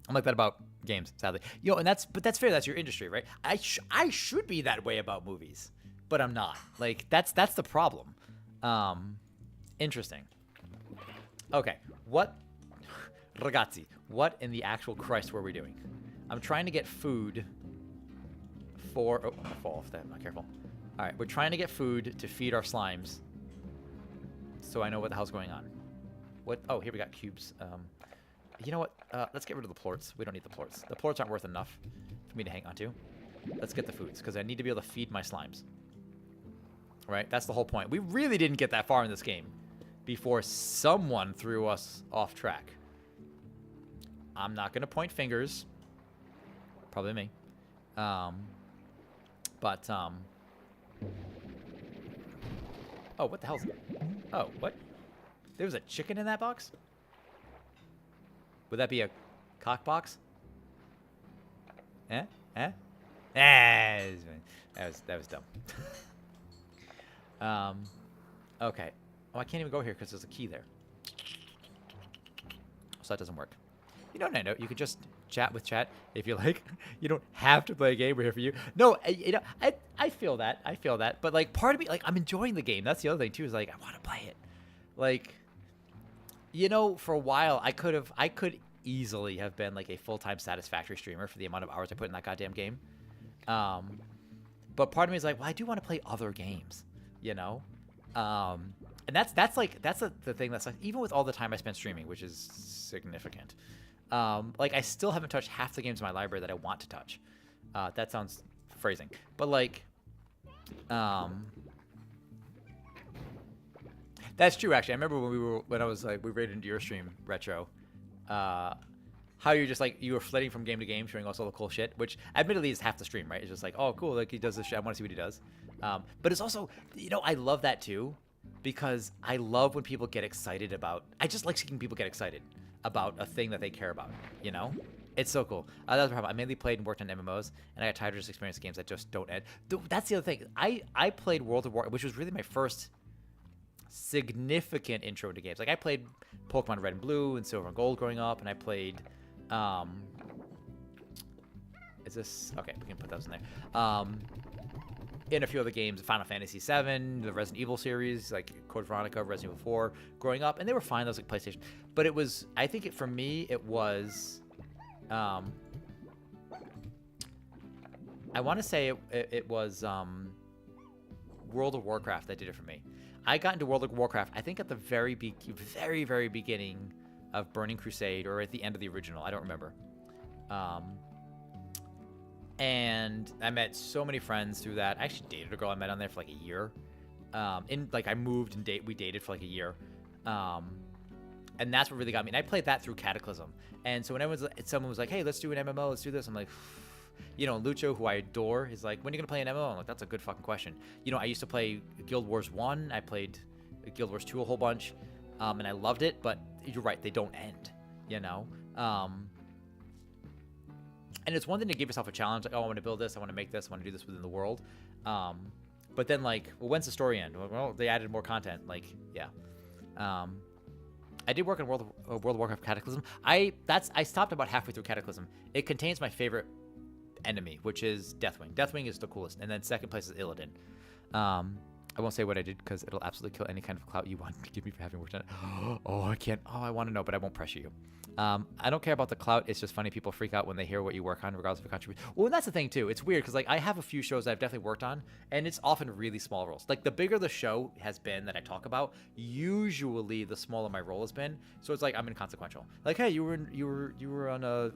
I'm like that about games, sadly. And that's fair. That's your industry, right? I should be that way about movies, but I'm not. Like that's the problem. Interesting. Okay, what, ragazzi? What in the actual Christ were we doing? I'm trying to get food for. Oh, I fall off that. I'm not careful. All right, we're trying to get food to feed our slimes, so I know what the hell's going on. What? Oh, here we got cubes. You know what? Let's get rid of the plorts. We don't need the plorts. The plorts aren't worth enough for me to hang on to. Let's get the foods, because I need to be able to feed my slimes. Right? That's the whole point. We really didn't get that far in this game before someone threw us off track. I'm not going to point fingers. Probably me. Oh, what the hell's... Oh, what? There was a chicken in that box? Would that be a cock box? That was dumb. Okay. Oh, I can't even go here because there's a key there. So that doesn't work. You know what I know? You could just chat with chat if you like. You don't have to play a game. We're here for you. No, I feel that. I feel that. But like part of me, like I'm enjoying the game. That's the other thing too. Is like I want to play it. Like, for a while I could easily have been like a full-time Satisfactory streamer for the amount of hours I put in that goddamn game. But part of me is like, well, I do want to play other games. And that's the thing that's like, even with all the time I spent streaming, which is significant. Like I still haven't touched half the games in my library that I want to touch. That sounds phrasing, but like, that's true. Actually, I remember when I was like, we raided into your stream, Retro, how you're just like, you were flitting from game to game, showing us all the cool shit, which admittedly is half the stream, right? It's just like, oh, cool, like he does this shit. I want to see what he does. But it's also, I love that too, because I love when people get excited about, I just like seeing people get excited about a thing that they care about, It's so cool. That was the problem. I mainly played and worked on MMOs, and I got tired of just experiencing games that just don't end. That's the other thing. I played World of War, which was really my first significant intro to games. Like I played Pokemon Red and Blue and Silver and Gold growing up, and I played, is this, okay, we can put those in there. In a few other games, Final Fantasy VII, the Resident Evil series, like Code Veronica, Resident Evil 4, growing up, and they were fine. Those like PlayStation, but it was, I think for me, it was, I want to say it was World of Warcraft that did it for me. I got into World of Warcraft, I think at the very very beginning of Burning Crusade, or at the end of the original. I don't remember. And I met so many friends through that. I actually dated a girl I met on there for like a year. I moved and we dated for like a year. And that's what really got me. And I played that through Cataclysm. And so when someone was like, hey, let's do an MMO, let's do this, I'm like, Lucho, who I adore, is like, when are you going to play an MMO? I'm like, that's a good fucking question. I used to play Guild Wars 1. I played Guild Wars 2 a whole bunch. And I loved it, but you're right, they don't end, and it's one thing to give yourself a challenge, like, oh, I want to build this, I want to make this, I want to do this within the world. But then, like, well, when's the story end? Well, they added more content. Like, yeah. I did work on World of Warcraft Cataclysm. I stopped about halfway through Cataclysm. It contains my favorite enemy, which is Deathwing. Deathwing is the coolest, and then second place is Illidan. I won't say what I did because it'll absolutely kill any kind of clout you want to give me for having worked on it. Oh, I can't. Oh, I want to know, but I won't pressure you. I don't care about the clout. It's just funny. People freak out when they hear what you work on, regardless of a contribution. Well, and that's the thing too. It's weird because like I have a few shows that I've definitely worked on, and it's often really small roles. Like the bigger the show has been that I talk about, usually the smaller my role has been. So it's like I'm inconsequential. Like, hey, you were on a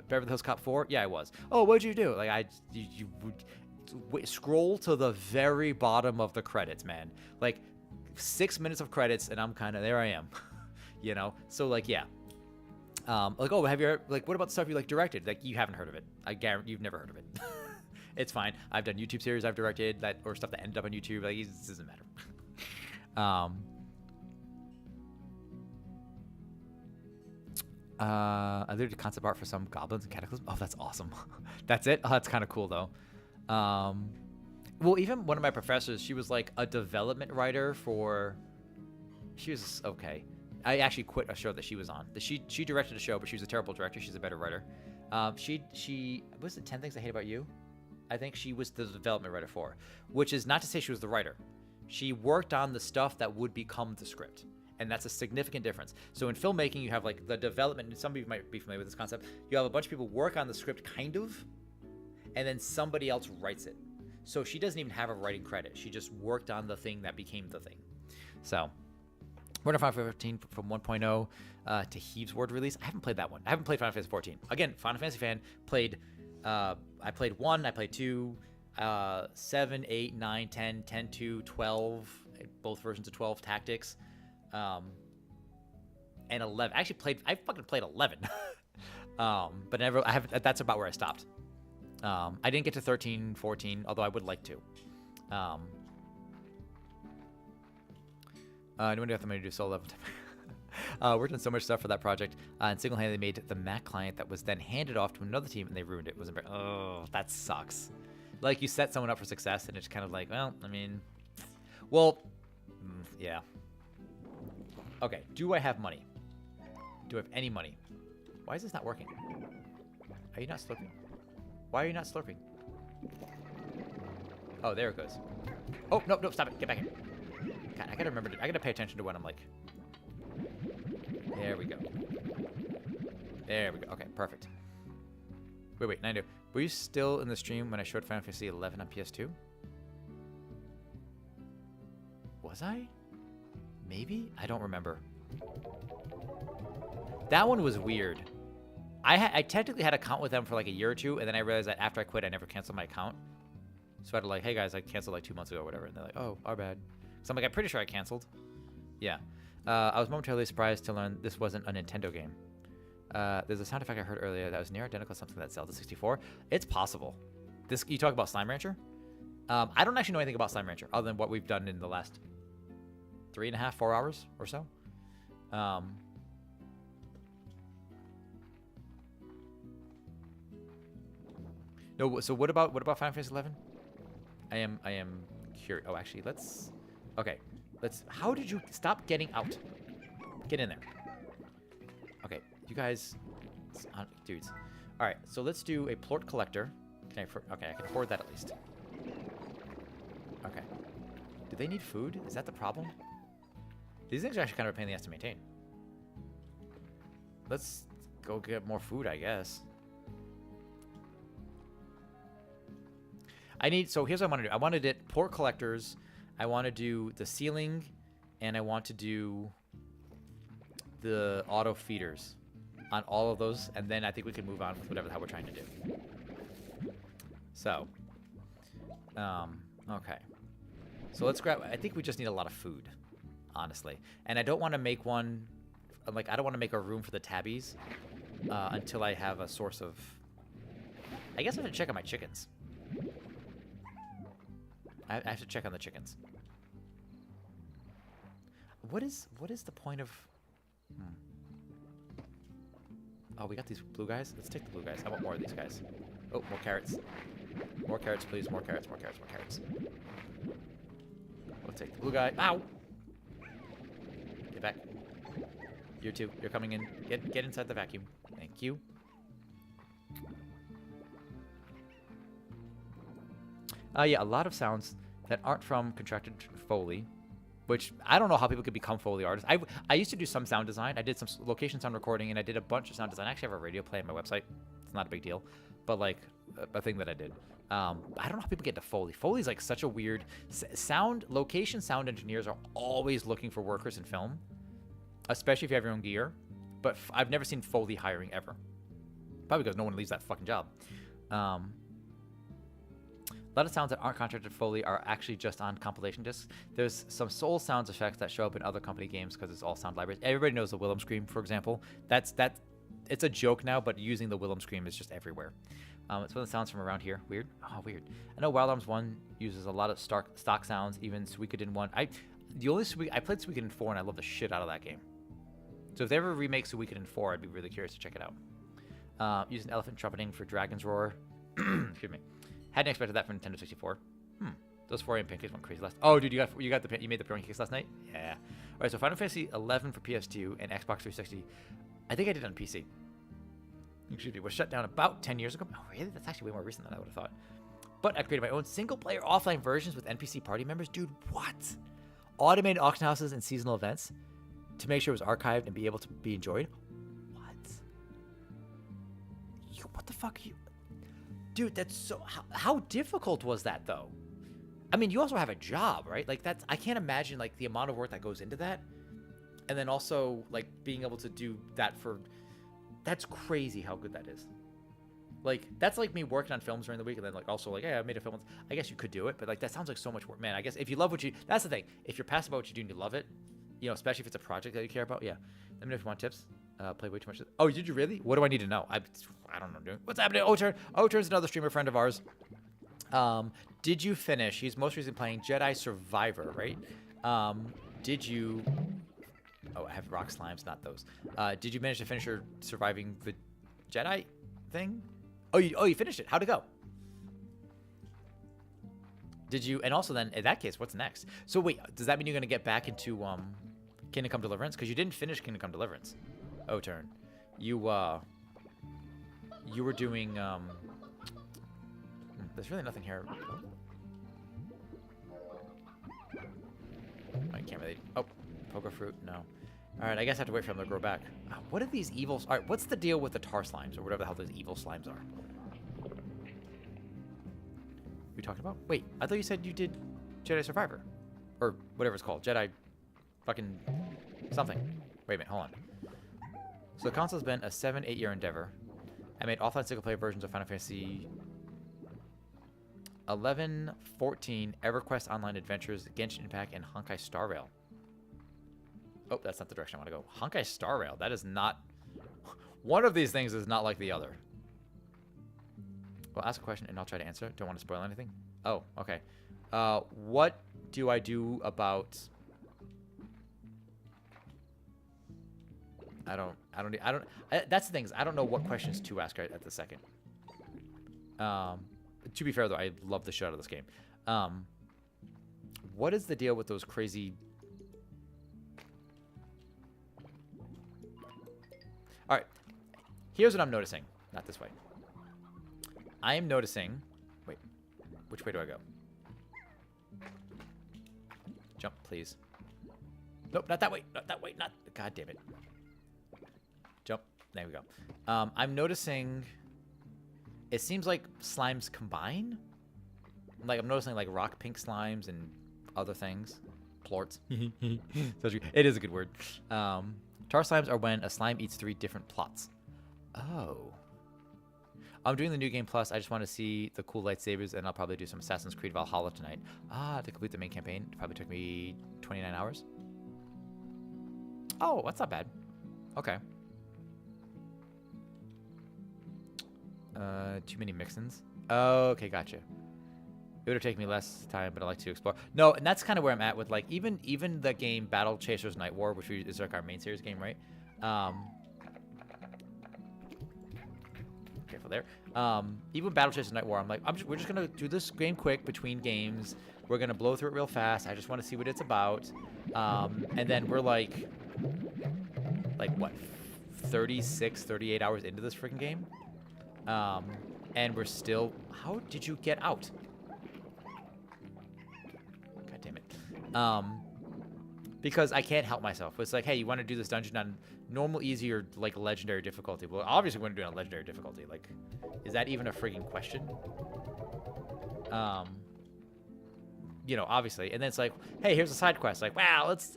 Beverly Hills Cop 4? Yeah, I was. Oh, what'd you do? Like you would scroll to the very bottom of the credits, man. Like 6 minutes of credits, and I'm kind of there. I am. you know. So like, yeah. Like, oh, have you ever, like, what about the stuff you like directed? Like, you haven't heard of it. I guarantee you've never heard of it. It's fine. I've done YouTube series I've directed that, or stuff that ended up on YouTube. Like, it doesn't matter. I literally did concept art for some goblins and cataclysm. Oh, that's awesome. That's it. Oh, that's kind of cool though. Well, even one of my professors, she was like a development writer for. She was okay. I actually quit a show that she was on. She directed a show, but she was a terrible director. She's a better writer. She was it 10 Things I Hate About You? I think she was the development writer for, which is not to say she was the writer. She worked on the stuff that would become the script. And that's a significant difference. So in filmmaking, you have like the development, and some of you might be familiar with this concept. You have a bunch of people work on the script kind of, and then somebody else writes it. So she doesn't even have a writing credit. She just worked on the thing that became the thing. So we're in Final Fantasy 15 from 1.0 to Heaves Word release. I haven't played that one. I haven't played Final Fantasy 14. Again, Final Fantasy fan. I played 1, I played 2, 7, 8, 9, 10, 10, 2, 12, both versions of 12 Tactics. And 11. I fucking played 11. But never. That's about where I stopped. I didn't get to 13, 14, although I would like to. Anyone have the money to do solo level? Worked on so much stuff for that project, and single-handedly made the Mac client that was then handed off to another team, and they ruined it. Oh, that sucks. Like, you set someone up for success, and it's kind of like, well, I mean, yeah. Okay, do I have money? Do I have any money? Why is this not working? Are you not slurping? Why are you not slurping? Oh, there it goes. Oh, no, stop it. Get back here. God, I gotta remember I gotta pay attention to when I'm like... There we go. There we go. Okay, perfect. Wait, Nando. Were you still in the stream when I showed Final Fantasy 11 on PS2? Was I? Maybe? I don't remember. That one was weird. I technically had an account with them for like a year or two, and then I realized that after I quit, I never canceled my account. So I had to like, hey guys, I canceled like 2 months ago or whatever. And they're like, oh, our bad. So I'm like, I'm pretty sure I canceled. Yeah. I was momentarily surprised to learn this wasn't a Nintendo game. There's a sound effect I heard earlier that was near identical to something that Zelda 64. It's possible. You talk about Slime Rancher? I don't actually know anything about Slime Rancher other than what we've done in the last 3.5, 4 hours or so. No, so what about Final Fantasy 11? I am curious. Oh, actually, how did you stop getting out? Get in there. Okay, you guys, dudes. All right, so let's do a plort collector. Okay, I can afford that at least. Okay. Do they need food? Is that the problem? These things are actually kind of a pain in the ass to maintain. Let's go get more food, I guess. So here's what I want to do. I want to do port collectors. I want to do the ceiling, and I want to do the auto feeders on all of those, and then I think we can move on with whatever the hell we're trying to do. So, okay. So let's grab, I think we just need a lot of food, honestly. And I don't want to make one, like, I don't want to make a room for the tabbies until I have a source of, I guess I have to check on my chickens. I have to check on the chickens. What is the point of... Oh, we got these blue guys? Let's take the blue guys. I want more of these guys. Oh, more carrots. More carrots, please. More carrots, more carrots, more carrots. We'll take the blue guy. Ow! Get back. You two, you're coming in. Get inside the vacuum. Thank you. Yeah, a lot of sounds that aren't from contracted Foley, which I don't know how people could become Foley artists. I used to do some sound design. I did some location sound recording, and I did a bunch of sound design. I actually have a radio play on my website. It's not a big deal, but like a thing that I did. I don't know how people get to Foley. Foley's like such a weird location sound engineers are always looking for workers in film, especially if you have your own gear. But I've never seen Foley hiring ever. Probably because no one leaves that fucking job. A lot of sounds that aren't contracted fully are actually just on compilation discs. There's some Soul sounds effects that show up in other company games because it's all sound libraries. Everybody knows the Willem Scream, for example. It's a joke now, but using the Willem Scream is just everywhere. It's one of the sounds from around here. Weird. Oh, weird. I know Wild Arms 1 uses a lot of stock sounds, even Suikoden 1. I played Suikoden 4 and I love the shit out of that game. So if they ever remake Suikoden 4, I'd be really curious to check it out. Using elephant trumpeting for Dragon's Roar. Excuse me. Hadn't expected that from Nintendo 64. Those 4 AM pancakes went crazy last. Oh, dude, you made the pancakes last night? Yeah. All right, so Final Fantasy 11 for PS2 and Xbox 360. I think I did on PC. Excuse me, was shut down about 10 years ago. Oh, really? That's actually way more recent than I would have thought. But I created my own single-player offline versions with NPC party members. Dude, what? Automated auction houses and seasonal events to make sure it was archived and be able to be enjoyed. What? What the fuck are you? Dude, that's so... How difficult was that, though? I mean, you also have a job, right? Like, that's... I can't imagine, like, the amount of work that goes into that. And then also, like, being able to do that for... That's crazy how good that is. Like, that's like me working on films during the week and then, like, also, like, hey, I made a film. I guess you could do it, but, like, that sounds like so much work. Man, I guess if you love what you... That's the thing. If you're passionate about what you do and you love it, you know, especially if it's a project that you care about, yeah. Let me know if you want tips. Play way too much. Oh, did you really? What do I need to know? I don't know, dude. What's happening? Oturn's another streamer friend of ours. Did you finish? He's most recently playing Jedi Survivor, right? Did you... Oh, I have rock slimes, not those. Did you manage to finish your surviving the Jedi thing? Oh, you finished it. How'd it go? Did you... And also then, in that case, what's next? So wait, does that mean you're going to get back into Kingdom Come Deliverance? Because you didn't finish Kingdom Come Deliverance. Oh, turn. You were doing... There's really nothing here. I can't really... Oh, poker fruit? No. Alright, I guess I have to wait for them to grow back. What are these evils? Alright, what's the deal with the tar slimes, or whatever the hell those evil slimes are? We talking about? Wait, I thought you said you did Jedi Survivor. Or whatever it's called. Jedi... fucking... something. Wait a minute, hold on. So the console's been a 7-8 year endeavor. I made offline single-player versions of Final Fantasy 11, 14, EverQuest Online Adventures, Genshin Impact, and Honkai Star Rail. Oh, that's not the direction I want to go. Honkai Star Rail. That is not... One of these things is not like the other. Well, ask a question and I'll try to answer. Don't want to spoil anything. Oh, okay. What do I do about... that's the thing is I don't know what questions to ask right at the second. To be fair though, I love the shit out of this game. What is the deal with those crazy... Alright. Here's what I'm noticing. Not this way. I am noticing... Wait. Which way do I go? Jump, please. Nope, not that way. Not that way. Not... God damn it. Jump. There we go. I'm noticing... It seems like slimes combine. Like, I'm noticing, like, rock pink slimes and other things. Plorts. It is a good word. Tar slimes are when a slime eats 3 different plots. Oh. I'm doing the New Game Plus. I just want to see the cool lightsabers, and I'll probably do some Assassin's Creed Valhalla tonight. To complete the main campaign. It probably took me 29 hours. Oh, that's not bad. Okay. Too many mix-ins. Okay, gotcha. It would have taken me less time, but I like to explore. No, and that's kind of where I'm at with, like, even the game Battle Chasers Night War, which is like our main series game, right? Careful there. Even Battle Chasers Night War, I'm like, we're just gonna do this game quick between games. We're gonna blow through it real fast. I just want to see what it's about. And then we're like what, 36, 38 hours into this freaking game. And we're still... How did you get out? God damn it. Because I can't help myself. It's like, hey, you want to do this dungeon on normal, easy, or, like, legendary difficulty? Well, obviously we're going to do it on legendary difficulty. Like, is that even a freaking question? You know, obviously. And then it's like, hey, here's a side quest. Like, wow, it's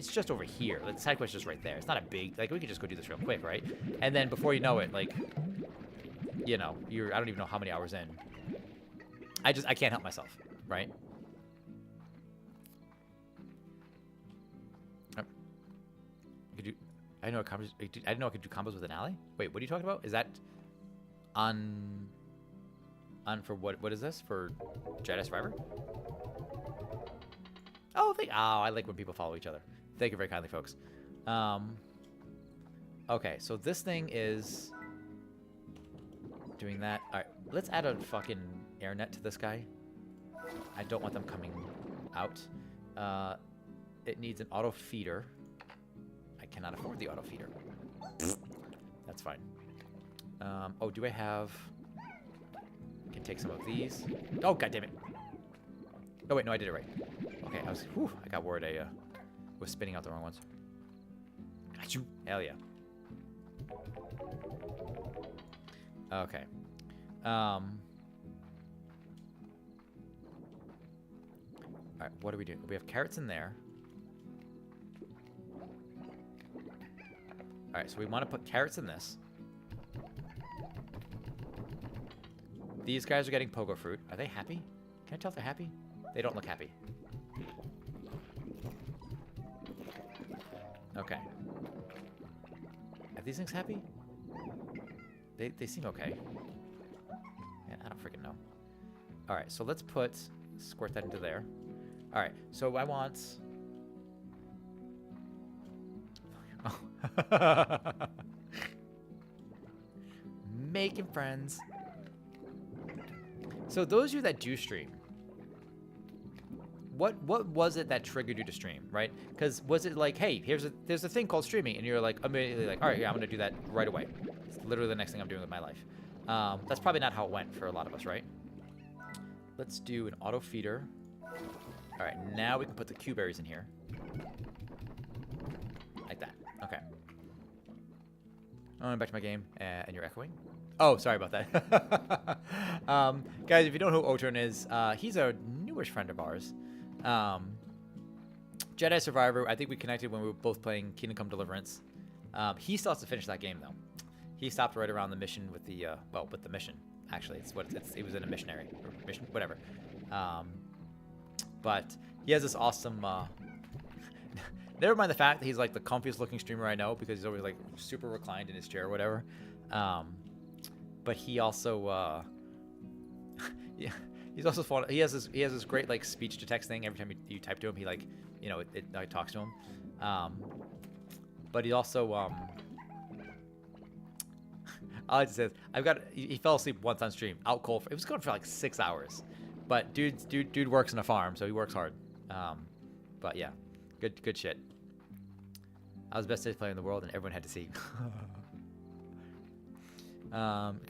just over here. Like, the side quest is just right there. It's not a big... Like, we could just go do this real quick, right? And then before you know it, like... You know, I don't even know how many hours in. I can't help myself, right? Could you? I know combos. I didn't know I could do combos with an ally. Wait, what are you talking about? Is that on for what? What is this for? Jedi Survivor? Oh, I like when people follow each other. Thank you very kindly, folks. Okay, so this thing is doing that. All right, let's add a fucking air net to this guy. I don't want them coming out. It needs an auto feeder. I cannot afford the auto feeder. That's fine. Oh, do I have... I can take some of these. Oh, god damn it. Oh, wait, no, I did it right. Okay, I got worried I was spinning out the wrong ones. Got you. Hell yeah. Okay. Alright, what do we do? We have carrots in there. Alright, so we want to put carrots in this. These guys are getting pogo fruit. Are they happy? Can I tell if they're happy? They don't look happy. Okay. Are these things happy? They seem okay. Yeah, I don't freaking know. Alright, so let's squirt that into there. Alright, so I want... Oh. Making friends. So those of you that do stream, what was it that triggered you to stream, right? Because was it like, hey, there's a thing called streaming, and you're like immediately like, all right, yeah, I'm gonna do that right away. It's literally the next thing I'm doing with my life. That's probably not how it went for a lot of us, right? Let's do an auto feeder. All right, now we can put the Q berries in here, like that. Okay. I'm back to my game, and you're echoing. Oh, sorry about that. Guys, if you don't know who Otern is, he's a newish friend of ours. Jedi Survivor, I think we connected when we were both playing Kingdom Come Deliverance. He still has to finish that game, though. He stopped right around the mission with the, with the mission, actually. He was in a missionary, or mission, whatever. But he has this awesome, never mind the fact that he's, like, the comfiest looking streamer I know, because he's always, like, super reclined in his chair or whatever. But he also, yeah, he's also fun. He has this great like speech to text thing. Every time you type to him, he like, you know, it talks to him. But he also, all it says, he fell asleep once on stream, out cold. It was going for like 6 hours, but dude works in a farm, so he works hard. But yeah, good shit. I was the best player in the world, and everyone had to see.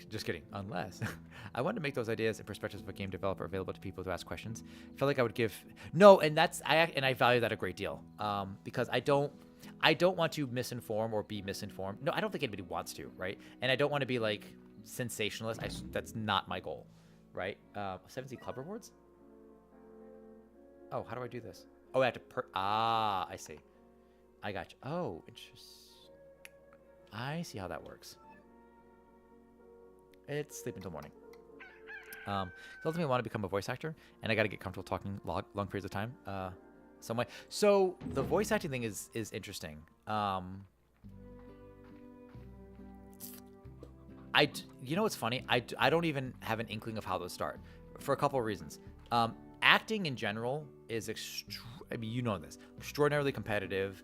Just kidding. Unless I wanted to make those ideas and perspectives of a game developer available to people to ask questions. I felt like I would give and I value that a great deal. Because I don't want to misinform or be misinformed. No, I don't think anybody wants to, right? And I don't want to be like sensationalist. That's not my goal, right? 70 club rewards. Oh, how do I do this? Oh, I have to I see. I got you. Oh, interesting. I see how that works. It's sleep until morning. Ultimately, I want to become a voice actor, and I got to get comfortable talking long periods of time. Some way. So the voice acting thing is interesting. You know what's funny? I don't even have an inkling of how those start, for a couple of reasons. Acting in general is I mean, you know this, extraordinarily competitive.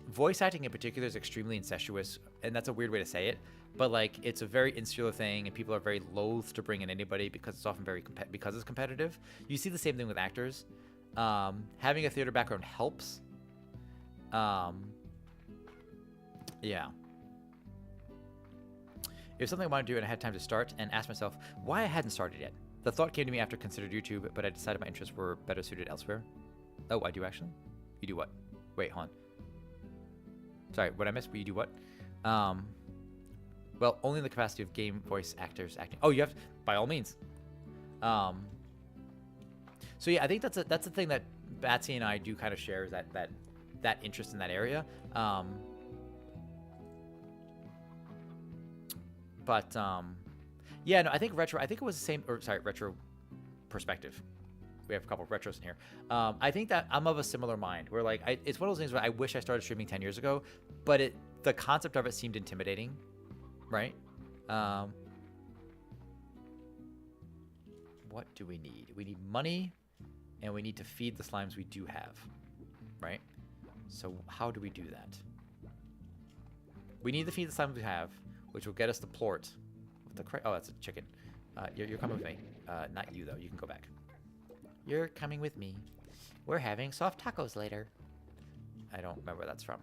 Voice acting in particular is extremely incestuous, and that's a weird way to say it. But like, it's a very insular thing, and people are very loath to bring in anybody because it's often because it's competitive. You see the same thing with actors. Having a theater background helps. Yeah. It was something I wanted to do, and I had time to start and ask myself why I hadn't started yet. The thought came to me after I considered YouTube, but I decided my interests were better suited elsewhere. Oh, I do actually? You do what? Wait, hold on. Sorry, what I missed? You do what? Well, only in the capacity of game voice actors acting. Oh, you have, by all means. So yeah, I think that's the thing that Batsy and I do kind of share, is that interest in that area. Yeah, no, I think Retro. I think it was the same. Or sorry, Retro perspective. We have a couple of retros in here. I think that I'm of a similar mind where like it's one of those things where I wish I started streaming 10 years ago, but the concept of it seemed intimidating, right? What do we need? We need money, and we need to feed the slimes we do have, right? So how do we do that? We need to feed the slimes we have, which will get us the plort. With the oh, that's a chicken. You're coming with me. Not you though. You can go back. You're coming with me. We're having soft tacos later. I don't remember where that's from.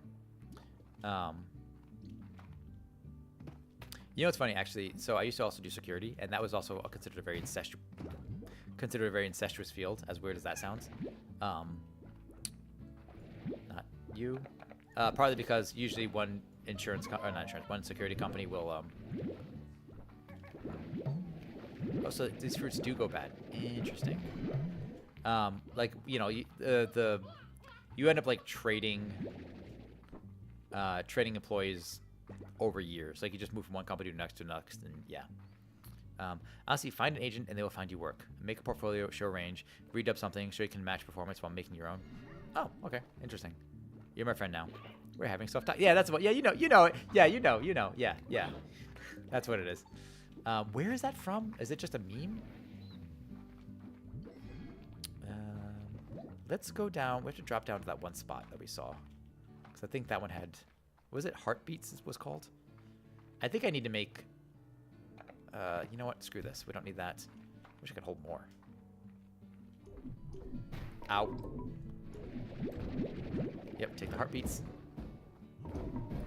You know what's funny, actually? So I used to also do security, and that was also considered a very incestuous field. As weird as that sounds. Not you. Partly because usually one one security company will. Oh, so these fruits do go bad. Interesting. Like you know, you end up like trading employees over years. Like you just move from one company to the next, and yeah. Honestly, find an agent and they will find you work. Make a portfolio, show range, read up something so you can match performance while making your own. Oh, okay, interesting. You're my friend now. We're having soft talk. Yeah, that's what. Yeah, you know it. Yeah, you know. Yeah. That's what it is. Where is that from? Is it just a meme? Let's go down. We have to drop down to that one spot that we saw. Because I think that one had... Was it Heartbeats was called? I think I need to make... you know what? Screw this. We don't need that. Wish I could hold more. Ow. Yep, take the heartbeats.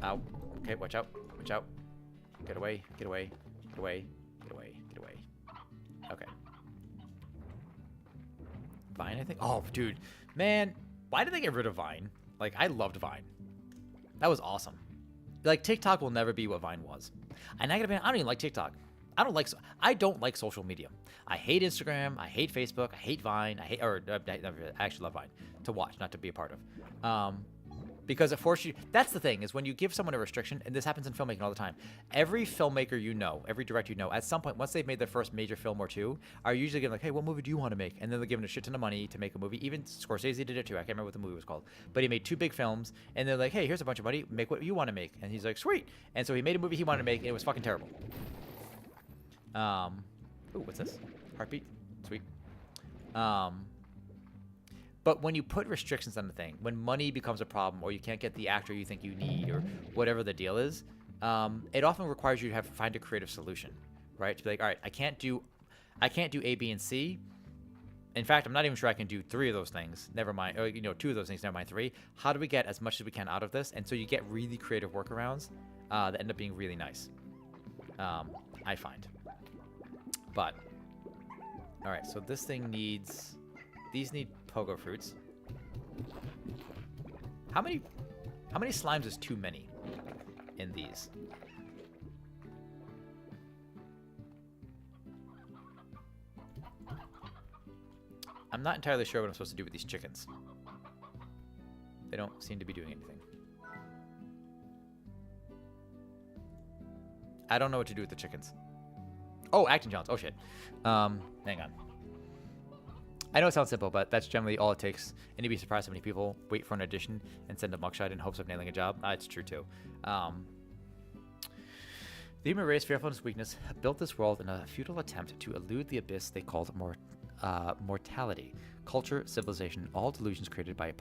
Ow. Okay, watch out. Watch out. Get away. Get away. Get away. Get away. Get away. Okay. Vine, I think? Oh, dude. Man, why did they get rid of Vine? Like, I loved Vine. That was awesome. Like, TikTok will never be what Vine was. And I don't even like TikTok. I don't like social media. I hate Instagram. I hate Facebook. I hate Vine. I actually love Vine to watch, not to be a part of. Because it forces you. That's the thing, is when you give someone a restriction, and this happens in filmmaking all the time. Every filmmaker you know, every director you know, at some point, once they've made their first major film or two, are usually given like, hey, what movie do you want to make? And then they're given a shit ton of money to make a movie. Even Scorsese did it too. I can't remember what the movie was called. But he made 2 big films, and they're like, hey, here's a bunch of money. Make what you want to make. And he's like, sweet. And so he made a movie he wanted to make, and it was fucking terrible. Ooh, what's this? Heartbeat? Sweet. But when you put restrictions on the thing, when money becomes a problem, or you can't get the actor you think you need, or whatever the deal is, it often requires you to find a creative solution, right? To be like, all right, I can't do A, B, and C. In fact, I'm not even sure I can do 3 of those things. Never mind, or, 2 of those things. Never mind 3. How do we get as much as we can out of this? And so you get really creative workarounds that end up being really nice. I find. But all right, so this thing needs. These need pogo fruits. How many slimes is too many in these? I'm not entirely sure what I'm supposed to do with these chickens. They don't seem to be doing anything. I don't know what to do with the chickens. Oh, acting challenge. Oh shit. Hang on. I know it sounds simple, but that's generally all it takes. And you'd be surprised how many people wait for an audition and send a mugshot in hopes of nailing a job. It's true too. The human race, fearful of its weakness, built this world in a futile attempt to elude the abyss they called mortality. Culture, civilization, all delusions created by a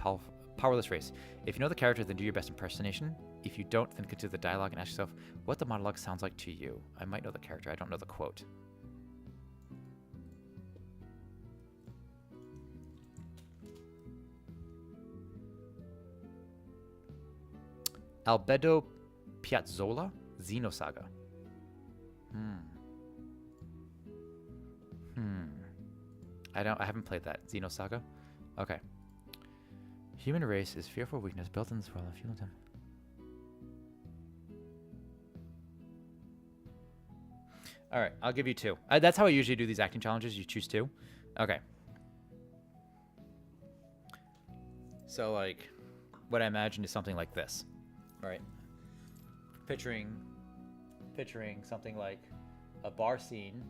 powerless race. If you know the character, then do your best impersonation. If you don't, then consider the dialogue and ask yourself what the monologue sounds like to you. I might know the character. I don't know the quote. Albedo Piazzolla, Xenosaga. I haven't played that. Xenosaga? Okay. Human race is fearful of weakness built in this world of human time. Alright, I'll give you 2. That's how I usually do these acting challenges. You choose 2. Okay. So, like, what I imagine is something like this. Right. Picturing something like a bar scene.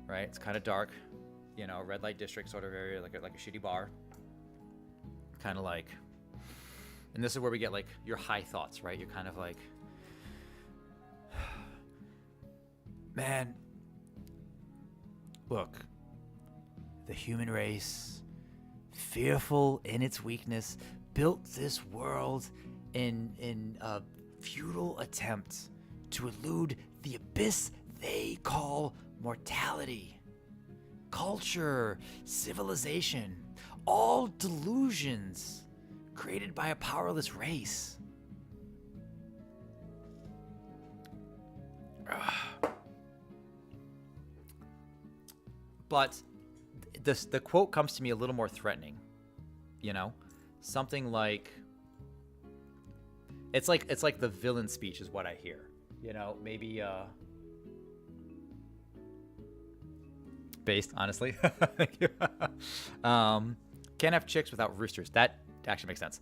Right? It's kind of dark. you know, red light district sort of area, like a shitty bar. Kind of like, and this is where we get like your high thoughts, right? You're kind of like, man, look, the human race, fearful in its weakness, built this world in a futile attempt to elude the abyss they call mortality. Culture, civilization, all delusions created by a powerless race. But the quote comes to me a little more threatening, you know? Something like, it's like the villain speech is what I hear, you know? Maybe based, honestly. Can't have chicks without roosters. That actually makes sense.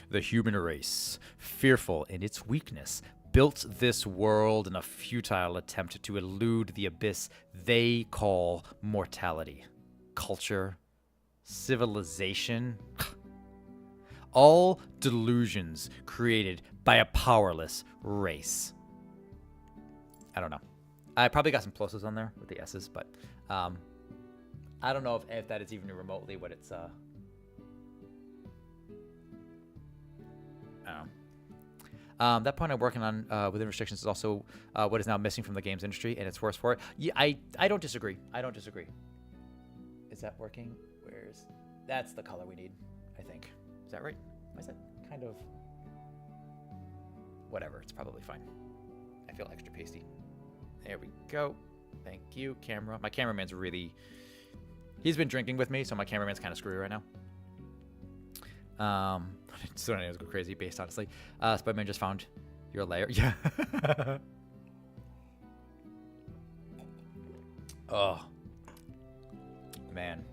The human race, fearful in its weakness, built this world in a futile attempt to elude the abyss they call mortality. Culture, civilization, all delusions created by a powerless race. I don't know. I probably got some plosives on there with the S's, but I don't know if that is even remotely what it's I don't know. That point I'm working on within restrictions is also what is now missing from the games industry, and it's worse for it. Yeah, I don't disagree. I don't disagree. Is that working? That's the color we need, I think. Is that right? Why is that kind of... Whatever, it's probably fine. I feel extra pasty. There we go. Thank you, camera. My cameraman's really... He's been drinking with me, so my cameraman's kind of screwy right now. So I was go crazy based, honestly. Spider-Man just found your lair. Yeah. Oh. Man.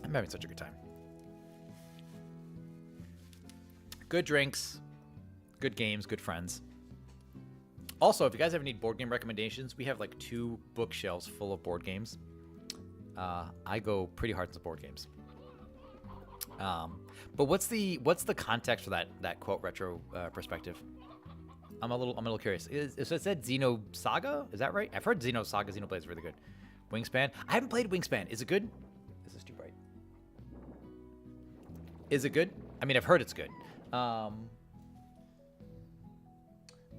I'm having such a good time. Good drinks, good games, good friends. Also, if you guys ever need board game recommendations, we have like 2 bookshelves full of board games. I go pretty hard into board games. But what's the context for that quote retro perspective? I'm a little curious. So it said Xenosaga? Is that right? I've heard Xenosaga, Xenoblade is really good. Wingspan. I haven't played Wingspan. Is it good? Is this too bright? Is it good? I mean, I've heard it's good.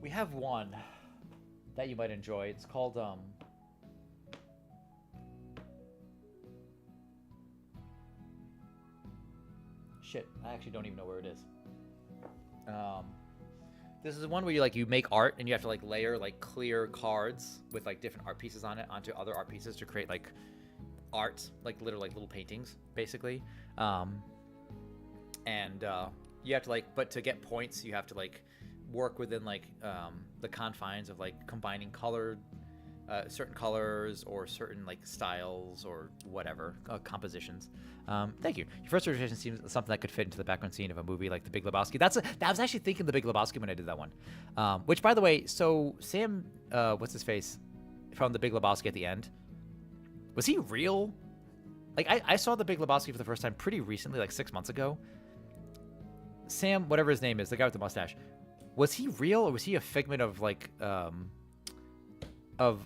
We have one that you might enjoy. It's called shit, I actually don't even know where it is. This is one where you make art and you have to like layer like clear cards with like different art pieces on it onto other art pieces to create like art, like literally like little paintings basically. And you have to like, but to get points you have to like work within like the confines of like combining colored certain colors or certain like styles or whatever compositions. Thank you. Your first illustration seems something that could fit into the background scene of a movie like The Big Lebowski. I was actually thinking The Big Lebowski when I did that one. Which, by the way, so Sam, what's his face, from The Big Lebowski at the end, was he real? Like I saw The Big Lebowski for the first time pretty recently, like 6 months ago. Sam, whatever his name is, the guy with the mustache, was he real or was he a figment of like of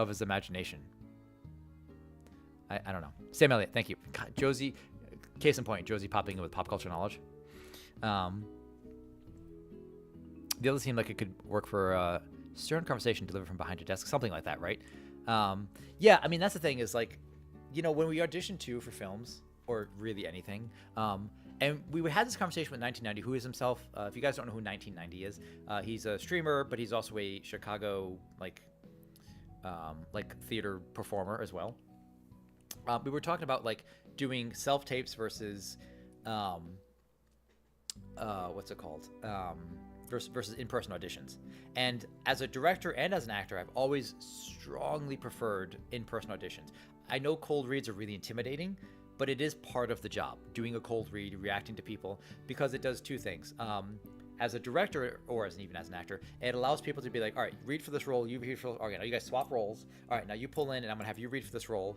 his imagination? I don't know. Sam Elliott, thank you. God, Josie, case in point, Josie popping in with pop culture knowledge. The other seemed like it could work for a stern conversation delivered from behind a desk, something like that, right? Yeah, I mean, that's the thing is like, you know, when we audition too for films or really anything, and we had this conversation with 1990, who is himself. If you guys don't know who 1990 is, he's a streamer, but he's also a Chicago like theater performer as well. We were talking about like doing self tapes versus what's it called? Versus in-person auditions. And as a director and as an actor, I've always strongly preferred in-person auditions. I know cold reads are really intimidating, but it is part of the job, doing a cold read, reacting to people, because it does two things. as a director or even as an actor, it allows people to be like, all right, read for this role, you read for, okay, now you guys swap roles. All right, now you pull in and I'm gonna have you read for this role.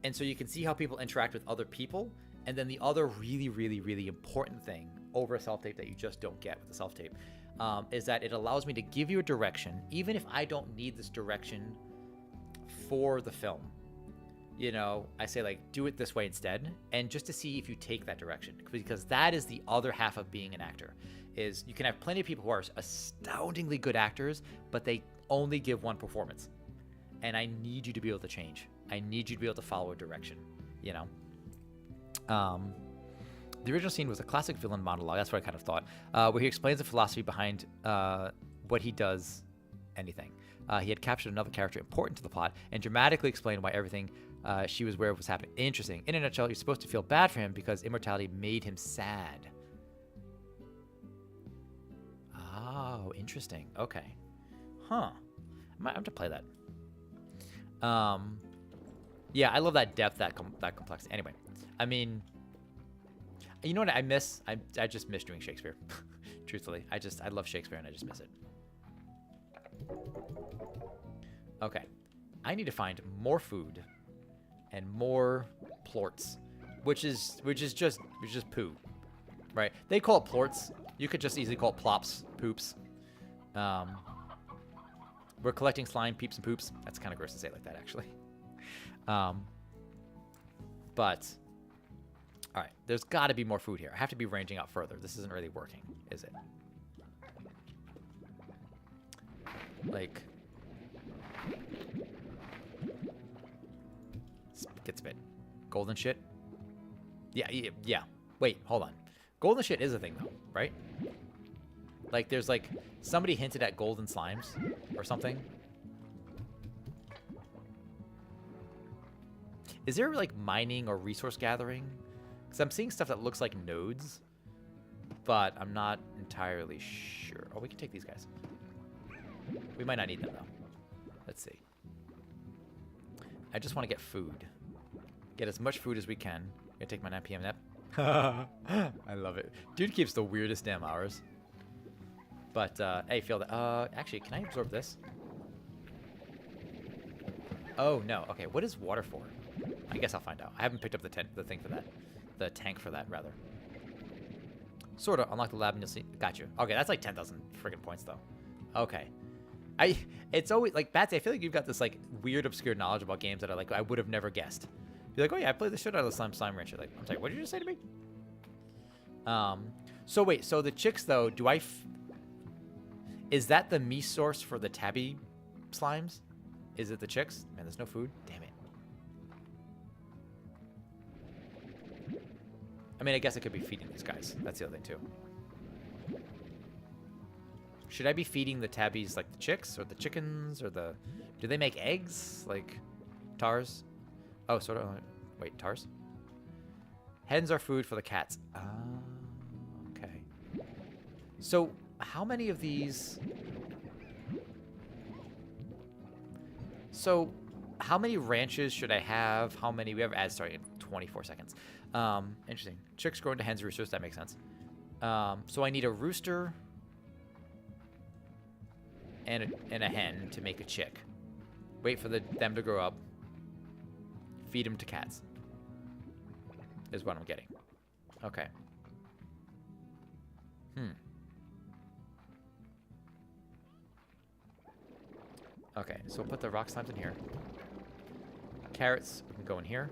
And so you can see how people interact with other people. And then the other really, really, really important thing over a self-tape that you just don't get with a self-tape is that it allows me to give you a direction, even if I don't need this direction for the film. You know, I say like, do it this way instead, and just to see if you take that direction, because that is the other half of being an actor. Is you can have plenty of people who are astoundingly good actors, but they only give one performance, and I need you to be able to change. I need you to be able to follow a direction. You know, the original scene was a classic villain monologue. That's what I kind of thought, where he explains the philosophy behind what he does, anything. He had captured another character important to the plot and dramatically explained why everything she was aware of was happening. Interesting. In a nutshell, you're supposed to feel bad for him because immortality made him sad. Oh, interesting. Okay. Huh. I might have to play that. Yeah, I love that depth, that complexity. Anyway, I mean, you know what I miss? I just miss doing Shakespeare. Truthfully, I love Shakespeare and I just miss it. Okay, I need to find more food and more plorts, which is just poo, right? They call it plorts. You could just easily call it plops, poops. We're collecting slime, peeps, and poops. That's kind of gross to say it like that, actually. But all right, there's got to be more food here. I have to be ranging out further. This isn't really working, is it? Like, get spit. Golden shit? Yeah. Wait, hold on. Golden shit is a thing, though, right? Like, there's, like, somebody hinted at golden slimes or something. Is there, like, mining or resource gathering? Because I'm seeing stuff that looks like nodes, but I'm not entirely sure. Oh, we can take these guys. We might not need them, though. Let's see. I just want to get food. Get as much food as we can. Gonna take my 9 p.m. nap. I love it. Dude keeps the weirdest damn hours. But, hey, feel that. Actually, can I absorb this? Oh, no. Okay, what is water for? I guess I'll find out. I haven't picked up the thing for that. The tank for that, rather. Sort of. Unlock the lab and you'll see. Got you. Okay, that's like 10,000 friggin' points, though. Okay. It's always, like, Batsy, I feel like you've got this, like, weird, obscure knowledge about games that are, like, I would have never guessed. You're like, oh, yeah, I played the shit out of the Slime Rancher. Like, I'm sorry, what did you just say to me? So, wait, so the chicks, though, is that the me source for the tabby slimes? Is it the chicks? Man, there's no food. Damn it. I mean, I guess I could be feeding these guys. That's the other thing, too. Should I be feeding the tabbies like the chicks or the chickens or the... Do they make eggs? Like tars? Oh, sort of. Wait, tars? Hens are food for the cats. Ah, okay. So, how many of these... So, how many ranches should I have? How many... We have ads starting in 24 seconds. Interesting. Chicks grow into hens, roosters. That makes sense. So, I need a rooster... And a hen to make a chick. Wait for them to grow up. Feed them to cats. Is what I'm getting. Okay. Okay, so we'll put the rock slimes in here. Carrots, we can go in here.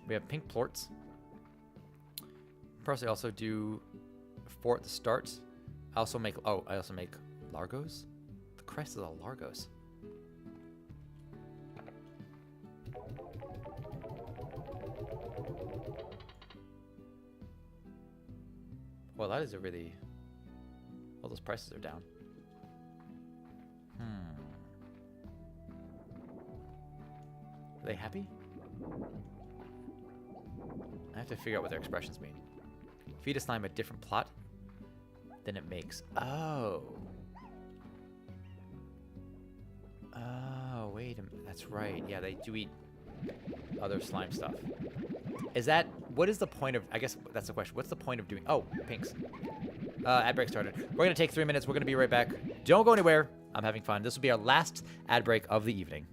We have pink plorts. Probably also do 4 at the start. I also make Largos? The Christ is all Largos. Well, that is a really... Well, those prices are down. Are they happy? I have to figure out what their expressions mean. Feed a slime a different plot than it makes. Oh. Oh, wait a minute. That's right. Yeah, they do eat other slime stuff. Is that, what is the point of, I guess that's the question. What's the point of doing, oh, pinks. Ad break started. We're going to take 3 minutes. We're going to be right back. Don't go anywhere. I'm having fun. This will be our last ad break of the evening.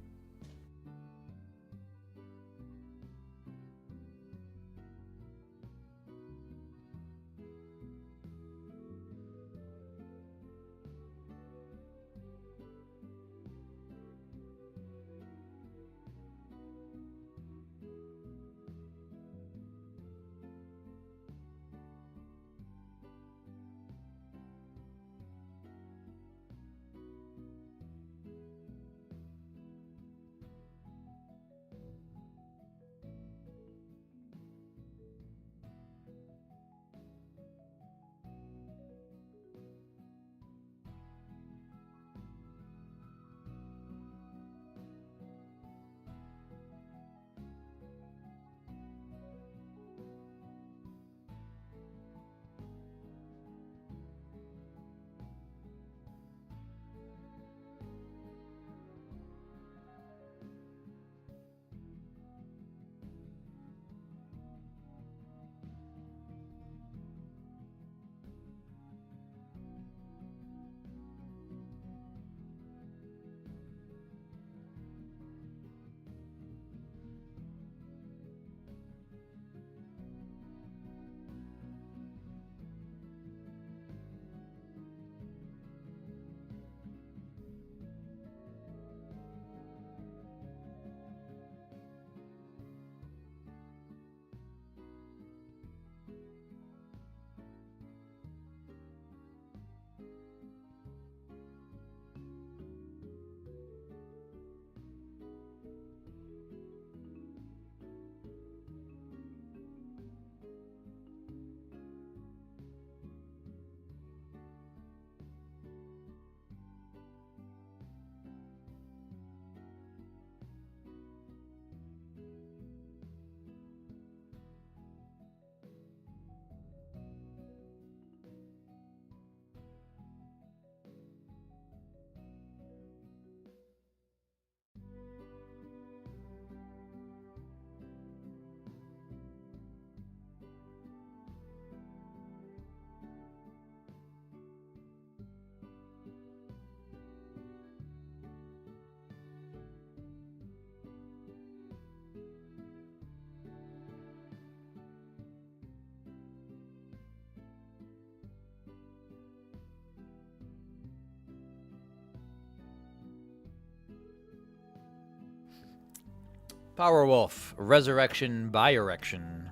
Powerwolf, Resurrection by Erection.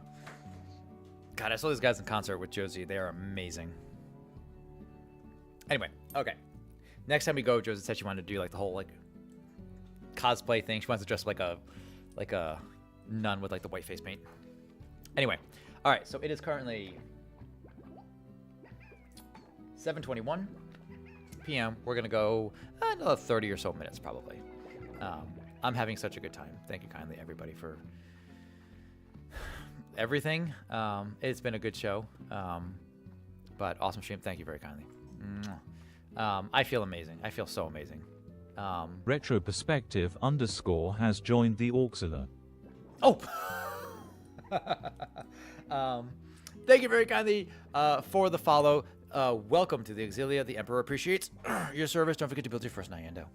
God, I saw these guys in concert with Josie. They are amazing. Anyway, okay. Next time we go, Josie said she wanted to do like the whole like cosplay thing. She wants to dress up like a nun with like the white face paint. Anyway, all right. So it is currently 7:21 p.m. We're gonna go another 30 or so minutes probably. I'm having such a good time. Thank you kindly, everybody, for everything. It's been a good show, but awesome stream. Thank you very kindly. I feel amazing. I feel so amazing. Retro Perspective _ has joined the Auxilla. Oh! Thank you very kindly for the follow. Welcome to the Exilia. The Emperor appreciates your service. Don't forget to build your first Nyendo.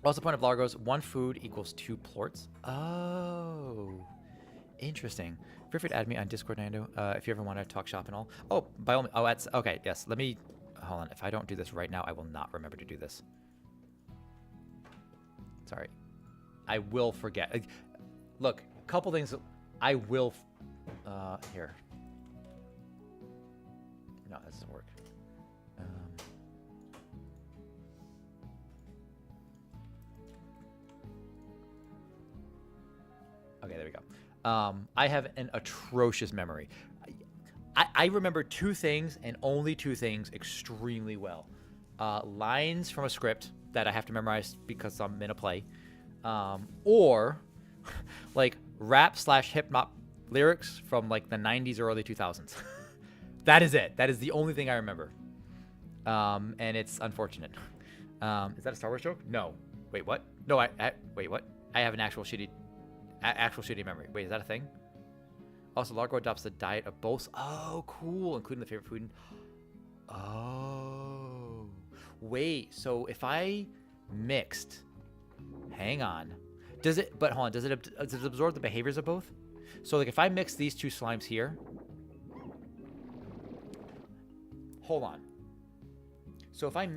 What's the point of Largos? 1 food equals 2 plorts. Oh, interesting. Feel free to add me on Discord, Nando, if you ever want to talk shop and all. Oh, by all means. Oh, that's okay. Yes, let me hold on. If I don't do this right now, I will not remember to do this. Sorry, I will forget. Look, a couple things. I will. Here. No, that doesn't work. Okay, there we go. I have an atrocious memory. I remember 2 things and only 2 things extremely well. Lines from a script that I have to memorize because I'm in a play. Or like rap / hip hop lyrics from like the 90s or early 2000s. That is it. That is the only thing I remember. And it's unfortunate. Is that a Star Wars joke? No. Wait, what? No, wait, what? I have an actual shitty memory. Wait, is that a thing? Also, Largo adopts the diet of both. Oh, cool, including the favorite food. Oh, wait. So if I mixed, hang on, does it? But hold on, does it absorb the behaviors of both? So like if I mix these two slimes here, hold on. So if I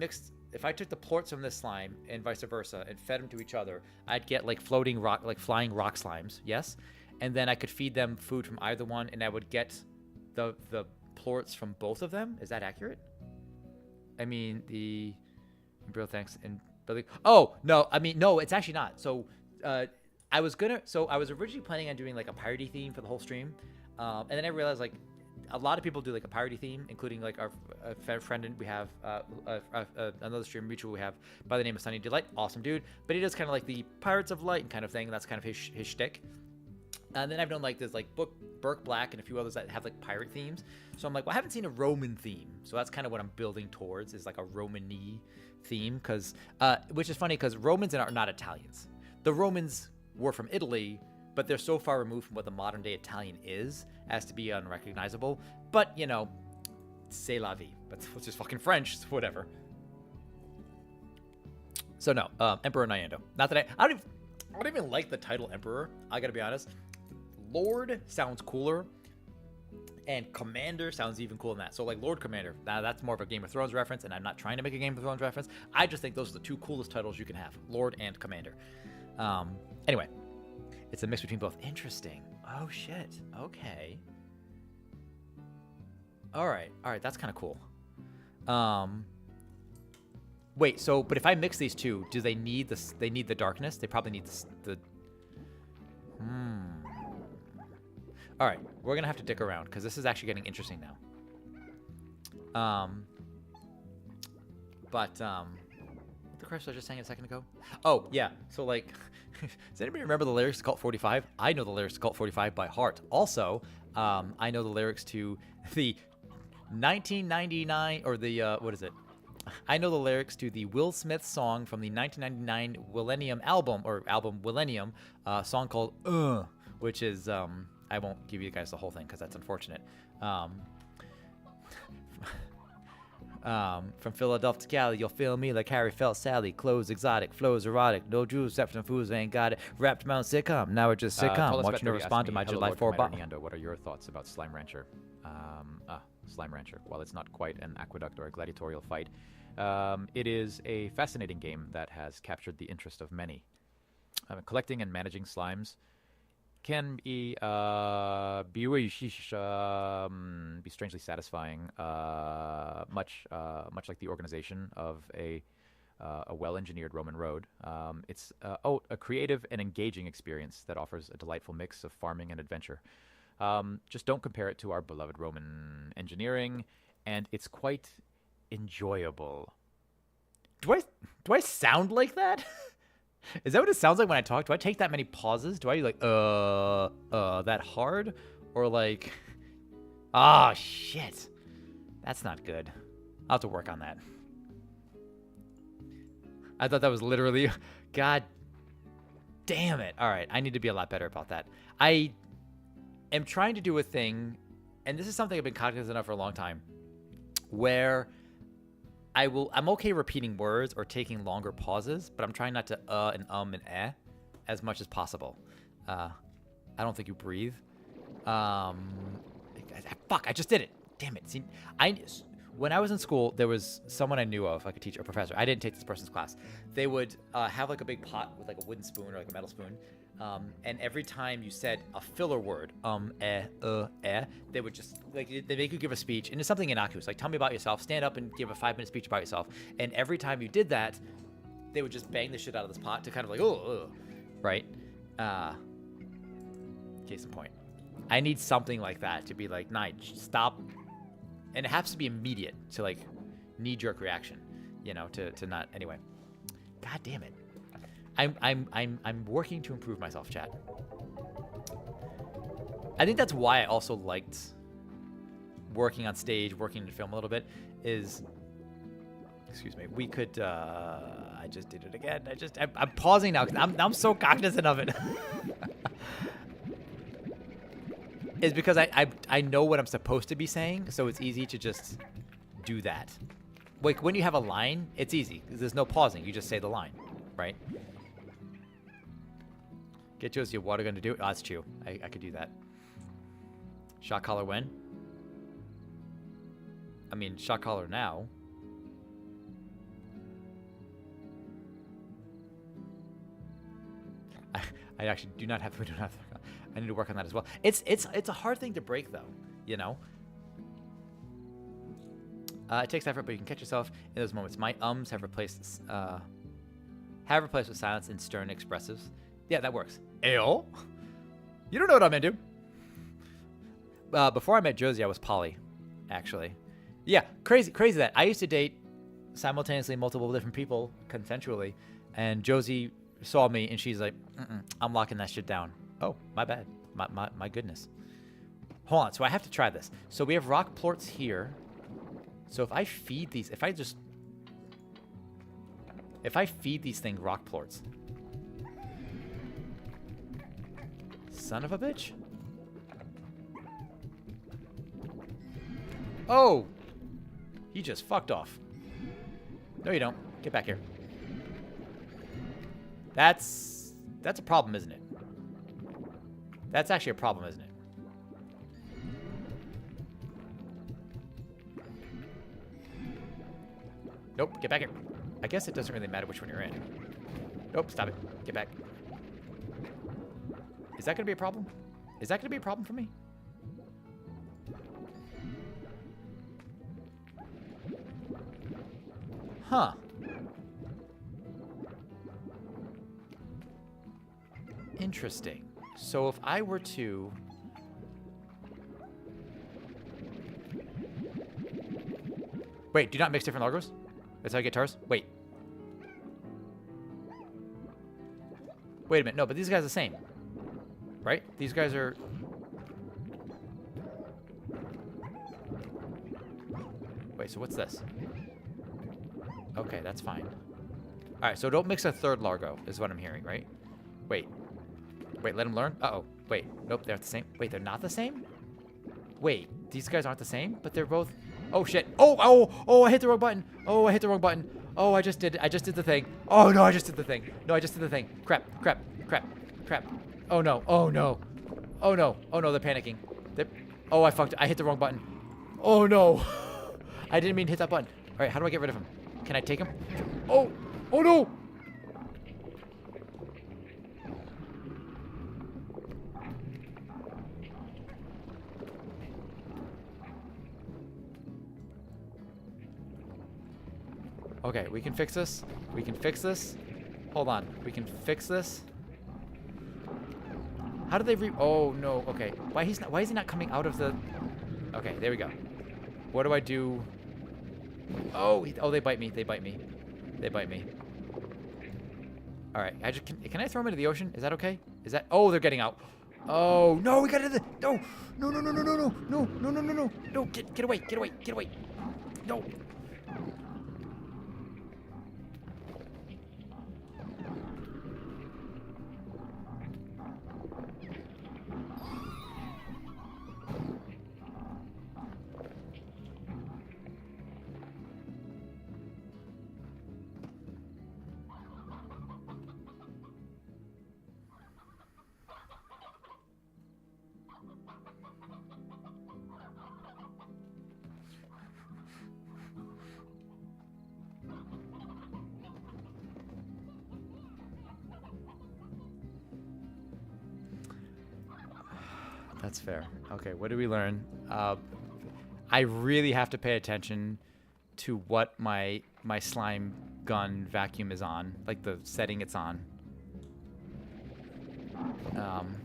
took the plorts from this slime and vice versa and fed them to each other, I'd get like floating rock, like flying rock slimes, yes? And then I could feed them food from either one, and I would get the plorts from both of them. Is that accurate? I mean, the Imperial thanks and Billy. Oh no, I mean no, it's actually not. So I was originally planning on doing like a piratey theme for the whole stream, and then I realized like a lot of people do like a piratey theme, including like our friend we have, another stream mutual we have by the name of Sunny Delight. Awesome dude, but he does kind of like the Pirates of Light kind of thing. That's kind of his shtick. And then I've known like there's like Burke Black and a few others that have like pirate themes. So I'm like, well, I haven't seen a Roman theme, so that's kind of what I'm building towards, is like a Romany theme, because which is funny because Romans are not Italians. The Romans were from Italy, but they're so far removed from what the modern day Italian is as to be unrecognizable. But you know, c'est la vie. But it's just fucking French, so whatever. So no, Emperor Nyando. Not that I don't even like the title Emperor. I gotta be honest. Lord sounds cooler, and Commander sounds even cooler than that. So like Lord Commander, now that's more of a Game of Thrones reference, and I'm not trying to make a Game of Thrones reference. I just think those are the two coolest titles you can have, Lord and Commander. Anyway, it's a mix between both. Interesting. Oh shit. Okay. All right, that's kind of cool. Wait, so but if I mix these two, do they need this? They need the darkness. They probably need the. All right, we're gonna have to dick around because this is actually getting interesting now. What the crap was I just saying a second ago? Oh yeah, so like, does anybody remember the lyrics to Cult 45? I know the lyrics to Cult 45 by heart. Also, I know the lyrics to the 1999 or the what is it? I know the lyrics to the Will Smith song from the 1999 Millennium album, or album Millennium, song called which is I won't give you guys the whole thing because that's unfortunate. From Philadelphia to Cali, you'll feel me like Harry felt Sally. Clothes exotic, flows erotic, no jewels except from fools ain't got it. Wrapped around sitcom, now we're just sitcom. Watching to respond to my July 4 bot. What are your thoughts about Slime Rancher? Slime Rancher. While it's not quite an aqueduct or a gladiatorial fight, it is a fascinating game that has captured the interest of many. Collecting and managing slimes can be strangely satisfying, much like the organization of a well-engineered Roman road. It's a creative and engaging experience that offers a delightful mix of farming and adventure. Just don't compare it to our beloved Roman engineering, and it's quite enjoyable. Do I sound like that? Is that what it sounds like when I talk? Do I take that many pauses? Do I like that hard, or like, shit, that's not good. I'll have to work on that. I thought that was literally, god damn it. All right, I need to be a lot better about that. I am trying to do a thing, and this is something I've been cognizant of for a long time, where I'm okay repeating words or taking longer pauses, but I'm trying not to and as much as possible. I don't think you breathe. Fuck, I just did it. Damn it. See, when I was in school, there was someone I knew of, like a teacher, a professor. I didn't take this person's class. They would have like a big pot with like a wooden spoon or like a metal spoon. And every time you said a filler word, they would just, like, they make you give a speech, and it's something innocuous, like, tell me about yourself, stand up and give a 5-minute speech about yourself. And every time you did that, they would just bang the shit out of this pot to kind of like, right? Case in point. I need something like that to be like, nah, stop. And it has to be immediate to like knee-jerk reaction, you know, to not, anyway. God damn it. I'm working to improve myself, chat. I think that's why I also liked working on stage, working in film a little bit, is, excuse me, we could, I just did it again. I'm pausing now because I'm so cognizant of it. Is because I know what I'm supposed to be saying, so it's easy to just do that. Like when you have a line, it's easy. There's no pausing. You just say the line, right? Get Josie a water gun to do it. Oh, that's true. I could do that. Shot caller when? I mean, shot caller now. I actually do not have. We don't have. I need to work on that as well. It's a hard thing to break though, you know. It takes effort, but you can catch yourself in those moments. My ums have replaced with silence and stern expressives. Yeah, that works. Ayo? You don't know what I'm into. Before I met Josie, I was poly, actually. Yeah, crazy that I used to date simultaneously multiple different people consensually, and Josie saw me and she's like, I'm locking that shit down. Oh, my bad. My goodness. Hold on. So I have to try this. So we have rock plorts here. So if I feed these, if I feed these things rock plorts. Son of a bitch. Oh. He just fucked off. No, you don't. Get back here. That's a problem, isn't it? That's actually a problem, isn't it? Nope, get back here. I guess it doesn't really matter which one you're in. Nope, stop it. Get back. Is that going to be a problem? Is that going to be a problem for me? Huh. Interesting. So if I were to... Wait, do not mix different Largos? That's how I get Tars? Wait. Wait a minute. No, but these guys are the same. Right? These guys are... Wait, so what's this? Okay, that's fine. Alright, so don't mix a third Largo, is what I'm hearing, right? Wait. Wait, let him learn? Uh-oh. Wait. Nope, they're the same. Wait, they're not the same? Wait, these guys aren't the same? But they're both... Oh, shit. Oh, I hit the wrong button. Oh, I hit the wrong button. Oh, I just did the thing. Oh, no, I just did the thing. No, I just did the thing. Crap. Oh, no. Oh, no, they're panicking. Oh, I fucked. I hit the wrong button. Oh, no. I didn't mean to hit that button. All right, how do I get rid of him? Can I take him? Oh, no. Okay, we can fix this. We can fix this. Hold on. We can fix this. How do they Oh, no. Okay. Why is he not coming out of the... Okay, there we go. What do I do? Oh, they bite me. They bite me. All right. Can I throw him into the ocean? Is that okay? Is that... Oh, they're getting out. Oh, no. We got to... No. No. Get away. No. That's fair. Okay, what do we learn? I really have to pay attention to what my slime gun vacuum is on, like the setting it's on. Can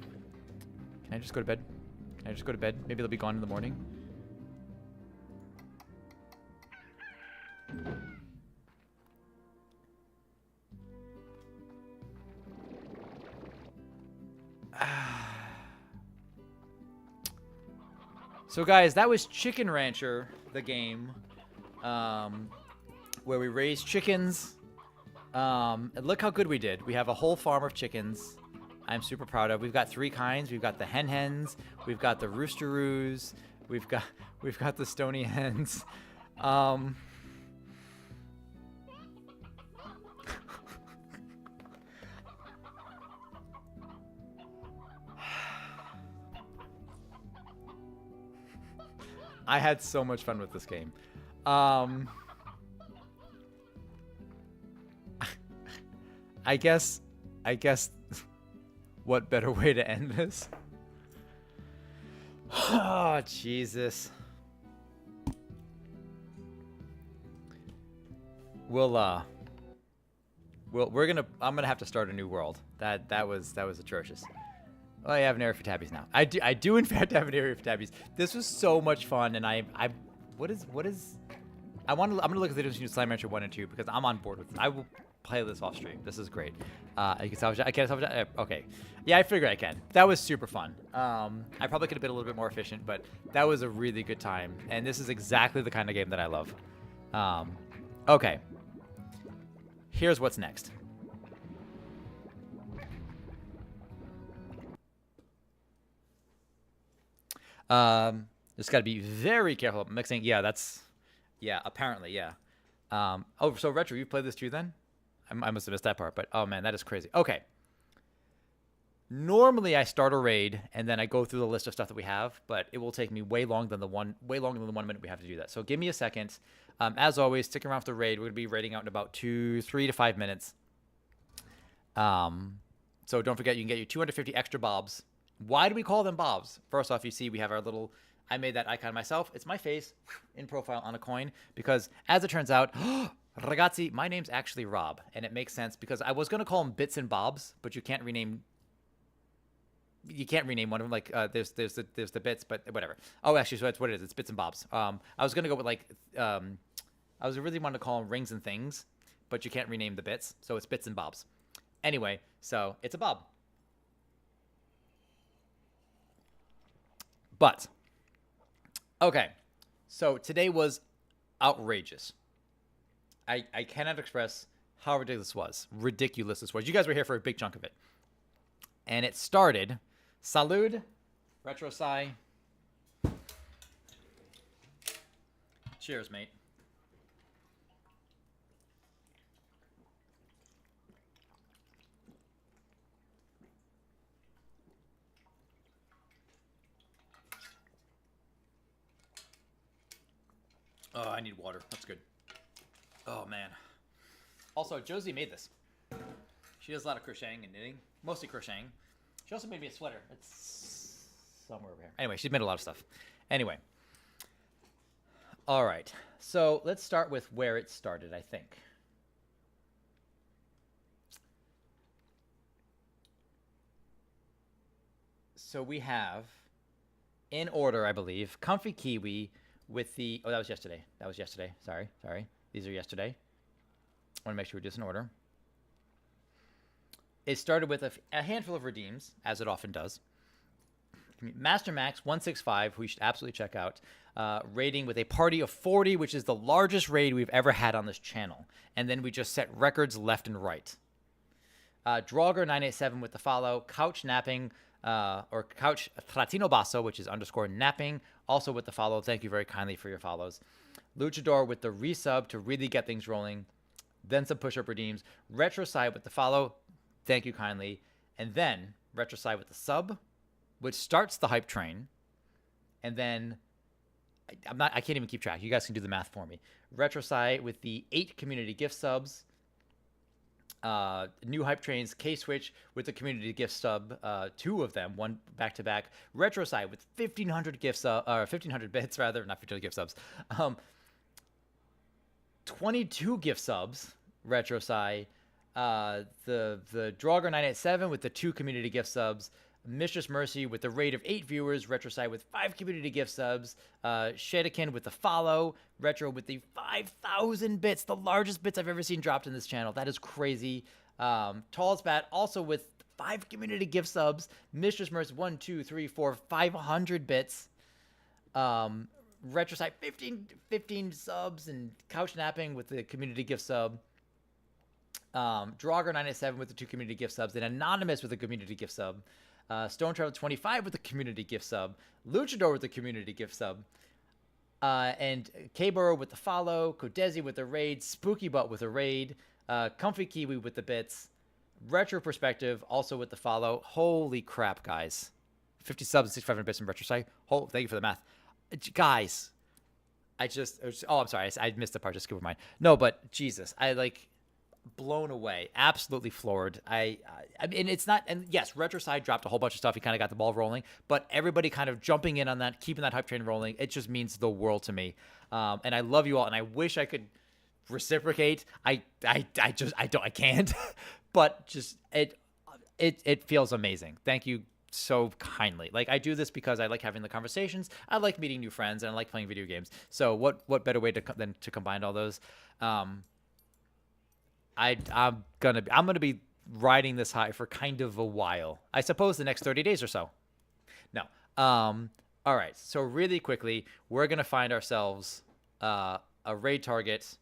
I just go to bed? Maybe they'll be gone in the morning. So guys, that was Chicken Rancher, the game, where we raise chickens. And look how good we did. We have a whole farm of chickens. I'm super proud of. We've got 3 kinds. We've got the hen hens. We've got the roosteroos. We've got the stony hens. I had so much fun with this game. I guess what better way to end this? Oh, Jesus. I'm gonna have to start a new world. That was atrocious. Oh, I have an area for tabbies now. I do in fact have an area for tabbies. This was so much fun, and I'm gonna look at the difference between Slime Rancher 1 and 2 because I'm on board with it. I will play this off stream. This is great. I can salvage. I can't salvage. Okay. Yeah, I figured I can. That was super fun. I probably could have been a little bit more efficient, but that was a really good time. And this is exactly the kind of game that I love. Okay. Here's what's next. Just got to be very careful about mixing. Yeah, apparently, yeah. Oh, so Retro, you played this too then? I must have missed that part, but oh man, that is crazy. Okay. Normally I start a raid and then I go through the list of stuff that we have, but it will take me way longer than the 1 minute we have to do that. So give me a second. As always, stick around for the raid. We're gonna be raiding out in about 3 to 5 minutes. So don't forget you can get your 250 extra bobs. Why do we call them bobs? First off, you see we have our little. I made that icon myself. It's my face in profile on a coin because, as it turns out, ragazzi, my name's actually Rob, and it makes sense because I was gonna call them Bits and Bobs, but you can't rename. You can't rename one of them. Like there's the Bits, but whatever. Oh, actually, so that's what it is. It's Bits and Bobs. I was gonna go with I was really wanting to call them Rings and Things, but you can't rename the Bits, so it's Bits and Bobs. Anyway, so it's a Bob. But okay, so today was outrageous. I cannot express how ridiculous this was. You guys were here for a big chunk of it. And it started, salud, RetroSci. Cheers, mate. Oh, I need water. That's good. Oh, man. Also, Josie made this. She does a lot of crocheting and knitting. Mostly crocheting. She also made me a sweater. It's somewhere over here. Anyway, she's made a lot of stuff. Anyway. All right. So let's start with where it started, I think. So we have, in order, I believe, Comfy Kiwi with the... Oh, that was yesterday. Sorry. These are yesterday. I want to make sure we do this in order. It started with a handful of redeems, as it often does. Master Max 165, who you should absolutely check out, raiding with a party of 40, which is the largest raid we've ever had on this channel. And then we just set records left and right. Draugr 987 with the follow. Couch Napping, or Couch Tratino Basso, which is _napping, also with the follow. Thank you very kindly for your follows. Luchador with the resub to really get things rolling. Then some push-up redeems. RetroSci with the follow. Thank you kindly. And then RetroSci with the sub, which starts the hype train. And then I can't even keep track. You guys can do the math for me. RetroSci with the 8 community gift subs. New hype trains, K-Switch with the community gift sub, 2 of them, one back to back. RetroSci with 1,500 gifts, or 1,500 bits rather, not 1,500 gift subs. 22 gift subs, RetroSci. The Draugr 987 with the 2 community gift subs. Mistress Mercy with the raid of 8 viewers. RetroSci with 5 community gift subs. Shadakin with the follow. Retro with the 5,000 bits, the largest bits I've ever seen dropped in this channel. That is crazy. Tallspat also with 5 community gift subs. Mistress Mercy 1, 2, 3, 4, 500 bits. RetroSci 15 subs, and Couch Napping with the community gift sub. Draugr987 with the 2 community gift subs, and Anonymous with a community gift sub. Stone Travel 25 with the community gift sub. Luchador with the community gift sub. And K-Burrow with the follow. Kodezi with the raid. Spooky Butt with a raid. Comfy Kiwi with the bits. Retro Perspective also with the follow. Holy crap, guys. 50 subs and 6,500 bits in Retro Site. Oh, thank you for the math. Guys, I'm sorry. I missed the part. Just keep in mind. No, but Jesus, blown away, absolutely floored. I mean, it's not, and yes, Retroside dropped a whole bunch of stuff. He kind of got the ball rolling, but everybody kind of jumping in on that, keeping that hype train rolling. It just means the world to me. And I love you all, and I wish I could reciprocate. I can't, but just it feels amazing. Thank you so kindly. I do this because I like having the conversations. I like meeting new friends, and I like playing video games. So what better way than to combine all those? I'm gonna be riding this high for kind of a while. I suppose the next 30 days or so. No. All right. So really quickly, we're gonna find ourselves a raid target,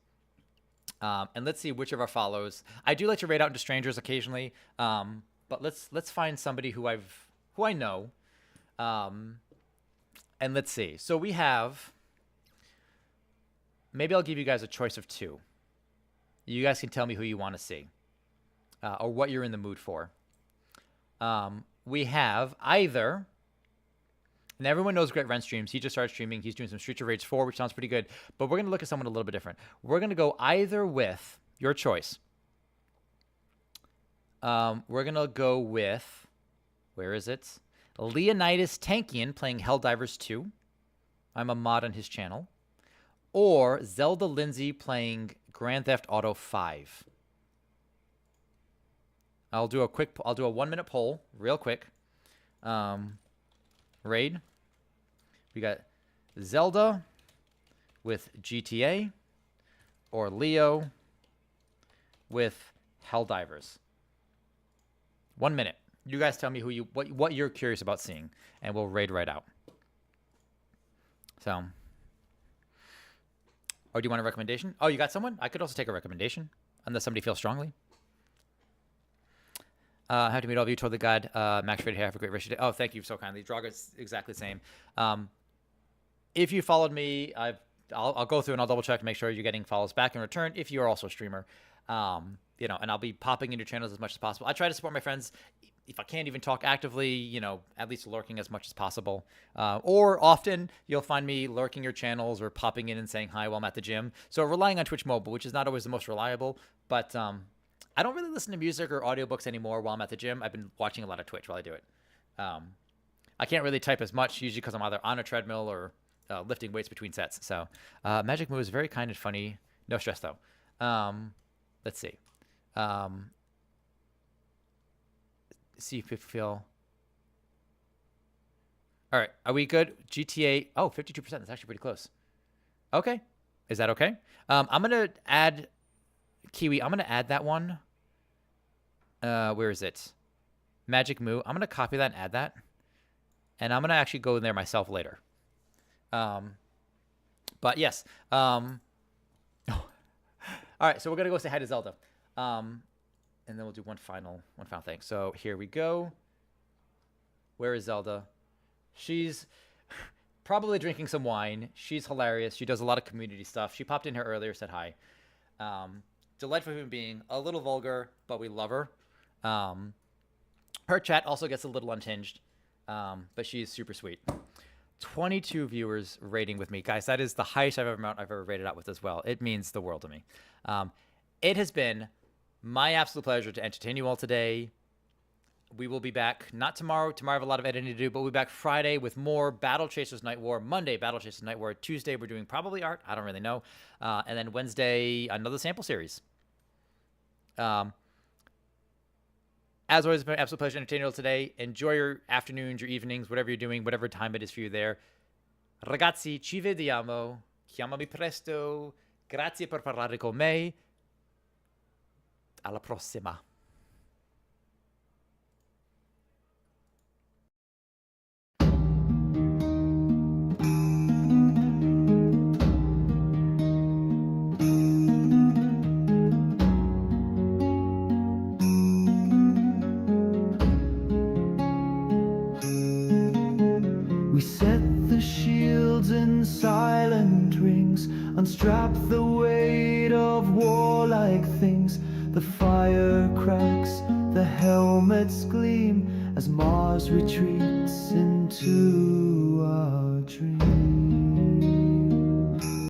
and let's see which of our follows. I do like to raid out into strangers occasionally, but let's find somebody who I know, and let's see. So we have. Maybe I'll give you guys a choice of 2. You guys can tell me who you want to see, or what you're in the mood for. We have either, and everyone knows Gret Ren streams. He just started streaming. He's doing some Streets of Rage 4, which sounds pretty good. But we're going to look at someone a little bit different. We're going to go either with, your choice. We're going to go with, where is it? Leonidas Tankian playing Helldivers 2. I'm a mod on his channel. Or Zelda Lindsay playing Grand Theft Auto 5. I'll do a 1-minute poll, real quick. Raid. We got Zelda with GTA, or Leo with Helldivers. 1 minute. You guys tell me what you're curious about seeing, and we'll raid right out. So. Or do you want a recommendation? Oh, you got someone? I could also take a recommendation, unless somebody feels strongly. Have to meet all of you. Totally God. Max Fred here. Have a great rest of your day. Oh, thank you so kindly. Draugr exactly the same. If you followed me, I'll go through and I'll double check to make sure you're getting follows back in return. If you are also a streamer, and I'll be popping into channels as much as possible. I try to support my friends. If I can't even talk actively, at least lurking as much as possible. Or often you'll find me lurking your channels or popping in and saying hi while I'm at the gym. So relying on Twitch Mobile, which is not always the most reliable, but I don't really listen to music or audiobooks anymore while I'm at the gym. I've been watching a lot of Twitch while I do it. I can't really type as much, usually because I'm either on a treadmill or lifting weights between sets. So Magic Move is very kind and funny. No stress, though. Let's see. See if you feel. All right. Are we good? GTA. Oh, 52%. That's actually pretty close. Okay. Is that okay? I'm going to add Kiwi. I'm going to add that one. Where is it? Magic Moo. I'm going to copy that and add that. And I'm going to actually go in there myself later. But yes. All right. So we're going to go say hi to Zelda. And then we'll do one final thing. So here we go. Where is Zelda? She's probably drinking some wine. She's hilarious. She does a lot of community stuff. She popped in here earlier, said hi. Delightful human being. A little vulgar, but we love her. Her chat also gets a little unhinged, but she's super sweet. 22 viewers rating with me. Guys, that is the highest I've ever rated out with as well. It means the world to me. It has been my absolute pleasure to entertain you all today. We will be back, not tomorrow. Tomorrow I have a lot of editing to do, but we'll be back Friday with more Battle Chasers Night War. Monday, Battle Chasers Night War. Tuesday, we're doing probably art. I don't really know. And then Wednesday, another sample series. As always, it's been an absolute pleasure to entertain you all today. Enjoy your afternoons, your evenings, whatever you're doing, whatever time it is for you there. Ragazzi, ci vediamo. Chiamami presto. Grazie per parlare con me. Alla prossima. We set the shields in silent rings, unstrap the weight of warlike things. The fire cracks, the helmets gleam as Mars retreats into